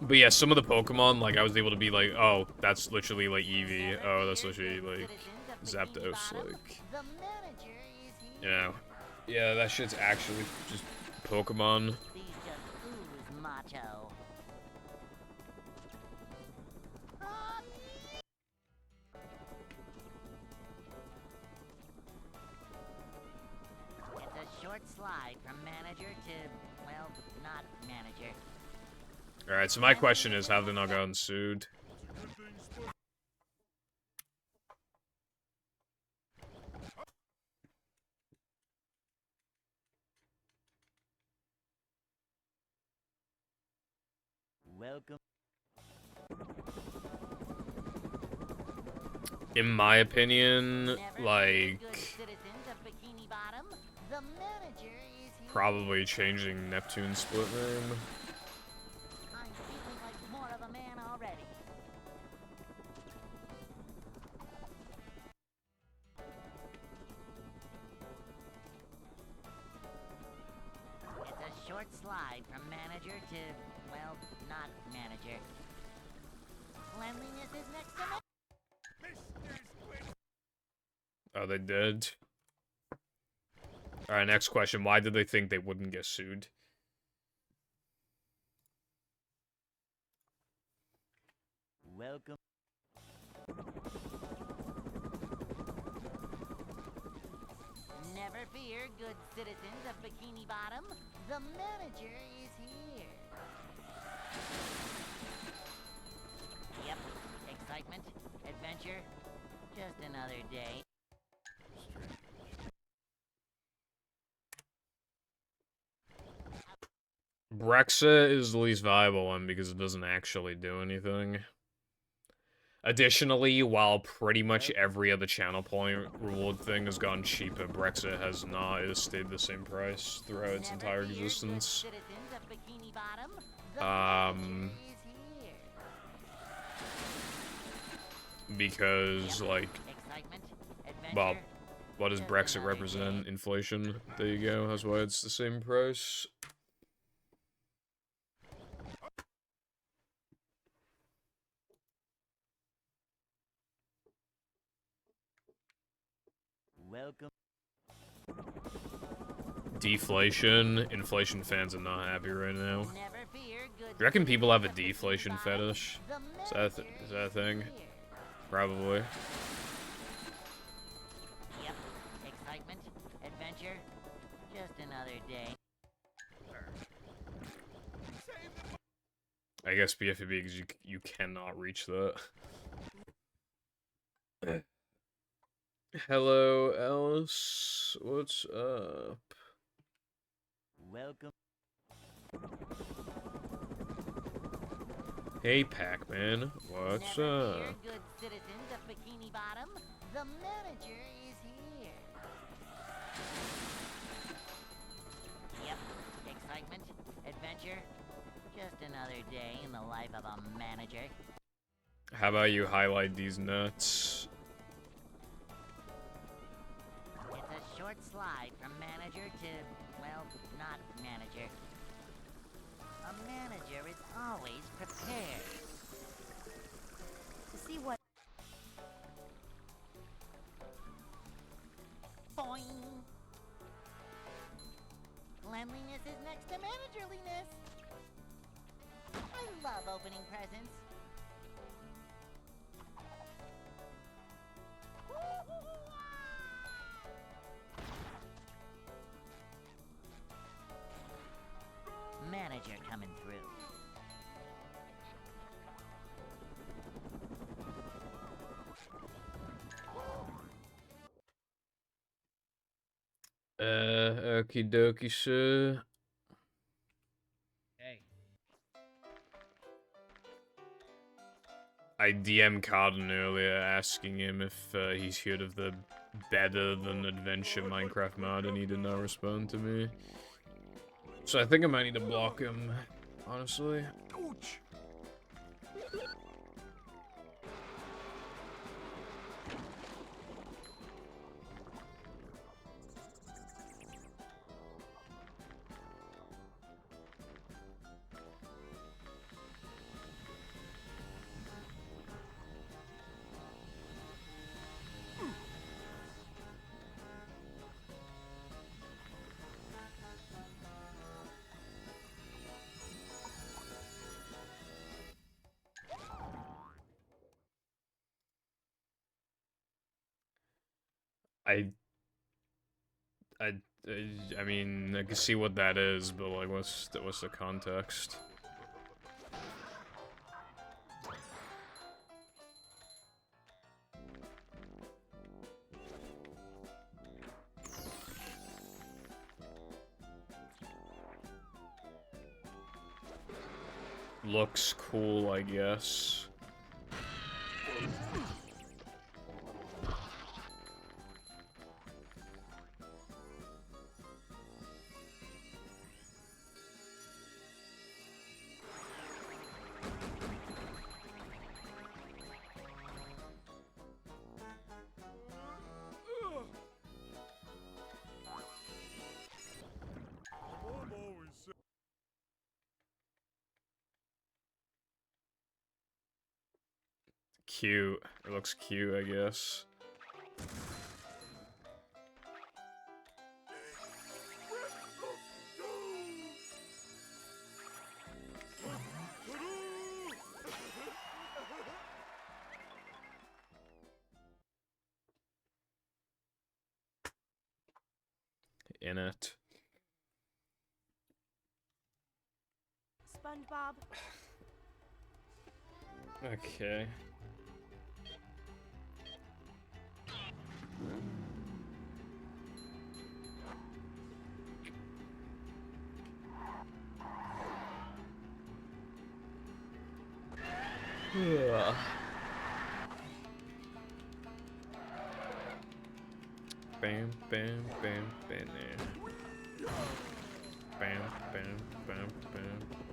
S3: But yeah, some of the Pokemon, like, I was able to be like, oh, that's literally, like, Eevee. Oh, that's literally, like, Zapdos, like...
S1: The manager is here.
S3: You know. Yeah, that shit's actually just Pokemon.
S2: These just ooze macho. It's a short slide from manager to, well, not manager.
S3: Alright, so my question is, have they not gotten sued?
S2: Welcome.
S3: In my opinion,
S2: Never fear,
S3: like,
S2: good citizens of Bikini Bottom. The manager is here.
S3: probably changing Neptune's split name.
S2: I'm feeling like more of a man already. It's a short slide from manager to, well, not manager. Cleanliness is next to
S3: Oh, they did? Alright, next question. Why did they think they wouldn't get sued?
S2: Welcome. Never fear, good citizens of Bikini Bottom. The manager is here. Yep, excitement, adventure, just another day.
S3: Brexit is the least viable one because it doesn't actually do anything. Additionally, while pretty much every other channel point reward thing has gone cheaper, Brexit has not. It has stayed the same price throughout its
S2: Never
S3: entire
S2: fear, good
S3: existence.
S2: citizens of Bikini Bottom. The
S3: Um,
S2: manager is here.
S3: Because, like,
S2: Excitement, adventure,
S3: well, what does
S2: just
S3: Brexit
S2: another
S3: represent?
S2: day.
S3: Inflation. There you go. That's why it's the same price.
S2: Welcome.
S3: Deflation. Inflation fans are not happy right now.
S2: Never fear, good
S3: You reckon people have a
S2: citizens of
S3: deflation
S2: Bikini Bottom.
S3: fetish?
S2: The
S3: Is that
S2: manager
S3: is that a thing?
S2: here.
S3: Probably.
S2: Yep, excitement, adventure, just another day.
S3: I guess BFB because you cannot reach that. Hello, Alice. What's up?
S2: Welcome.
S3: Hey, Pac-Man. What's
S2: Never
S3: up?
S2: fear, good citizens of Bikini Bottom. The manager is here. Yep, excitement, adventure, just another day in the life of a manager.
S3: How about you highlight these nuts?
S2: It's a short slide from manager to, well, not manager. A manager is always prepared. To see what... Boing! Cleanliness is next to managerliness. I love opening presents. Manager coming through.
S3: Okie dokie, sir.
S5: Hey.
S3: I DM Carden earlier asking him if he's heard of the better than adventure Minecraft mod, and he did not respond to me. So I think I might need to block him, honestly.
S4: Ouch!
S3: I mean, I can see what that is, but like, what's the context? Looks cool, I guess. cute. It looks cute, I guess. In it.
S1: SpongeBob.
S3: Okay. Ugh. Bam, bam, bam, bam, there. Bam, bam, bam, bam,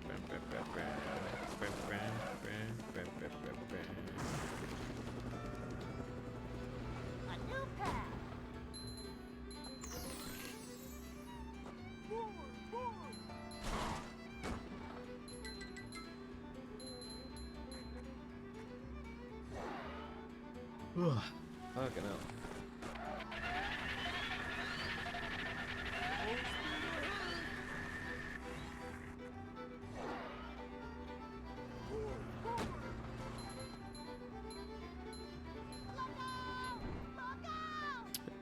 S3: bam, bam, bam, bam, bam, bam, bam, bam, bam, bam.
S1: A new path.
S3: Fucking hell.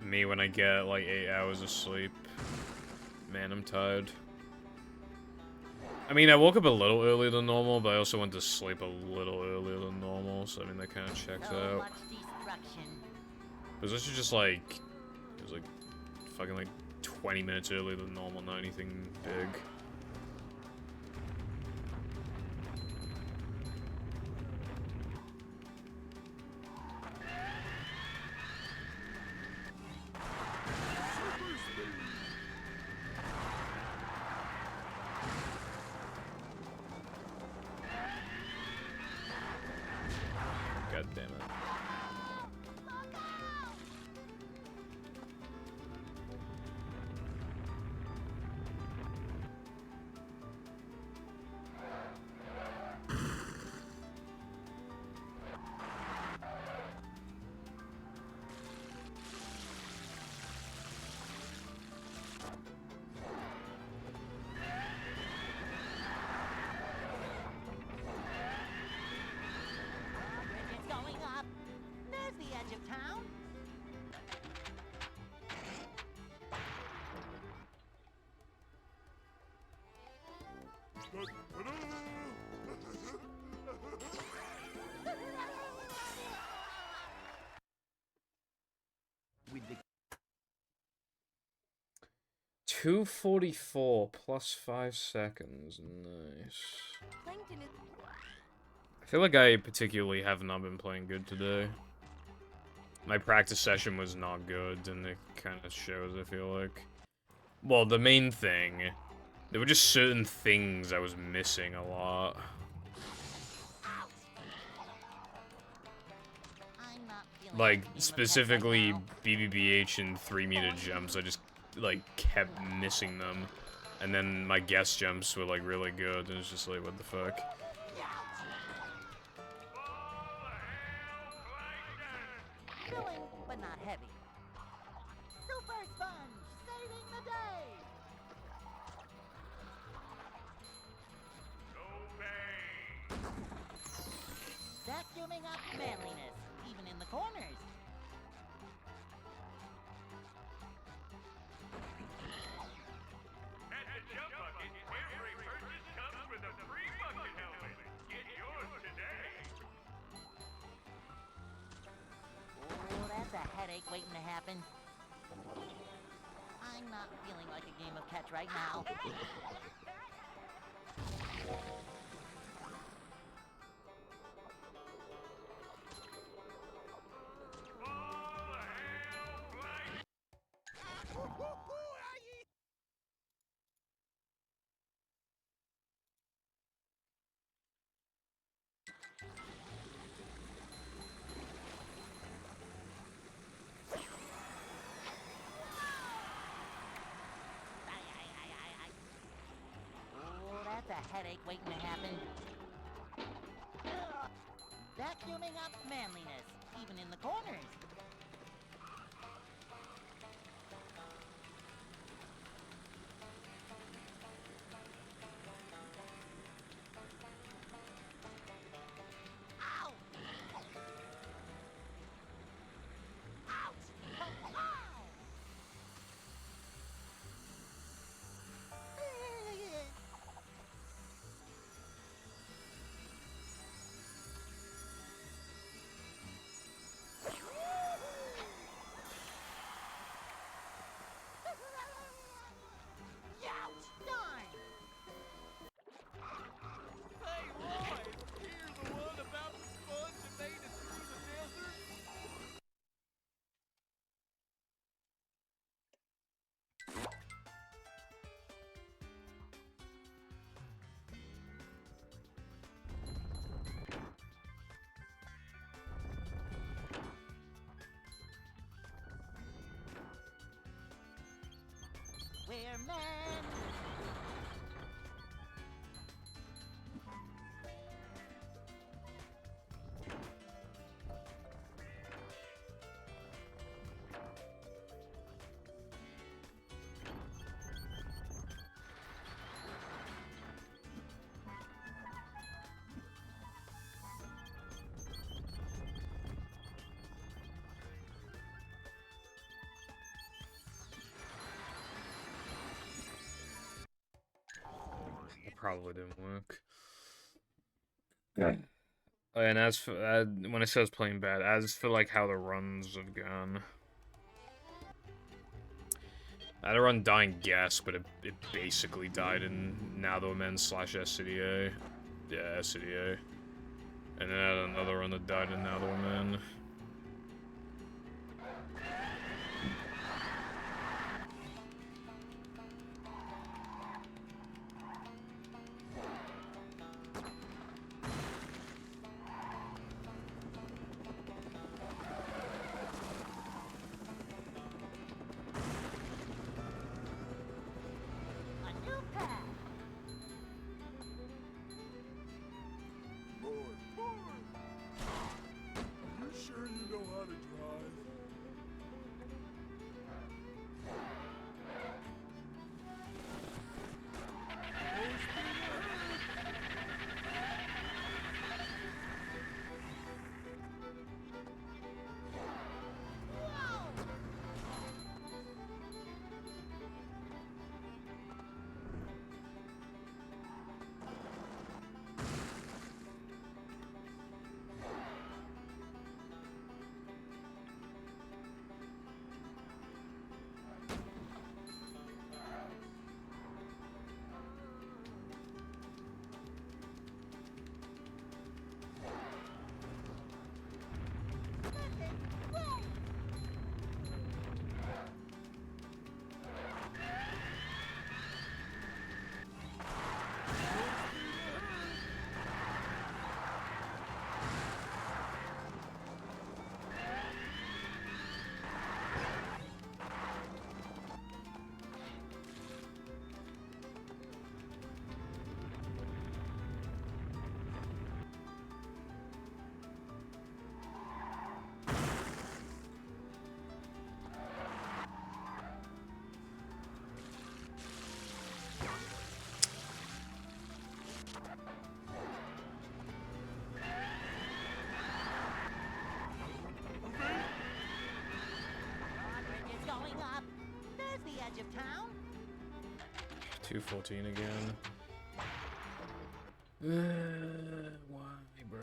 S3: Me when I get like 8 hours of sleep. Man, I'm tired. I mean, I woke up a little earlier than normal, but I also went to sleep a little earlier than normal, so I mean, that kind of checks
S2: So
S3: out.
S2: much destruction.
S3: It was actually just like, it was like fucking like 20 minutes earlier than normal, not anything big. God damn it.
S2: Bridge is going up. There's the edge of town.
S5: With the
S3: 244 plus 5 seconds. Nice.
S1: Plankton is.
S3: I feel like I particularly have not been playing good today. My practice session was not good, and it kind of shows, I feel like. Well, the main thing, there were just certain things I was missing a lot.
S2: I'm not feeling
S3: Like,
S2: the game of catch right
S3: specifically
S2: now.
S3: BBBH and 3-meter jumps, I just, like, kept missing them. And then my guest jumps were, like, really good, and it's just like, what the fuck?
S2: Filling, but not heavy.
S1: Super Sponge saving the day.
S2: Vacuuming up manliness, even in the corners.
S7: At the Jump Bucket, every purchase comes with a free bucket helmet. Get yours today.
S2: Oh, that's a headache waiting to happen. I'm not feeling like a game of catch right now. Oh, that's a headache waiting to happen. vacuuming up manliness, even in the corners. Ow! Ouch! Ow! Ouch! Darn!
S4: Hey, Roy! You're the one about the sponge that made it through the desert?
S2: We're men!
S3: Probably didn't work. Oh, and as for when it says playing bad, as for like how the runs have gone, I had a run dying gas, but it basically died in Now That We're Men / SCDA. Yeah, SCDA. And then I had another run that died in Now That We're Men.
S2: A new path!
S4: Roy, Roy! Are you sure you know how to drive?
S2: Drawbridge is going up. There's the edge of town.
S3: 214 again. Why, bro?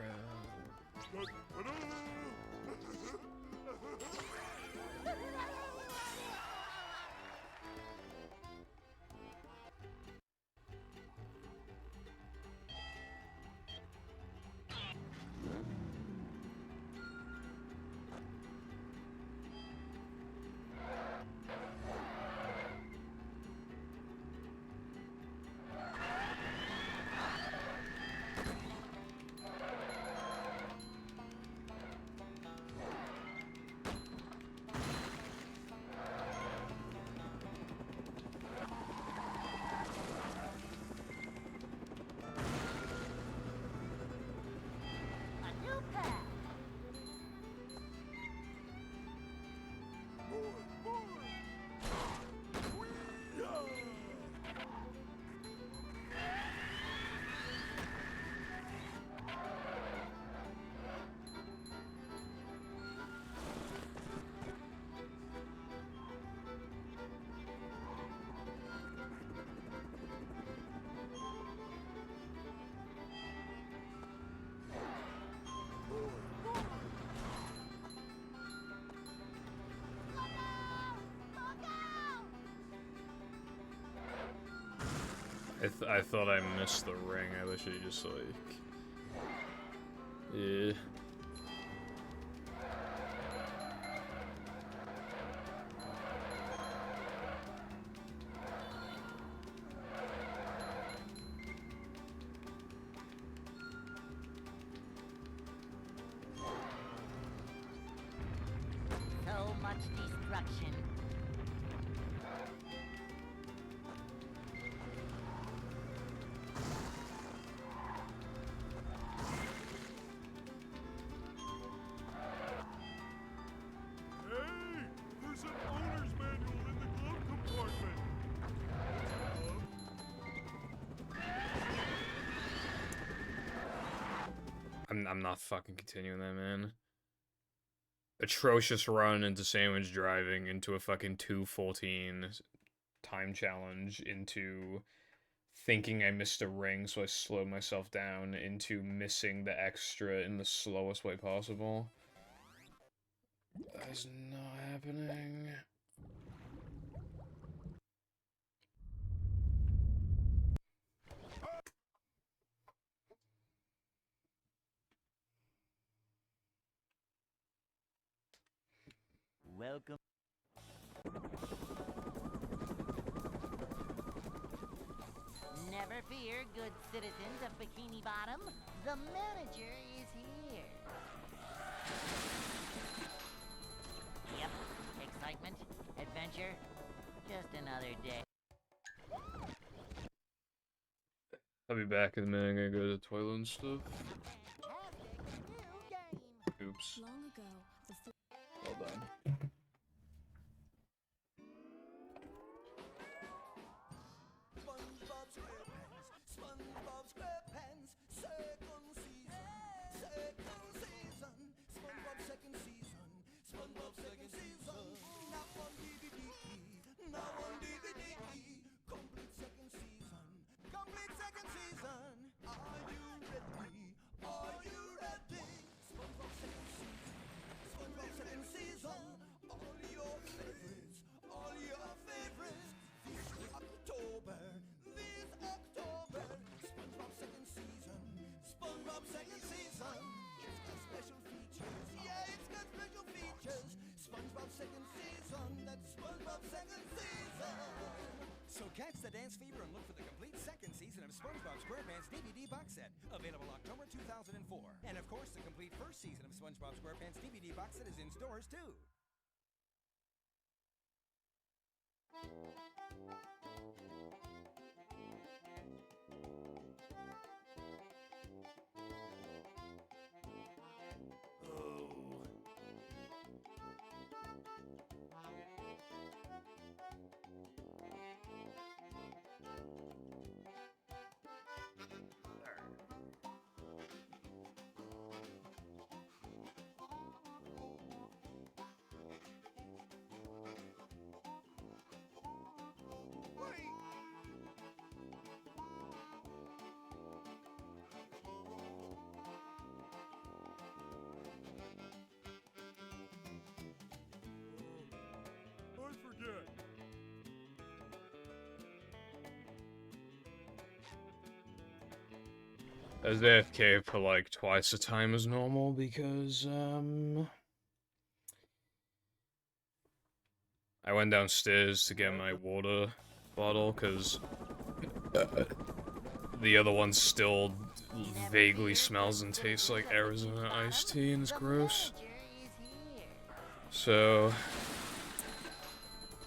S3: I thought I missed the ring. I literally just like... Yeah.
S2: So much destruction.
S7: Hey, there's an owner's manual in the glove compartment.
S3: I'm not fucking continuing that, man. Atrocious run into sandwich driving into a fucking 2:14 time challenge into thinking I missed a ring, so I slowed myself down into missing the extra in the slowest way possible. That is not happening.
S2: Welcome. Never fear, good citizens of Bikini Bottom. The manager is here. Yep, excitement, adventure, just another day.
S3: I'll be back in a minute. I'm gonna go to the toilet and stuff.
S1: Fantastic new game.
S3: Oops.
S8: Long ago, before
S3: Well done.
S4: SpongeBob SquarePants, SpongeBob SquarePants, second season, SpongeBob second season, SpongeBob second season, now on DVD, complete second season, are you ready, SpongeBob second season, all your favorites, this October, SpongeBob second season, it's got special features, yeah, it's got special features, SpongeBob second season, that's SpongeBob second season. So catch the dance fever and look for the complete second season of SpongeBob SquarePants DVD box set, available October 2004. And of course, the complete first season of SpongeBob SquarePants DVD box set is in stores too.
S7: I forget.
S3: I was AFK for like twice the time as normal because, I went downstairs to get my water bottle because the other one still vaguely smells and tastes like Arizona iced tea and it's gross. So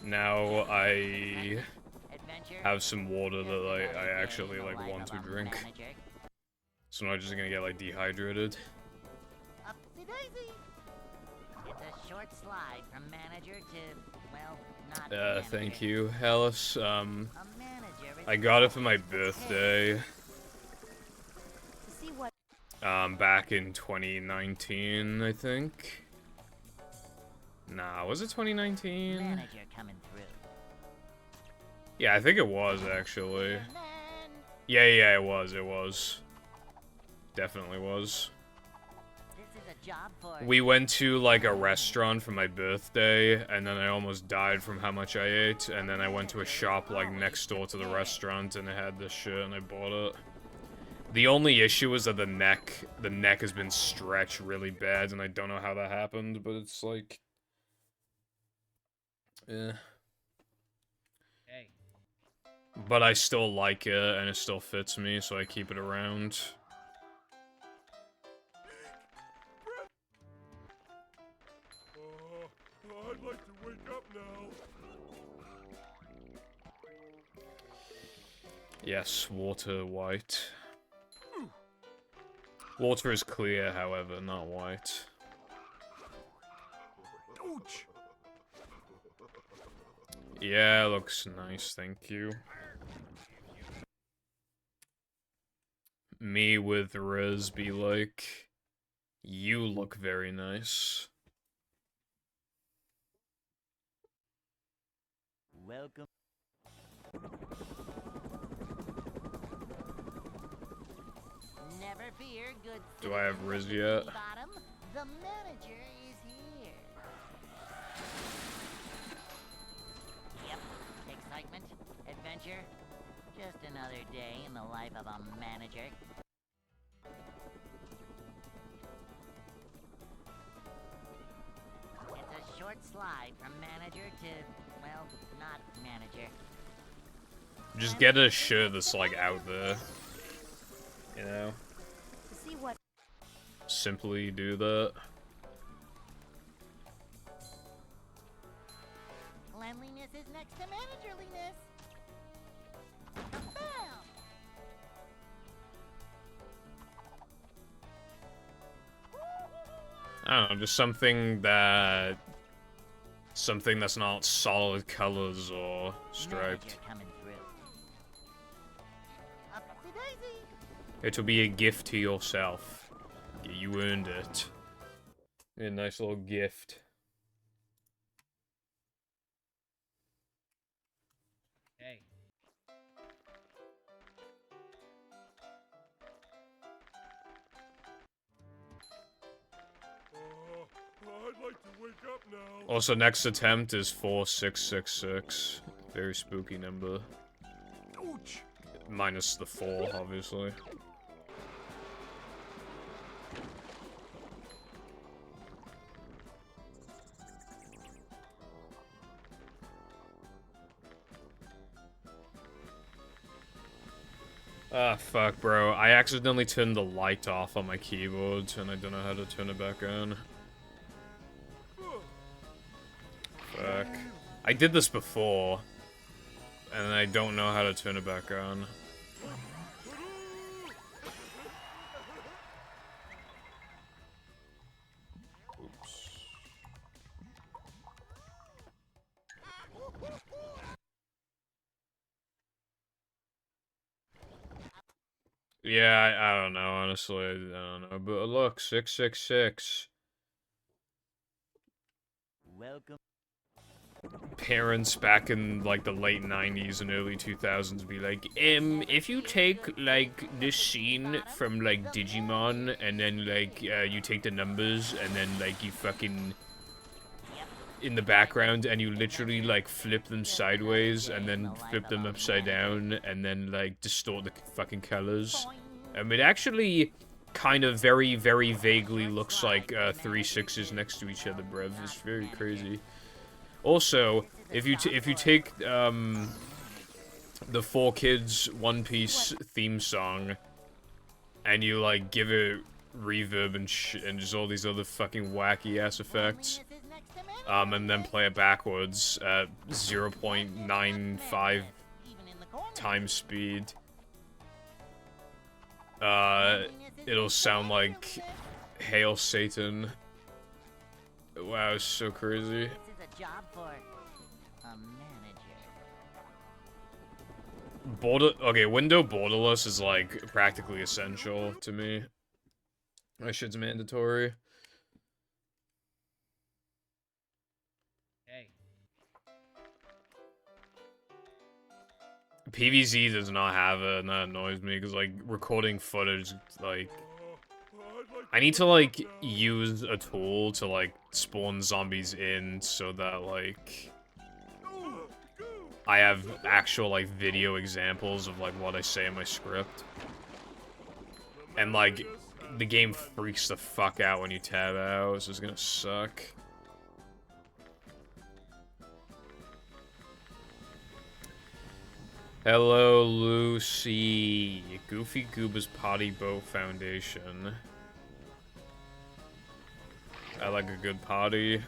S3: now I have some water that I actually like want to drink. So I'm not just gonna get like dehydrated.
S2: Upsy daisy. It's a short slide from manager to, well, not manager.
S3: Thank you, Alice.
S2: A manager is
S3: I got it for my birthday.
S1: To see what
S3: Back in 2019, I think. Nah, was it 2019?
S2: manager coming through.
S3: Yeah, I think it was actually.
S1: and then
S3: Yeah, it was. Definitely was.
S2: This is a a job for
S3: we went to like a restaurant for my birthday, and then I almost died from how much I ate, and then I went to a shop like next door to the restaurant, and it had this shit, and I bought it. The only issue is that the neck has been stretched really bad, and I don't know how that happened, but it's like, eh.
S5: Hey.
S3: But I still like it, and it still fits me, so I keep it around.
S7: I'd like to wake up now.
S3: Yes, water white. Water is clear, however, not white.
S7: Ouch!
S3: Yeah, looks nice, thank you. Me with Riz be like, you look very nice.
S2: Welcome. Never fear, good.
S3: Do I have
S2: citizens
S3: Riz
S2: of the
S3: yet?
S2: Bikini Bottom. The manager is here. Yep. Excitement, adventure. Just another day in the life of a manager. It's a short slide from manager to, well, not manager.
S3: Just get a shirt that's like out there. You know?
S1: See what?
S3: Simply do that.
S1: Cleanliness is next to managerliness. Bam!
S3: I don't know, just something that's not solid colors or striped.
S2: Manager coming through.
S1: Upsy daisy.
S3: It'll be a gift to yourself. You earned it. A nice little gift.
S5: Hey.
S7: I'd like to wake up now.
S3: Also, next attempt is 4666. Very spooky number.
S7: Ouch!
S3: Minus the 4, obviously. Ah, fuck, bro. I accidentally turned the light off on my keyboard, and I don't know how to turn it back on. Fuck. I did this before, and I don't know how to turn it back on. Oops. Yeah, I don't know, honestly, I don't know. But look, 666.
S2: Welcome.
S3: Parents back in, like, the late 90s and early 2000s be like, if you take, like, this scene from, like, Digimon, and then, like, you take the numbers, and then, like, you fucking... in the background, and you literally, like, flip them sideways, and then flip them upside down, and then, like, distort the fucking colors. It actually kind of very, very vaguely looks like 3 6s next to each other, bruv. It's very crazy. Also, if you take the 4Kids One Piece theme song, and you, like, give it reverb and just all these other fucking wacky ass effects, and then play it backwards at 0.95 times speed, it'll sound like Hail Satan. Wow, it's so crazy.
S2: This is a job for a manager.
S3: Okay, window borderless is, like, practically essential to me. That shit's mandatory.
S5: Hey.
S3: PVZ does not have it, and that annoys me, because, like, recording footage, like,
S7: I'd like
S3: I need to, like, use a tool to, like, spawn zombies in so that, like, I have actual, like, video examples of, like, what I say in my script. And, like, the game freaks the fuck out when you tab out. This is gonna suck. Hello, Lucy. Goofy Gooba's Potty Boat Foundation. I like a good potty.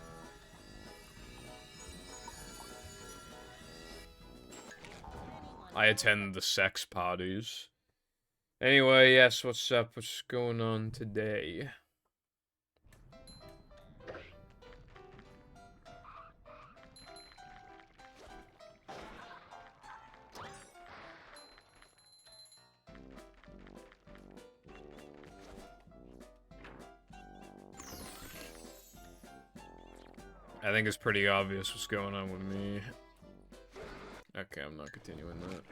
S3: I attend the sex parties. Anyway, yes, what's up? What's going on today? I think it's pretty obvious what's going on with me. Okay, I'm not continuing that.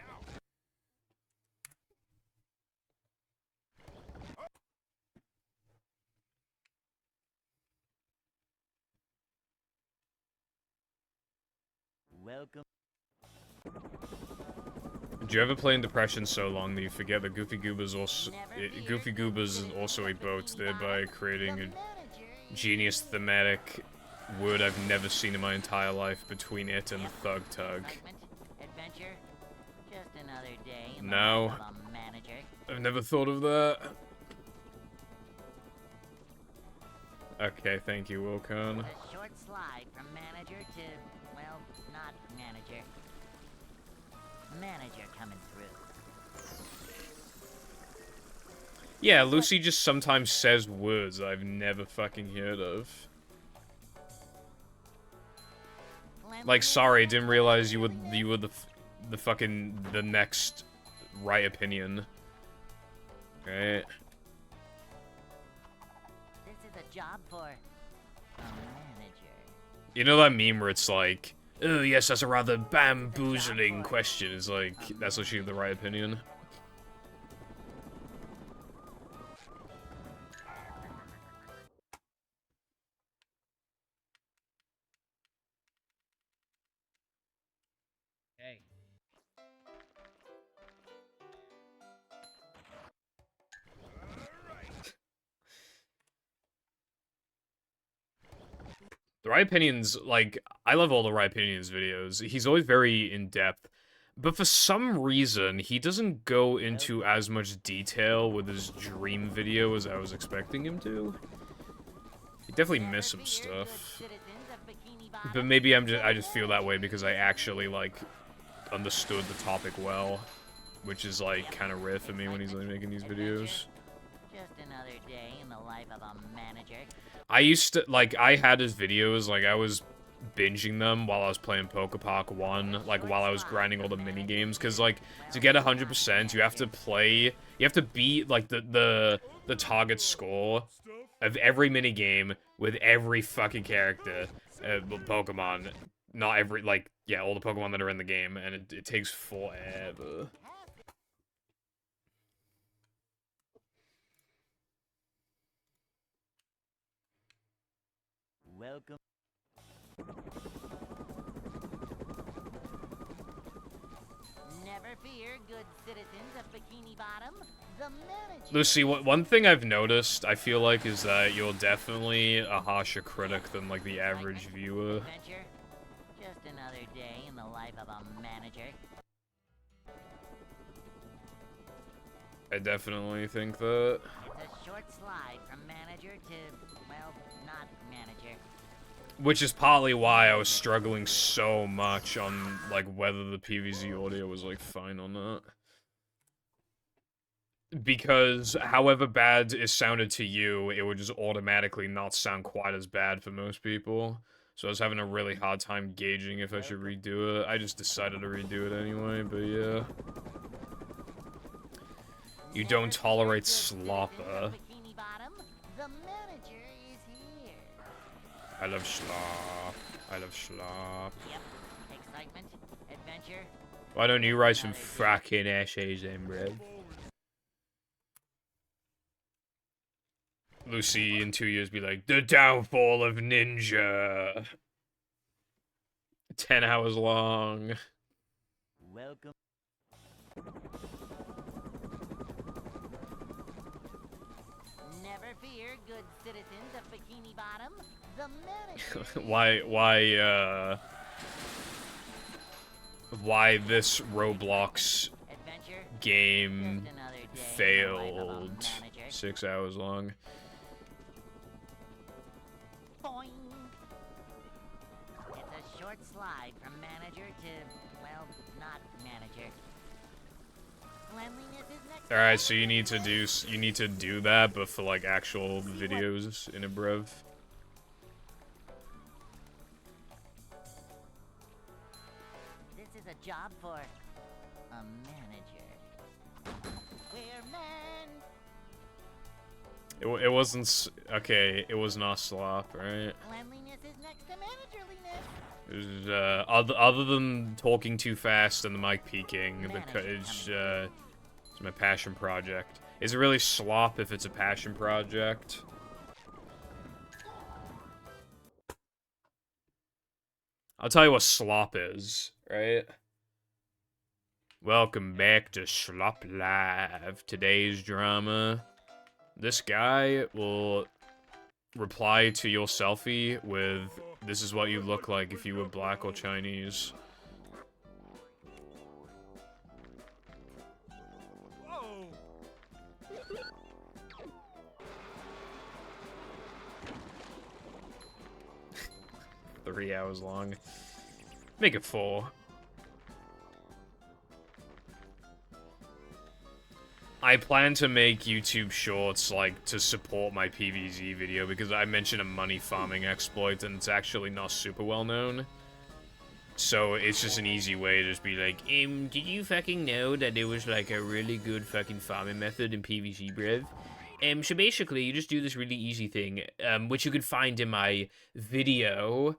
S2: Welcome.
S3: Did you ever play in Depression so long that you forget that Goofy Gooba's also a boat, thereby creating a genius thematic word I've never seen in my entire life between it and Thug Tug.
S2: Adventure. Just another day in the
S3: No.
S2: life of a manager.
S3: I've never thought of that. Okay, thank you, Wilcon.
S2: A short slide from manager to, well, not manager. Manager coming through.
S3: Yeah, Lucy just sometimes says words I've never fucking heard of. Like, sorry, didn't realize you were the fucking the next right opinion. Right.
S2: This is a job for a manager.
S3: You know that meme where it's like, oh yes, that's a rather bamboozling question. It's like, that's what she had the right opinion.
S5: Hey.
S3: The Right Opinions, like, I love all the Right Opinions videos. He's always very in-depth. But for some reason, he doesn't go into as much detail with his dream video as I was expecting him to. He definitely missed some stuff. But maybe I just feel that way because I actually, like, understood the topic well. Which is, like, kind of rare for me when he's, like, making these videos.
S2: Just another day in the life of a manager.
S3: I used to, like, I had his videos, like, I was binging them while I was playing Pokepark 1, like, while I was grinding all the mini-games, because, like, to get 100%, you have to play, you have to beat, like, the target score of every mini-game with every fucking character, Pokemon, not every, like, yeah, all the Pokemon that are in the game, and it takes forever.
S2: Welcome. Never fear, good citizens of Bikini Bottom. The manager.
S3: Lucy, one thing I've noticed, I feel like, is that you're definitely a harsher critic than, like, the average viewer.
S2: Adventure. Just another day in the life of a manager.
S3: I definitely think that.
S2: It's a short slide from manager to, well, not manager.
S3: Which is partly why I was struggling so much on, like, whether the PVZ audio was, like, fine or not. Because however bad it sounded to you, it would just automatically not sound quite as bad for most people. So I was having a really hard time gauging if I should redo it. I just decided to redo it anyway, but yeah. You don't tolerate slopper.
S2: Bikini Bottom. The manager is here.
S3: I love slop. I love slop.
S2: Yep. Excitement, adventure.
S3: Why don't you write some fracking essays then, bro? Lucy in 2 years be like, the downfall of Ninja. 10 hours long.
S2: Welcome. Never fear, good citizens of Bikini Bottom. The manager.
S3: Why this Roblox
S2: Adventure.
S3: game
S2: Just another day in the life of a
S3: failed
S2: manager.
S3: 6 hours long?
S2: Boing. It's a short slide from manager to, well, not manager. Cleanliness is next.
S3: All right, so you need to do that, but for like actual videos in a brev.
S2: This is a job for a manager. We're men.
S3: It wasn't okay. It was not slop, right?
S2: Cleanliness is next to managerliness.
S3: It was, other than talking too fast and the mic peaking, it's my passion project. Is it really slop if it's a passion project? I'll tell you what slop is, right? Welcome back to Slop Live. Today's drama. This guy will reply to your selfie with, "This is what you look like if you were black or Chinese."
S4: Whoa!
S3: 3 hours long. Make it 4. I plan to make YouTube shorts, like, to support my PvZ video, because I mentioned a money farming exploit, and it's actually not super well known. So it's just an easy way to just be like, did you fucking know that there was, like, a really good fucking farming method in PvZ, brev? So basically, you just do this really easy thing, which you can find in my video.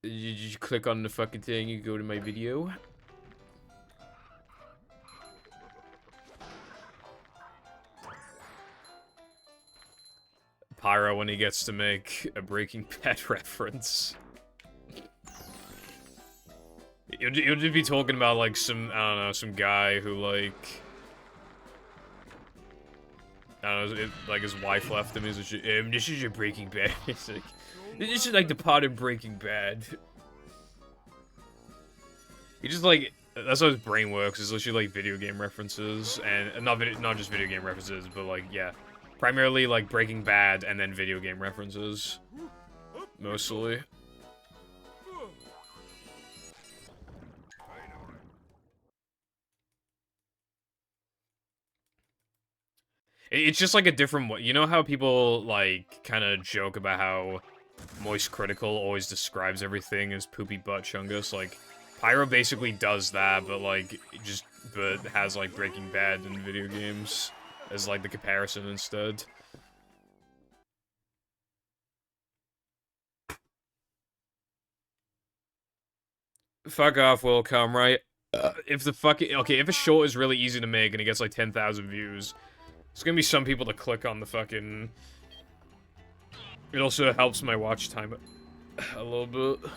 S3: You just click on the fucking thing, you go to my video. Pyro when he gets to make a Breaking Bad reference. You'll just be talking about, like, some, I don't know, some guy who, like... I don't know, like, his wife left him, he's like, this is your Breaking Bad. It's like, this is, like, the part in Breaking Bad. He just, like, that's how his brain works, is literally, like, video game references, and not just video game references, but, like, yeah. Primarily, like, Breaking Bad, and then video game references. Mostly. It's just, like, a different way. You know how people, like, kind of joke about how Moist Critical always describes everything as poopy butt chungus? Like, Pyro basically does that, but, like, but has, like, Breaking Bad in video games as, like, the comparison instead. Fuck off, Wilcom, right? If a short is really easy to make and it gets, like, 10,000 views, there's gonna be some people that click on the fucking... It also helps my watch time a little bit.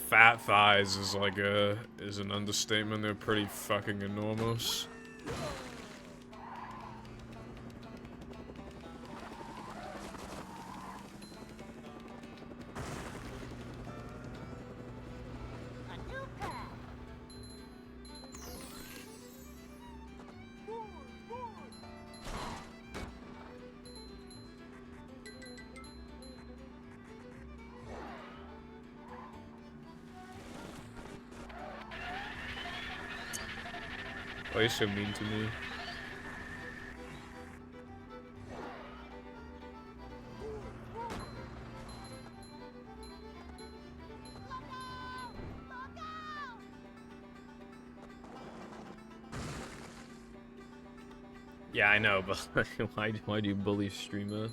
S3: Fat thighs is like is an understatement. They're pretty fucking enormous.
S1: A new path.
S3: Why are you so mean to me? Yeah, I know, but why do you bully streamer?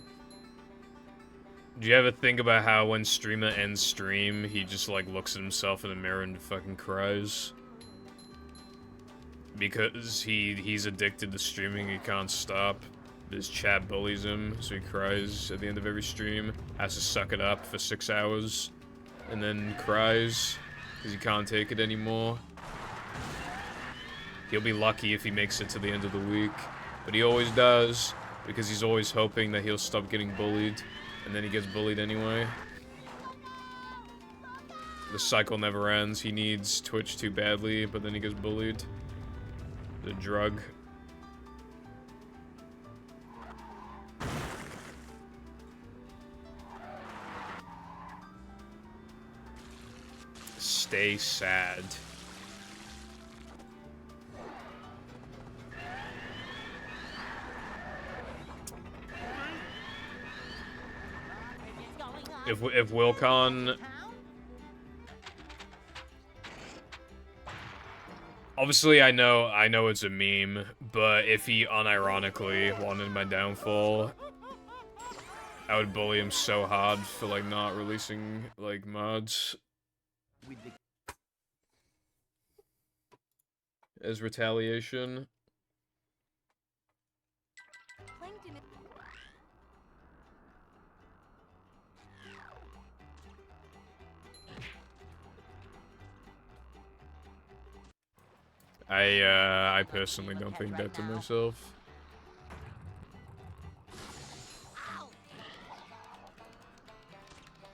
S3: Do you ever think about how when streamer ends stream, he just like looks at himself in the mirror and fucking cries? Because he's addicted to streaming, he can't stop. His chat bullies him, so he cries at the end of every stream. Has to suck it up for 6 hours, and then cries because he can't take it anymore. He'll be lucky if he makes it to the end of the week, but he always does because he's always hoping that he'll stop getting bullied, and then he gets bullied anyway. The cycle never ends. He needs Twitch too badly, but then he gets bullied. The drug. Stay sad. If Wilcon, obviously I know it's a meme, but if he unironically wanted my downfall, I would bully him so hard for like not releasing like mods as retaliation. I personally don't think that to myself.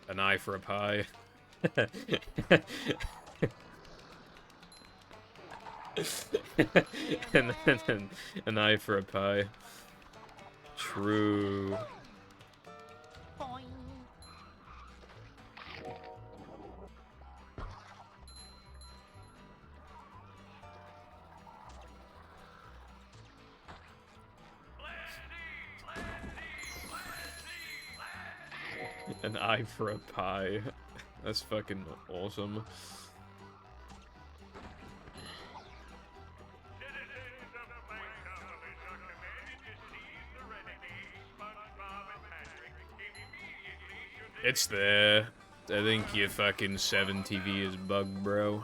S3: An eye for a pie. and then an eye for a pie. True. An eye for a pie. That's fucking awesome. It's there. I think your fucking 7 TV is bugged, bro.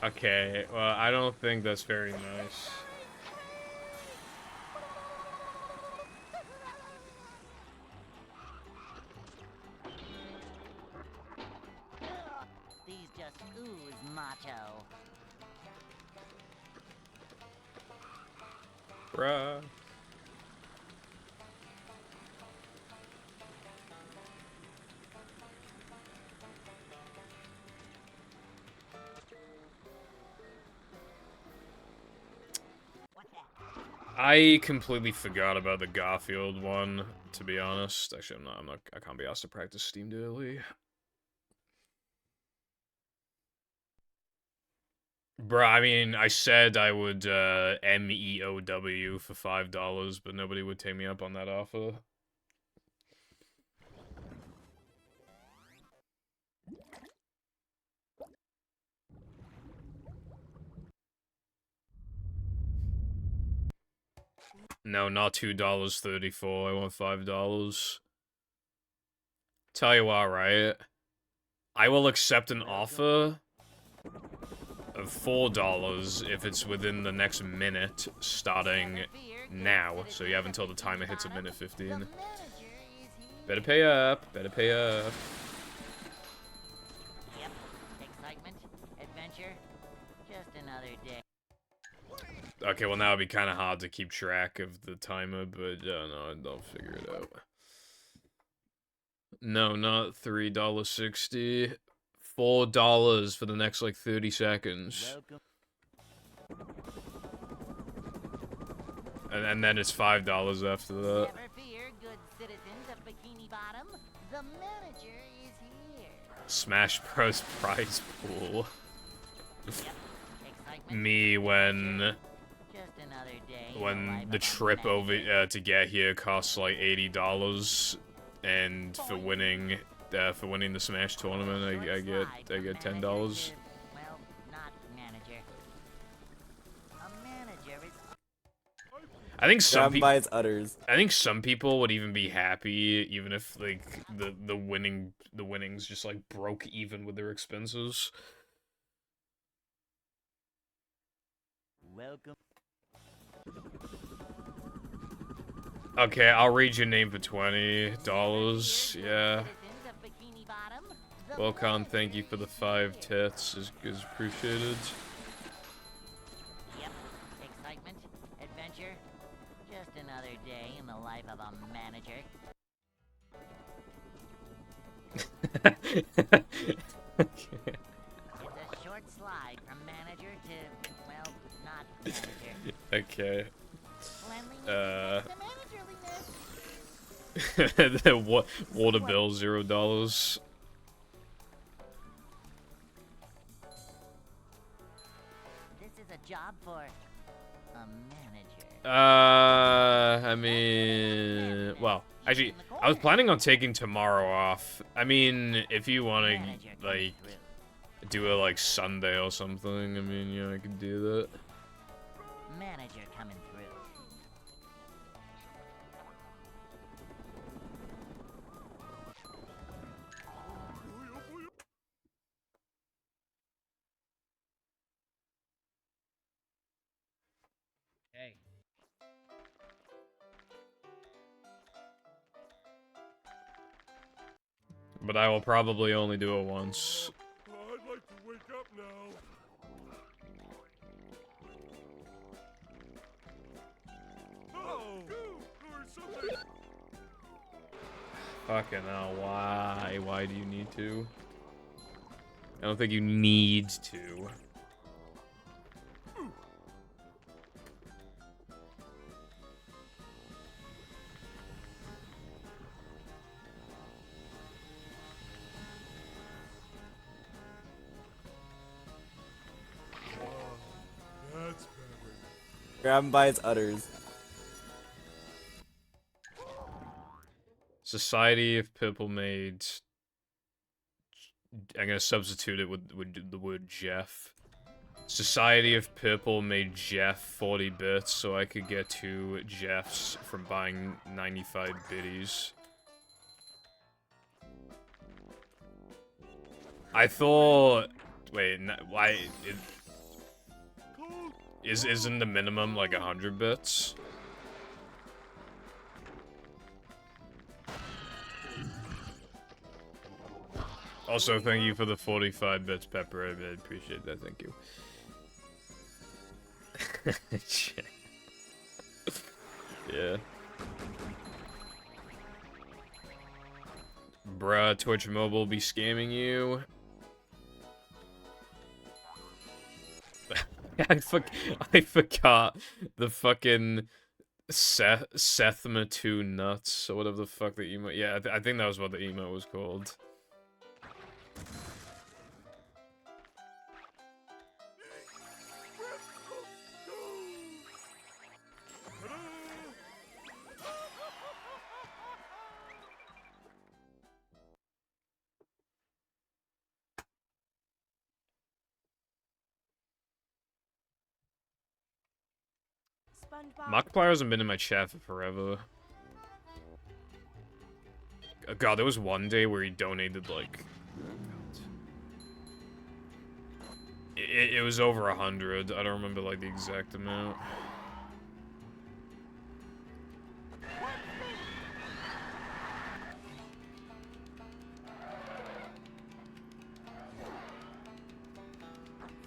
S3: Okay, well, I don't think that's very nice.
S2: These just ooze macho.
S3: Bruh. I completely forgot about the Garfield one, to be honest. Actually, I can't be asked to practice Steam daily. Bruh, I mean, I said I would MEOW for $5, but nobody would take me up on that offer. No, not $2.34. I want $5. Tell you what, right? I will accept an offer of $4 if it's within the next minute, starting now. So you have until the timer hits a minute 15. Better pay up. Better pay up.
S2: Yep. Excitement, adventure, just another day.
S3: Okay, well now it'd be kind of hard to keep track of the timer, but no, I'll figure it out. No, not $3.60. $4 for the next like 30 seconds. And then it's $5 after that.
S2: Never fear, good citizens of Bikini Bottom. The manager is here.
S3: Smash Bros. Prize pool.
S2: Excitement,
S3: me when
S2: just another day in the life
S3: when the
S2: of a
S3: trip over
S2: manager.
S3: to get here costs like $80, and for winning the Smash tournament, I
S2: Short
S3: get
S2: slide
S3: I
S2: from
S3: get $10.
S2: manager to, well, not manager. A manager is
S3: I think some
S10: Grab
S3: people.
S10: by its udders.
S3: I think some people would even be happy, even if like the winnings just like broke even with their expenses.
S2: welcome.
S3: Okay, I'll read your name for $20. Yeah.
S2: Citizens of Bikini Bottom, the
S3: Welcome, thank you for the 5 tits. Is appreciated.
S2: Yep. Excitement, adventure, just another day in the life of a manager.
S3: Okay.
S2: It's a short slide from manager to, well, not manager.
S3: Okay.
S2: Cleanliness next to managerliness.
S3: The water bill $0.
S2: This is a job for a manager.
S3: I mean, well, actually, I was planning on taking tomorrow off. I mean, if you want
S2: Manager
S3: to,
S2: coming
S3: like,
S2: through.
S3: do it like Sunday or something, I mean, yeah, I could do that.
S2: Manager coming through.
S5: Hey.
S3: But I will probably only do it once.
S7: I'd like to wake up now. Oh, or something.
S3: Fucking hell, why? Why do you need to? I don't think you need to.
S7: That's better.
S10: Grab him by its udders.
S3: Society of Purple made. I'm gonna substitute it with the word Jeff. Society of Purple made Jeff 40 bits so I could get 2 Jeffs from buying 95 biddies. I thought. Wait, why? Isn't the minimum like 100 bits? Also, thank you for the 45 bits, Pepper. I appreciate that. Thank you. Yeah. Bruh, Twitch Mobile be scamming you. I forgot the fucking Sethma2 nuts or whatever the fuck the emo. Yeah, I think that was what the emo was called.
S8: SpongeBob.
S3: Markiplier hasn't been in my chat for forever. God, there was one day where he donated like... It was over 100. I don't remember like the exact amount.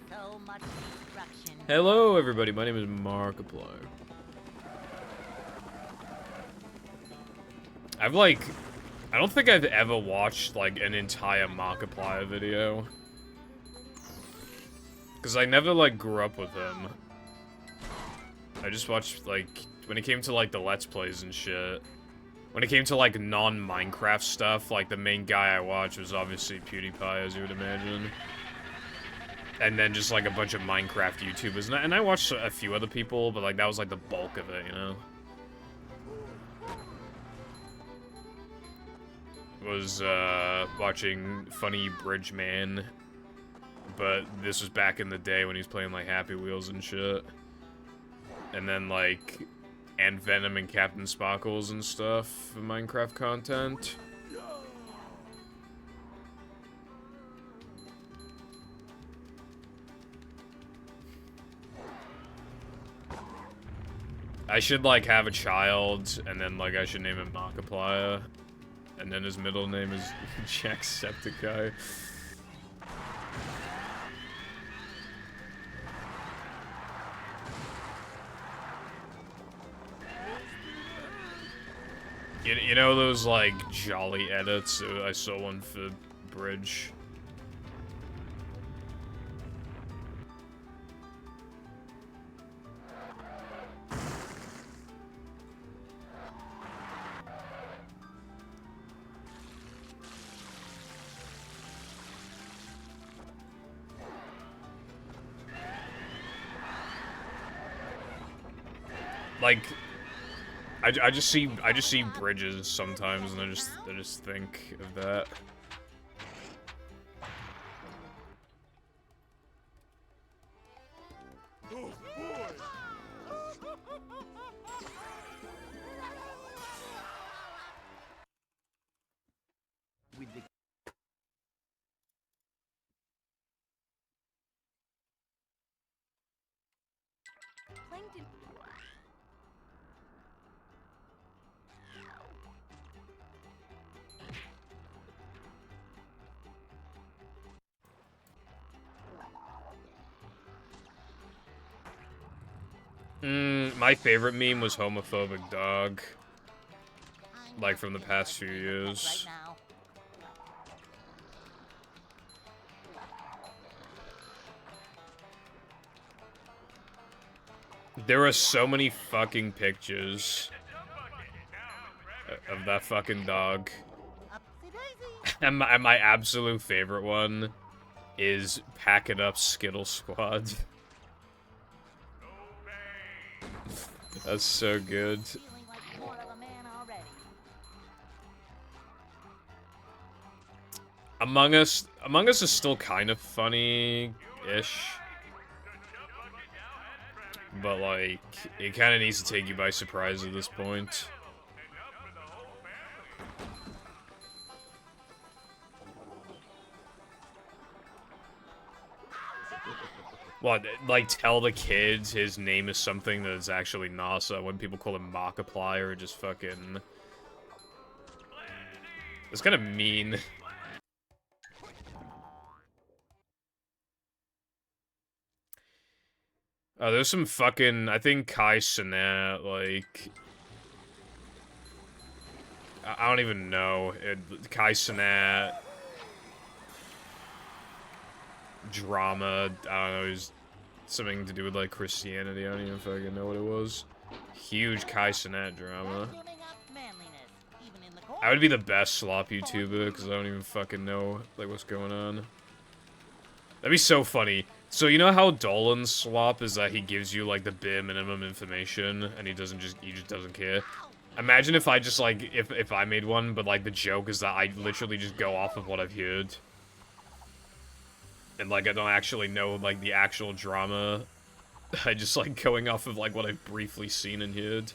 S2: So much destruction.
S3: Hello, everybody. My name is Markiplier. I've like... I don't think I've ever watched like an entire Markiplier video. Because I never like grew up with him. I just watched like... When it came to like the Let's Plays and shit. When it came to like non-Minecraft stuff, like the main guy I watched was obviously PewDiePie, as you would imagine. And then just like a bunch of Minecraft YouTubers. And I watched a few other people, but like that was like the bulk of it, you know? Was watching Funny Bridge Man, but this was back in the day when he was playing like Happy Wheels and shit. And then like Ant Venom and Captain Sparkles and stuff for Minecraft content. I should like have a child and then like I should name him Markiplier. And then his middle name is Jacksepticeye. You know those, like, jolly edits? I saw one for Bridge. Like, I just see bridges sometimes, and I just think of that.
S7: Oh boy!
S2: With the
S8: Plankton.
S3: My favorite meme was homophobic dog. Like from the past few years.
S2: right now.
S3: There are so many fucking pictures of that fucking dog. And my absolute favorite one is Pack It Up Skittle Squad. That's so good.
S2: Feeling like more of a man already.
S3: Among Us is still kind of funny-ish. But, like, it kind of needs to take you by surprise at this point. What, like, tell the kids his name is something that's actually NASA when people call him Markiplier or just fucking... It's kind of mean. There's some fucking... I think Kai Cenat, like... I don't even know. Kai Cenat... Drama, I don't know, it was something to do with, like, Christianity, I don't even fucking know what it was. Huge Kai Cenat drama.
S2: Vacuuming up manliness, even in the cold.
S3: I would be the best slop YouTuber, because I don't even fucking know, like, what's going on. That'd be so funny. So, you know how Dolan's slop is that he gives you, like, the bare minimum information, and he just doesn't care? Imagine if I just, like, if I made one, but, like, the joke is that I literally just go off of what I've heard. And, like, I don't actually know, like, the actual drama. I just, like, going off of, like, what I've briefly seen and heard.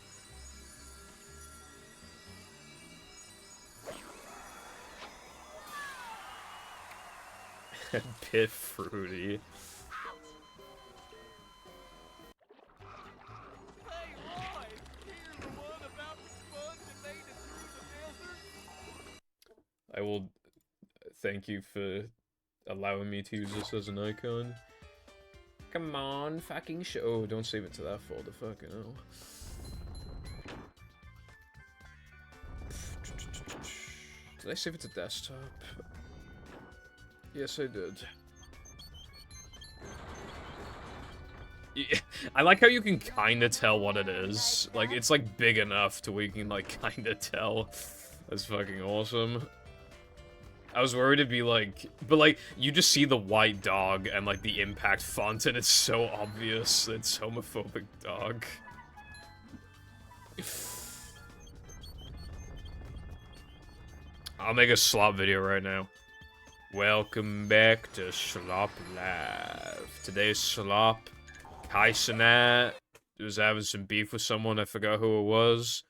S3: Bit fruity.
S4: Hey, Roy! Here's the one about the sponge that made it through the desert.
S3: I will thank you for allowing me to use this as an icon. Come on, fucking show. Oh, don't save it to that folder, fucking hell. Did I save it to desktop? Yes, I did. Yeah, I like how you can kinda tell what it is. Like, it's like big enough to where you can like kinda tell. That's fucking awesome. I was worried it'd be like, but like, you just see the white dog and like the impact font and it's so obvious. It's homophobic dog. I'll make a slop video right now. Welcome back to Slop Live. Today's slop, Kai Cenat was having some beef with someone, I forgot who it was.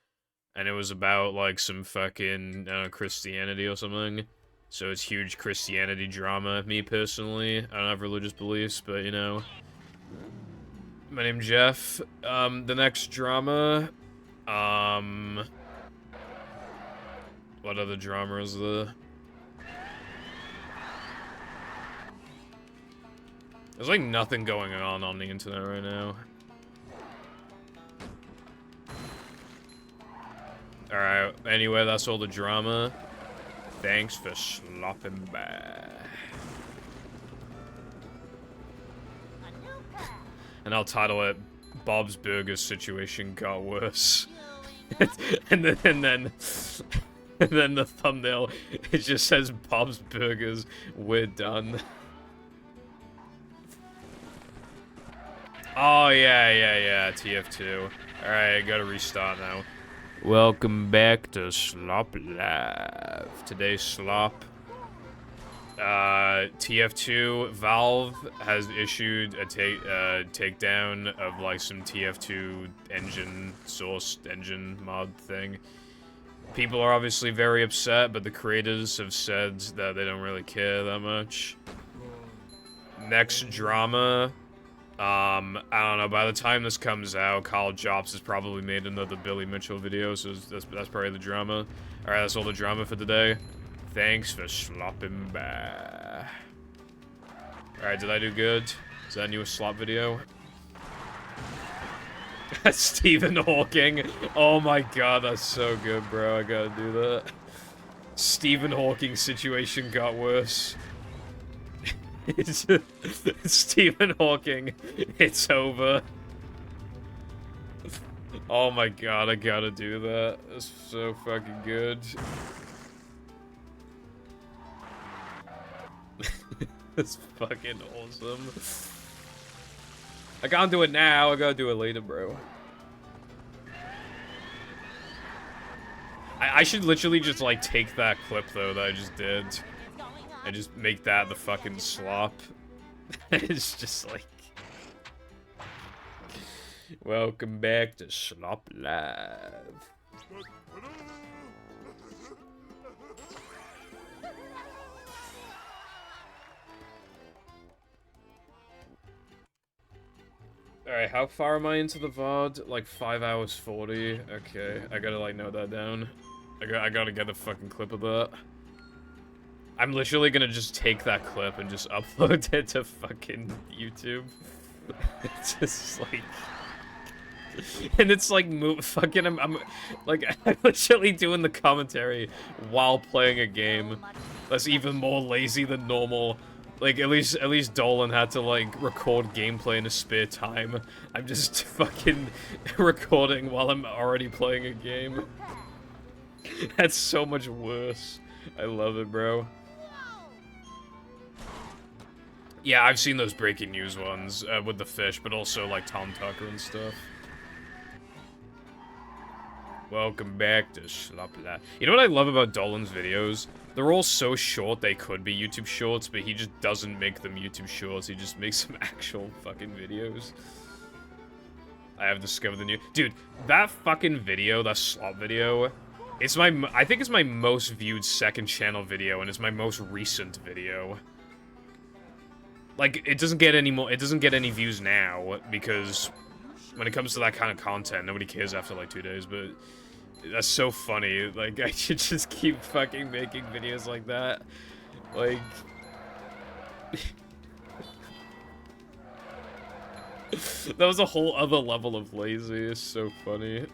S3: And it was about like some fucking Christianity or something. So it's huge Christianity drama. Me personally, I don't have religious beliefs, but you know. My name's Jeff. The next drama, what other drama is there? There's like nothing going on the internet right now. Alright, anyway, that's all the drama. Thanks for slopping by. And I'll title it, Bob's Burgers situation got worse. and then the thumbnail, it just says Bob's Burgers, we're done. Oh, yeah, TF2. Alright, I gotta restart now. Welcome back to Slop Live. Today's slop. TF2, Valve has issued a takedown of like some TF2 engine, source engine mod thing. People are obviously very upset, but the creators have said that they don't really care that much. Next drama. I don't know, by the time this comes out, Kyle Jobs has probably made another Billy Mitchell video, so that's probably the drama. Alright, that's all the drama for today. Thanks for slopping by. Alright, did I do good? Is that a new slop video? Stephen Hawking. Oh my god, that's so good, bro. I gotta do that. Stephen Hawking situation got worse. It's Stephen Hawking. It's over. Oh my god, I gotta do that. That's so fucking good. That's fucking awesome. I can't do it now, I gotta do it later, bro. I should literally just like take that clip though that I just did. And just make that the fucking slop. It's just like... Welcome back to Slop Live. Alright, how far am I into the VOD? Like 5 hours 40? Okay, I gotta like note that down. I gotta get a fucking clip of that. I'm literally gonna just take that clip and just upload it to fucking YouTube. It's just like... And it's like, fucking, I'm literally doing the commentary while playing a game that's even more lazy than normal. Like, at least Dolan had to, like, record gameplay in his spare time. I'm just fucking recording while I'm already playing a game. That's so much worse. I love it, bro. Yeah, I've seen those breaking news ones with the fish, but also like Tom Tucker and stuff. Welcome back to Slop Live. You know what I love about Dolan's videos? They're all so short they could be YouTube shorts, but he just doesn't make them YouTube shorts. He just makes some actual fucking videos. I have discovered the new... Dude, that fucking video, that slop video, it's my... I think it's my most viewed second channel video, and it's my most recent video. Like, it doesn't get any more... It doesn't get any views now, because when it comes to that kind of content, nobody cares after, like, 2 days, but... That's so funny. Like, I should just keep fucking making videos like that. Like... That was a whole other level of lazy. It's so funny.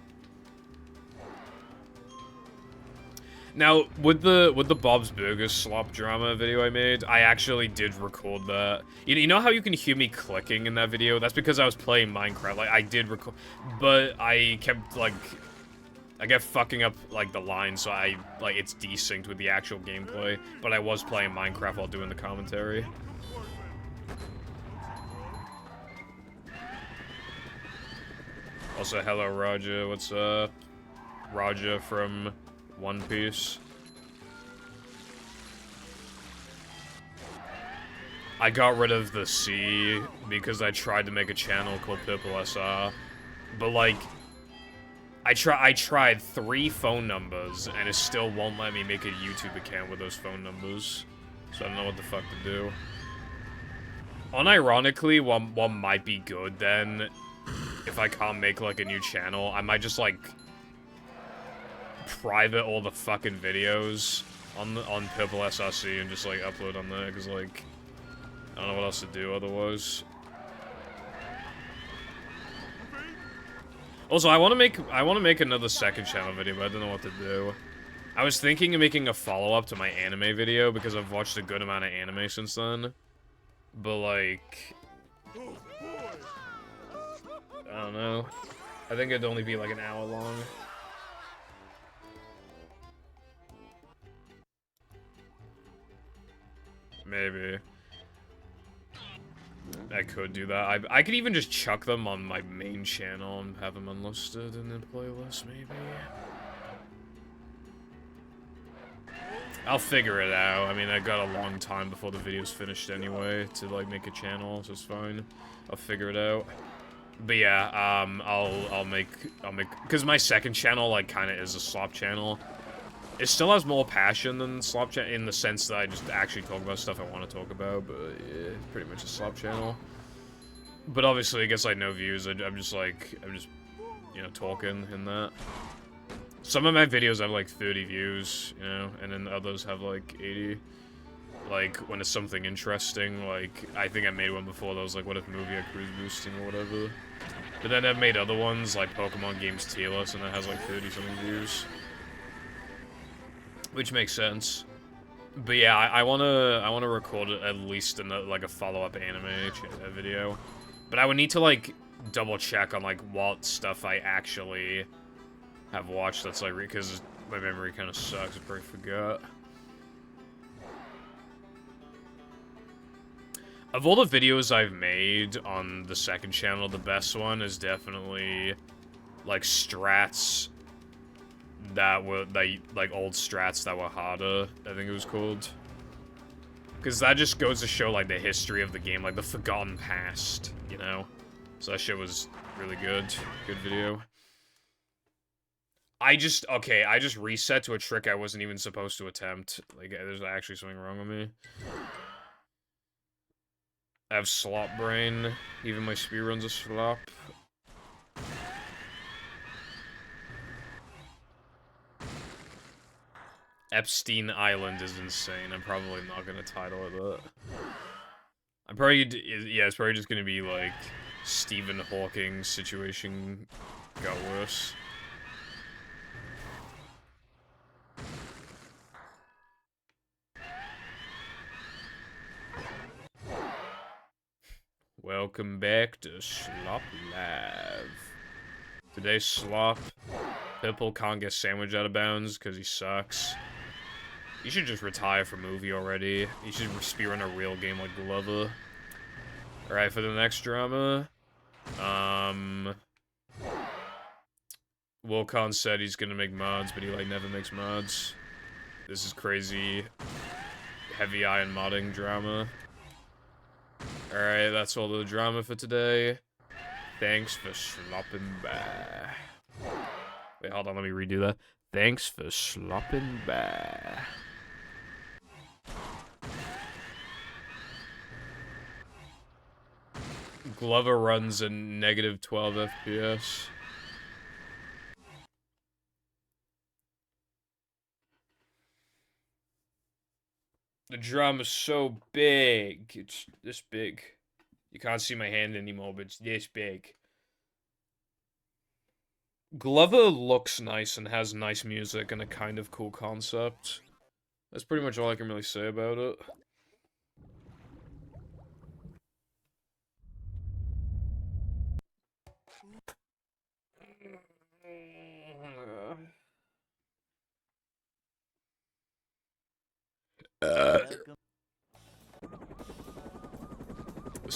S3: Now, with the Bob's Burgers slop drama video I made, I actually did record that. You know how you can hear me clicking in that video? That's because I was playing Minecraft. Like, I did record, but I kept, like, I get fucking up, like, the line, so it's desynced with the actual gameplay, but I was playing Minecraft while doing the commentary. Also, hello, Raja, what's up? Raja from One Piece. I got rid of the C because I tried to make a channel called PippleSR, but, like, I tried 3 phone numbers, and it still won't let me make a YouTube account with those phone numbers. So I don't know what the fuck to do. Unironically, what might be good then, if I can't make, like, a new channel, I might just, like, private all the fucking videos on PippleSRC and just, like, upload on there, because, like, I don't know what else to do otherwise. Also, I want to make another second channel video, but I don't know what to do. I was thinking of making a follow-up to my anime video, because I've watched a good amount of anime since then. But, like, I don't know. I think it'd only be, like, an hour long. Maybe. I could do that. I could even just chuck them on my main channel and have them unlisted in the playlist, maybe. I'll figure it out. I mean, I got a long time before the video's finished anyway to, like, make a channel, so it's fine. I'll figure it out. But yeah, I'll make, because my second channel, like, kind of is a slop channel. It still has more passion than Slop Channel, in the sense that I just actually talk about stuff I want to talk about, but yeah, pretty much a Slop Channel. But obviously, it gets, like, no views. I'm just, you know, talking in that. Some of my videos have, like, 30 views, you know, and then others have, like, 80. Like, when it's something interesting, like, I think I made one before that was, like, what if movie had cruise boosting or whatever. But then I've made other ones, like Pokemon Games tier list, and that has, like, 30-something views. Which makes sense. But yeah, I wanna record at least like a follow-up anime video. But I would need to, like, double check on, like, what stuff I actually have watched that's, like, because my memory kind of sucks. I probably forgot. Of all the videos I've made on the second channel, the best one is definitely, like, strats that were, like, old strats that were harder, I think it was called. Because that just goes to show, like, the history of the game, like, the forgotten past, you know? So that shit was really good. Good video. I just reset to a trick I wasn't even supposed to attempt. Like, there's actually something wrong with me. I have slop brain. Even my speedrun's a slop. Epstein Island is insane. I'm probably not gonna title it that. I'm probably, yeah, it's probably just gonna be like Stephen Hawking's situation got worse. Welcome back to Slop Live. Today's Slop. Pipple can't get sandwich out of bounds because he sucks. You should just retire from movie already. You should spearrun a real game like Glover. Alright, for the next drama. Wilcon said he's gonna make mods, but he, like, never makes mods. This is crazy heavy iron modding drama. Alright, that's all the drama for today. Thanks for slopping by. Wait, hold on, let me redo that. Thanks for slopping by. Glover runs a negative 12 FPS. The drum is so big. It's this big. You can't see my hand anymore, but it's this big. Glover looks nice and has nice music and a kind of cool concept. That's pretty much all I can really say about it.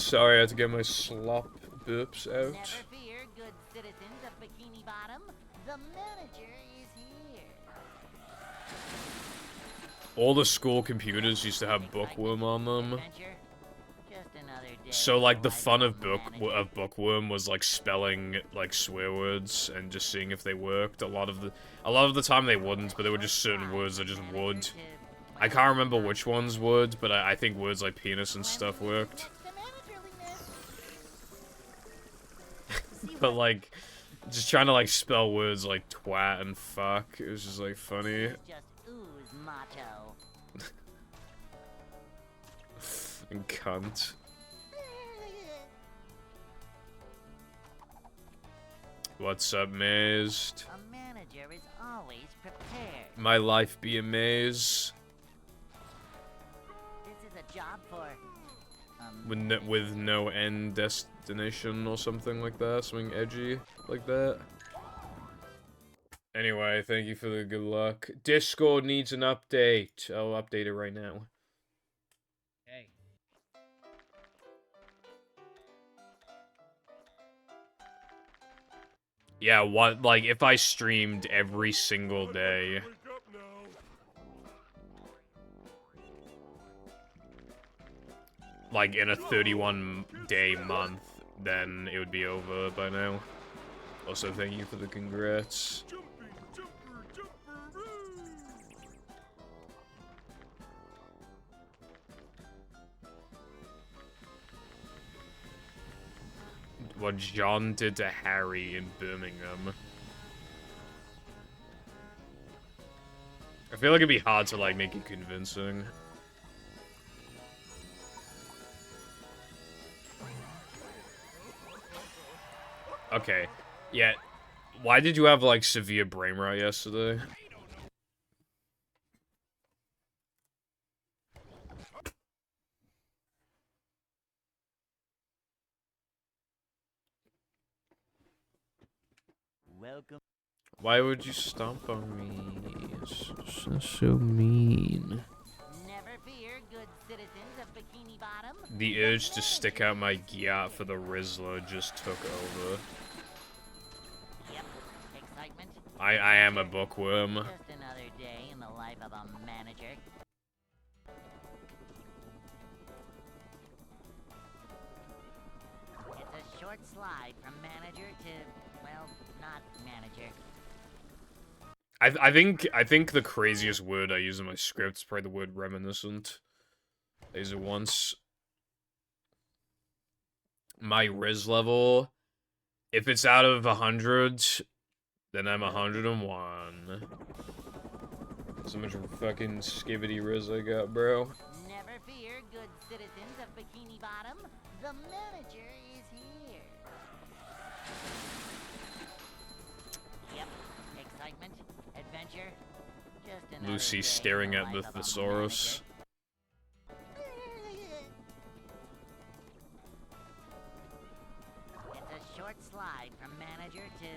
S3: Sorry, I had to get my slop burps
S2: Never
S3: out.
S2: fear, good citizens of Bikini Bottom. The manager is here.
S3: All the school computers used to have Bookworm on them.
S2: Adventure? Just another day
S3: So
S2: in
S3: like the
S2: life
S3: fun
S2: a
S3: of Bookworm was like spelling like swear words and just seeing if they worked. A lot of the time they wouldn't, but there were just certain words that just would. I can't remember which ones would, but I think words like penis and stuff worked. But like, just trying to like spell words like twat and fuck, it was just like funny.
S2: Just ooze macho.
S3: And cunt. What's up, Mazed?
S2: A manager is always prepared.
S3: My life be a maze.
S2: This is a job for
S3: With no end destination or something like that. Something edgy like that. Anyway, thank you for the good luck. Discord needs an update. I'll update it right now.
S5: Hey.
S3: Yeah, what, like, if I streamed every single day... like, in a 31-day month, then it would be over by now. Also, thank you for the congrats. What John did to Harry in Birmingham. I feel like it'd be hard to, like, make it convincing. Okay. Yeah. Why did you have, like, severe brain rot yesterday?
S2: welcome.
S3: Why would you stomp on me? It's so mean.
S2: Never fear, good citizens of Bikini Bottom.
S3: The urge to stick out my gyat for the Rizzler just took over.
S2: Yep. Excitement.
S3: I am a bookworm.
S2: Just another day in the life of a manager. It's a short slide from manager to, well, not manager.
S3: I think the craziest word I use in my script is probably the word reminiscent. I use it once. My Riz level, if it's out of 100, then I'm 101. So much fucking skibbity Riz I got, bro.
S2: Never fear, good citizens of Bikini Bottom. The manager is here. Yep. Excitement, adventure. Just another
S3: Lucy
S2: day
S3: staring
S2: in the
S3: at the
S2: life of a
S3: thesaurus.
S2: It's a short slide from manager to,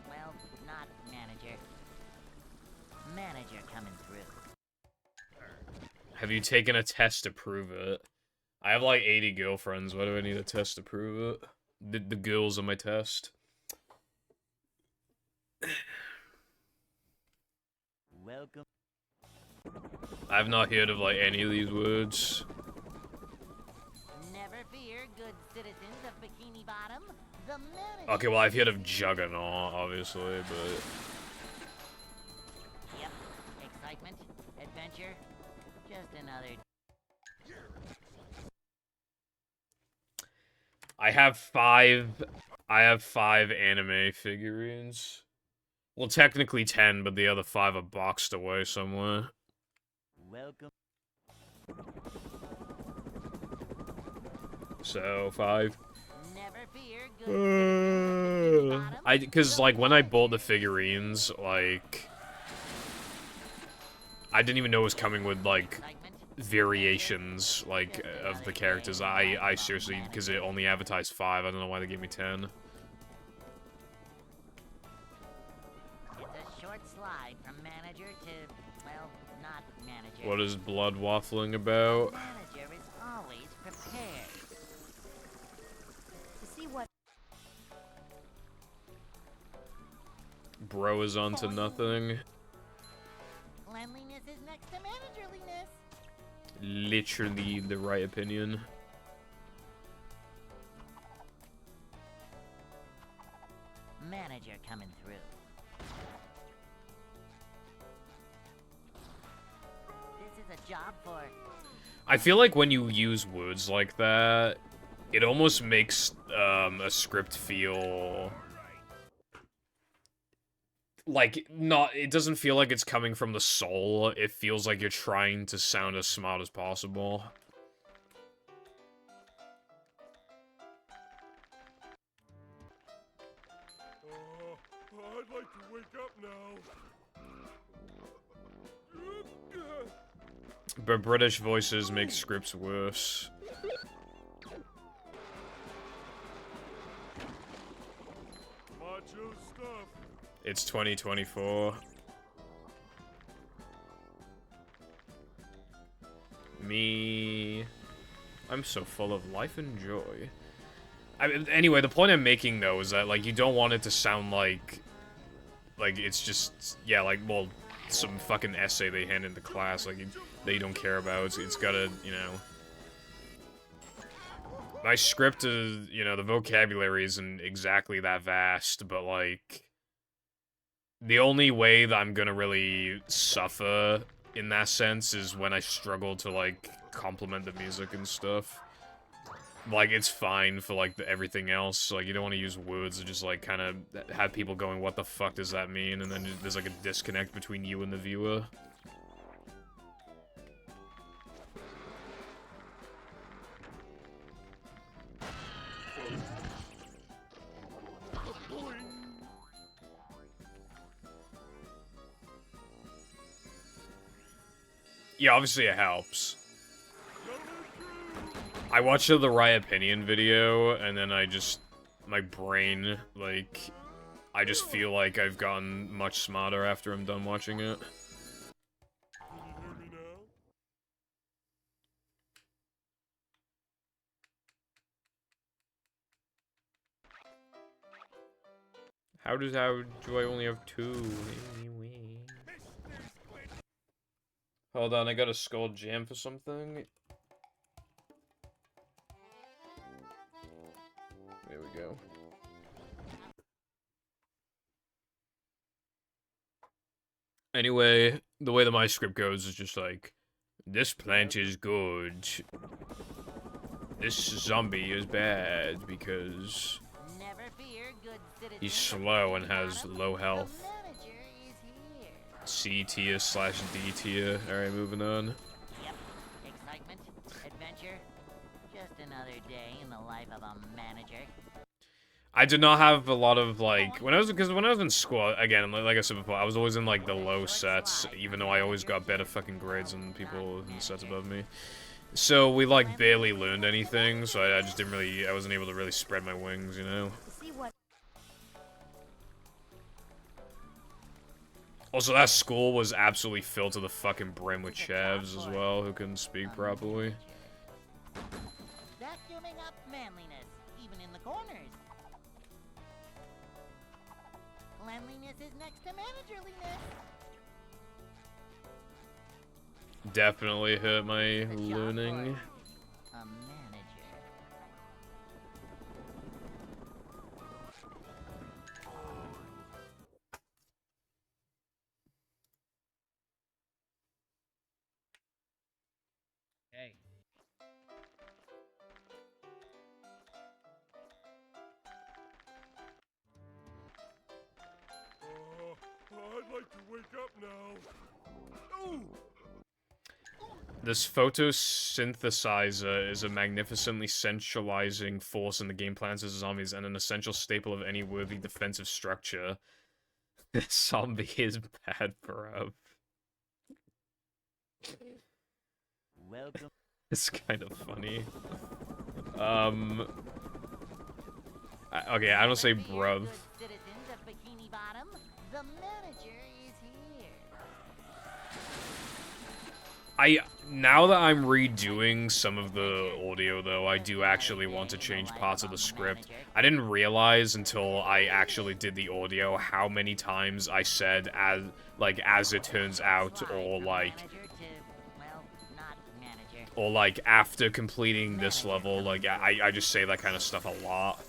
S2: well, not manager. Manager coming through.
S3: Have you taken a test to prove it? I have like 80 girlfriends. Why do I need a test to prove it? The girls on my test.
S2: Welcome.
S3: I've not heard of like any of these words.
S2: Never fear, good citizens of Bikini Bottom. The manager.
S3: Okay, well I've heard of Juggernaut, obviously, but
S2: Yep. Excitement, adventure. Just another.
S3: I have five anime figurines. Well, technically 10, but the other 5 are boxed away somewhere.
S2: Welcome.
S3: So 5.
S2: Never fear, good citizens of Bikini Bottom.
S3: Cause like when I bought the figurines, like I didn't even know it was coming with like
S2: Excitement.
S3: variations like of the characters. I seriously, because it only advertised 5. I don't know why they gave me 10.
S2: It's a short slide from manager to, well, not manager.
S3: What is blood waffling about?
S2: Manager is always prepared.
S3: bro is onto nothing.
S2: Cleanliness is next to managerliness.
S3: Literally the right opinion.
S2: Manager coming through. This is a job for...
S3: I feel like when you use words like that, it almost makes a script feel like it doesn't feel like it's coming from the soul. It feels like you're trying to sound as smart as possible.
S7: I'd like to wake up now.
S3: But British voices make scripts worse.
S7: Macho stuff.
S3: It's 2024. Me... I'm so full of life and joy. Anyway, the point I'm making, though, is that, like, you don't want it to sound like it's just, yeah, like, well, some fucking essay they hand into class, like, that you don't care about. It's gotta, you know... My script is, you know, the vocabulary isn't exactly that vast, but, like... The only way that I'm gonna really suffer in that sense is when I struggle to, like, compliment the music and stuff. Like, it's fine for, like, everything else. Like, you don't want to use words that just, like, kind of have people going, what the fuck does that mean? And then there's, like, a disconnect between you and the viewer. Yeah, obviously it helps. I watched the Right Opinion video, and then I just... My brain, like... I just feel like I've gotten much smarter after I'm done watching it.
S7: Can you hear me now?
S3: How do I only have 2? Hold on, I got a skull jam for something. There we go. Anyway, the way that my script goes is just like, this plant is good. This zombie is bad because
S2: Never fear, good citizens.
S3: he's slow and has low health.
S2: The manager is here.
S3: C tier / D tier. Alright, moving on.
S2: Yep. Excitement, adventure. Just another day in the life of a manager.
S3: I did not have a lot of, like, when I was in school, again, like I said before, I was always in, like, the low sets, even though I always got better fucking grades than people in sets above me. So we, like, barely learned anything, so I just didn't really, I wasn't able to really spread my wings, you know?
S1: See what?
S3: Also, that school was absolutely filled to the fucking brim with chavs as well, who couldn't speak properly.
S2: Vacuuming up manliness, even in the corners. Cleanliness is next to managerliness.
S3: Definitely hurt my
S2: The job
S3: learning.
S2: for a manager.
S5: Hey.
S7: I'd like to wake up now. Ooh!
S3: This photosynthesizer is a magnificently centralizing force in the game plans as zombies and an essential staple of any worthy defensive structure. This zombie is bad, bro.
S2: Welcome.
S3: It's kind of funny. Okay, I don't say bruv.
S2: Good citizens of Bikini Bottom, the manager is here.
S3: Now that I'm redoing some of the audio, though, I do actually want to change parts of the script. I didn't realize until I actually did the audio how many times I said as it turns out, or like after completing this level. Like I just say that kind of stuff a lot.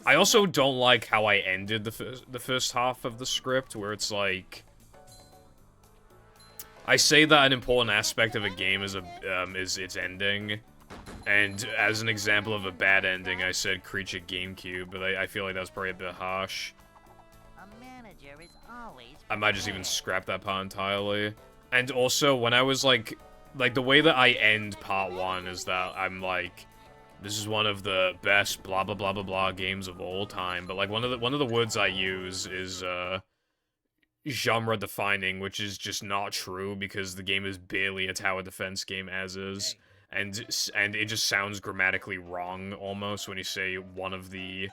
S3: I also don't like how I ended the first half of the script, where it's like, I say that an important aspect of a game is its ending, and as an example of a bad ending, I said Creature GameCube, but I feel like that was probably a bit harsh. I might just even scrap that part entirely. And also, when I was like the way that I end part 1 is that I'm like, this is one of the best blah blah blah blah blah games of all time, but like one of the words I use is genre defining, which is just not true because the game is barely a tower defense game as is, and it just sounds grammatically wrong almost when you say one of the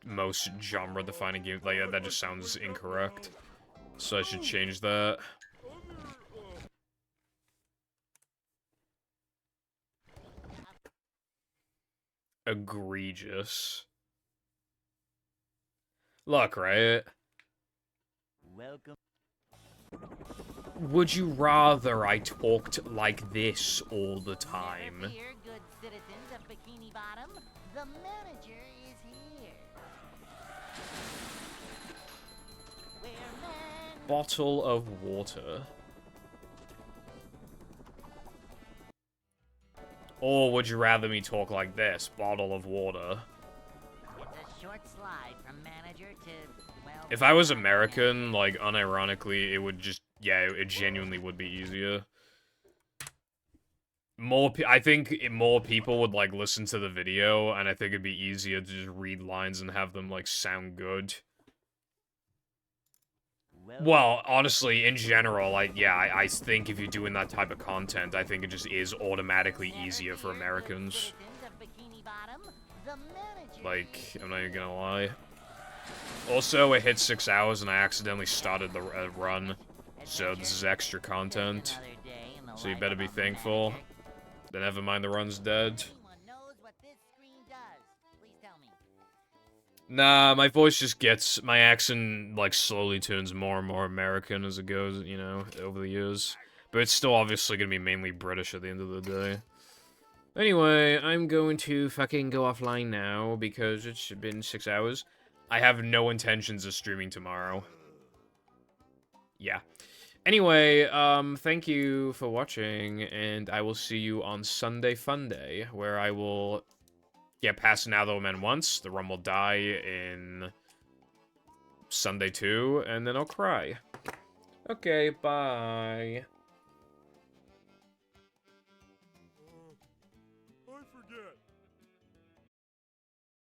S3: most genre defining games. Like that just sounds incorrect, so I should change that. Egregious. Look, right?
S2: Welcome.
S3: Would you rather I talked like this all the time?
S2: Never fear, good citizens of Bikini Bottom. The manager is here. We're men.
S3: Bottle of water. Or would you rather me talk like this? Bottle of water.
S2: It's a short slide from manager to, well...
S3: If I was American, like, unironically, it would just... Yeah, it genuinely would be easier. I think more people would, like, listen to the video, and I think it'd be easier to just read lines and have them, like, sound good. Well, honestly, in general, I think if you're doing that type of content, I think it just is automatically easier for Americans. Like, I'm not even gonna lie. Also, it hit 6 hours and I accidentally started the run, so this is extra content. So you better be thankful. Then never mind, the run's dead. Nah, my voice just gets... My accent, like, slowly turns more and more American as it goes, you know, over the years. But it's still obviously gonna be mainly British at the end of the day. Anyway, I'm going to fucking go offline now, because it's been 6 hours. I have no intentions of streaming tomorrow. Yeah. Anyway, thank you for watching, and I will see you on Sunday Funday, where I will... get past Now That We're Men once, the run will die in Sunday 2, and then I'll cry. Okay, bye.